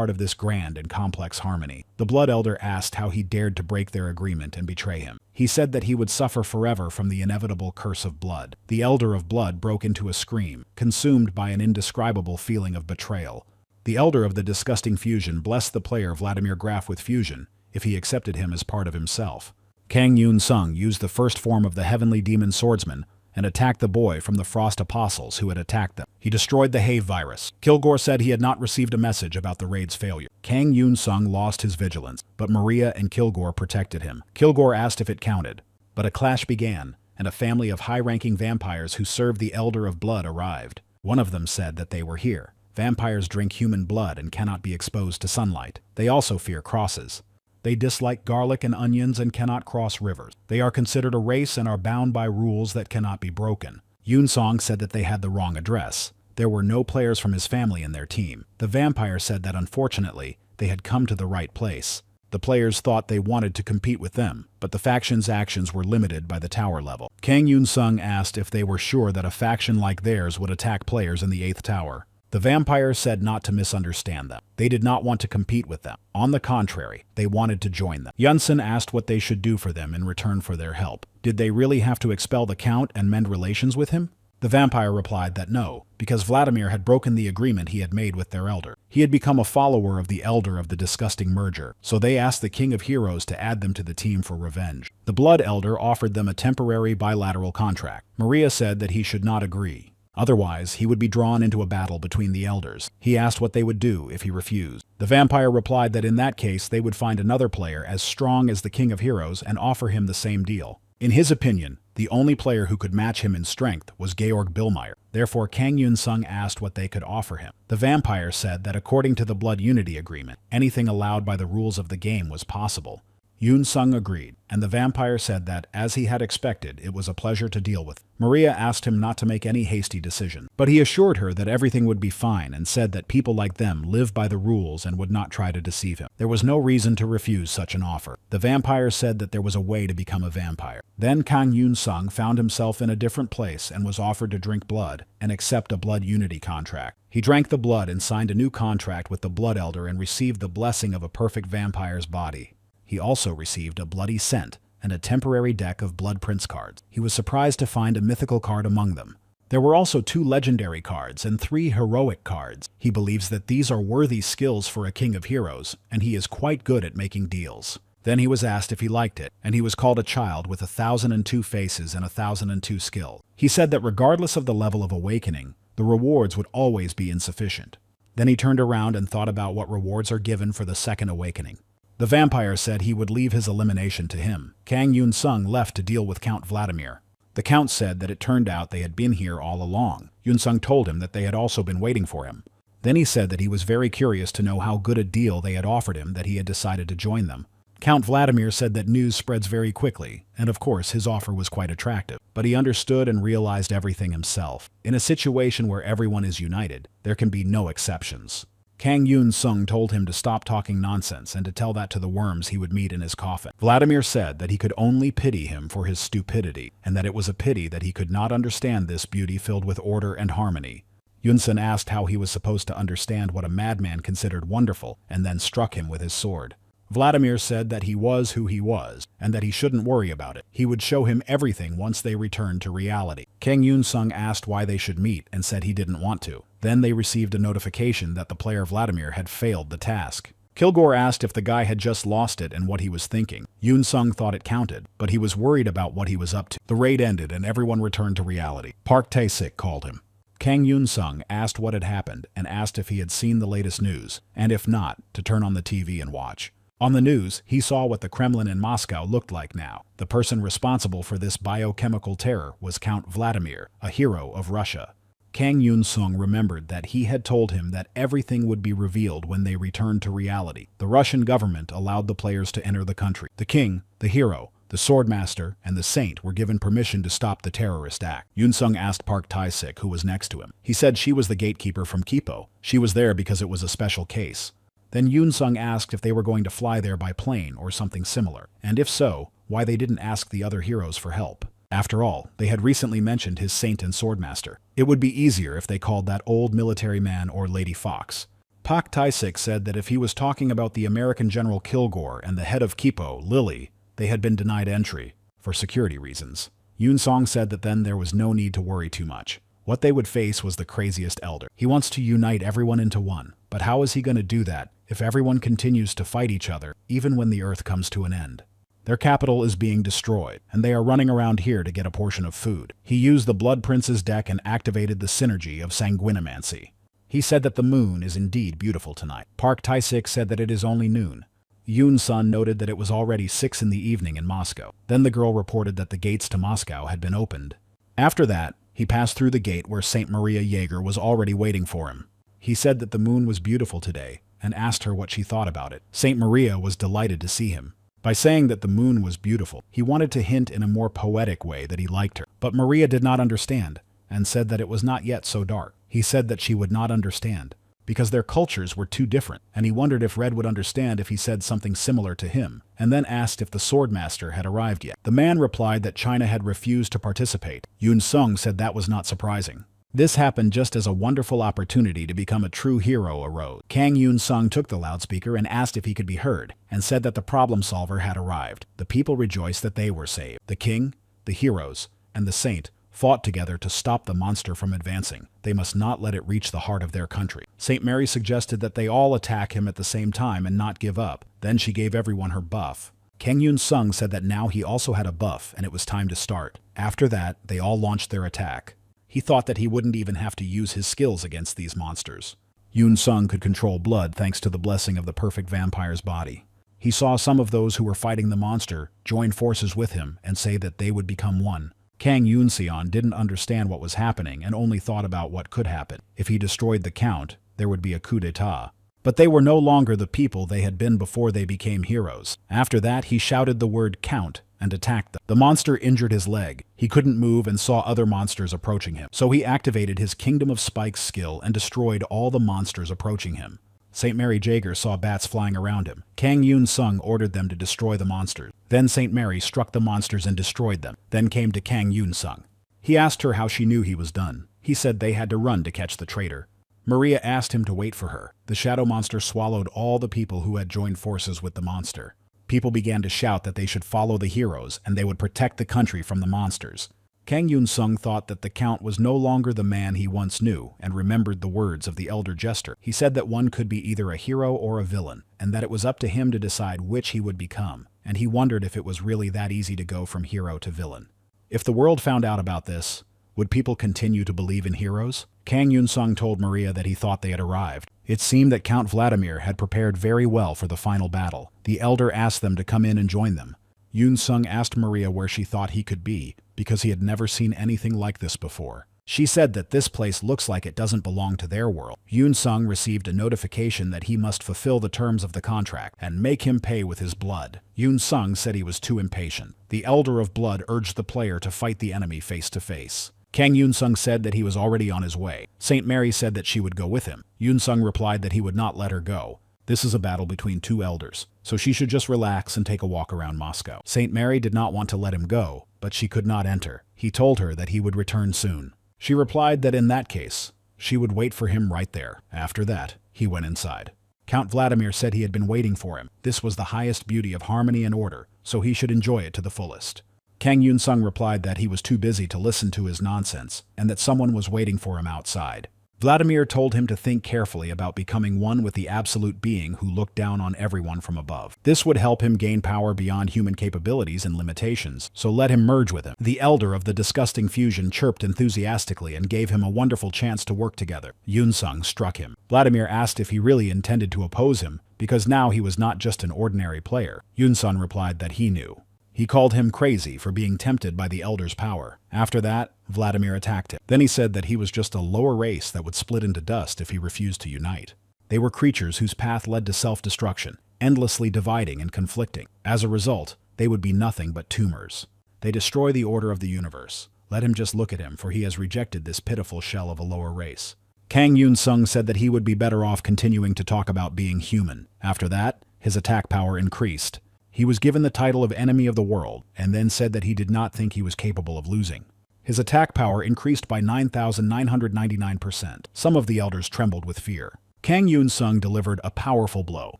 of this grand and complex harmony. The Blood Elder asked how he dared to break their agreement and betray him. He said that he would suffer forever from the inevitable curse of blood. The Elder of Blood broke into a scream, consumed by an indescribable feeling of betrayal. The Elder of the Disgusting Fusion blessed the player Vladimir Graf with fusion if he accepted him as part of himself. Kang Yunsung used the first form of the Heavenly Demon Swordsman and attacked the boy from the Frost Apostles who had attacked them. He destroyed the Have virus. Kilgore said he had not received a message about the raid's failure. Kang Yunsung lost his vigilance, but Maria and Kilgore protected him. Kilgore asked if it counted, but a clash began, and a family of high-ranking vampires who served the Elder of Blood arrived. One of them said that they were here. Vampires drink human blood and cannot be exposed to sunlight. They also fear crosses. They dislike garlic and onions and cannot cross rivers. They are considered a race and are bound by rules that cannot be broken. Yunsung said that they had the wrong address. There were no players from his family in their team. The vampire said that unfortunately, they had come to the right place. The players thought they wanted to compete with them, but the faction's actions were limited by the tower level. Kang Yunsung asked if they were sure that a faction like theirs would attack players in the 8th tower. The vampire said not to misunderstand them. They did not want to compete with them. On the contrary, they wanted to join them. Yunsung asked what they should do for them in return for their help. Did they really have to expel the Count and mend relations with him? The vampire replied that no, because Vladimir had broken the agreement he had made with their elder. He had become a follower of the elder of the disgusting merger, so they asked the King of Heroes to add them to the team for revenge. The Blood Elder offered them a temporary bilateral contract. Maria said that he should not agree. Otherwise, he would be drawn into a battle between the elders. He asked what they would do if he refused. The vampire replied that in that case they would find another player as strong as the King of Heroes and offer him the same deal. In his opinion, the only player who could match him in strength was Georg Billmeyer. Therefore, Kang Yunsung asked what they could offer him. The vampire said that according to the Blood Unity Agreement, anything allowed by the rules of the game was possible. Yunsung agreed, and the vampire said that, as he had expected, it was a pleasure to deal with. Maria asked him not to make any hasty decision, but he assured her that everything would be fine and said that people like them live by the rules and would not try to deceive him. There was no reason to refuse such an offer. The vampire said that there was a way to become a vampire. Then Kang Yunsung found himself in a different place and was offered to drink blood and accept a blood unity contract. He drank the blood and signed a new contract with the Blood Elder and received the blessing of a perfect vampire's body. He also received a bloody scent and a temporary deck of Blood Prince cards. He was surprised to find a mythical card among them. There were also 2 legendary cards and 3 heroic cards. He believes that these are worthy skills for a King of Heroes, and he is quite good at making deals. Then he was asked if he liked it, and he was called a child with 1,002 faces and 1,002 skill. He said that regardless of the level of awakening, the rewards would always be insufficient. Then he turned around and thought about what rewards are given for the second awakening. The vampire said he would leave his elimination to him. Kang Yunsung left to deal with Count Vladimir. The Count said that it turned out they had been here all along. Yunsung told him that they had also been waiting for him. Then he said that he was very curious to know how good a deal they had offered him that he had decided to join them. Count Vladimir said that news spreads very quickly, and of course his offer was quite attractive. But he understood and realized everything himself. In a situation where everyone is united, there can be no exceptions. Kang Yunsung told him to stop talking nonsense and to tell that to the worms he would meet in his coffin. Vladimir said that he could only pity him for his stupidity, and that it was a pity that he could not understand this beauty filled with order and harmony. Yunsung asked how he was supposed to understand what a madman considered wonderful, and then struck him with his sword. Vladimir said that he was who he was, and that he shouldn't worry about it. He would show him everything once they returned to reality. Kang Yunsung asked why they should meet and said he didn't want to. Then they received a notification that the player Vladimir had failed the task. Kilgore asked if the guy had just lost it and what he was thinking. Yunsung thought it counted, but he was worried about what he was up to. The raid ended and everyone returned to reality. Park Tae-sik called him. Kang Yunsung asked what had happened and asked if he had seen the latest news, and if not, to turn on the TV and watch. On the news, he saw what the Kremlin in Moscow looked like now. The person responsible for this biochemical terror was Count Vladimir, a hero of Russia. Kang Yunsung remembered that he had told him that everything would be revealed when they returned to reality. The Russian government allowed the players to enter the country. The king, the hero, the swordmaster, and the saint were given permission to stop the terrorist act. Yunsung asked Park Tae-sik, who was next to him. He said she was the gatekeeper from Kipo. She was there because it was a special case. Then Yunsung asked if they were going to fly there by plane or something similar, and if so, why they didn't ask the other heroes for help. After all, they had recently mentioned his saint and swordmaster. It would be easier if they called that old military man or Lady Fox. Park Tae-sik said that if he was talking about the American General Kilgore and the head of Kipo, Lily, they had been denied entry, for security reasons. Yunsung said that then there was no need to worry too much. What they would face was the craziest elder. He wants to unite everyone into one, but how is he going to do that if everyone continues to fight each other, even when the Earth comes to an end? Their capital is being destroyed, and they are running around here to get a portion of food. He used the Blood Prince's deck and activated the synergy of sanguinomancy. He said that the moon is indeed beautiful tonight. Park Tae-sik said that it is only noon. Yunsung noted that it was already 6 in the evening in Moscow. Then the girl reported that the gates to Moscow had been opened. After that, he passed through the gate where St. Maria Jaeger was already waiting for him. He said that the moon was beautiful today and asked her what she thought about it. Saint Maria was delighted to see him. By saying that the moon was beautiful, he wanted to hint in a more poetic way that he liked her. But Maria did not understand and said that it was not yet so dark. He said that she would not understand because their cultures were too different, and he wondered if Red would understand if he said something similar to him, and then asked if the swordmaster had arrived yet. The man replied that China had refused to participate. Yunsung said that was not surprising. This happened just as a wonderful opportunity to become a true hero arose. Kang Yunsung took the loudspeaker and asked if he could be heard, and said that the problem solver had arrived. The people rejoiced that they were saved. The king, the heroes, and the saint fought together to stop the monster from advancing. They must not let it reach the heart of their country. Saint Mary suggested that they all attack him at the same time and not give up. Then she gave everyone her buff. Kang Yunsung said that now he also had a buff and it was time to start. After that, they all launched their attack. He thought that he wouldn't even have to use his skills against these monsters. Yunsung could control blood thanks to the blessing of the perfect vampire's body. He saw some of those who were fighting the monster join forces with him and say that they would become one. Kang Yunsung didn't understand what was happening and only thought about what could happen. If he destroyed the count, there would be a coup d'etat. But they were no longer the people they had been before they became heroes. After that, he shouted the word count and attacked them. The monster injured his leg. He couldn't move and saw other monsters approaching him. So he activated his Kingdom of Spikes skill and destroyed all the monsters approaching him. St. Mary Jaeger saw bats flying around him. Kang Yunsung ordered them to destroy the monsters. Then St. Mary struck the monsters and destroyed them. Then came to Kang Yunsung. He asked her how she knew he was done. He said they had to run to catch the traitor. Maria asked him to wait for her. The shadow monster swallowed all the people who had joined forces with the monster. People began to shout that they should follow the heroes and they would protect the country from the monsters. Kang Yunsung thought that the count was no longer the man he once knew and remembered the words of the elder jester. He said that one could be either a hero or a villain, and that it was up to him to decide which he would become, and he wondered if it was really that easy to go from hero to villain. If the world found out about this, would people continue to believe in heroes? Kang Yunsung told Maria that he thought they had arrived. It seemed that Count Vladimir had prepared very well for the final battle. The elder asked them to come in and join them. Yunsung asked Maria where she thought he could be, because he had never seen anything like this before. She said that this place looks like it doesn't belong to their world. Yunsung received a notification that he must fulfill the terms of the contract and make him pay with his blood. Yunsung said he was too impatient. The Elder of Blood urged the player to fight the enemy face to face. Kang Yunsung said that he was already on his way. St. Mary said that she would go with him. Yunsung replied that he would not let her go. This is a battle between two elders, so she should just relax and take a walk around Moscow. St. Mary did not want to let him go, but she could not enter. He told her that he would return soon. She replied that in that case, she would wait for him right there. After that, he went inside. Count Vladimir said he had been waiting for him. This was the highest beauty of harmony and order, so he should enjoy it to the fullest. Kang Yunsung replied that he was too busy to listen to his nonsense, and that someone was waiting for him outside. Vladimir told him to think carefully about becoming one with the absolute being who looked down on everyone from above. This would help him gain power beyond human capabilities and limitations, so let him merge with him. The elder of the disgusting fusion chirped enthusiastically and gave him a wonderful chance to work together. Yunsung struck him. Vladimir asked if he really intended to oppose him, because now he was not just an ordinary player. Yunsung replied that he knew. He called him crazy for being tempted by the elder's power. After that, Vladimir attacked him. Then he said that he was just a lower race that would split into dust if he refused to unite. They were creatures whose path led to self-destruction, endlessly dividing and conflicting. As a result, they would be nothing but tumors. They destroy the order of the universe. Let him just look at him, for he has rejected this pitiful shell of a lower race. Kang Yunsung said that he would be better off continuing to talk about being human. After that, his attack power increased. He was given the title of Enemy of the World, and then said that he did not think he was capable of losing. His attack power increased by 9,999%. Some of the elders trembled with fear. Kang Yunsung delivered a powerful blow,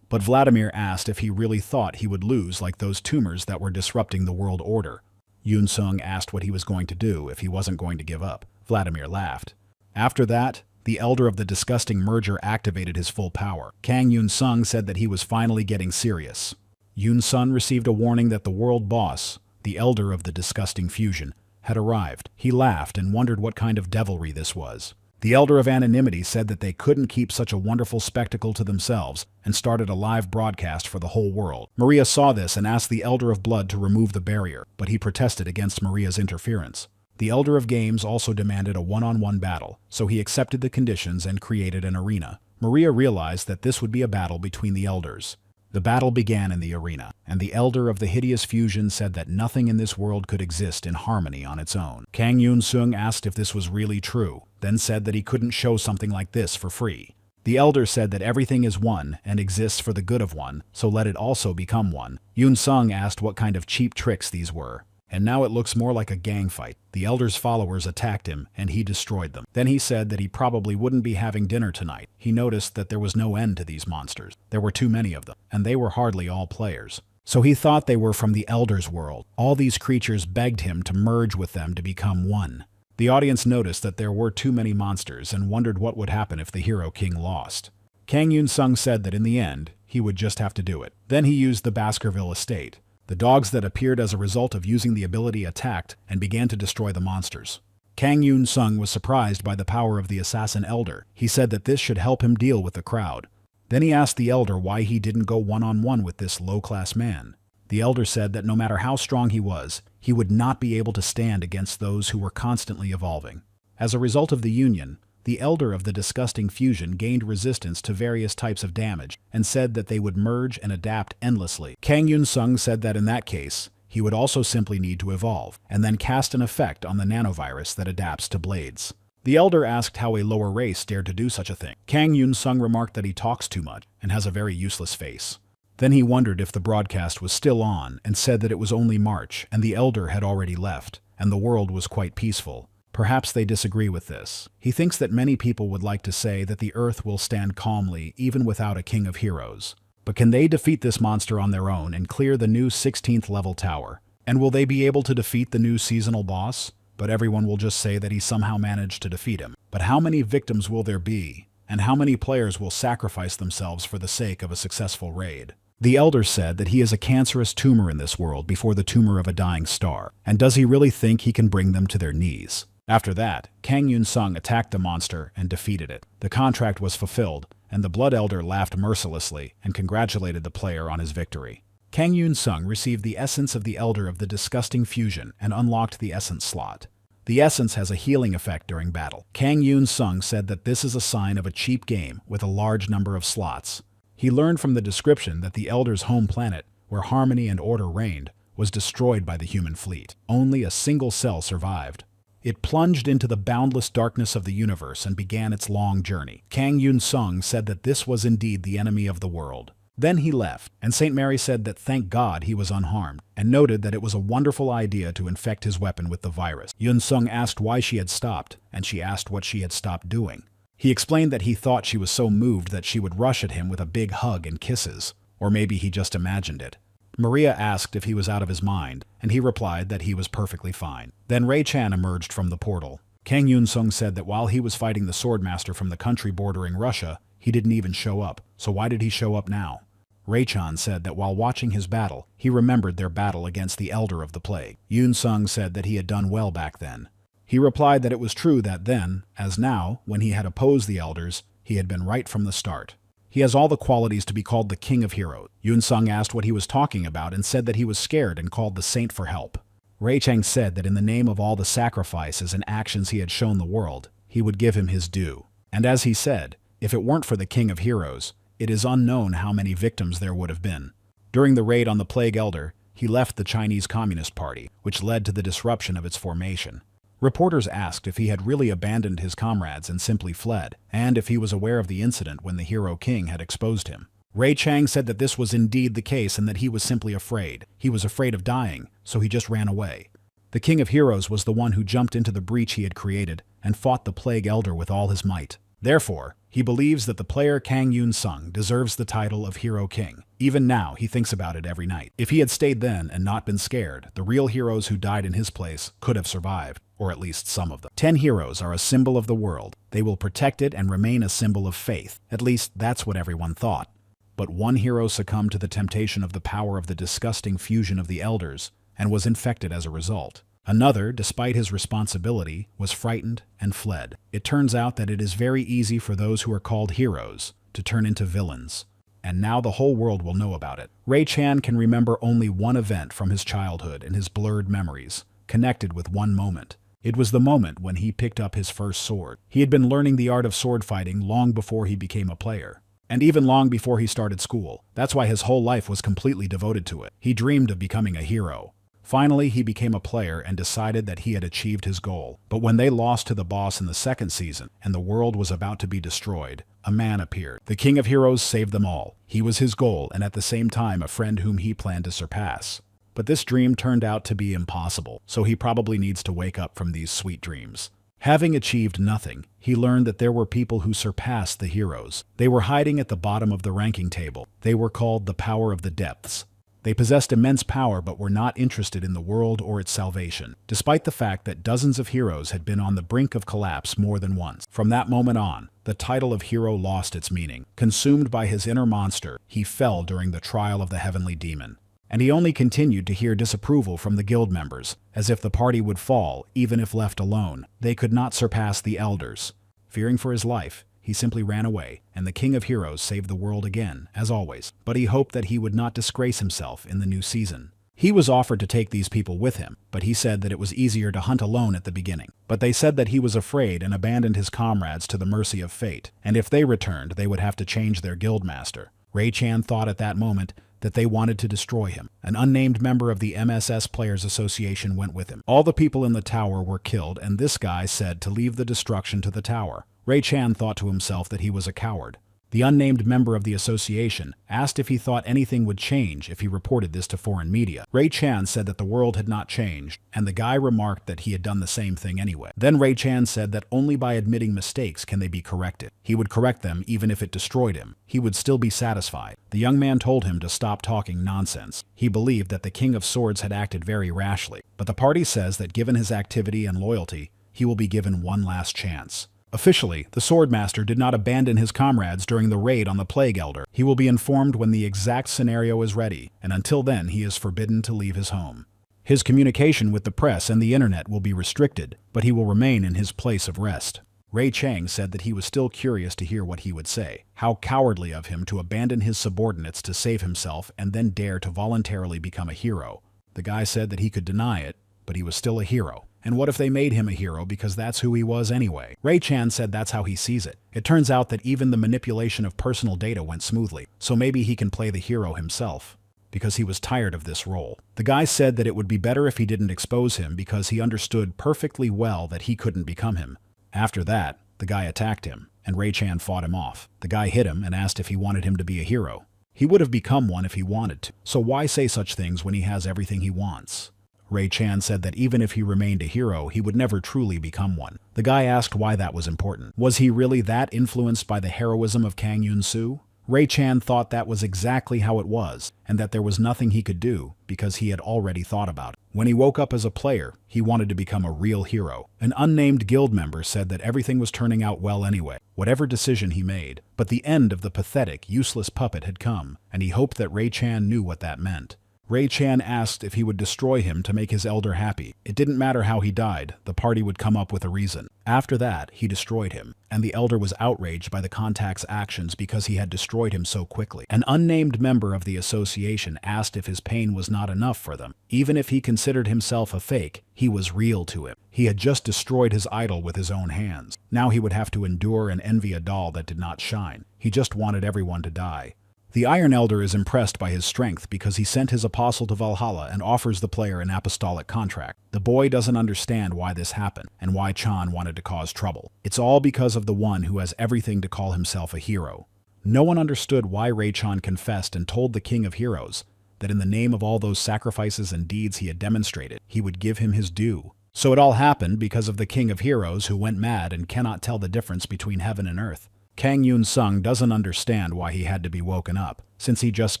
but Vladimir asked if he really thought he would lose like those tumors that were disrupting the world order. Yunsung asked what he was going to do if he wasn't going to give up. Vladimir laughed. After that, the elder of the disgusting merger activated his full power. Kang Yunsung said that he was finally getting serious. Yunsung received a warning that the world boss, the elder of the disgusting fusion, had arrived. He laughed and wondered what kind of devilry this was. The elder of anonymity said that they couldn't keep such a wonderful spectacle to themselves and started a live broadcast for the whole world. Maria saw this and asked the elder of blood to remove the barrier, but he protested against Maria's interference. The Elder of Games also demanded a one-on-one battle, so he accepted the conditions and created an arena. Maria realized that this would be a battle between the elders. The battle began in the arena, and the Elder of the Hideous Fusion said that nothing in this world could exist in harmony on its own. Kang Yunsung asked if this was really true, then said that he couldn't show something like this for free. The Elder said that everything is one and exists for the good of one, so let it also become one. Yunsung asked what kind of cheap tricks these were. And now it looks more like a gang fight. The Elder's followers attacked him, and he destroyed them. Then he said that he probably wouldn't be having dinner tonight. He noticed that there was no end to these monsters. There were too many of them, and they were hardly all players. So he thought they were from the Elder's world. All these creatures begged him to merge with them to become one. The audience noticed that there were too many monsters and wondered what would happen if the Hero King lost. Kang Yunsung said that in the end, he would just have to do it. Then he used the Baskerville estate. The dogs that appeared as a result of using the ability attacked and began to destroy the monsters. Kang Yunsung was surprised by the power of the Assassin Elder. He said that this should help him deal with the crowd. Then he asked the Elder why he didn't go one-on-one with this low-class man. The Elder said that no matter how strong he was, he would not be able to stand against those who were constantly evolving. As a result of the union, the Elder of the Disgusting Fusion gained resistance to various types of damage and said that they would merge and adapt endlessly. Kang Yunsung said that in that case, he would also simply need to evolve and then cast an effect on the nanovirus that adapts to blades. The Elder asked how a lower race dared to do such a thing. Kang Yunsung remarked that he talks too much and has a very useless face. Then he wondered if the broadcast was still on and said that it was only March and the Elder had already left and the world was quite peaceful. Perhaps they disagree with this. He thinks that many people would like to say that the Earth will stand calmly even without a king of heroes. But can they defeat this monster on their own and clear the new 16th level tower? And will they be able to defeat the new seasonal boss? But everyone will just say that he somehow managed to defeat him. But how many victims will there be? And how many players will sacrifice themselves for the sake of a successful raid? The Elder said that he is a cancerous tumor in this world before the tumor of a dying star. And does he really think he can bring them to their knees? After that, Kang Yunsung attacked the monster and defeated it. The contract was fulfilled, and the Blood Elder laughed mercilessly and congratulated the player on his victory. Kang Yunsung received the essence of the Elder of the Disgusting Fusion and unlocked the essence slot. The essence has a healing effect during battle. Kang Yunsung said that this is a sign of a cheap game with a large number of slots. He learned from the description that the Elder's home planet, where harmony and order reigned, was destroyed by the human fleet. Only a single cell survived. It plunged into the boundless darkness of the universe and began its long journey. Kang Yunsung said that this was indeed the enemy of the world. Then he left, and St. Mary said that thank God he was unharmed, and noted that it was a wonderful idea to infect his weapon with the virus. Yunsung asked why she had stopped, and she asked what she had stopped doing. He explained that he thought she was so moved that she would rush at him with a big hug and kisses, or maybe he just imagined it. Maria asked if he was out of his mind, and he replied that he was perfectly fine. Then Ray-chan emerged from the portal. Kang Yunsung said that while he was fighting the swordmaster from the country bordering Russia, he didn't even show up, so why did he show up now? Ray-chan said that while watching his battle, he remembered their battle against the Elder of the Plague. Yunsung said that he had done well back then. He replied that it was true that then, as now, when he had opposed the Elders, he had been right from the start. He has all the qualities to be called the King of Heroes. Yunsung asked what he was talking about and said that he was scared and called the Saint for help. Ray-chan said that in the name of all the sacrifices and actions he had shown the world, he would give him his due. And as he said, if it weren't for the King of Heroes, it is unknown how many victims there would have been. During the raid on the Plague Elder, he left the Chinese Communist Party, which led to the disruption of its formation. Reporters asked if he had really abandoned his comrades and simply fled, and if he was aware of the incident when the Hero King had exposed him. Ray-chan said that this was indeed the case and that he was simply afraid. He was afraid of dying, so he just ran away. The King of Heroes was the one who jumped into the breach he had created and fought the Plague Elder with all his might. Therefore, he believes that the player Kang Yunsung deserves the title of Hero King. Even now, he thinks about it every night. If he had stayed then and not been scared, the real heroes who died in his place could have survived, or at least some of them. 10 heroes are a symbol of the world. They will protect it and remain a symbol of faith. At least, that's what everyone thought. But one hero succumbed to the temptation of the power of the disgusting fusion of the Elders and was infected as a result. Another, despite his responsibility, was frightened and fled. It turns out that it is very easy for those who are called heroes to turn into villains. And now the whole world will know about it. Ray-chan can remember only one event from his childhood in his blurred memories, connected with one moment. It was the moment when he picked up his first sword. He had been learning the art of sword fighting long before he became a player. And even long before he started school. That's why his whole life was completely devoted to it. He dreamed of becoming a hero. Finally, he became a player and decided that he had achieved his goal. But when they lost to the boss in the second season, and the world was about to be destroyed, a man appeared. The King of Heroes saved them all. He was his goal, and at the same time a friend whom he planned to surpass. But this dream turned out to be impossible, so he probably needs to wake up from these sweet dreams. Having achieved nothing, he learned that there were people who surpassed the heroes. They were hiding at the bottom of the ranking table. They were called the Power of the Depths. They possessed immense power but were not interested in the world or its salvation, despite the fact that dozens of heroes had been on the brink of collapse more than once. From that moment on, the title of hero lost its meaning. Consumed by his inner monster, he fell during the trial of the heavenly demon. And he only continued to hear disapproval from the guild members, as if the party would fall, even if left alone. They could not surpass the elders. Fearing for his life, he simply ran away, and the King of Heroes saved the world again, as always. But he hoped that he would not disgrace himself in the new season. He was offered to take these people with him, but he said that it was easier to hunt alone at the beginning. But they said that he was afraid and abandoned his comrades to the mercy of fate, and if they returned, they would have to change their guildmaster. Ray-chan thought at that moment that they wanted to destroy him. An unnamed member of the MSS Players Association went with him. All the people in the tower were killed, and this guy said to leave the destruction to the tower. Ray-chan thought to himself that he was a coward. The unnamed member of the association asked if he thought anything would change if he reported this to foreign media. Ray-chan said that the world had not changed, and the guy remarked that he had done the same thing anyway. Then Ray-chan said that only by admitting mistakes can they be corrected. He would correct them even if it destroyed him. He would still be satisfied. The young man told him to stop talking nonsense. He believed that the King of Swords had acted very rashly, but the party says that given his activity and loyalty, he will be given one last chance. Officially, the swordmaster did not abandon his comrades during the raid on the Plague Elder. He will be informed when the exact scenario is ready, and until then he is forbidden to leave his home. His communication with the press and the internet will be restricted, but he will remain in his place of rest. Ray Chang said that he was still curious to hear what he would say. How cowardly of him to abandon his subordinates to save himself and then dare to voluntarily become a hero. The guy said that he could deny it, but he was still a hero. And what if they made him a hero because that's who he was anyway? Ray-chan said that's how he sees it. It turns out that even the manipulation of personal data went smoothly, so maybe he can play the hero himself, because he was tired of this role. The guy said that it would be better if he didn't expose him because he understood perfectly well that he couldn't become him. After that, the guy attacked him, and Ray-chan fought him off. The guy hit him and asked if he wanted him to be a hero. He would have become one if he wanted to, so why say such things when he has everything he wants? Ray-chan said that even if he remained a hero, he would never truly become one. The guy asked why that was important. Was he really that influenced by the heroism of Kang Yunsung? Ray-chan thought that was exactly how it was, and that there was nothing he could do because he had already thought about it. When he woke up as a player, he wanted to become a real hero. An unnamed guild member said that everything was turning out well anyway, whatever decision he made. But the end of the pathetic, useless puppet had come, and he hoped that Ray-chan knew what that meant. Ray-chan asked if he would destroy him to make his elder happy. It didn't matter how he died, the party would come up with a reason. After that, he destroyed him, and the elder was outraged by the contact's actions because he had destroyed him so quickly. An unnamed member of the association asked if his pain was not enough for them. Even if he considered himself a fake, he was real to him. He had just destroyed his idol with his own hands. Now he would have to endure and envy a doll that did not shine. He just wanted everyone to die. The Iron Elder is impressed by his strength because he sent his apostle to Valhalla and offers the player an apostolic contract. The boy doesn't understand why this happened and why Chan wanted to cause trouble. It's all because of the one who has everything to call himself a hero. No one understood why Ray-chan confessed and told the King of Heroes that in the name of all those sacrifices and deeds he had demonstrated, he would give him his due. So it all happened because of the King of Heroes who went mad and cannot tell the difference between heaven and earth. Kang Yunsung doesn't understand why he had to be woken up, since he just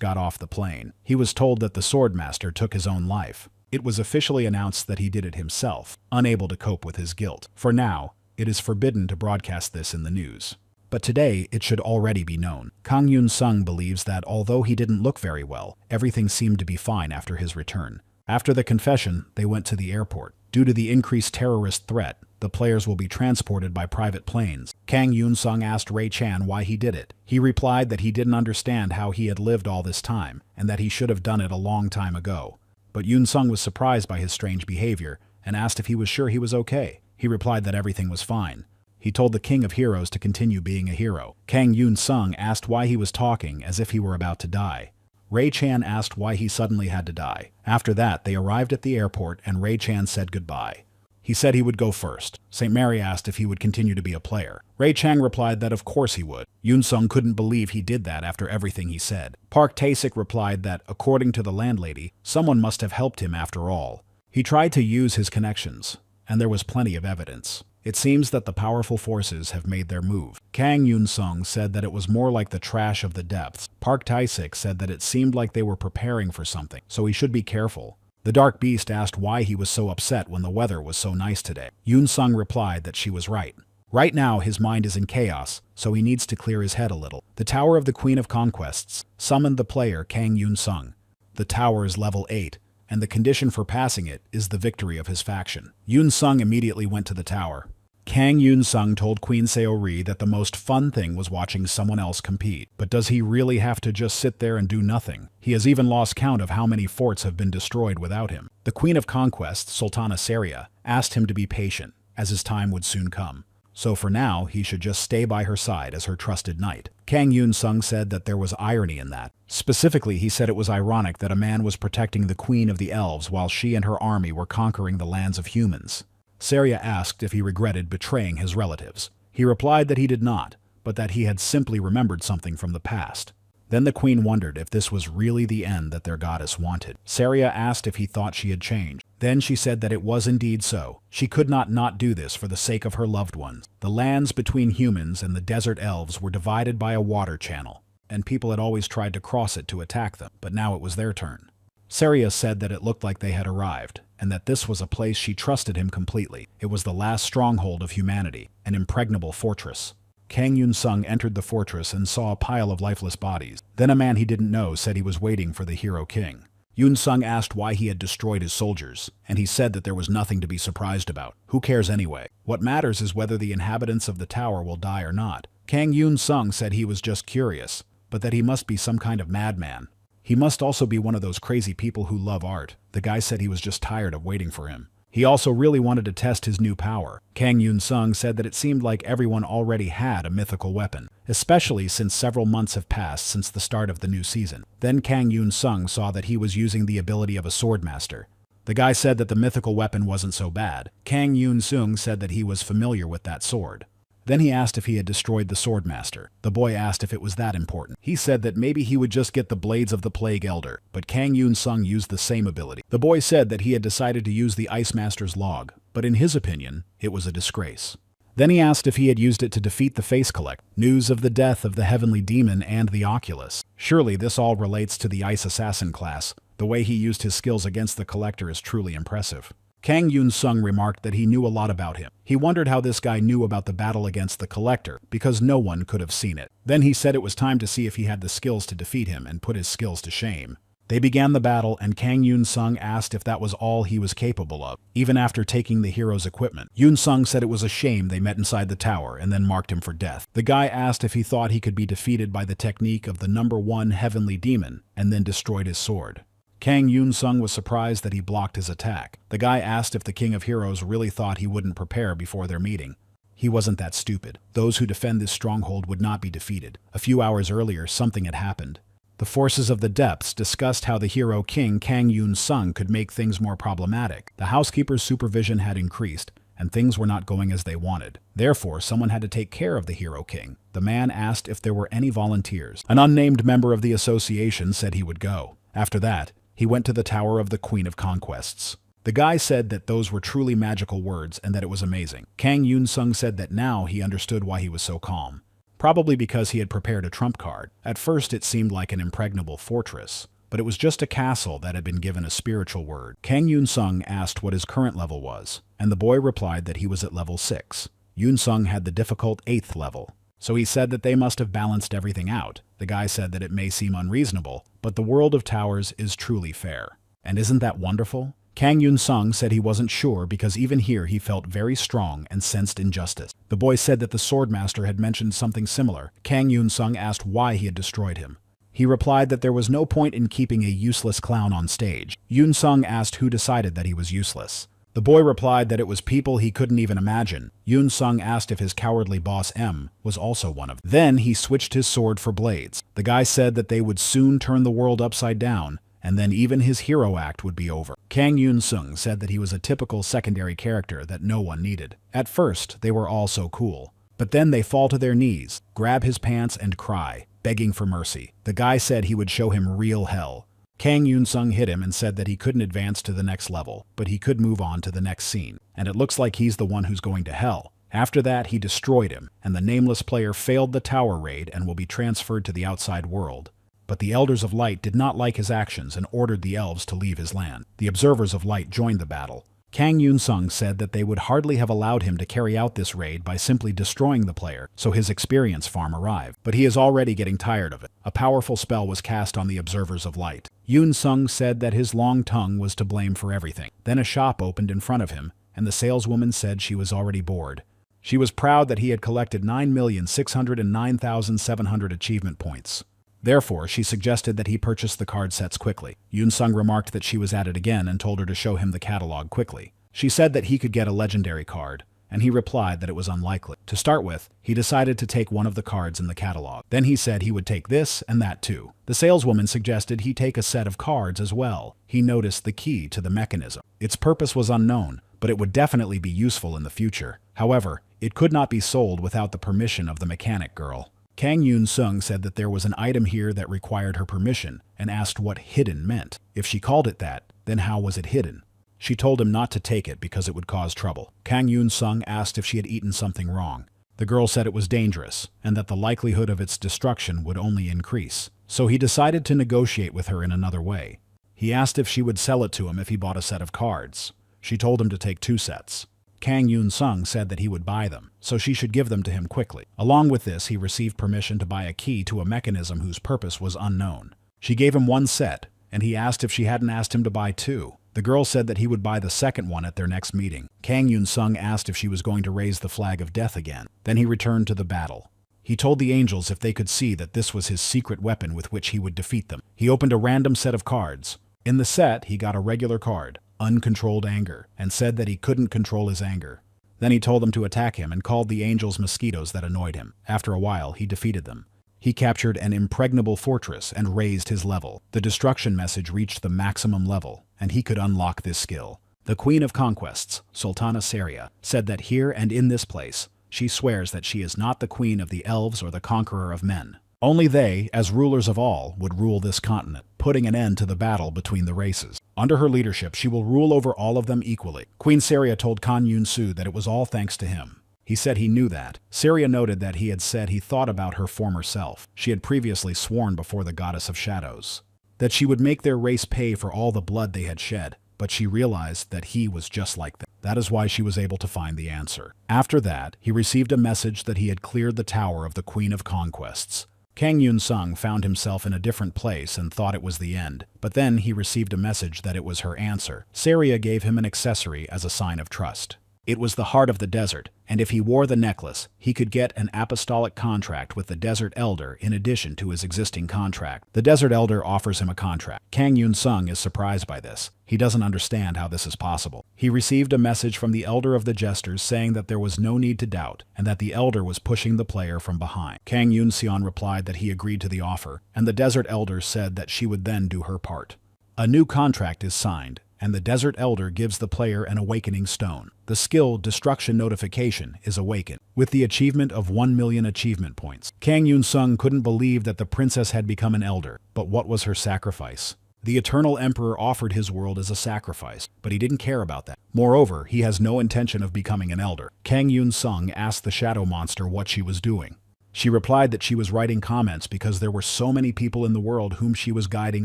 got off the plane. He was told that the swordmaster took his own life. It was officially announced that he did it himself, unable to cope with his guilt. For now, it is forbidden to broadcast this in the news. But today, it should already be known. Kang Yunsung believes that although he didn't look very well, everything seemed to be fine after his return. After the confession, they went to the airport. Due to the increased terrorist threat, the players will be transported by private planes. Kang Yunsung asked Ray-chan why he did it. He replied that he didn't understand how he had lived all this time, and that he should have done it a long time ago. But Yunsung was surprised by his strange behavior, and asked if he was sure he was okay. He replied that everything was fine. He told the King of Heroes to continue being a hero. Kang Yunsung asked why he was talking as if he were about to die. Ray Chan asked why he suddenly had to die. After that, they arrived at the airport and Ray Chan said goodbye. He said he would go first. St. Mary asked if he would continue to be a player. Ray Chang replied that of course he would. Yunsung couldn't believe he did that after everything he said. Park Tae-sik replied that, according to the landlady, someone must have helped him after all. He tried to use his connections, and there was plenty of evidence. It seems that the powerful forces have made their move. Kang Yunsung said that it was more like the trash of the depths. Park Tae-sik said that it seemed like they were preparing for something, so he should be careful. The Dark Beast asked why he was so upset when the weather was so nice today. Yunsung replied that she was right. Right now his mind is in chaos, so he needs to clear his head a little. The Tower of the Queen of Conquests summoned the player Kang Yunsung. The tower is level 8, and the condition for passing it is the victory of his faction. Yunsung immediately went to the tower. Kang Yunsung told Queen Seori that the most fun thing was watching someone else compete. But does he really have to just sit there and do nothing? He has even lost count of how many forts have been destroyed without him. The Queen of Conquest, Sultana Saria, asked him to be patient, as his time would soon come. So for now, he should just stay by her side as her trusted knight. Kang Yunsung said that there was irony in that. Specifically, he said it was ironic that a man was protecting the Queen of the Elves while she and her army were conquering the lands of humans. Saria asked if he regretted betraying his relatives. He replied that he did not, but that he had simply remembered something from the past. Then the queen wondered if this was really the end that their goddess wanted. Saria asked if he thought she had changed. Then she said that it was indeed so. She could not do this for the sake of her loved ones. The lands between humans and the desert elves were divided by a water channel, and people had always tried to cross it to attack them, but now it was their turn. Saria said that it looked like they had arrived, and that this was a place she trusted him completely. It was the last stronghold of humanity, an impregnable fortress. Kang Yunsung entered the fortress and saw a pile of lifeless bodies. Then a man he didn't know said he was waiting for the hero king. Yunsung asked why he had destroyed his soldiers, and he said that there was nothing to be surprised about. Who cares anyway? What matters is whether the inhabitants of the tower will die or not. Kang Yunsung said he was just curious, but that he must be some kind of madman. He must also be one of those crazy people who love art. The guy said he was just tired of waiting for him. He also really wanted to test his new power. Kang Yunsung said that it seemed like everyone already had a mythical weapon, especially since several months have passed since the start of the new season. Then Kang Yunsung saw that he was using the ability of a swordmaster. The guy said that the mythical weapon wasn't so bad. Kang Yunsung said that he was familiar with that sword. Then he asked if he had destroyed the swordmaster. The boy asked if it was that important. He said that maybe he would just get the blades of the Plague Elder, but Kang Yunsung used the same ability. The boy said that he had decided to use the Ice Master's log, but in his opinion, it was a disgrace. Then he asked if he had used it to defeat the Face Collect. News of the death of the Heavenly Demon and the Oculus. Surely this all relates to the Ice Assassin class. The way he used his skills against the Collector is truly impressive. Kang Yunsung remarked that he knew a lot about him. He wondered how this guy knew about the battle against the Collector, because no one could have seen it. Then he said it was time to see if he had the skills to defeat him and put his skills to shame. They began the battle, and Kang Yunsung asked if that was all he was capable of, even after taking the hero's equipment. Yunsung said it was a shame they met inside the tower and then marked him for death. The guy asked if he thought he could be defeated by the technique of the #1 Heavenly Demon, and then destroyed his sword. Kang Yunsung was surprised that he blocked his attack. The guy asked if the King of Heroes really thought he wouldn't prepare before their meeting. He wasn't that stupid. Those who defend this stronghold would not be defeated. A few hours earlier, something had happened. The forces of the depths discussed how the hero king Kang Yunsung could make things more problematic. The housekeeper's supervision had increased, and things were not going as they wanted. Therefore, someone had to take care of the hero king. The man asked if there were any volunteers. An unnamed member of the association said he would go. After that, he went to the Tower of the Queen of Conquests. The guy said that those were truly magical words and that it was amazing. Kang Yunsung said that now he understood why he was so calm. Probably because he had prepared a trump card. At first it seemed like an impregnable fortress, but it was just a castle that had been given a spiritual word. Kang Yunsung asked what his current level was, and the boy replied that he was at level 6. Yunsung had the difficult 8th level. So he said that they must have balanced everything out. The guy said that it may seem unreasonable, but the world of towers is truly fair. And isn't that wonderful? Kang Yunsung said he wasn't sure because even here he felt very strong and sensed injustice. The boy said that the swordmaster had mentioned something similar. Kang Yunsung asked why he had destroyed him. He replied that there was no point in keeping a useless clown on stage. Yunsung asked who decided that he was useless. The boy replied that it was people he couldn't even imagine. Yunsung asked if his cowardly boss M was also one of them. Then he switched his sword for blades. The guy said that they would soon turn the world upside down, and then even his hero act would be over. Kang Yunsung said that he was a typical secondary character that no one needed. At first, they were all so cool. But then they fall to their knees, grab his pants and cry, begging for mercy. The guy said he would show him real hell. Kang Yunsung hit him and said that he couldn't advance to the next level, but he could move on to the next scene. And it looks like he's the one who's going to hell. After that, he destroyed him, and the nameless player failed the tower raid and will be transferred to the outside world. But the Elders of Light did not like his actions and ordered the elves to leave his land. The Observers of Light joined the battle. Kang Yunsung said that they would hardly have allowed him to carry out this raid by simply destroying the player, so his experience farm arrived. But he is already getting tired of it. A powerful spell was cast on the Observers of Light. Yunsung said that his long tongue was to blame for everything. Then a shop opened in front of him, and the saleswoman said she was already bored. She was proud that he had collected 9,609,700 achievement points. Therefore, she suggested that he purchase the card sets quickly. Yunsung remarked that she was at it again and told her to show him the catalog quickly. She said that he could get a legendary card, and he replied that it was unlikely. To start with, he decided to take one of the cards in the catalog. Then he said he would take this and that too. The saleswoman suggested he take a set of cards as well. He noticed the key to the mechanism. Its purpose was unknown, but it would definitely be useful in the future. However, it could not be sold without the permission of the mechanic girl. Kang Yunsung said that there was an item here that required her permission and asked what hidden meant. If she called it that, then how was it hidden? She told him not to take it because it would cause trouble. Kang Yunsung asked if she had eaten something wrong. The girl said it was dangerous and that the likelihood of its destruction would only increase. So he decided to negotiate with her in another way. He asked if she would sell it to him if he bought a set of cards. She told him to take 2 sets. Kang Yunsung said that he would buy them, so she should give them to him quickly. Along with this, he received permission to buy a key to a mechanism whose purpose was unknown. She gave him 1 set, and he asked if she hadn't asked him to buy 2. The girl said that he would buy the second one at their next meeting. Kang Yunsung asked if she was going to raise the flag of death again. Then he returned to the battle. He told the angels if they could see that this was his secret weapon with which he would defeat them. He opened a random set of cards. In the set, he got a regular card, Uncontrolled Anger, and said that he couldn't control his anger. Then he told them to attack him and called the angels mosquitoes that annoyed him. After a while, he defeated them. He captured an impregnable fortress and raised his level. The destruction message reached the maximum level, and he could unlock this skill. The Queen of Conquests, Sultana Saria, said that here and in this place, she swears that she is not the queen of the elves or the conqueror of men. Only they, as rulers of all, would rule this continent, putting an end to the battle between the races. Under her leadership, she will rule over all of them equally. Queen Saria told Kang Yunsung that it was all thanks to him. He said he knew that. Saria noted that he had said he thought about her former self. She had previously sworn before the goddess of shadows that she would make their race pay for all the blood they had shed, but she realized that he was just like them. That is why she was able to find the answer. After that, he received a message that he had cleared the tower of the Queen of Conquests. Kang Yunsung found himself in a different place and thought it was the end, but then he received a message that it was her answer. Saria gave him an accessory as a sign of trust. It was the heart of the desert, and if he wore the necklace, he could get an apostolic contract with the Desert Elder in addition to his existing contract. The Desert Elder offers him a contract. Kang Yunsung is surprised by this. He doesn't understand how this is possible. He received a message from the Elder of the Jesters saying that there was no need to doubt, and that the Elder was pushing the player from behind. Kang Yunsung replied that he agreed to the offer, and the Desert Elder said that she would then do her part. A new contract is signed, and the Desert Elder gives the player an awakening stone. The skill Destruction Notification is awakened, with the achievement of 1 million achievement points. Kang Yunsung couldn't believe that the princess had become an elder, but what was her sacrifice? The Eternal Emperor offered his world as a sacrifice, but he didn't care about that. Moreover, he has no intention of becoming an elder. Kang Yunsung asked the shadow monster what she was doing. She replied that she was writing comments because there were so many people in the world whom she was guiding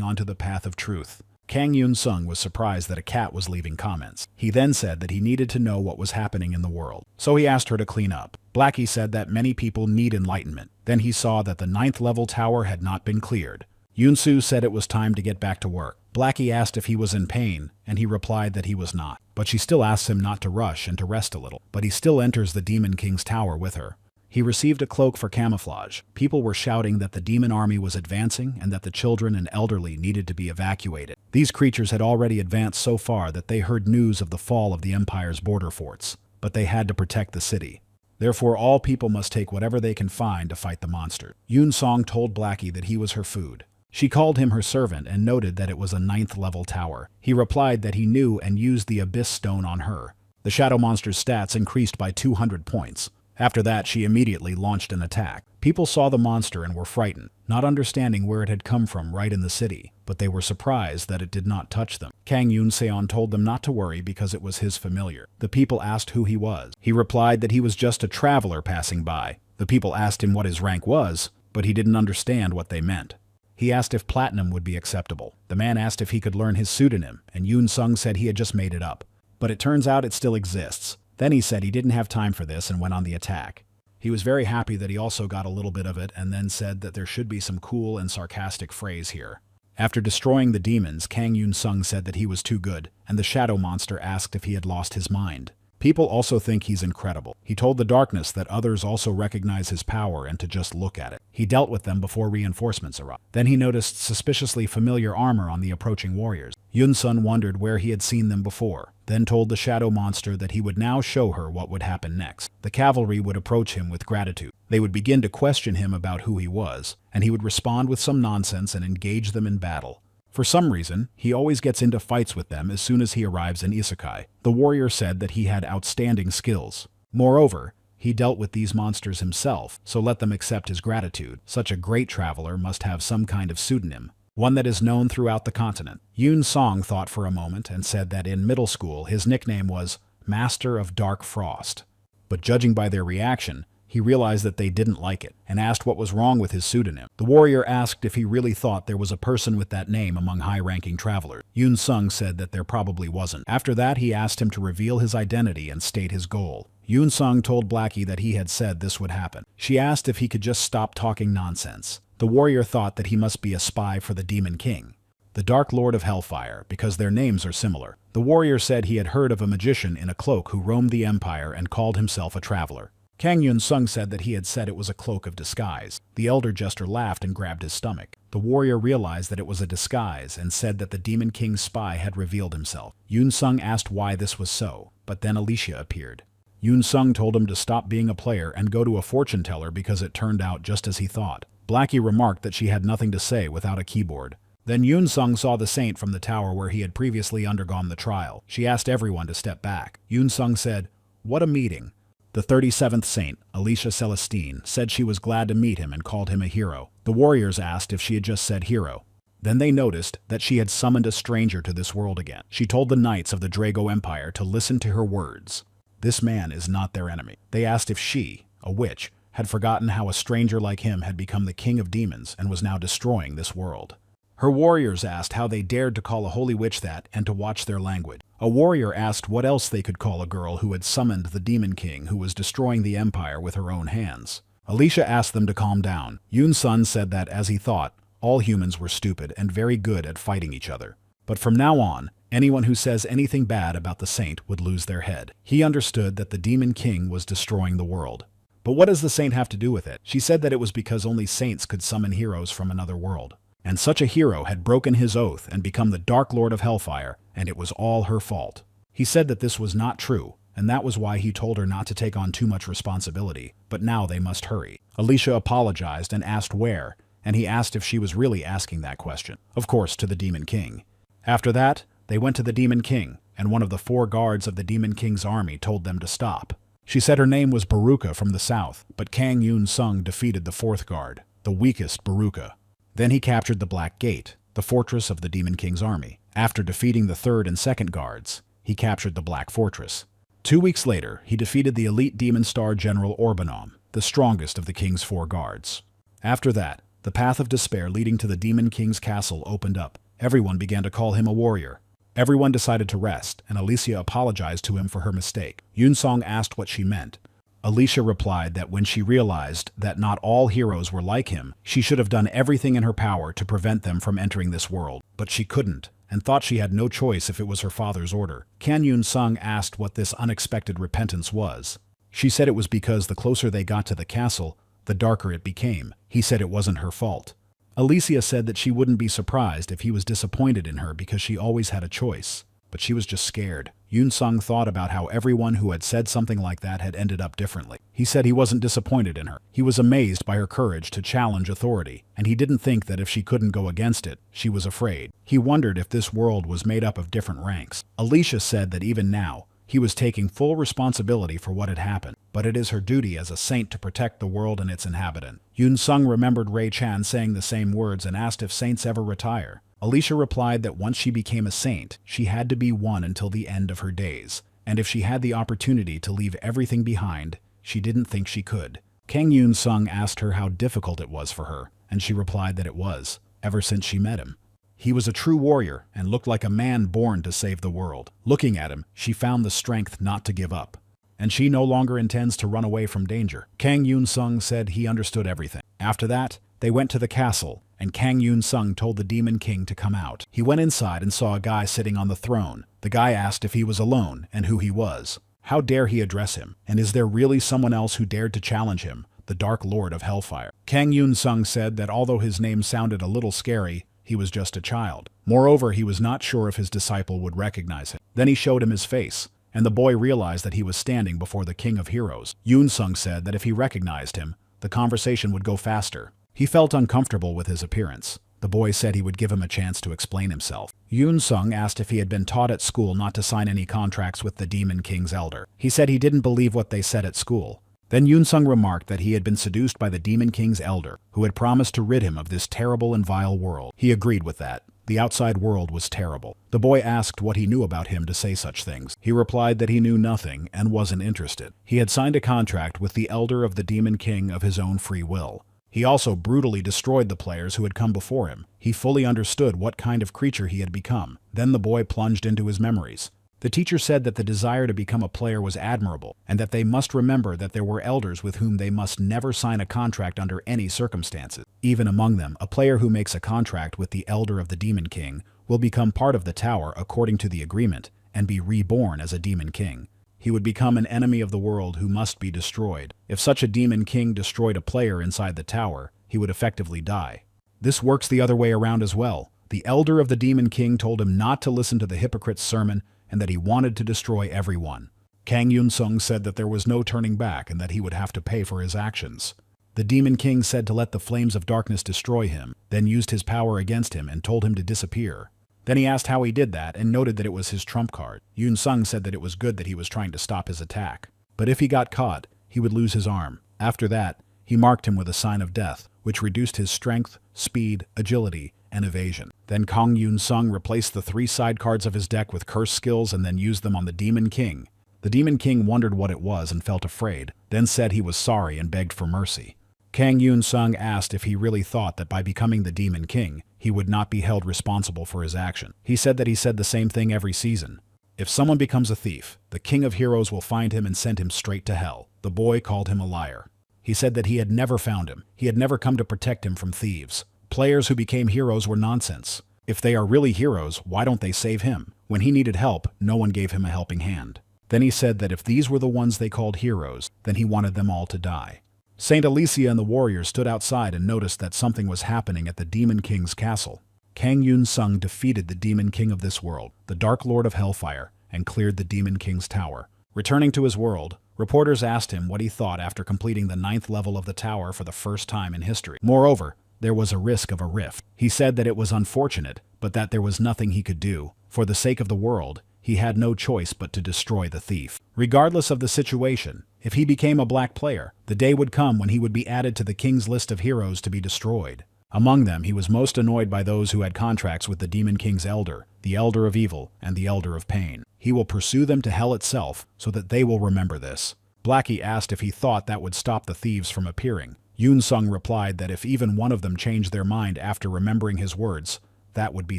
onto the path of truth. Kang Yunsung was surprised that a cat was leaving comments. He then said that he needed to know what was happening in the world, so he asked her to clean up. Blackie said that many people need enlightenment. Then he saw that the 9th level tower had not been cleared. Yunsung said it was time to get back to work. Blackie asked if he was in pain, and he replied that he was not. But she still asks him not to rush and to rest a little. But he still enters the Demon King's tower with her. He received a cloak for camouflage. People were shouting that the demon army was advancing and that the children and elderly needed to be evacuated. These creatures had already advanced so far that they heard news of the fall of the Empire's border forts, but they had to protect the city. Therefore, all people must take whatever they can find to fight the monster. Yunsung told Blackie that he was her food. She called him her servant and noted that it was a 9th-level tower. He replied that he knew and used the Abyss Stone on her. The shadow monster's stats increased by 200 points. After that, she immediately launched an attack. People saw the monster and were frightened, not understanding where it had come from right in the city, but they were surprised that it did not touch them. Kang Yunsung told them not to worry because it was his familiar. The people asked who he was. He replied that he was just a traveler passing by. The people asked him what his rank was, but he didn't understand what they meant. He asked if platinum would be acceptable. The man asked if he could learn his pseudonym, and Yunsung said he had just made it up. But it turns out it still exists. Then he said he didn't have time for this and went on the attack. He was very happy that he also got a little bit of it and then said that there should be some cool and sarcastic phrase here. After destroying the demons, Kang Yunsung said that he was too good, and the shadow monster asked if he had lost his mind. People also think he's incredible. He told the darkness that others also recognize his power and to just look at it. He dealt with them before reinforcements arrived. Then he noticed suspiciously familiar armor on the approaching warriors. Yunsung wondered where he had seen them before, then told the shadow monster that he would now show her what would happen next. The cavalry would approach him with gratitude. They would begin to question him about who he was, and he would respond with some nonsense and engage them in battle. For some reason, he always gets into fights with them as soon as he arrives in Isekai. The warrior said that he had outstanding skills. Moreover, he dealt with these monsters himself, so let them accept his gratitude. Such a great traveler must have some kind of pseudonym, one that is known throughout the continent. Yunsung thought for a moment and said that in middle school his nickname was Master of Dark Frost. But judging by their reaction, he realized that they didn't like it, and asked what was wrong with his pseudonym. The warrior asked if he really thought there was a person with that name among high-ranking travelers. Yunsung said that there probably wasn't. After that, he asked him to reveal his identity and state his goal. Yunsung told Blackie that he had said this would happen. She asked if he could just stop talking nonsense. The warrior thought that he must be a spy for the Demon King, the Dark Lord of Hellfire, because their names are similar. The warrior said he had heard of a magician in a cloak who roamed the Empire and called himself a traveler. Kang Yunsung said that he had said it was a cloak of disguise. The elder jester laughed and grabbed his stomach. The warrior realized that it was a disguise and said that the Demon King's spy had revealed himself. Yunsung asked why this was so, but then Alicia appeared. Yunsung told him to stop being a player and go to a fortune teller because it turned out just as he thought. Blackie remarked that she had nothing to say without a keyboard. Then Yunsung saw the saint from the tower where he had previously undergone the trial. She asked everyone to step back. Yunsung said, "What a meeting." The 37th saint, Alicia Celestine, said she was glad to meet him and called him a hero. The warriors asked if she had just said hero. Then they noticed that she had summoned a stranger to this world again. She told the knights of the Drago Empire to listen to her words. This man is not their enemy. They asked if she, a witch, had forgotten how a stranger like him had become the king of demons and was now destroying this world. Her warriors asked how they dared to call a holy witch that and to watch their language. A warrior asked what else they could call a girl who had summoned the Demon King who was destroying the empire with her own hands. Alicia asked them to calm down. Yunsung said that, as he thought, all humans were stupid and very good at fighting each other. But from now on, anyone who says anything bad about the saint would lose their head. He understood that the Demon King was destroying the world. But what does the saint have to do with it? She said that it was because only saints could summon heroes from another world. And such a hero had broken his oath and become the Dark Lord of Hellfire, and it was all her fault. He said that this was not true, and that was why he told her not to take on too much responsibility, but now they must hurry. Alicia apologized and asked where, and he asked if she was really asking that question. Of course, to the Demon King. After that, they went to the Demon King, and one of the 4 guards of the Demon King's army told them to stop. She said her name was Baruka from the south, but Kang Yunsung defeated the 4th guard, the weakest Baruka. Then he captured the Black Gate, the fortress of the Demon King's army. After defeating the 3rd and 2nd guards, he captured the Black Fortress. 2 weeks later, he defeated the elite Demon Star General Orbanom, the strongest of the King's 4 guards. After that, the path of despair leading to the Demon King's castle opened up. Everyone began to call him a warrior. Everyone decided to rest, and Alicia apologized to him for her mistake. Yunsung asked what she meant. Alicia replied that when she realized that not all heroes were like him, she should have done everything in her power to prevent them from entering this world. But she couldn't, and thought she had no choice if it was her father's order. Kang Yunsung asked what this unexpected repentance was. She said it was because the closer they got to the castle, the darker it became. He said it wasn't her fault. Alicia said that she wouldn't be surprised if he was disappointed in her because she always had a choice. But she was just scared. Yunsung thought about how everyone who had said something like that had ended up differently. He said he wasn't disappointed in her. He was amazed by her courage to challenge authority, and he didn't think that if she couldn't go against it, she was afraid. He wondered if this world was made up of different ranks. Alicia said that even now, he was taking full responsibility for what had happened, but it is her duty as a saint to protect the world and its inhabitant. Yunsung remembered Ray Chan saying the same words and asked if saints ever retire. Alicia replied that once she became a saint, she had to be one until the end of her days, and if she had the opportunity to leave everything behind, she didn't think she could. Kang Yunsung asked her how difficult it was for her, and she replied that it was, ever since she met him. He was a true warrior and looked like a man born to save the world. Looking at him, she found the strength not to give up. And she no longer intends to run away from danger. Kang Yunsung said he understood everything. After that, they went to the castle, and Kang Yunsung told the Demon King to come out. He went inside and saw a guy sitting on the throne. The guy asked if he was alone and who he was. How dare he address him? And is there really someone else who dared to challenge him, the Dark Lord of Hellfire? Kang Yunsung said that although his name sounded a little scary, he was just a child. Moreover, he was not sure if his disciple would recognize him. Then he showed him his face, and the boy realized that he was standing before the King of Heroes. Yunsung said that if he recognized him, the conversation would go faster. He felt uncomfortable with his appearance. The boy said he would give him a chance to explain himself. Yunsung asked if he had been taught at school not to sign any contracts with the Demon King's elder. He said he didn't believe what they said at school. Then Yunsung remarked that he had been seduced by the Demon King's elder, who had promised to rid him of this terrible and vile world. He agreed with that. The outside world was terrible. The boy asked what he knew about him to say such things. He replied that he knew nothing and wasn't interested. He had signed a contract with the elder of the Demon King of his own free will. He also brutally destroyed the players who had come before him. He fully understood what kind of creature he had become. Then the boy plunged into his memories. The teacher said that the desire to become a player was admirable, and that they must remember that there were elders with whom they must never sign a contract under any circumstances. Even among them, a player who makes a contract with the elder of the Demon King will become part of the tower according to the agreement and be reborn as a Demon King. He would become an enemy of the world who must be destroyed. If such a Demon King destroyed a player inside the tower, he would effectively die. This works the other way around as well. The elder of the Demon King told him not to listen to the hypocrite's sermon and that he wanted to destroy everyone. Kang Yunsung said that there was no turning back and that he would have to pay for his actions. The Demon King said to let the flames of darkness destroy him, then used his power against him and told him to disappear. Then he asked how he did that and noted that it was his trump card. Yunsung said that it was good that he was trying to stop his attack. But if he got caught, he would lose his arm. After that, he marked him with a sign of death, which reduced his strength, speed, agility, and evasion. Then Kang Yunsung replaced the 3 side cards of his deck with curse skills and then used them on the Demon King. The Demon King wondered what it was and felt afraid, then said he was sorry and begged for mercy. Kang Yunsung asked if he really thought that by becoming the Demon King, he would not be held responsible for his action. He said that he said the same thing every season. If someone becomes a thief, the King of Heroes will find him and send him straight to hell. The boy called him a liar. He said that he had never found him. He had never come to protect him from thieves. Players who became heroes were nonsense. If they are really heroes, why don't they save him? When he needed help, no one gave him a helping hand. Then he said that if these were the ones they called heroes, then he wanted them all to die. Saint Alicia and the warriors stood outside and noticed that something was happening at the Demon King's castle. Kang Yunsung defeated the Demon King of this world, the Dark Lord of Hellfire, and cleared the Demon King's tower. Returning to his world, reporters asked him what he thought after completing the 9th level of the tower for the first time in history. Moreover, there was a risk of a rift. He said that it was unfortunate, but that there was nothing he could do. For the sake of the world, he had no choice but to destroy the thief. Regardless of the situation, if he became a black player, the day would come when he would be added to the king's list of heroes to be destroyed. Among them, he was most annoyed by those who had contracts with the Demon King's elder, the Elder of Evil, and the Elder of Pain. He will pursue them to hell itself so that they will remember this. Blackie asked if he thought that would stop the thieves from appearing. Yunsung replied that if even one of them changed their mind after remembering his words, that would be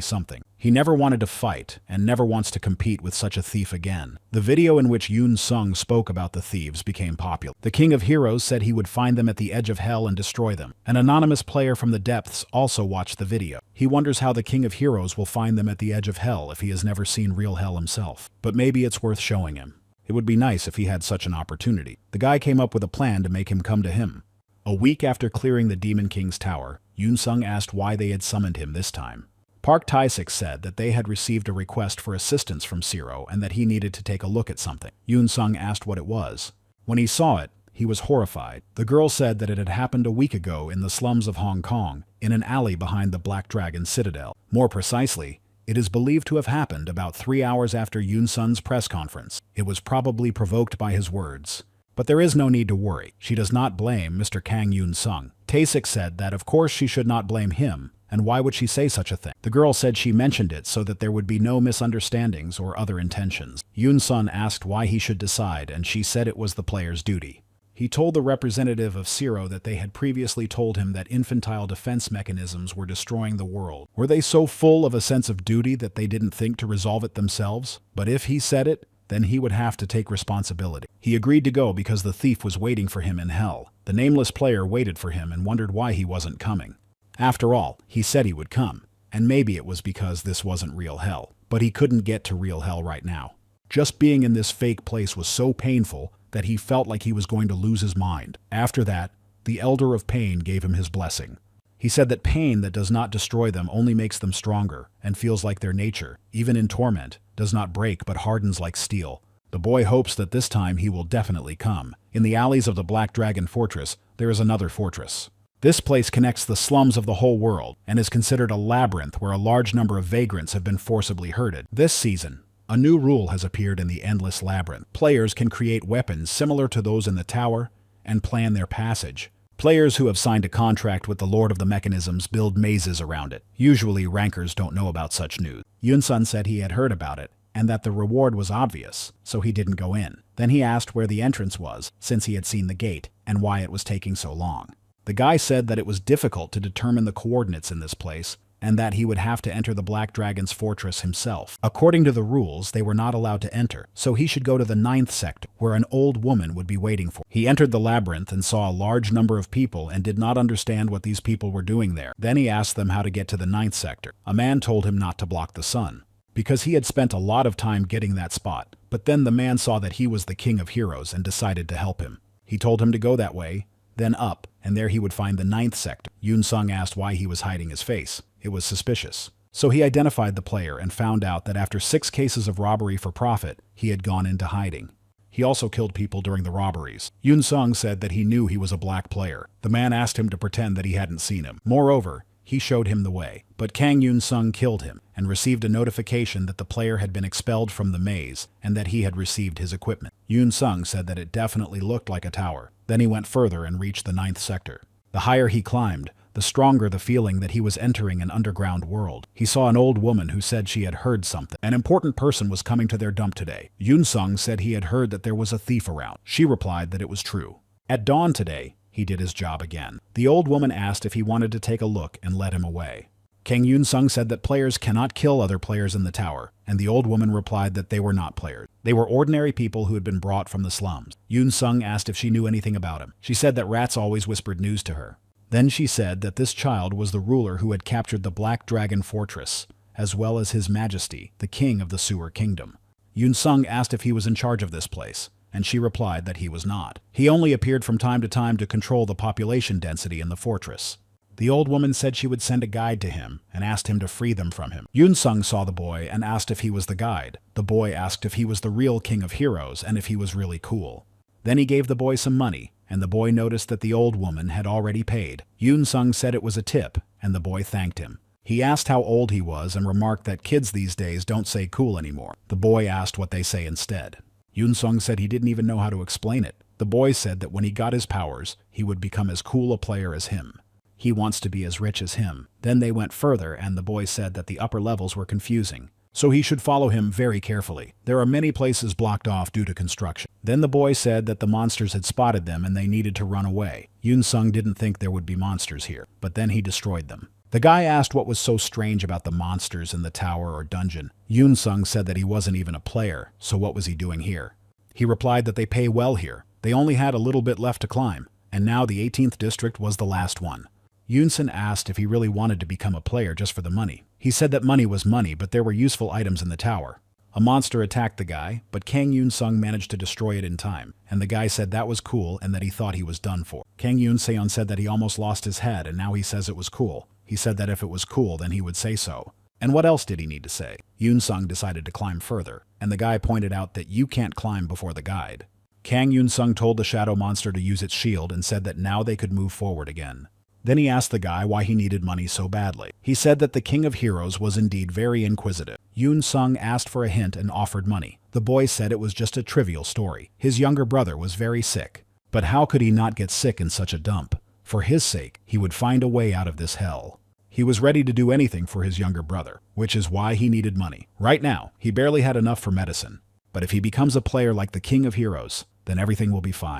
something. He never wanted to fight and never wants to compete with such a thief again. The video in which Yunsung spoke about the thieves became popular. The King of Heroes said he would find them at the edge of hell and destroy them. An anonymous player from the depths also watched the video. He wonders how the King of Heroes will find them at the edge of hell if he has never seen real hell himself. But maybe it's worth showing him. It would be nice if he had such an opportunity. The guy came up with a plan to make him come to him. A week after clearing the Demon King's tower, Yunsung asked why they had summoned him this time. Park Tae-sik said that they had received a request for assistance from Zero and that he needed to take a look at something. Yunsung asked what it was. When he saw it, he was horrified. The girl said that it had happened a week ago in the slums of Hong Kong, in an alley behind the Black Dragon Citadel. More precisely, it is believed to have happened about 3 hours after Yunsung's press conference. It was probably provoked by his words. But there is no need to worry. She does not blame Mr. Kang Yunsung. Tae-sik said that of course she should not blame him, and why would she say such a thing? The girl said she mentioned it so that there would be no misunderstandings or other intentions. Yunsung asked why he should decide, and she said it was the player's duty. He told the representative of Zero that they had previously told him that infantile defense mechanisms were destroying the world. Were they so full of a sense of duty that they didn't think to resolve it themselves? But if he said it, then he would have to take responsibility. He agreed to go because the thief was waiting for him in hell. The nameless player waited for him and wondered why he wasn't coming. After all, he said he would come, and maybe it was because this wasn't real hell. But he couldn't get to real hell right now. Just being in this fake place was so painful that he felt like he was going to lose his mind. After that, the Elder of Pain gave him his blessing. He said that pain that does not destroy them only makes them stronger and feels like their nature, even in torment, does not break but hardens like steel. The boy hopes that this time he will definitely come. In the alleys of the Black Dragon Fortress, there is another fortress. This place connects the slums of the whole world and is considered a labyrinth where a large number of vagrants have been forcibly herded. This season, a new rule has appeared in the Endless Labyrinth. Players can create weapons similar to those in the tower and plan their passage. Players who have signed a contract with the Lord of the Mechanisms build mazes around it. Usually, rankers don't know about such news. Yunsung said he had heard about it and that the reward was obvious, so he didn't go in. Then he asked where the entrance was, since he had seen the gate, and why it was taking so long. The guy said that it was difficult to determine the coordinates in this place, and that he would have to enter the Black Dragon's fortress himself. According to the rules, they were not allowed to enter, so he should go to the 9th sector, where an old woman would be waiting for him. He entered the labyrinth and saw a large number of people and did not understand what these people were doing there. Then he asked them how to get to the 9th sector. A man told him not to block the sun, because he had spent a lot of time getting that spot. But then the man saw that he was the king of heroes and decided to help him. He told him to go that way, then up, and there he would find the 9th sector. Yunsung asked why he was hiding his face. It was suspicious. So he identified the player and found out that after 6 cases of robbery for profit, he had gone into hiding. He also killed people during the robberies. Yunsung said that he knew he was a black player. The man asked him to pretend that he hadn't seen him. Moreover, he showed him the way. But Kang Yunsung killed him and received a notification that the player had been expelled from the maze and that he had received his equipment. Yunsung said that it definitely looked like a tower. Then he went further and reached the 9th sector. The higher he climbed, the stronger the feeling that he was entering an underground world. He saw an old woman who said she had heard something. An important person was coming to their dump today. Yunsung said he had heard that there was a thief around. She replied that it was true. At dawn today, he did his job again. The old woman asked if he wanted to take a look and led him away. Kang Yunsung said that players cannot kill other players in the tower, and the old woman replied that they were not players. They were ordinary people who had been brought from the slums. Yunsung asked if she knew anything about him. She said that rats always whispered news to her. Then she said that this child was the ruler who had captured the Black Dragon Fortress, as well as His Majesty, the king of the Sewer Kingdom. Yunsung asked if he was in charge of this place, and she replied that he was not. He only appeared from time to control the population density in the fortress. The old woman said she would send a guide to him and asked him to free them from him. Yunsung saw the boy and asked if he was the guide. The boy asked if he was the real king of heroes and if he was really cool. Then he gave the boy some money, and the boy noticed that the old woman had already paid. Yunsung said it was a tip, and the boy thanked him. He asked how old he was and remarked that kids these days don't say cool anymore. The boy asked what they say instead. Yunsung said he didn't even know how to explain it. The boy said that when he got his powers, he would become as cool a player as him. He wants to be as rich as him. Then they went further, and the boy said that the upper levels were confusing, so he should follow him very carefully. There are many places blocked off due to construction. Then the boy said that the monsters had spotted them and they needed to run away. Yunsung didn't think there would be monsters here, but then he destroyed them. The guy asked what was so strange about the monsters in the tower or dungeon. Yunsung said that he wasn't even a player, so what was he doing here? He replied that they pay well here. They only had a little bit left to climb, and now the 18th district was the last one. Yunsung asked if he really wanted to become a player just for the money. He said that money was money, but there were useful items in the tower. A monster attacked the guy, but Kang Yunsung managed to destroy it in time, and the guy said that was cool and that he thought he was done for. Kang Yunsung said that he almost lost his head and now he says it was cool. He said that if it was cool then he would say so. And what else did he need to say? Yunsung decided to climb further, and the guy pointed out that you can't climb before the guide. Kang Yunsung told the shadow monster to use its shield and said that now they could move forward again. Then he asked the guy why he needed money so badly. He said that the King of Heroes was indeed very inquisitive. Yunsung asked for a hint and offered money. The boy said it was just a trivial story. His younger brother was very sick. But how could he not get sick in such a dump? For his sake, he would find a way out of this hell. He was ready to do anything for his younger brother, which is why he needed money. Right now, he barely had enough for medicine. But if he becomes a player like the King of Heroes, then everything will be fine.